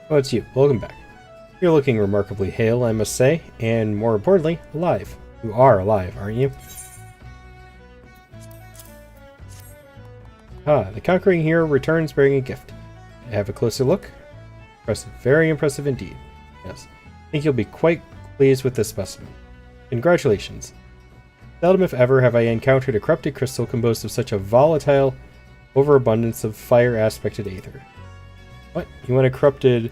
Oh, it's you. Welcome back. You're looking remarkably hale, I must say, and more importantly, alive. You are alive, aren't you? Ah, the conquering hero returns bearing a gift. Have a closer look. Impressive. Very impressive indeed. Yes. I think you'll be quite pleased with this specimen. Congratulations. Seldom if ever have I encountered a corrupted crystal composed of such a volatile overabundance of fire-aspected aether. What? You want a corrupted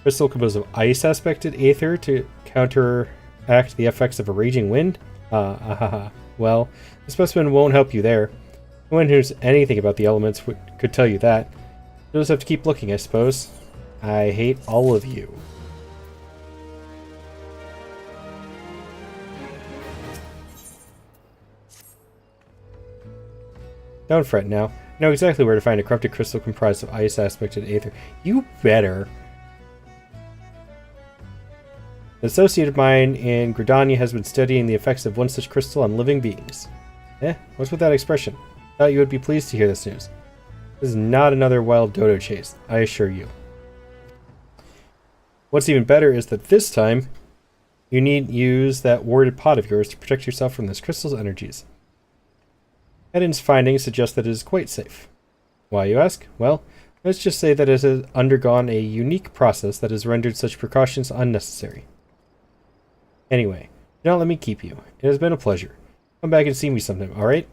crystal composed of ice-aspected aether to counteract the effects of a raging wind? Well, the specimen won't help you there. No one who knows anything about the elements could tell you that. You'll just have to keep looking, I suppose. I hate all of you. Don't fret now. I know exactly where to find a corrupted crystal comprised of ice-aspected aether. You better. An associate of mine in Gridania has been studying the effects of one such crystal on living beings. What's with that expression? Thought you would be pleased to hear this news. This is not another wild dodo chase, I assure you. What's even better is that this time, you need use that warded pot of yours to protect yourself from this crystal's energies. Eden's findings suggest that it is quite safe. Why, you ask? Well, let's just say that it has undergone a unique process that has rendered such precautions unnecessary. Anyway, do not let me keep you. It has been a pleasure. Come back and see me sometime, alright?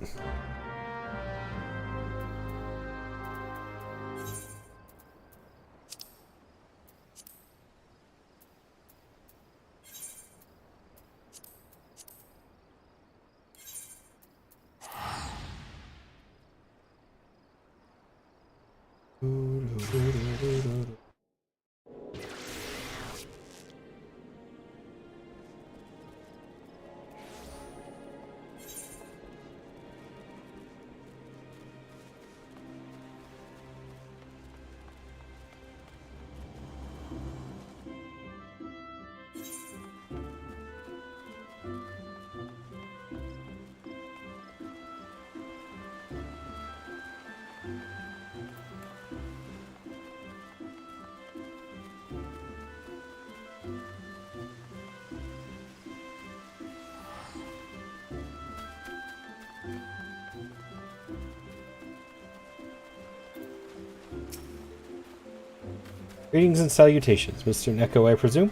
Greetings and salutations, Mr. Neko, I presume?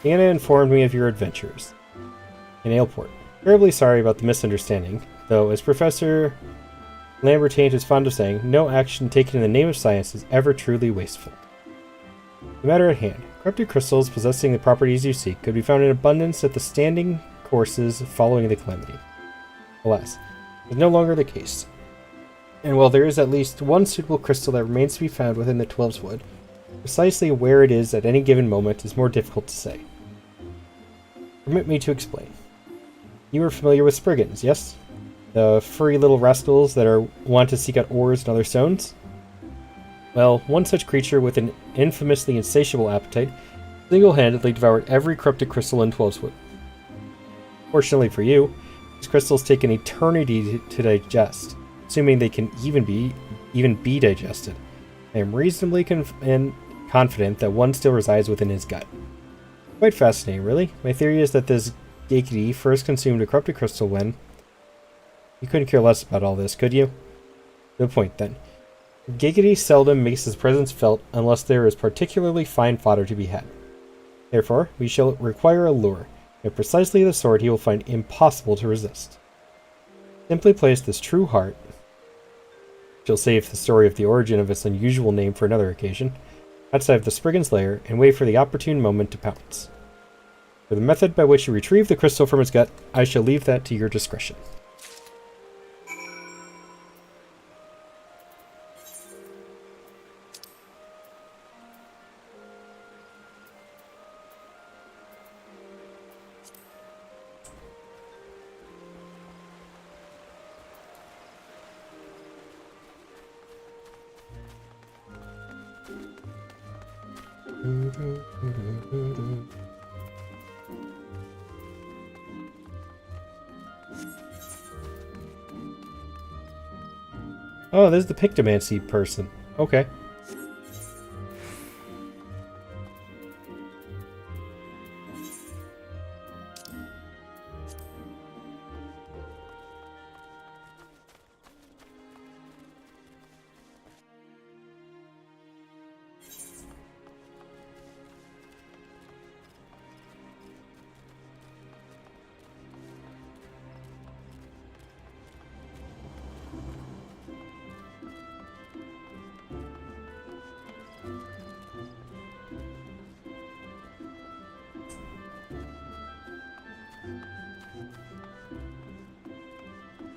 Anna informed me of your adventures in Aleport. Terribly sorry about the misunderstanding, though, as Professor Lambertaint is fond of saying, no action taken in the name of science is ever truly wasteful. The matter at hand, corrupted crystals possessing the properties you seek could be found in abundance at the standing courses following the calamity. Alas, it is no longer the case. And while there is at least one suitable crystal that remains to be found within the Twelves Wood, precisely where it is at any given moment is more difficult to say. Permit me to explain. You are familiar with Spriggans, yes? The furry little rascals that want to seek out ores and other stones? Well, one such creature with an infamously insatiable appetite single-handedly devoured every corrupted crystal in Twelveswood. Fortunately for you, these crystals take an eternity to digest, assuming they can even be digested. I am reasonably confident that one still resides within his gut. Quite fascinating, really. My theory is that this Geikity first consumed a corrupted crystal when... You couldn't care less about all this, could you? No point, then. Geikity seldom makes his presence felt unless there is particularly fine fodder to be had. Therefore, we shall require a lure, of precisely the sort he will find impossible to resist. Simply place this true heart... She'll save the story of the origin of its unusual name for another occasion, outside of the Spriggan's lair, and wait for the opportune moment to pounce. For the method by which you retrieve the crystal from its gut, I shall leave that to your discretion. Oh, there's the Pictomancy person. Okay.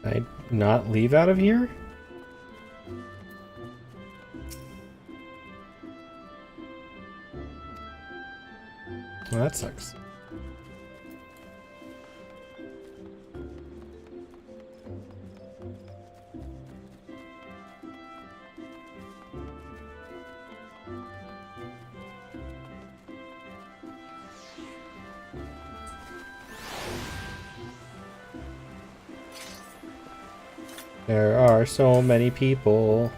Can I not leave out of here? Well, that sucks. There are so many people.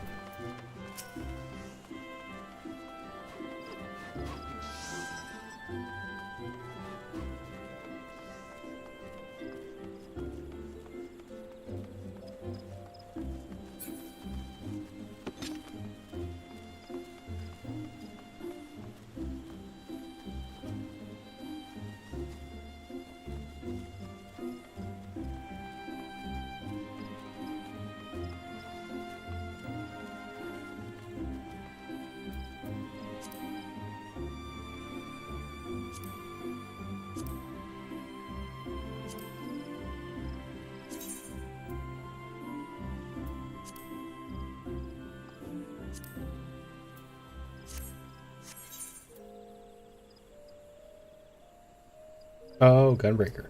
Oh, Gunbreaker.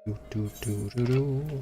Do, do, do, do, do.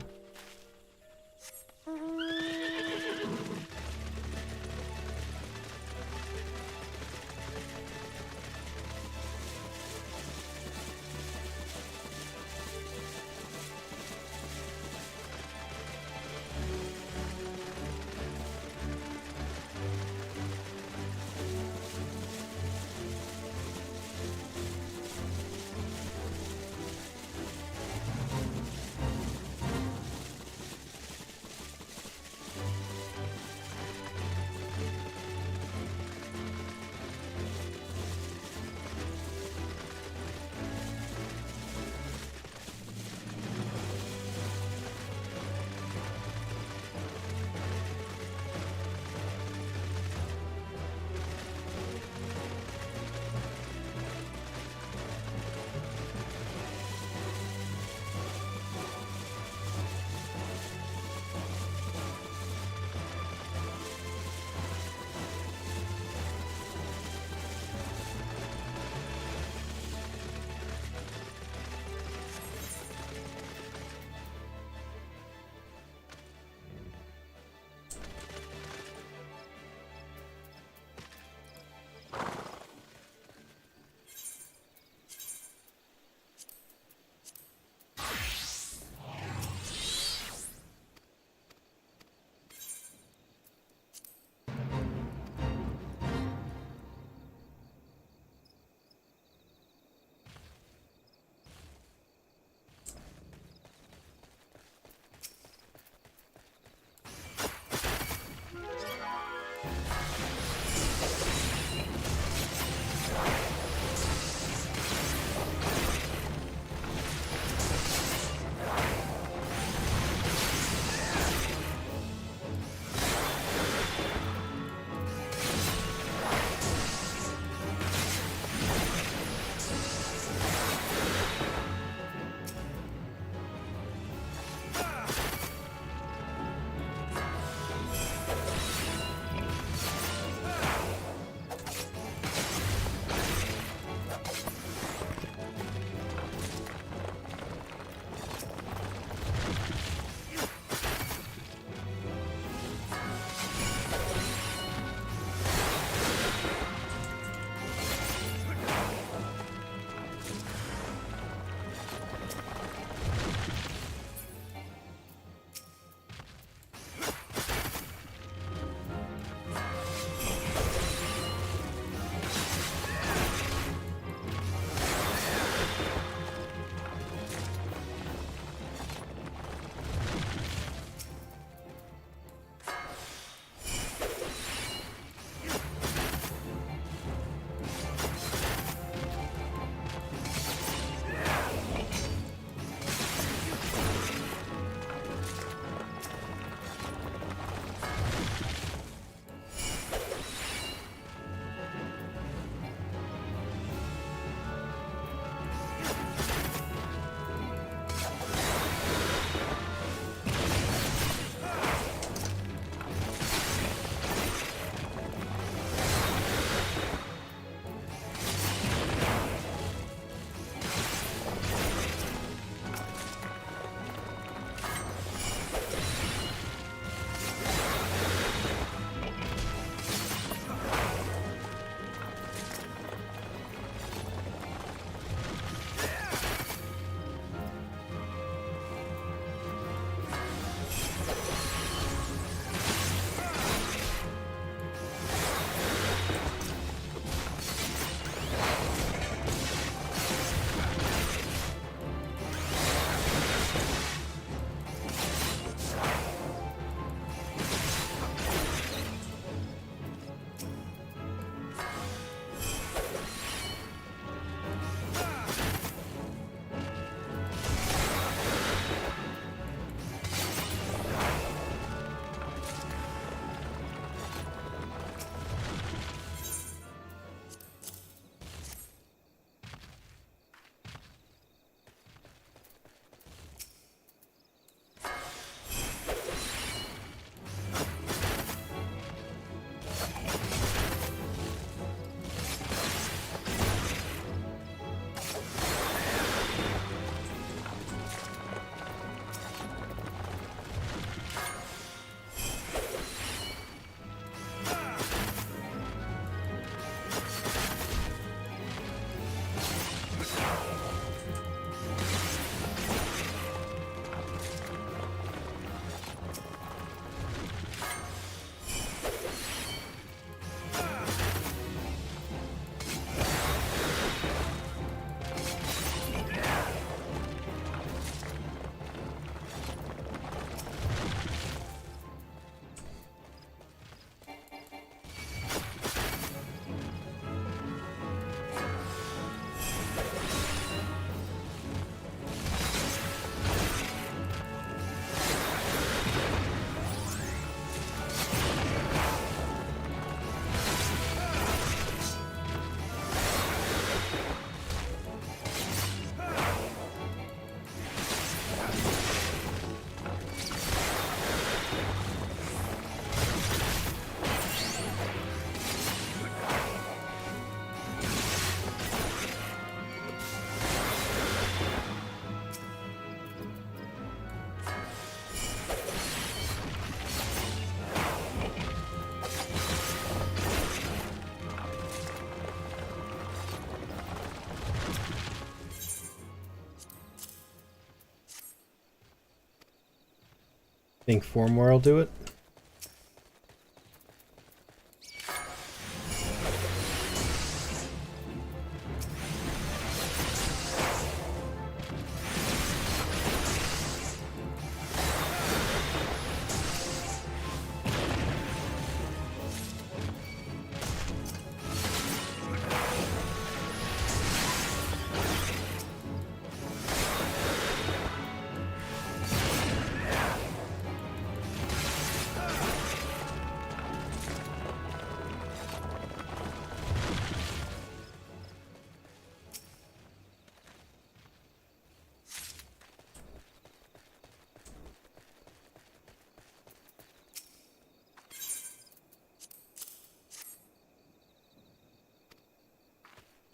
Think 4 more will do it.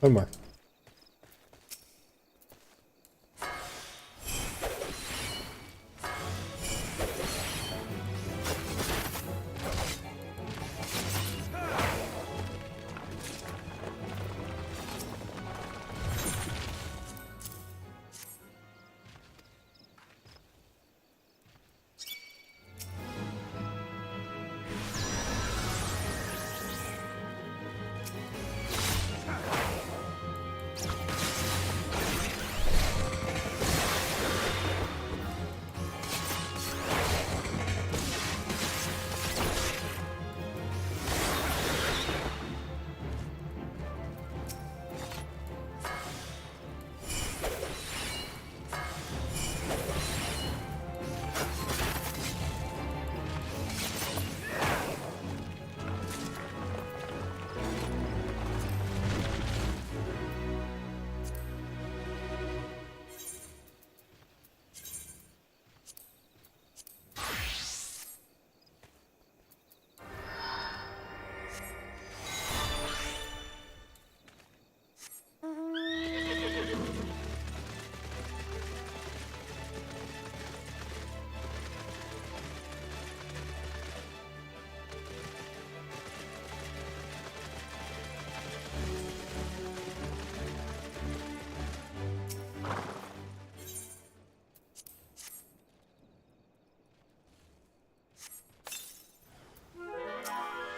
One more.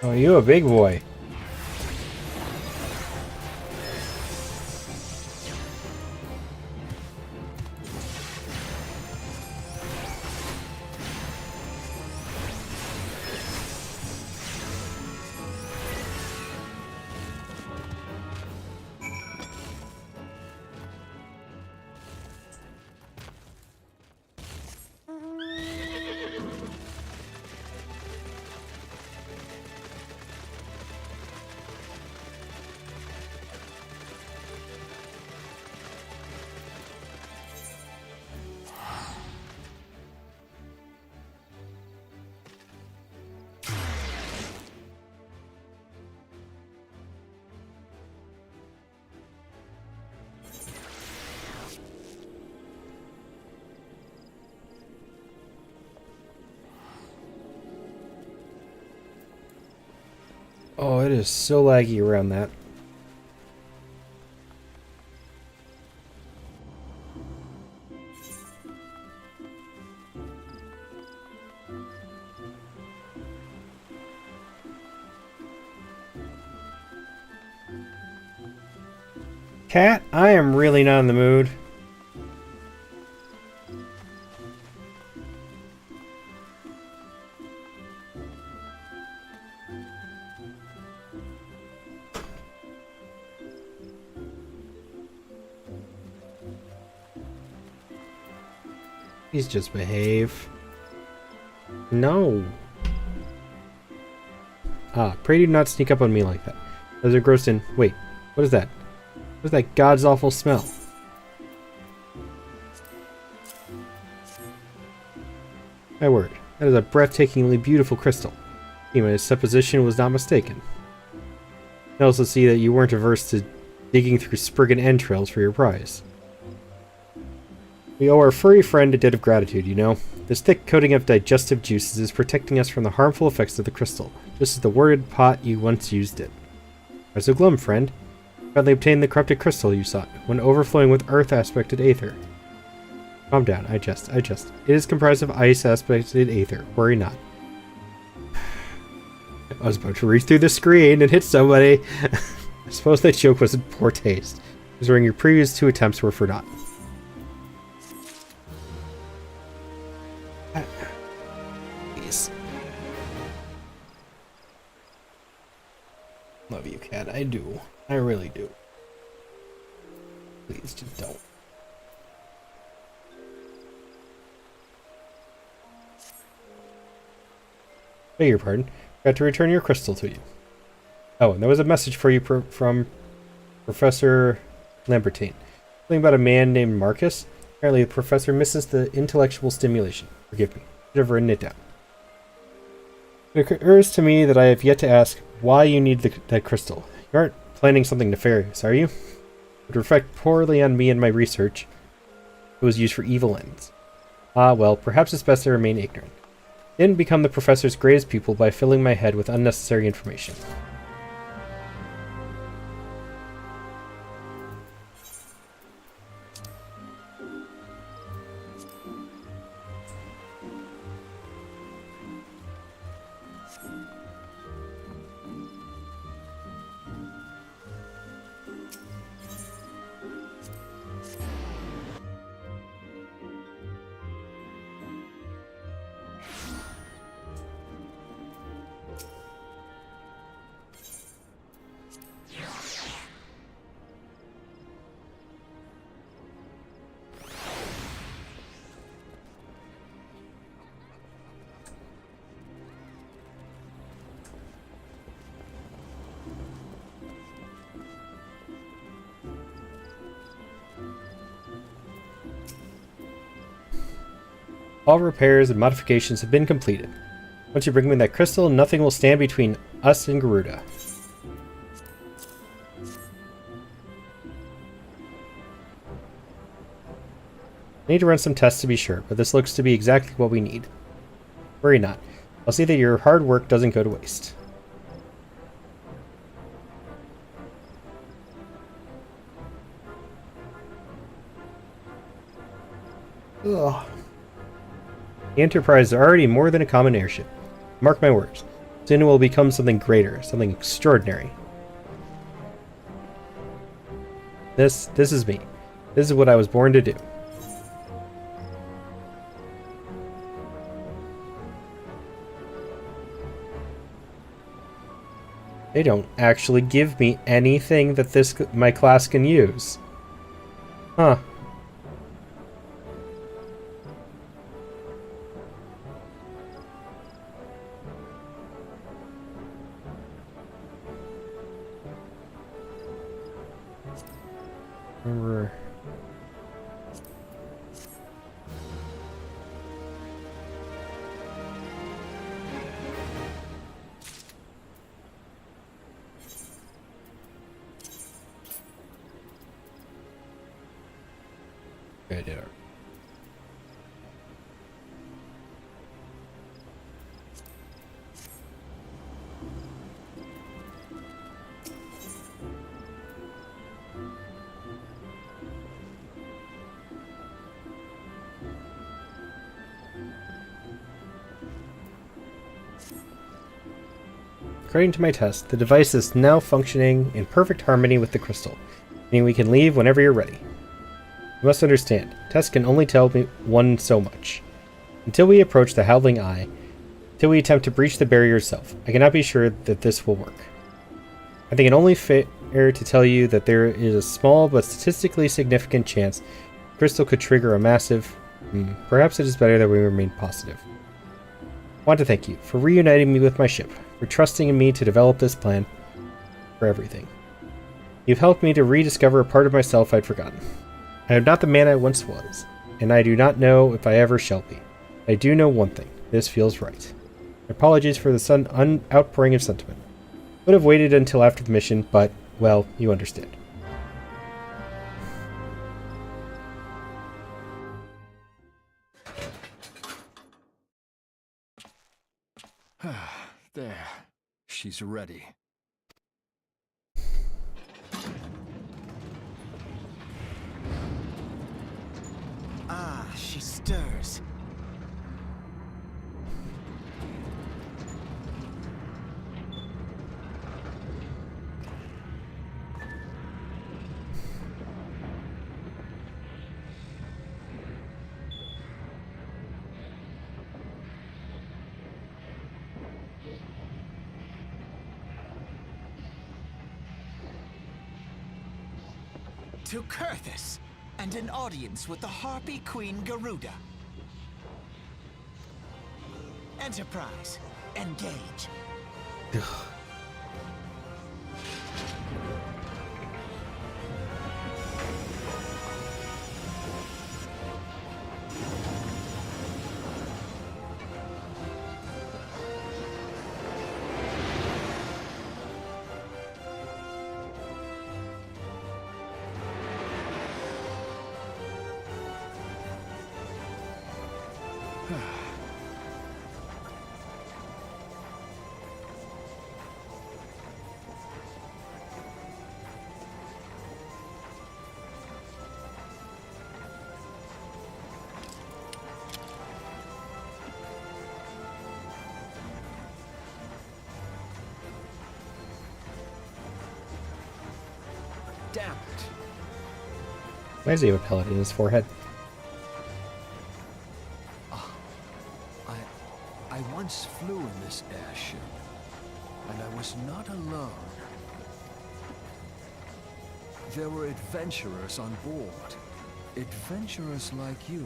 Oh, you a big boy. Oh, it is so laggy around that. Cat, I am really not in the mood. Please just behave. No. Ah, pray do not sneak up on me like that. Those are grossed in. Wait, what is that? What is that god's awful smell? My word, that is a breathtakingly beautiful crystal. My supposition was not mistaken. I also see that you weren't averse to digging through Spriggan entrails for your prize. We owe our furry friend a debt of gratitude, you know. This thick coating of digestive juices is protecting us from the harmful effects of the crystal, just as the worded pot you once used it. Why so glum, friend? Finally obtained the corrupted crystal you sought, when overflowing with earth-aspected aether. Calm down. I just. It is comprised of ice aspected aether. Worry not. I was about to reach through the screen and hit somebody. I suppose that joke was in poor taste, considering your previous 2 attempts were for naught. Please. Love you, cat. I do. I really do. Please, just don't. Beg your pardon. Got to return your crystal to you. Oh, and there was a message for you from Professor Lambertine. Something about a man named Marcus. Apparently the professor misses the intellectual stimulation. Forgive me. I should have written it down. It occurs to me that I have yet to ask why you need that crystal. You aren't planning something nefarious, are you? It would reflect poorly on me and my research. It was used for evil ends. Ah, well, perhaps it's best I remain ignorant. I didn't become the professor's greatest pupil by filling my head with unnecessary information. All repairs and modifications have been completed. Once you bring me that crystal, nothing will stand between us and Garuda. I need to run some tests to be sure, but this looks to be exactly what we need. Worry not. I'll see that your hard work doesn't go to waste. Ugh. The Enterprise is already more than a common airship. Mark my words. Soon it will become something greater, something extraordinary. This is me. This is what I was born to do. They don't actually give me anything that my class can use. Huh. Remember. Okay, I did it. According to my test, the device is now functioning in perfect harmony with the crystal, meaning we can leave whenever you're ready. You must understand, tests can only tell me one so much. Until we approach the Howling Eye, until we attempt to breach the barrier itself, I cannot be sure that this will work. I think it only fair to tell you that there is a small but statistically significant chance the crystal could trigger a massive... perhaps it is better that we remain positive. I want to thank you for reuniting me with my ship, for trusting in me to develop this plan, for everything. You've helped me to rediscover a part of myself I'd forgotten. I am not the man I once was, and I do not know if I ever shall be. I do know one thing. This feels right. Apologies for the outpouring of sentiment. Would have waited until after the mission, but, well, you understand. There. She's ready. stirs. To Kurthus, and an audience with the Harpy Queen Garuda. Enterprise, engage. Damn it. Why does he have a pellet in his forehead? I once flew in this airship, and I was not alone. There were adventurers on board. Adventurers like you.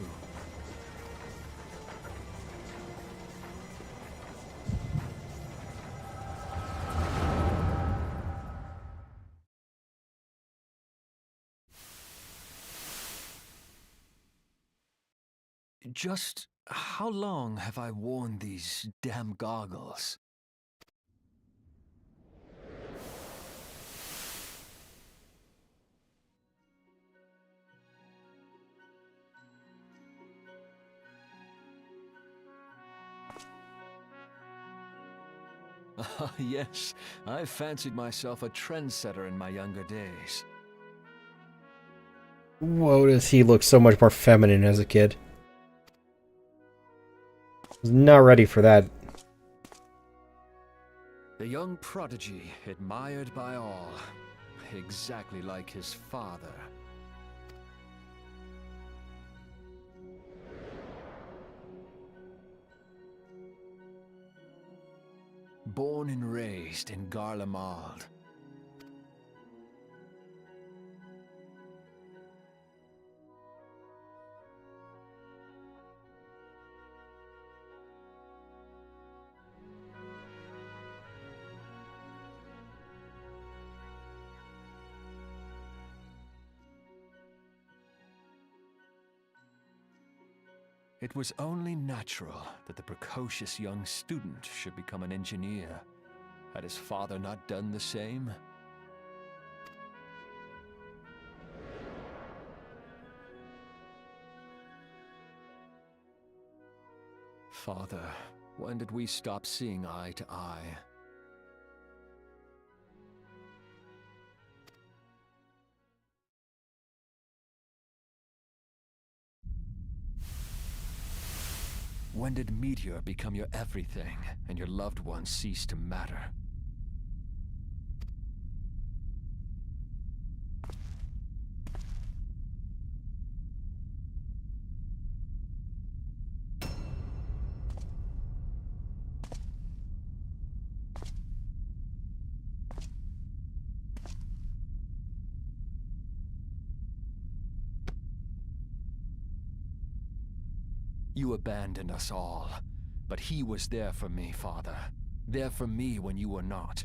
Just how long have I worn these damn goggles? Ah, yes, I fancied myself a trendsetter in my younger days. Whoa, does he look so much more feminine as a kid? Was not ready for that. The young prodigy, admired by all, exactly like his father. Born and raised in Garlemald. It was only natural that the precocious young student should become an engineer. Had his father not done the same? Father, when did we stop seeing eye to eye? When did Meteor become your everything, and your loved ones cease to matter? You abandoned us all, but he was there for me, Father. There for me when you were not.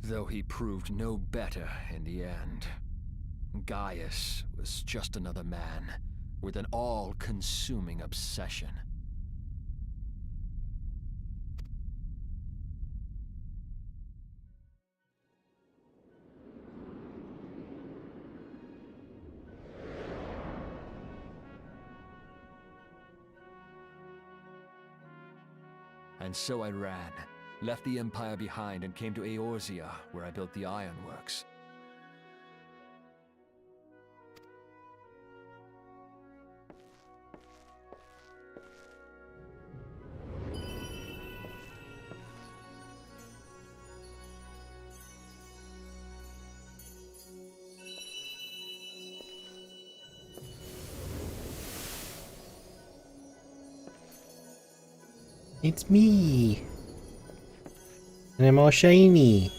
Though he proved no better in the end. Gaius was just another man, with an all-consuming obsession. And so I ran, left the Empire behind and came to Eorzea, where I built the ironworks. It's me. And I'm all shiny.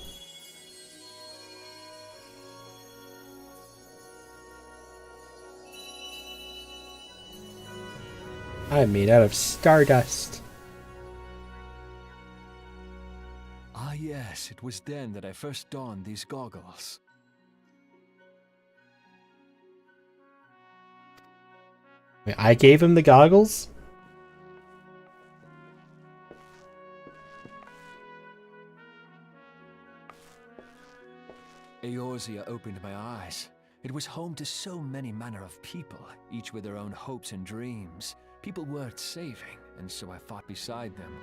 I'm made out of stardust. Ah, yes, it was then that I first donned these goggles. Wait, I gave him the goggles? Eorzea opened my eyes. It was home to so many manner of people, each with their own hopes and dreams. People worth saving, and so I fought beside them.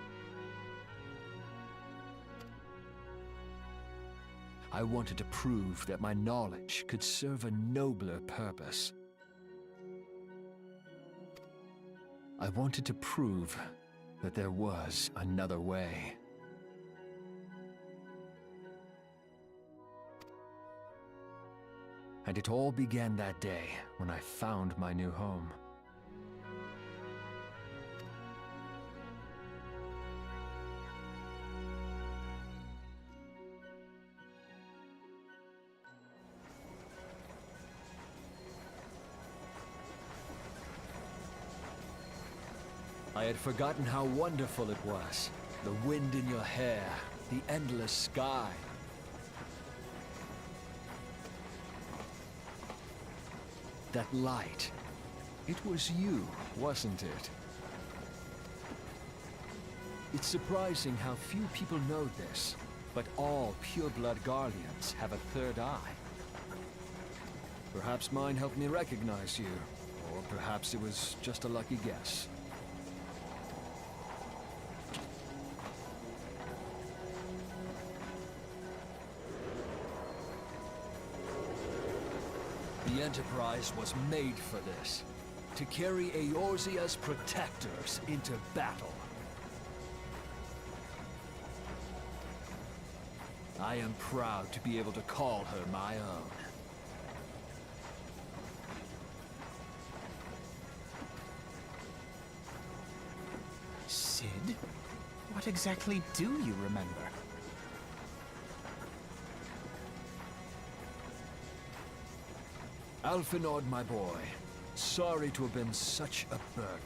I wanted to prove that my knowledge could serve a nobler purpose. I wanted to prove that there was another way. And it all began that day when I found my new home. I had forgotten how wonderful it was. The wind in your hair, the endless sky. That light. It was you, wasn't it? It's surprising how few people know this, but all pure-blood Guardians have a third eye. Perhaps mine helped me recognize you, or perhaps it was just a lucky guess. The Enterprise was made for this, to carry Eorzea's protectors into battle. I am proud to be able to call her my own. Sid? What exactly do you remember? Alphinaud, my boy. Sorry to have been such a burden.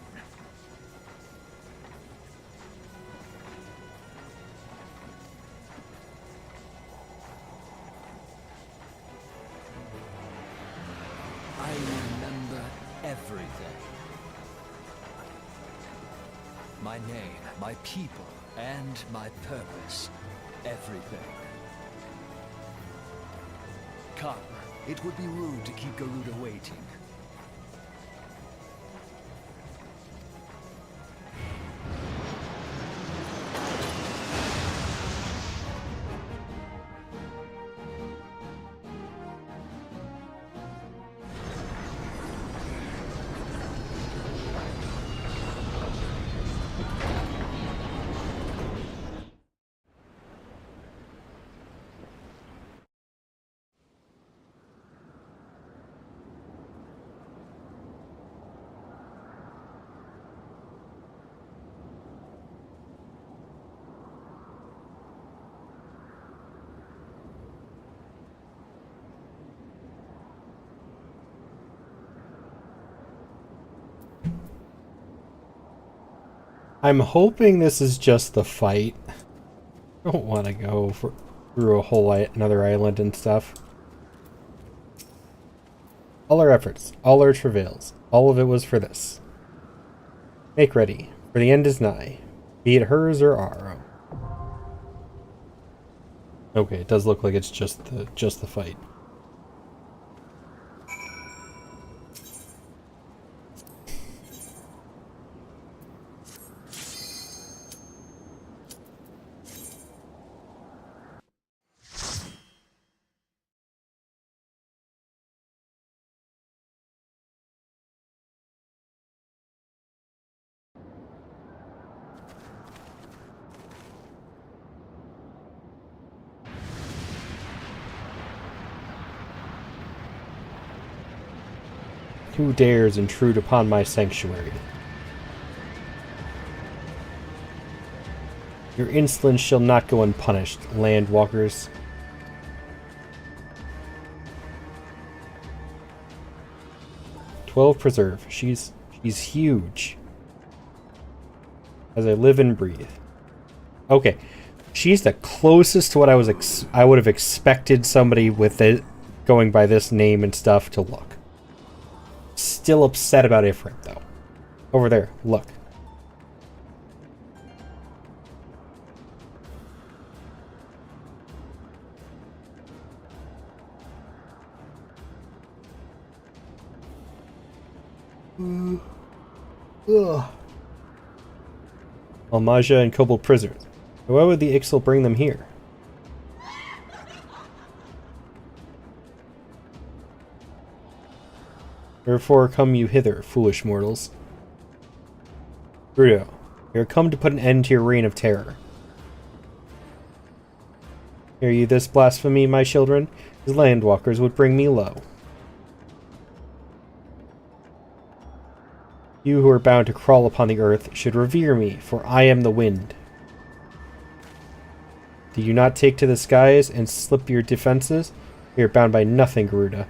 I remember everything. My name, my people, and my purpose. Everything. Come. It would be rude to keep Garuda waiting. I'm hoping this is just the fight. I don't want to go through a whole another island and stuff. All our efforts, all our travails, all of it was for this. Make ready, for the end is nigh, be it hers or our own. Okay, it does look like it's just the fight. Who dares intrude upon my sanctuary? Your insolence shall not go unpunished, landwalkers. "12 preserve. She's huge. As I live and breathe." Okay, she's the closest to what I would have expected somebody with it going by this name and stuff to look. Still upset about Ifrit though. Over there, look. Ugh. Almaja and Kobold prisoners. Why would the Ixal bring them here? Wherefore come you hither, foolish mortals? Rudo, you are come to put an end to your reign of terror. Hear you this blasphemy, my children? These landwalkers would bring me low. You who are bound to crawl upon the earth should revere me, for I am the wind. Do you not take to the skies and slip your defenses? We are bound by nothing, Garuda.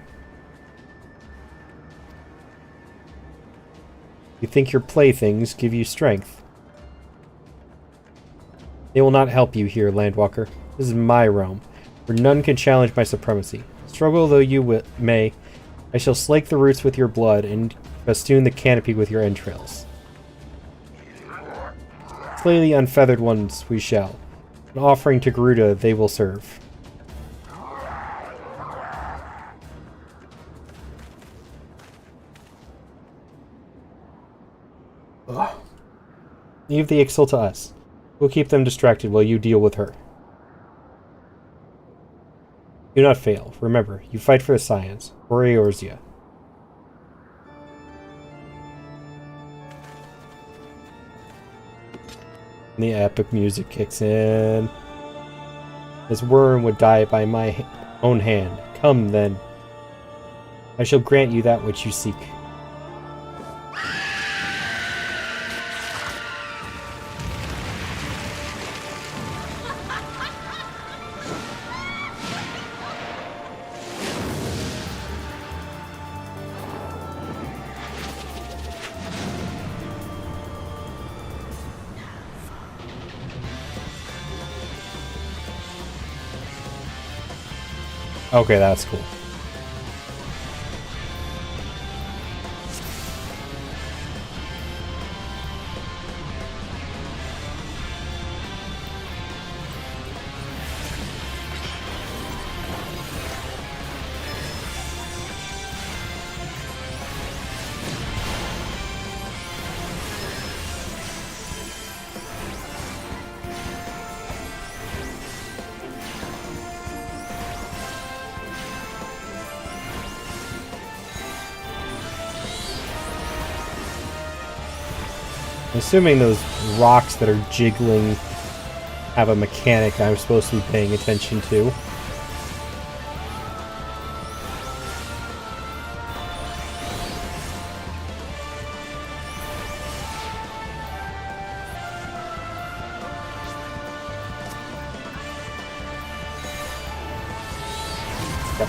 You think your playthings give you strength. They will not help you here, Landwalker. This is my realm, where none can challenge my supremacy. Struggle though you may, I shall slake the roots with your blood and festoon the canopy with your entrails. Slay the unfeathered ones we shall. An offering to Garuda they will serve. Ugh. Leave the Ixal to us. We'll keep them distracted while you deal with her. Do not fail. Remember, you fight for the science, or Eorzea. And the epic music kicks in. This worm would die by my own hand. Come, then. I shall grant you that which you seek. Okay, that's cool. I'm assuming those rocks that are jiggling have a mechanic I'm supposed to be paying attention to. Yep.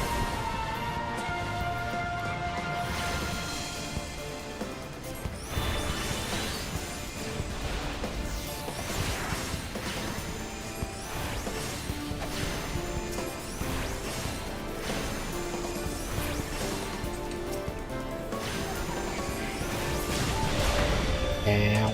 Ow.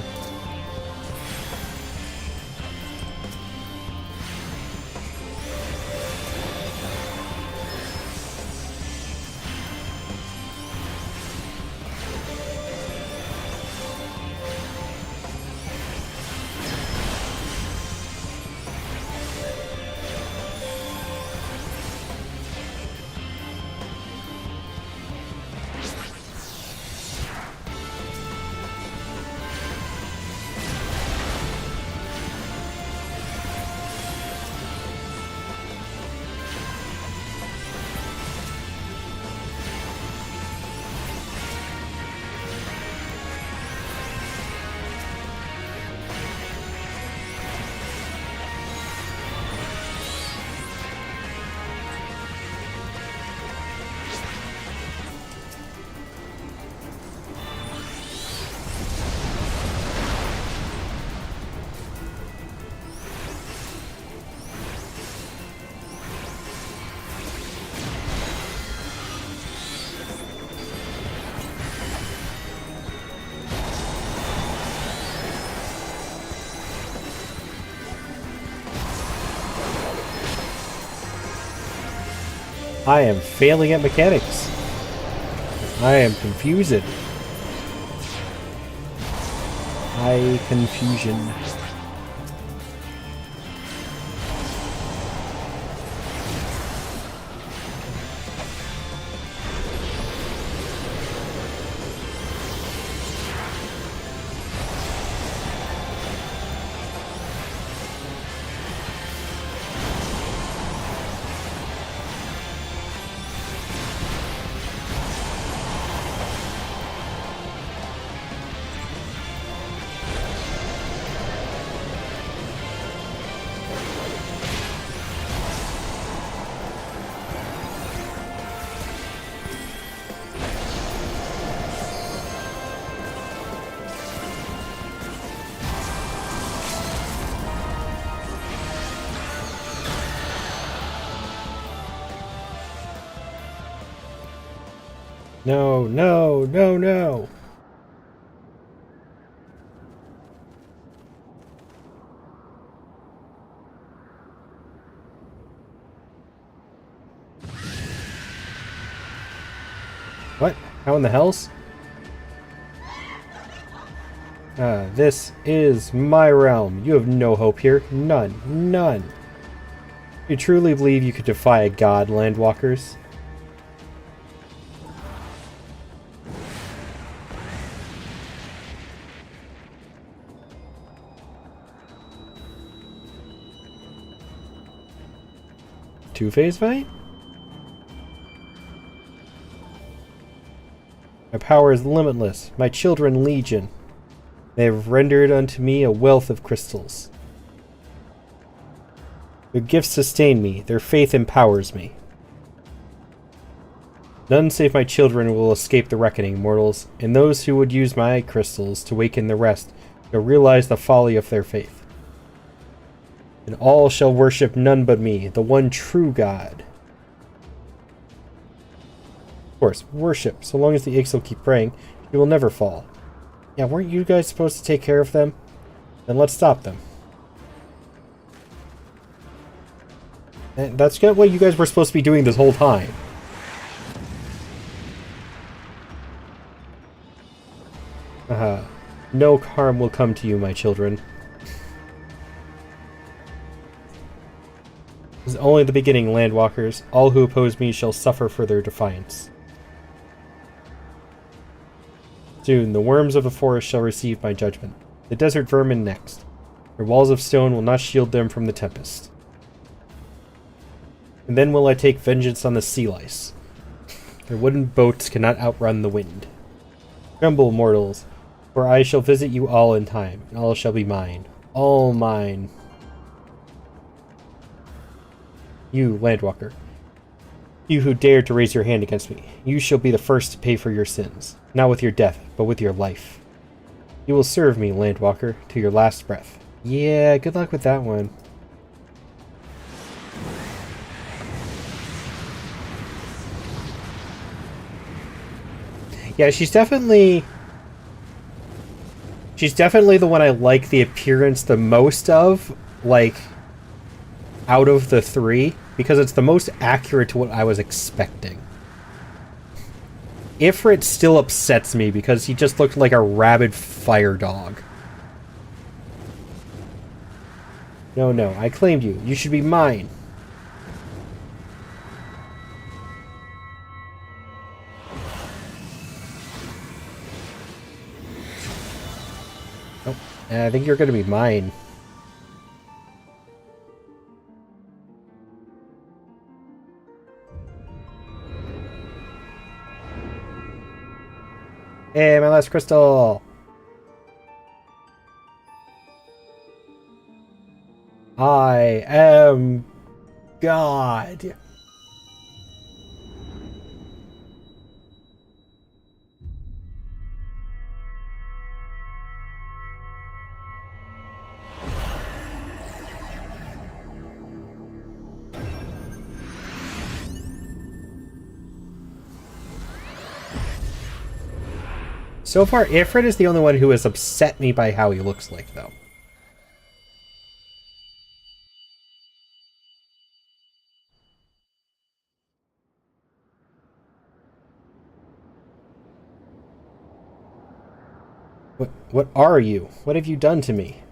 I am failing at mechanics. I am confused. High confusion. No, no, no, no. What? How in the hells? This is my realm. You have no hope here. None. None. You truly believe you could defy a god, landwalkers? Two-phase fight? My power is limitless, my children legion. They have rendered unto me a wealth of crystals. Their gifts sustain me, their faith empowers me. None save my children will escape the reckoning, mortals, and those who would use my crystals to waken the rest shall realize the folly of their faith. And all shall worship none but me, the one true God. Of course, worship. So long as the Ix will keep praying, he will never fall. Yeah, weren't you guys supposed to take care of them? Then let's stop them. And that's what you guys were supposed to be doing this whole time. No harm will come to you, my children. This is only the beginning, landwalkers. All who oppose me shall suffer for their defiance. Soon, the worms of the forest shall receive my judgment. The desert vermin next. Their walls of stone will not shield them from the tempest. And then will I take vengeance on the sea lice. Their wooden boats cannot outrun the wind. Tremble, mortals, for I shall visit you all in time, and all shall be mine. All mine. You, landwalker. You who dared to raise your hand against me, you shall be the first to pay for your sins. Not with your death, but with your life. You will serve me, landwalker, to your last breath. Yeah, good luck with that one. Yeah, she's definitely the one I like the appearance the most of, like, out of the three, because it's the most accurate to what I was expecting. Ifrit still upsets me because he just looked like a rabid fire dog. No, no, I claimed you. You should be mine. Oh, I think you're gonna be mine. Hey, my last crystal! I am God. So far, Ifrit is the only one who has upset me by how he looks like, though. What are you? What have you done to me?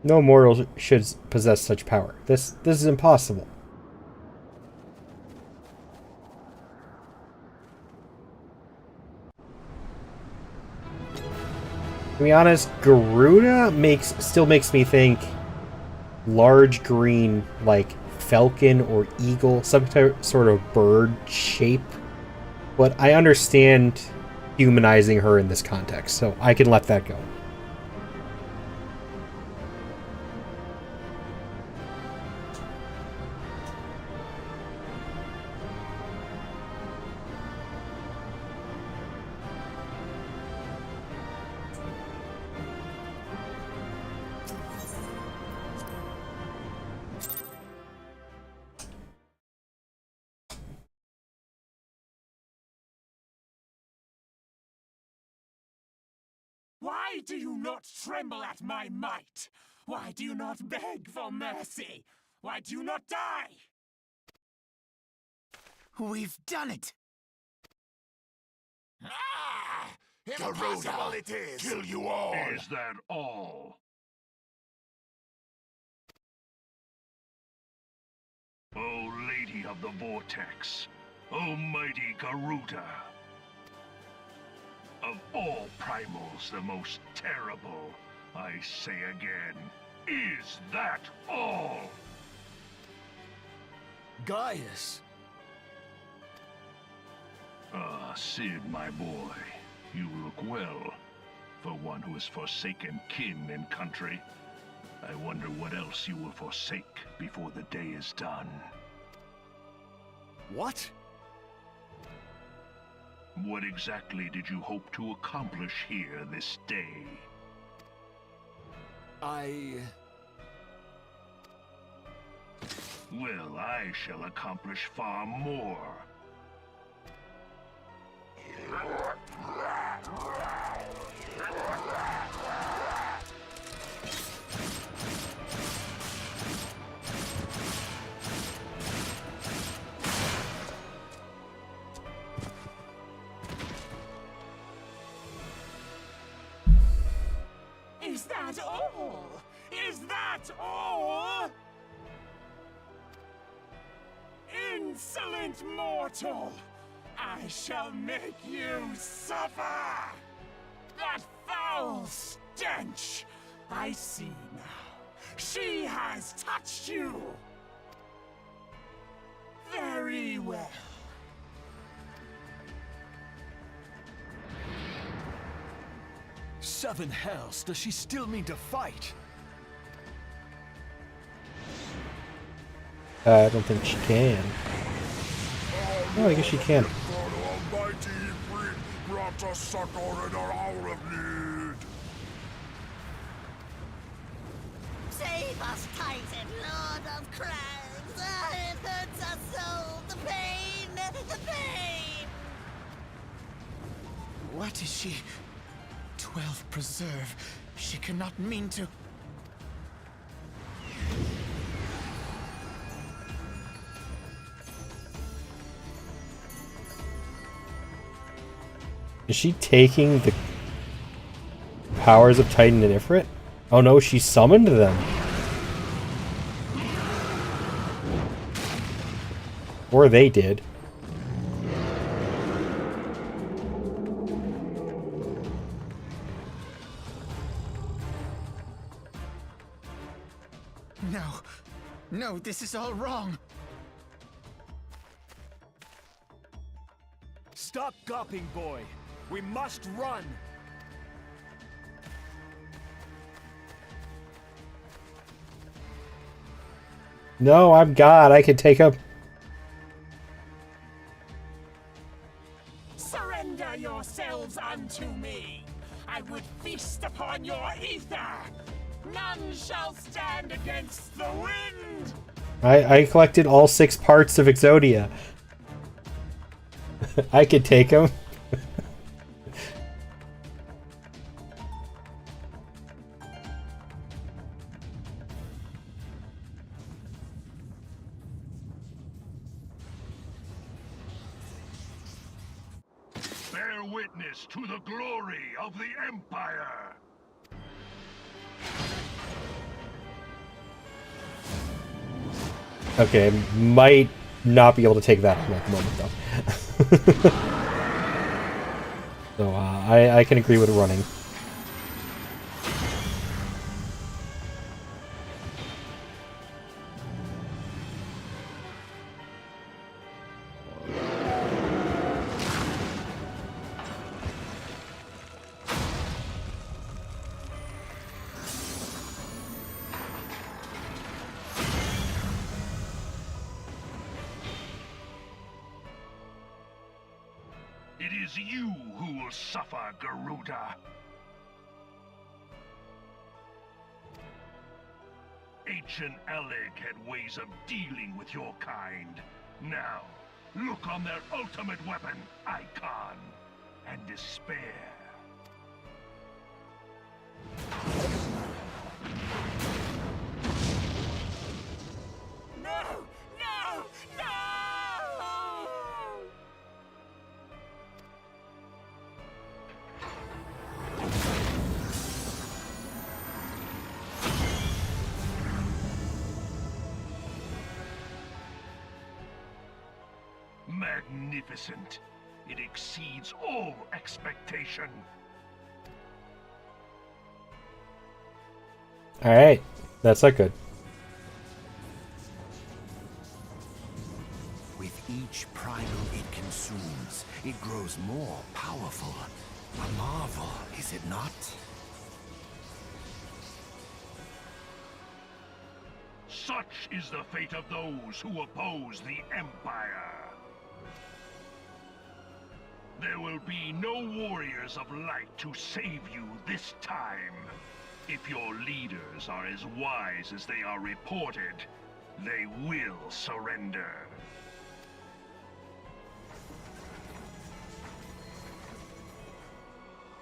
No mortal should possess such power. This is impossible. To be honest, Garuda still makes me think large green, like falcon or eagle, some sort of bird shape. But I understand humanizing her in this context, so I can let that go. Why do you not tremble at my might? Why do you not beg for mercy? Why do you not die? We've done it! Ah! Impossible it is! Kill you all! Is that all? O Lady of the Vortex, O mighty Garuda, of all primals the most terrible, I say again, is that all? Gaius! Ah, Sid, my boy, you look well, for one who has forsaken kin and country. I wonder what else you will forsake before the day is done. What? What exactly did you hope to accomplish here this day? Well, I shall accomplish far more. Is that all? Is that all? Insolent mortal! I shall make you suffer! That foul stench! I see now. She has touched you! Very well. Seven hells, does she still mean to fight? I don't think she can. Oh, I guess she can. Save us, Titan, Lord of Crags! It hurts us so! The pain! The pain! What is she? 12 preserve. She cannot mean to... Is she taking the powers of Titan and Ifrit? Oh no, she summoned them. Or they did. No. No, this is all wrong. Stop gawping, boy. We must run. No, I'm God. I can take up. Surrender yourselves unto me. I would feast upon your ether. None shall stand against the wind. I collected all 6 parts of Exodia. I could take them. witness to the glory of the Empire. Okay, might not be able to take that on at the moment, though. So, I can agree with running. It is you who will suffer, Garuda. Ancient Alec had ways of dealing with your kind. Now, look on their ultimate weapon, Icon, and despair. No! No! No! Magnificent. It exceeds all expectation. Alright, that's not good. With each primal it consumes, it grows more powerful. A marvel, is it not? Such is the fate of those who oppose the Empire. There will be no warriors of light to save you this time. If your leaders are as wise as they are reported, they will surrender.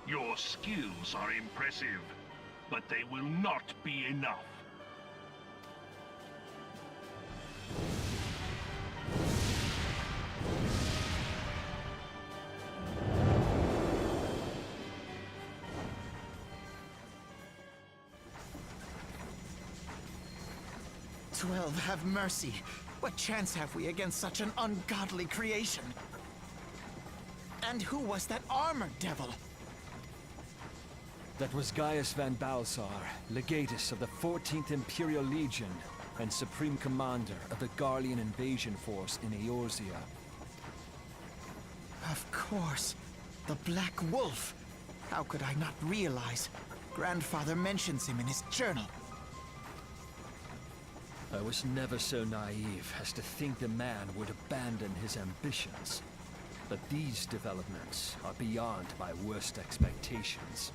Your skills are impressive, but they will not be enough. 12, have mercy. What chance have we against such an ungodly creation? And who was that armored devil? That was Gaius van Balsar, legatus of the 14th Imperial Legion and Supreme Commander of the Garlean invasion force in Eorzea. Of course. The Black Wolf. How could I not realize? Grandfather mentions him in his journal. I was never so naive as to think the man would abandon his ambitions. But these developments are beyond my worst expectations.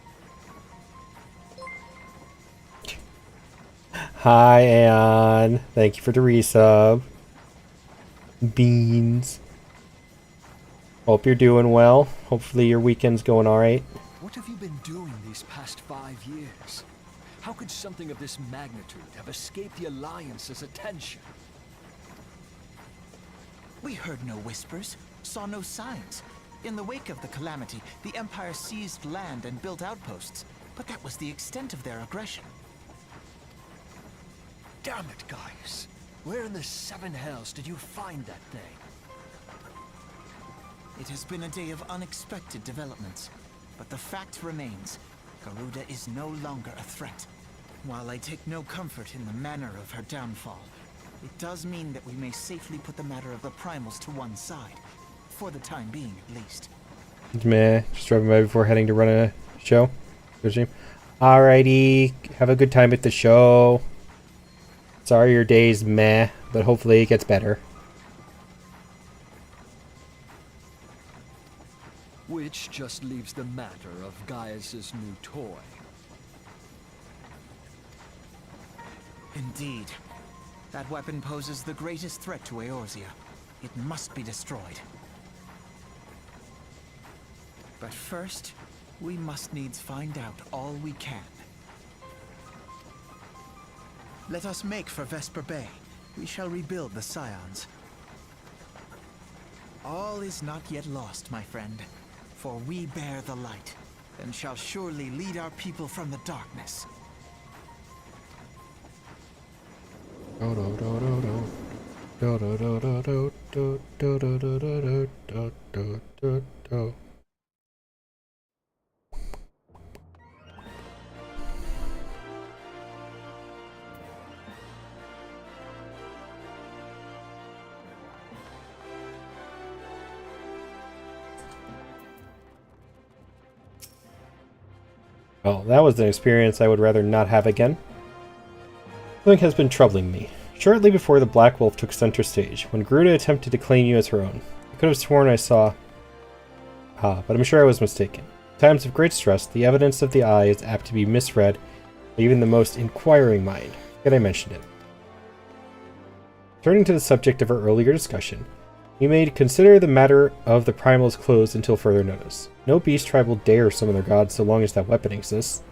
Hi, Aeon. Thank you for the resub. Beans. Hope you're doing well. Hopefully your weekend's going alright. What have you been doing these past 5 years? How could something of this magnitude have escaped the Alliance's attention? We heard no whispers, saw no signs. In the wake of the calamity, the Empire seized land and built outposts, but that was the extent of their aggression. Damn it, Gaius. Where in the seven hells did you find that thing? It has been a day of unexpected developments, but the fact remains, Garuda is no longer a threat. While I take no comfort in the manner of her downfall, it does mean that we may safely put the matter of the primals to one side. For the time being, at least. Meh. Just driving by before heading to run a show. Good stream. Alrighty. Have a good time at the show. Sorry your day's meh, but hopefully it gets better. Which just leaves the matter of Gaius's new toy. Indeed. That weapon poses the greatest threat to Eorzea. It must be destroyed. But first, we must needs find out all we can. Let us make for Vesper Bay. We shall rebuild the Scions. All is not yet lost, my friend. For we bear the light, and shall surely lead our people from the darkness. Do do do do do. Do do do do do do do do do do do do do do. Well, that was an experience I would rather not have again. Something has been troubling me. Shortly before the Black Wolf took center stage, when Garuda attempted to claim you as her own, I could have sworn I saw... but I'm sure I was mistaken. In times of great stress, the evidence of the eye is apt to be misread by even the most inquiring mind. Yet I mentioned it. Turning to the subject of our earlier discussion, you may consider the matter of the primals closed until further notice. No beast tribe will dare summon their gods so long as that weapon exists.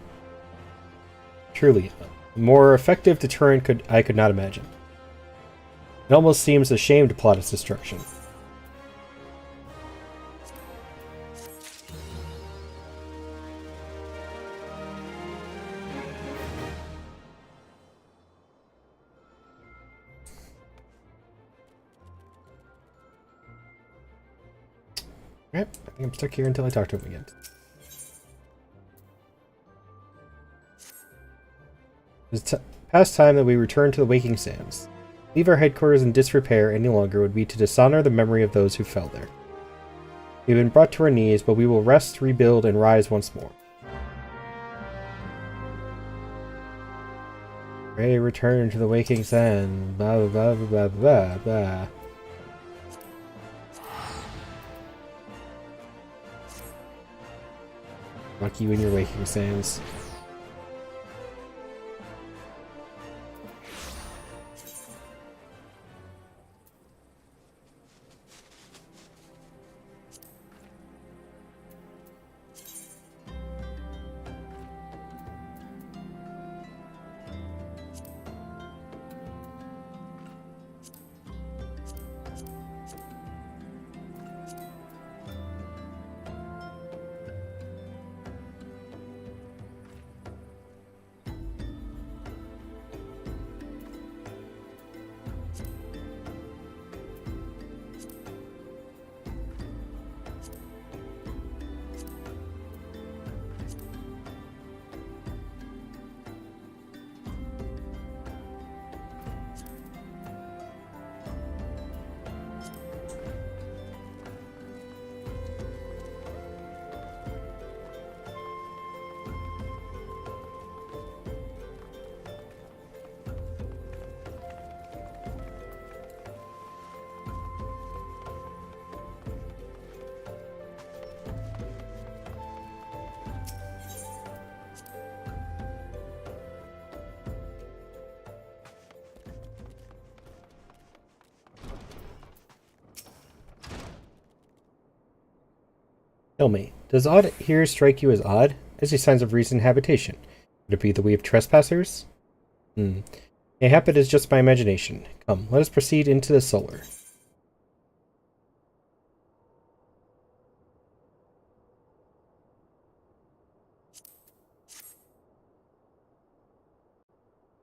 Truly, a more effective deterrent I could not imagine. It almost seems a shame to plot its destruction. Yep, I think I'm stuck here until I talk to him again. It's past time that we return to the Waking Sands. Leave our headquarters in disrepair any longer would be to dishonor the memory of those who fell there. We've been brought to our knees, but we will rest, rebuild, and rise once more. Pray return to the Waking Sands. Blah blah blah blah blah blah. Fuck you and your Waking Sands. Tell me, does odd here strike you as odd? I see signs of recent habitation. Would it be the way of trespassers? Mayhap it is just my imagination. Come, let us proceed into the solar.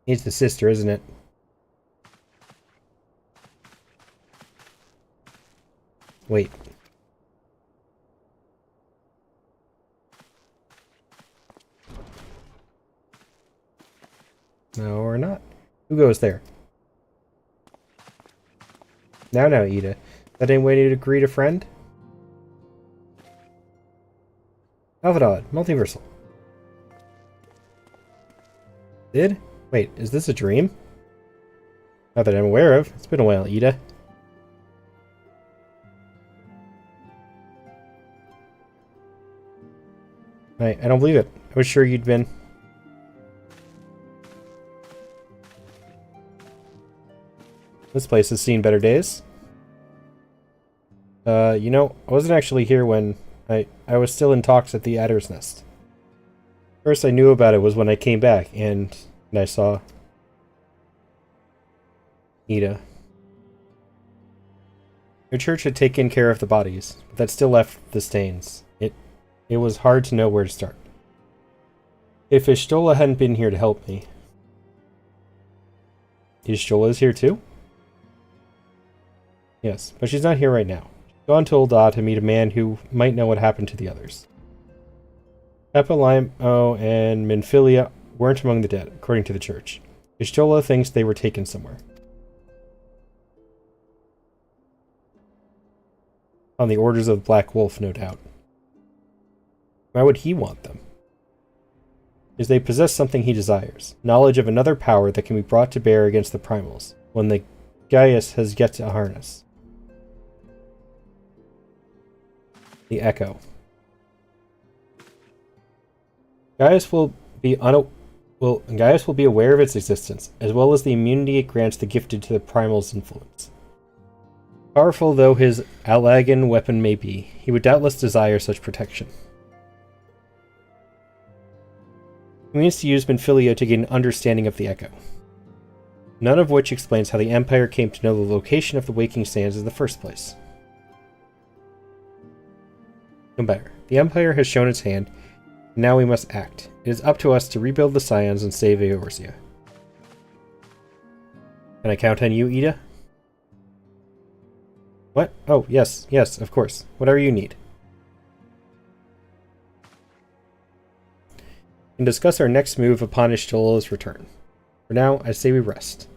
It's the sister, isn't it? Wait. No, we're not. Who goes there? Now, Ida. That ain't way to greet a friend? Alvadod, multiversal. Did? Wait, is this a dream? Not that I'm aware of. It's been a while, Ida. I don't believe it. I was sure you'd been... This place has seen better days. You know, I wasn't actually here when I was still in talks at the Adder's Nest. First I knew about it was when I came back, and I saw... Ida. Your church had taken care of the bodies, but that still left the stains. It It was hard to know where to start. If Ishtola hadn't been here to help me... Ishtola's here too? Yes, but she's not here right now. She's gone to Ul'dah to meet a man who might know what happened to the others. Epilimo and Minfilia weren't among the dead, according to the church. Ishtola thinks they were taken somewhere. On the orders of the Black Wolf, no doubt. Why would he want them? Because they possess something he desires. Knowledge of another power that can be brought to bear against the primals, one that Gaius has yet to harness. The Echo. Gaius will be aware of its existence, as well as the immunity it grants the gifted to the primal's influence. Powerful though his Allagan weapon may be, he would doubtless desire such protection. He means to use Minfilia to gain an understanding of the Echo. None of which explains how the Empire came to know the location of the Waking Sands in the first place. No matter. The Empire has shown its hand, and now we must act. It is up to us to rebuild the Scions and save Eorzea. Can I count on you, Ida? What? Oh, yes, of course. Whatever you need. We can discuss our next move upon Ishtola's return. For now, I say we rest.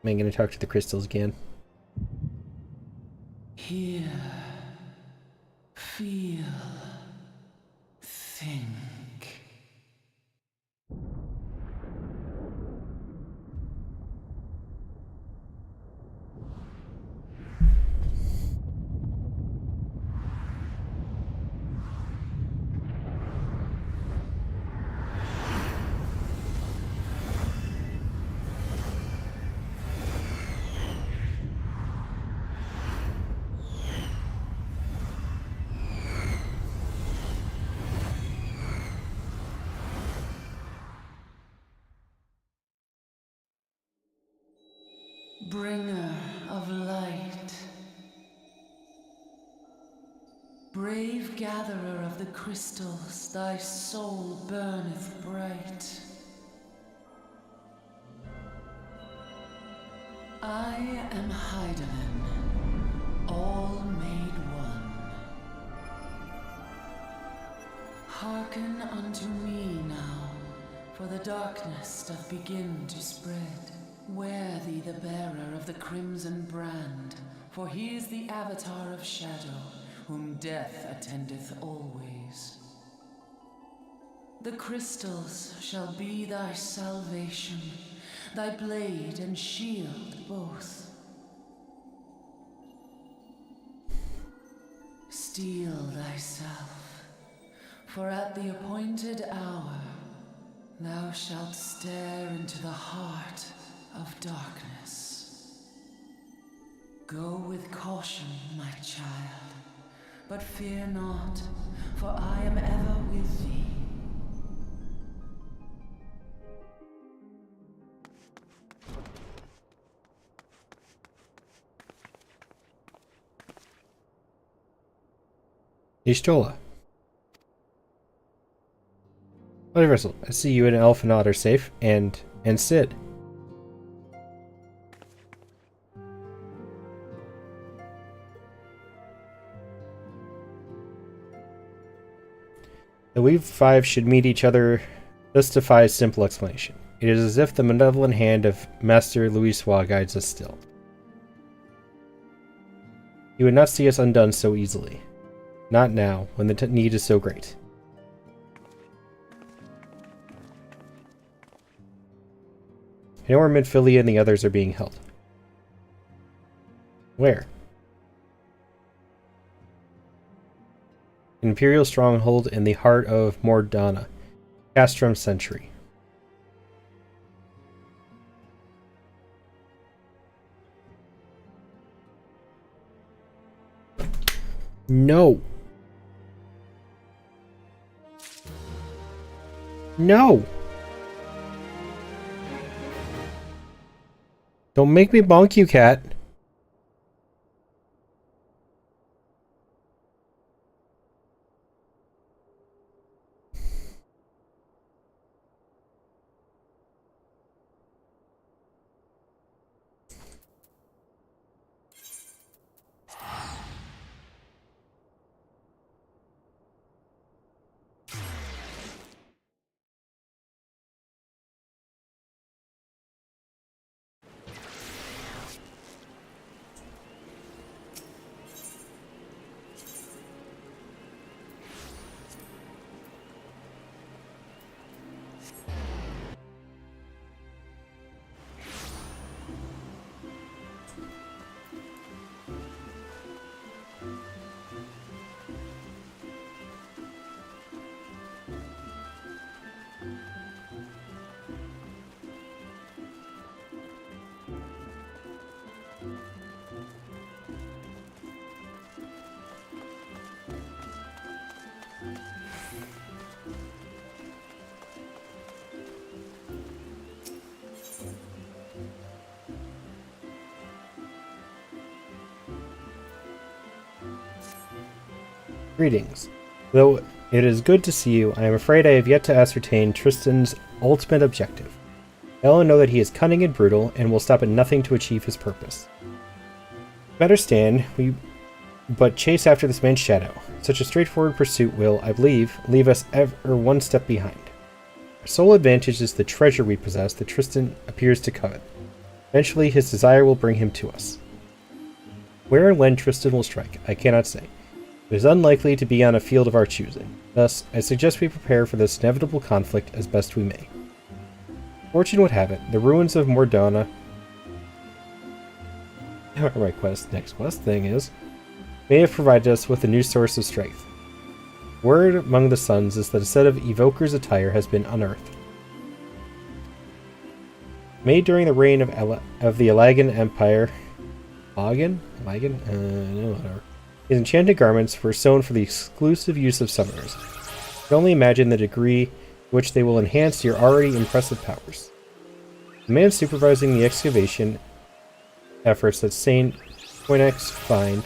Am I going to talk to the crystals again? Hear, feel, think. Bringer of light, brave gatherer of the crystals, thy soul burneth bright. I am Hydaelyn, all made one. Hearken unto me now, for the darkness doth begin to spread. Wear thee the bearer of the crimson brand, for he is the avatar of shadow, whom death attendeth always. The crystals shall be thy salvation, thy blade and shield both. Steel thyself, for at the appointed hour thou shalt stare into the heart of darkness. Go with caution, my child, but fear not, for I am ever with thee. Y'shtola. Universal, I see you and Elfanaut are safe, and Sid. The we five should meet each other justifies simple explanation. It is as if the malevolent hand of Master Louisoix guides us still. He would not see us undone so easily. Not now, when the need is so great. I know where Minfilia and the others are being held. Where? An Imperial stronghold in the heart of Mordana, Castrum Century. No! No! Don't make me bonk you, cat. Greetings. Though it is good to see you, I am afraid I have yet to ascertain Tristan's ultimate objective. I only know that he is cunning and brutal, and will stop at nothing to achieve his purpose. Better stand, we but chase after this man's shadow. Such a straightforward pursuit will, I believe, leave us ever one step behind. Our sole advantage is the treasure we possess that Tristan appears to covet. Eventually, his desire will bring him to us. Where and when Tristan will strike, I cannot say. It is unlikely to be on a field of our choosing. Thus, I suggest we prepare for this inevitable conflict as best we may. Fortune would have it, the ruins of Mordona... my next quest thing is... may have provided us with a new source of strength. Word among the suns is that a set of evoker's attire has been unearthed. Made during the reign of the Alagan Empire... Alagan? No, whatever. His enchanted garments were sewn for the exclusive use of summoners. You can only imagine the degree to which they will enhance your already impressive powers. The man supervising the excavation efforts at St. Poinex find,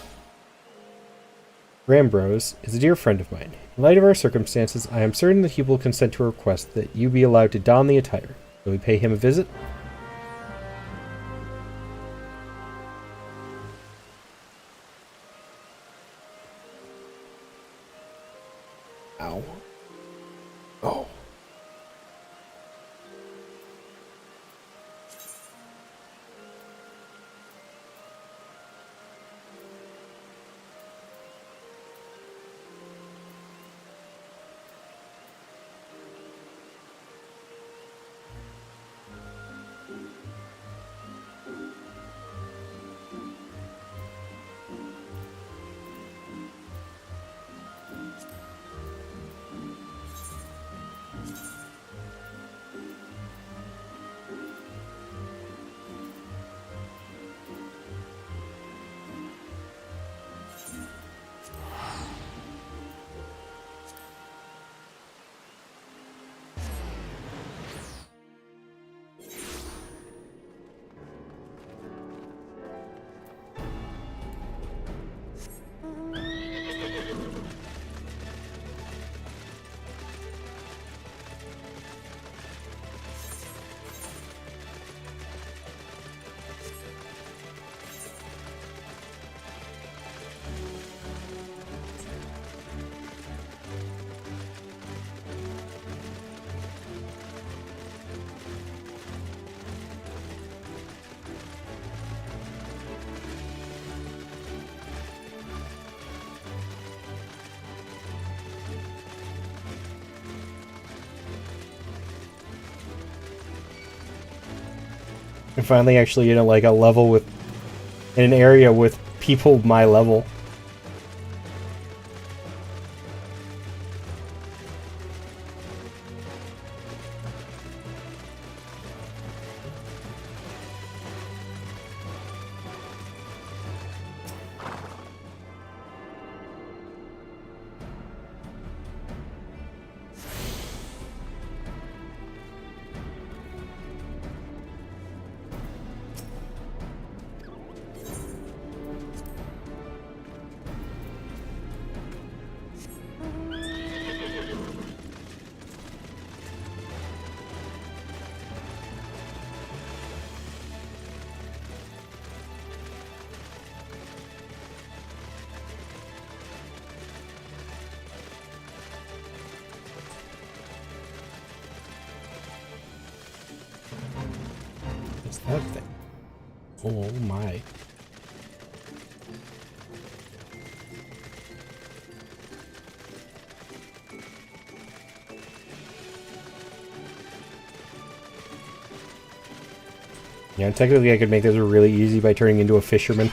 Rambrose, is a dear friend of mine. In light of our circumstances, I am certain that he will consent to a request that you be allowed to don the attire. Will we pay him a visit? Ow. Oh. And finally actually in like a level with, in an area with people my level. That thing. Oh my. Yeah, technically I could make this really easy by turning into a fisherman.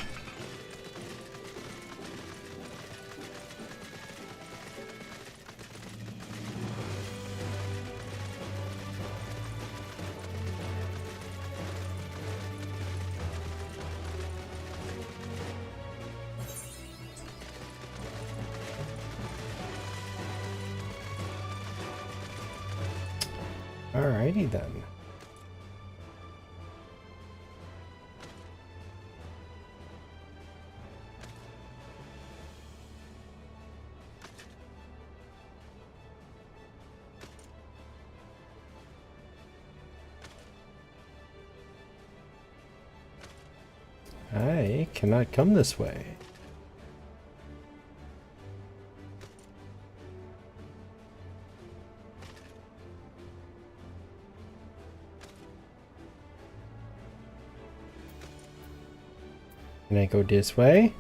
Alrighty then. I cannot come this way. Can I go this way?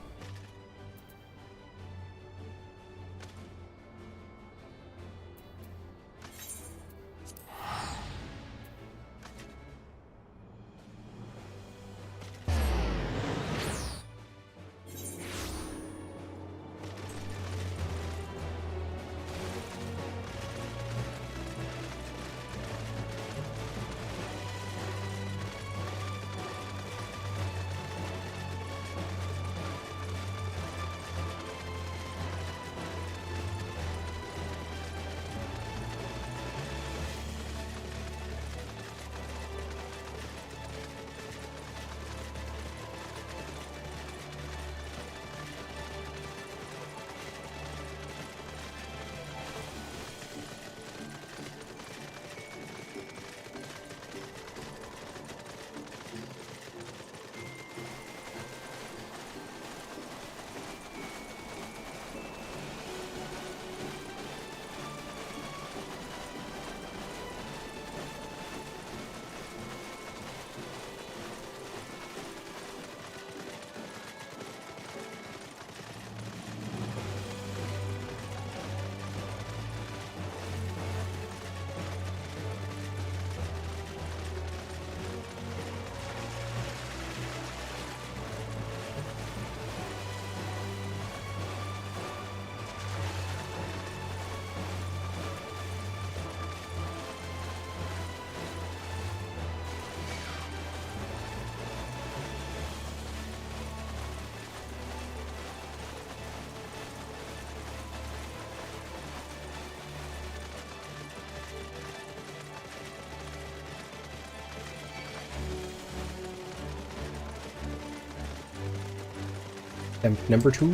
Attempt number 2.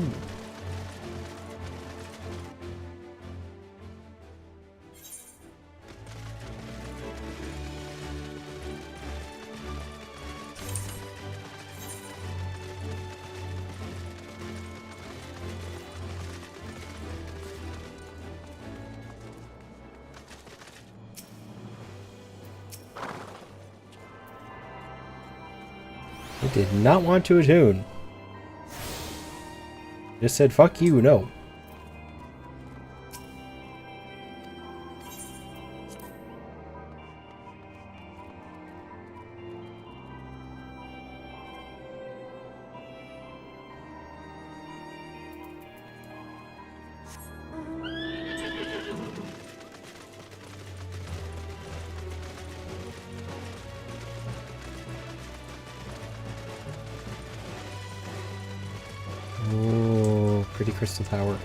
I did not want to attune. Just said, fuck you, no. Pretty crystal tower.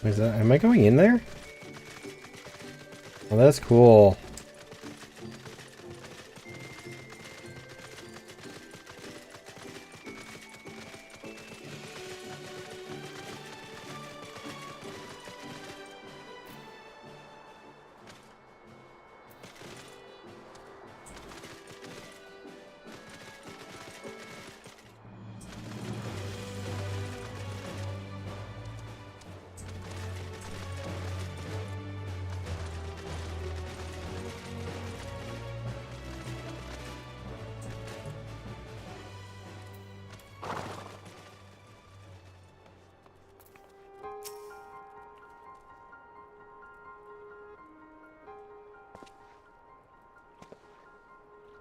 Is that, am I going in there? Oh, that's cool.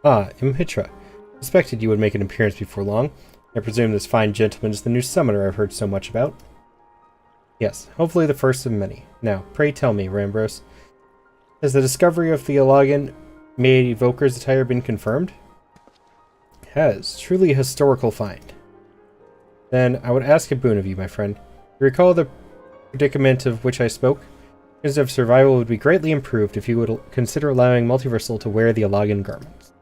Ah, Imhitra. Suspected you would make an appearance before long. I presume this fine gentleman is the new summoner I've heard so much about. Yes, hopefully the first of many. Now, pray tell me, Rambros, has the discovery of the Alagan made Evoker's attire been confirmed? It has. Truly a historical find. Then I would ask a boon of you, my friend. You recall the predicament of which I spoke? Chances of survival would be greatly improved if you would consider allowing Multiversal to wear the Alagan garments.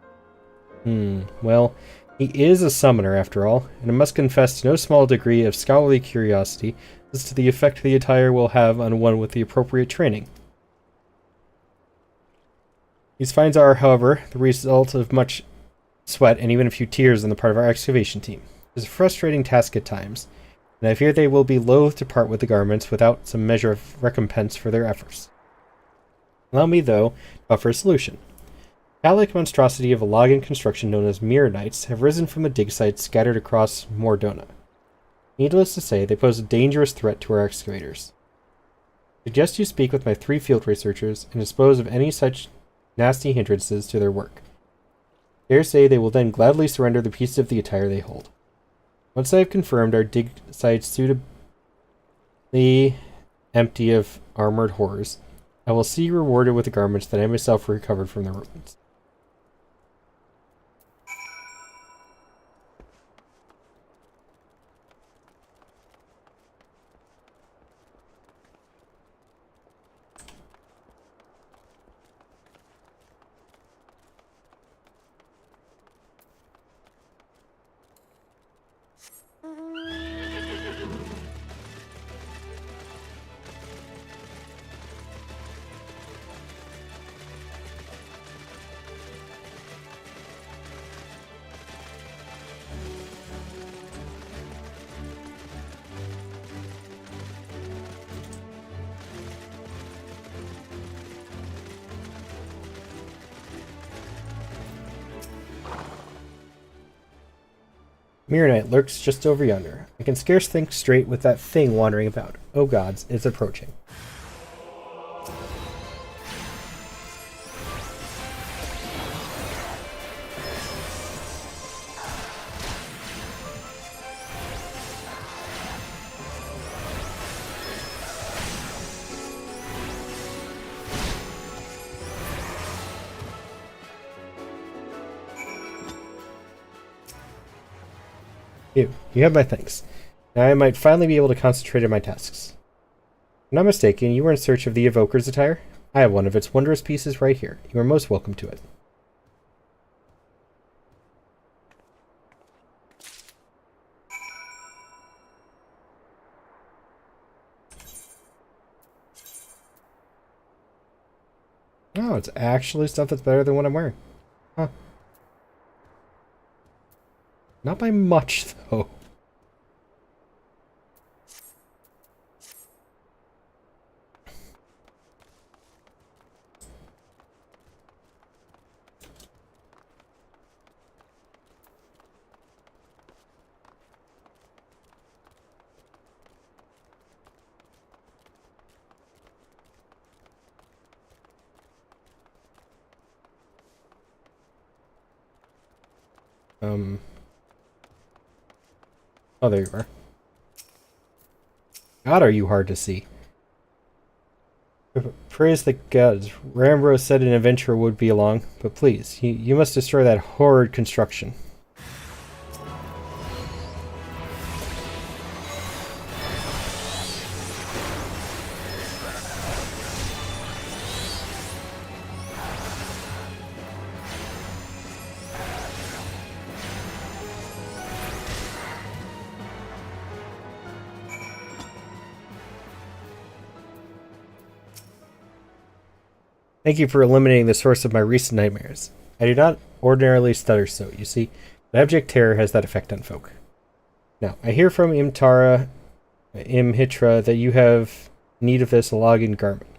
Well, he is a summoner after all, and I must confess to no small degree of scholarly curiosity as to the effect the attire will have on one with the appropriate training. These finds are, however, the result of much sweat and even a few tears on the part of our excavation team. It is a frustrating task at times, and I fear they will be loath to part with the garments without some measure of recompense for their efforts. Allow me, though, to offer a solution. The Gallic monstrosity of a login construction known as Mirror Knights have risen from the dig sites scattered across Mordona. Needless to say, they pose a dangerous threat to our excavators. I suggest you speak with my 3 field researchers and dispose of any such nasty hindrances to their work. Dare say they will then gladly surrender the pieces of the attire they hold. Once I have confirmed our dig sites suitably empty of armored horrors, I will see you rewarded with the garments that I myself recovered from the ruins. Mirror Knight lurks just over yonder. I can scarce think straight with that thing wandering about. Oh gods, it's approaching. You have my thanks. Now I might finally be able to concentrate on my tasks. If I'm not mistaken, you were in search of the Evoker's attire? I have one of its wondrous pieces right here. You are most welcome to it. Oh, it's actually stuff that's better than what I'm wearing. Huh. Not by much, though. Oh, there you are. God, are you hard to see. Praise the gods. Rambro said an adventurer would be along, but please, you must destroy that horrid construction. Thank you for eliminating the source of my recent nightmares. I do not ordinarily stutter so, you see, but abject terror has that effect on folk. Now, I hear from Imhitra that you have need of this Alagan garment.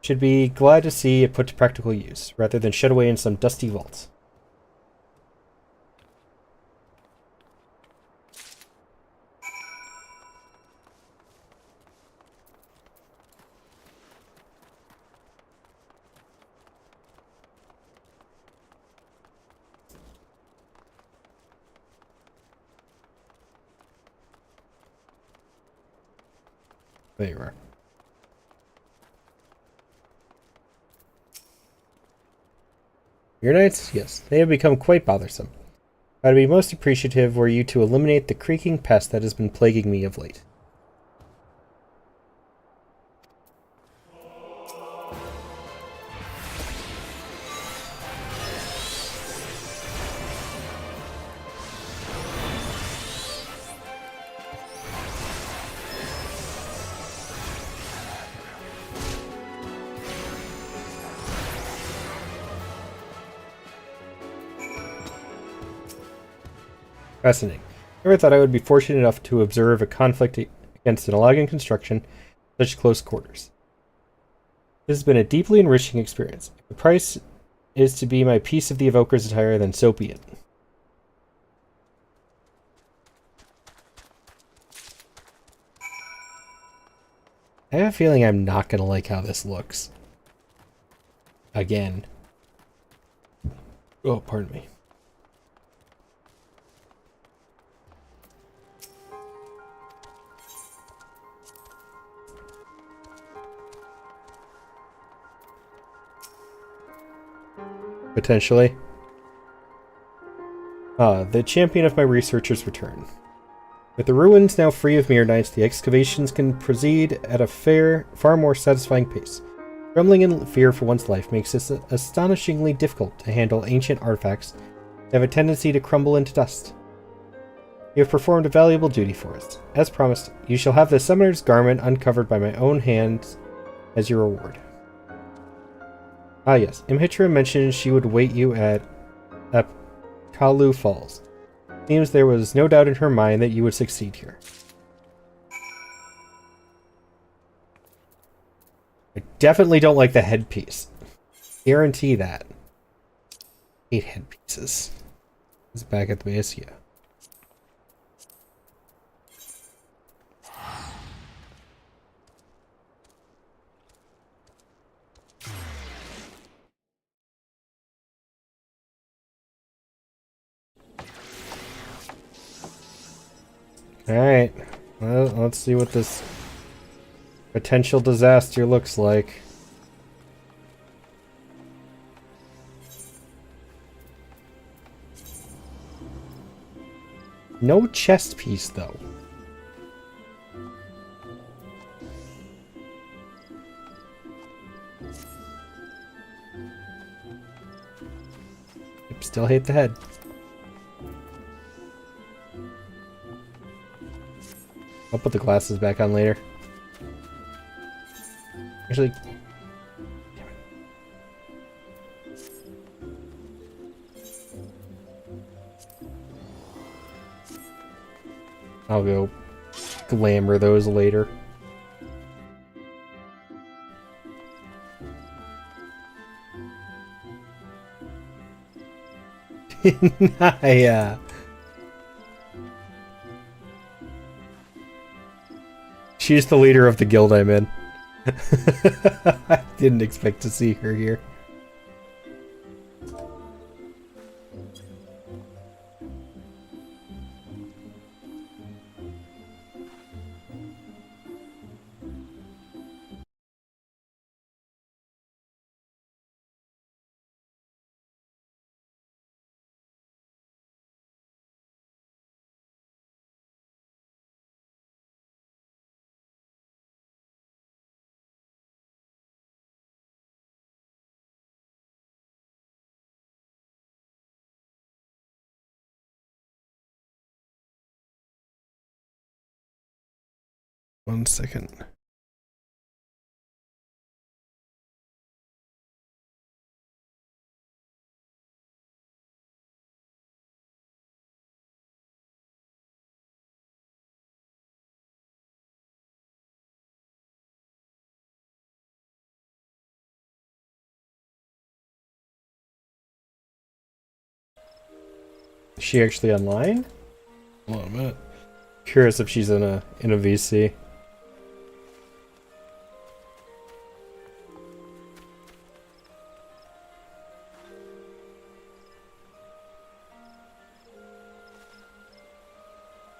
Should be glad to see it put to practical use, rather than shut away in some dusty vault. There you are. Your nights? Yes, they have become quite bothersome. I'd be most appreciative were you to eliminate the creaking pest that has been plaguing me of late. Fascinating. Never thought I would be fortunate enough to observe a conflict against an Alagan construction in such close quarters. This has been a deeply enriching experience. If the price is to be my piece of the Evoker's attire, then so be it. I have a feeling I'm not going to like how this looks. Again. Oh, pardon me. Potentially. The champion of my researchers return. With the ruins now free of Mirror-Knights, the excavations can proceed at a far more satisfying pace. Trembling in fear for one's life makes it astonishingly difficult to handle ancient artifacts that have a tendency to crumble into dust. You have performed a valuable duty for us. As promised, you shall have the summoner's garment uncovered by my own hands as your reward. Ah yes, Imhitra mentioned she would wait you at Kalu Falls. Seems there was no doubt in her mind that you would succeed here. I definitely don't like the headpiece. Guarantee that. 8 headpieces. It's back at the base, yeah. Alright, well, let's see what this potential disaster looks like. No chest piece, though. Still hate the head. I'll put the glasses back on later. Actually, damn it. I'll go glamour those later. Yeah. She's the leader of the guild I'm in. I didn't expect to see her here. One second. Is she actually online? Hold on a minute. Curious if she's in a VC.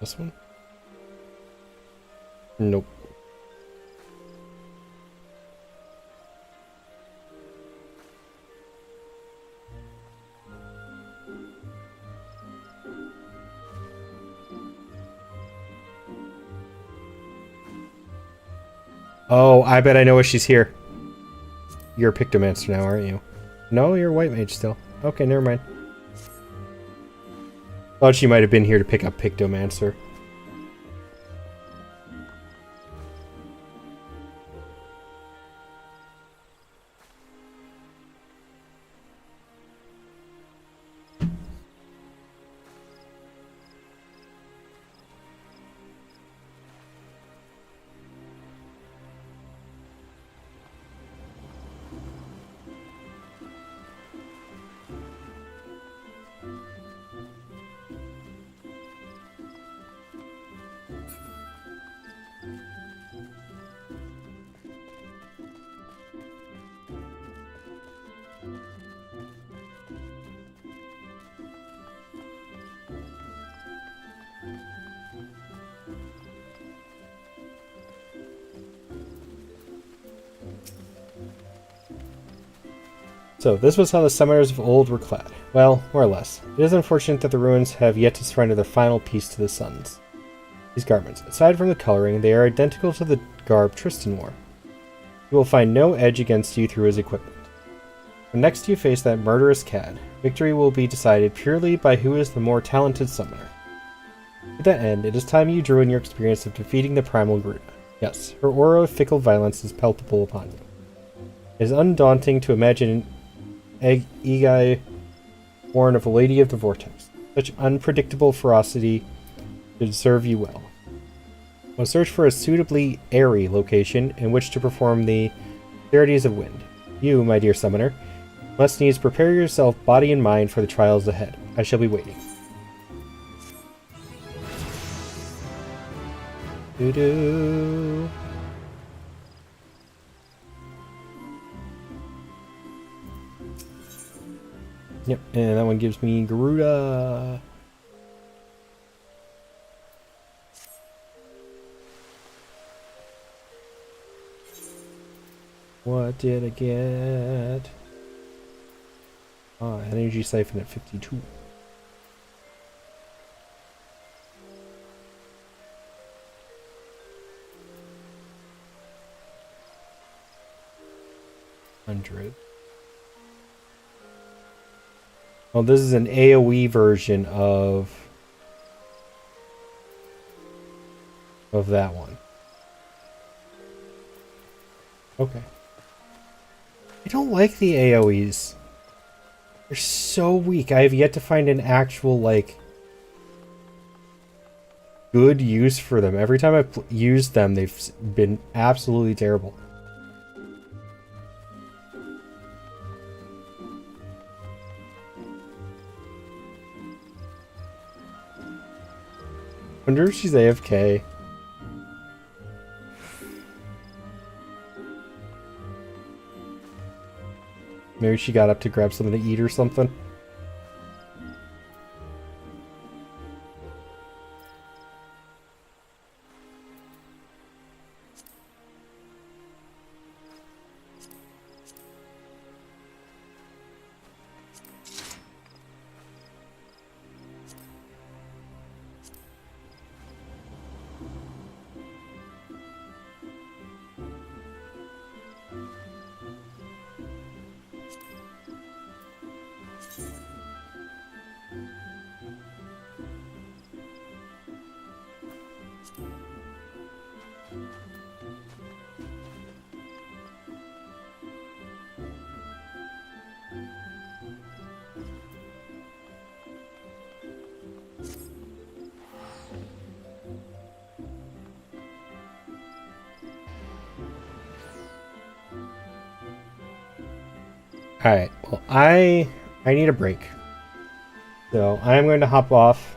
This one? Nope. Oh, I bet I know why she's here. You're a Pictomancer now, aren't you? No, you're a White Mage still. Okay, never mind. Thought she might have been here to pick up Pictomancer. So, this was how the summoners of old were clad. Well, more or less. It is unfortunate that the ruins have yet to surrender their final piece to the suns. These garments, aside from the coloring, they are identical to the garb Tristan wore. You will find no edge against you through his equipment. When next you face that murderous cad, victory will be decided purely by who is the more talented summoner. To that end, it is time you drew in your experience of defeating the primal Garuda. Yes, her aura of fickle violence is palpable upon you. It is undaunting to imagine Egai born of a Lady of the Vortex. Such unpredictable ferocity should serve you well. We'll search for a suitably airy location in which to perform the austerities of wind. You, my dear summoner, must needs prepare yourself body and mind for the trials ahead. I shall be waiting. Doo-doo. Yep, and that one gives me Garuda. What did I get? Ah, energy siphon at 52. Well, this is an AoE version of that one. Okay. I don't like the AoEs. They're so weak. I have yet to find an actual, like, good use for them. Every time I've used them, they've been absolutely terrible. Wonder if she's AFK. Maybe she got up to grab something to eat or something. Alright, well, I need a break. So, I'm going to hop off.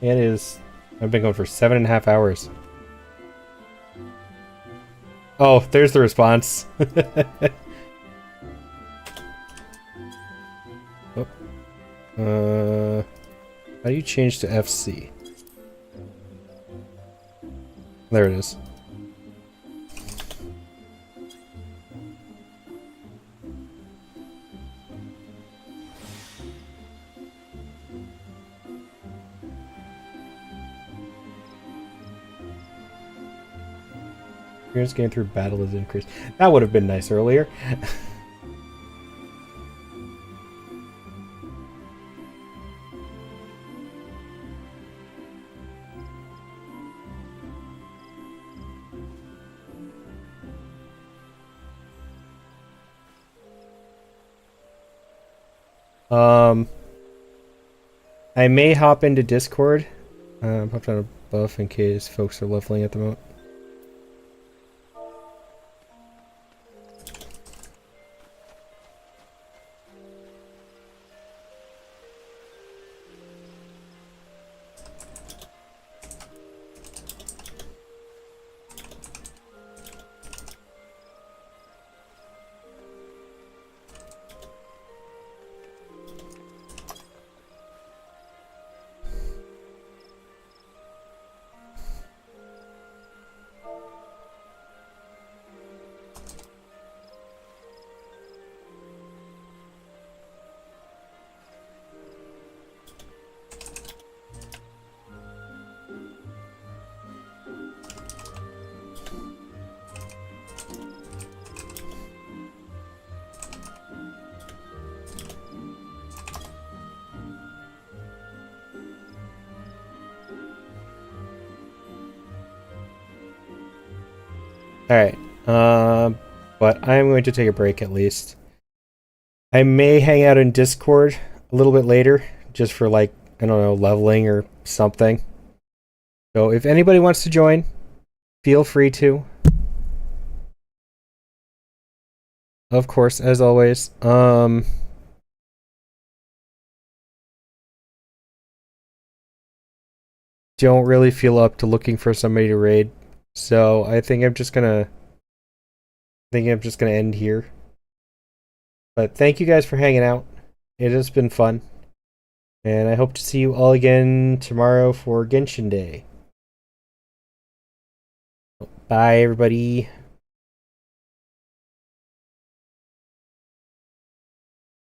It is... I've been going for 7.5 hours. Oh, there's the response. Oh. How do you change to FC? There it is. Experience getting through battle is increased. That would have been nice earlier. I may hop into Discord. Popped on a buff in case folks are leveling at the moment. Alright, but I'm going to take a break at least. I may hang out in Discord a little bit later, just for like, I don't know, leveling or something. So if anybody wants to join, feel free to. Of course, as always. Don't really feel up to looking for somebody to raid. So I think I'm just gonna end here. But thank you guys for hanging out. It has been fun. And I hope to see you all again tomorrow for Genshin Day. Bye everybody.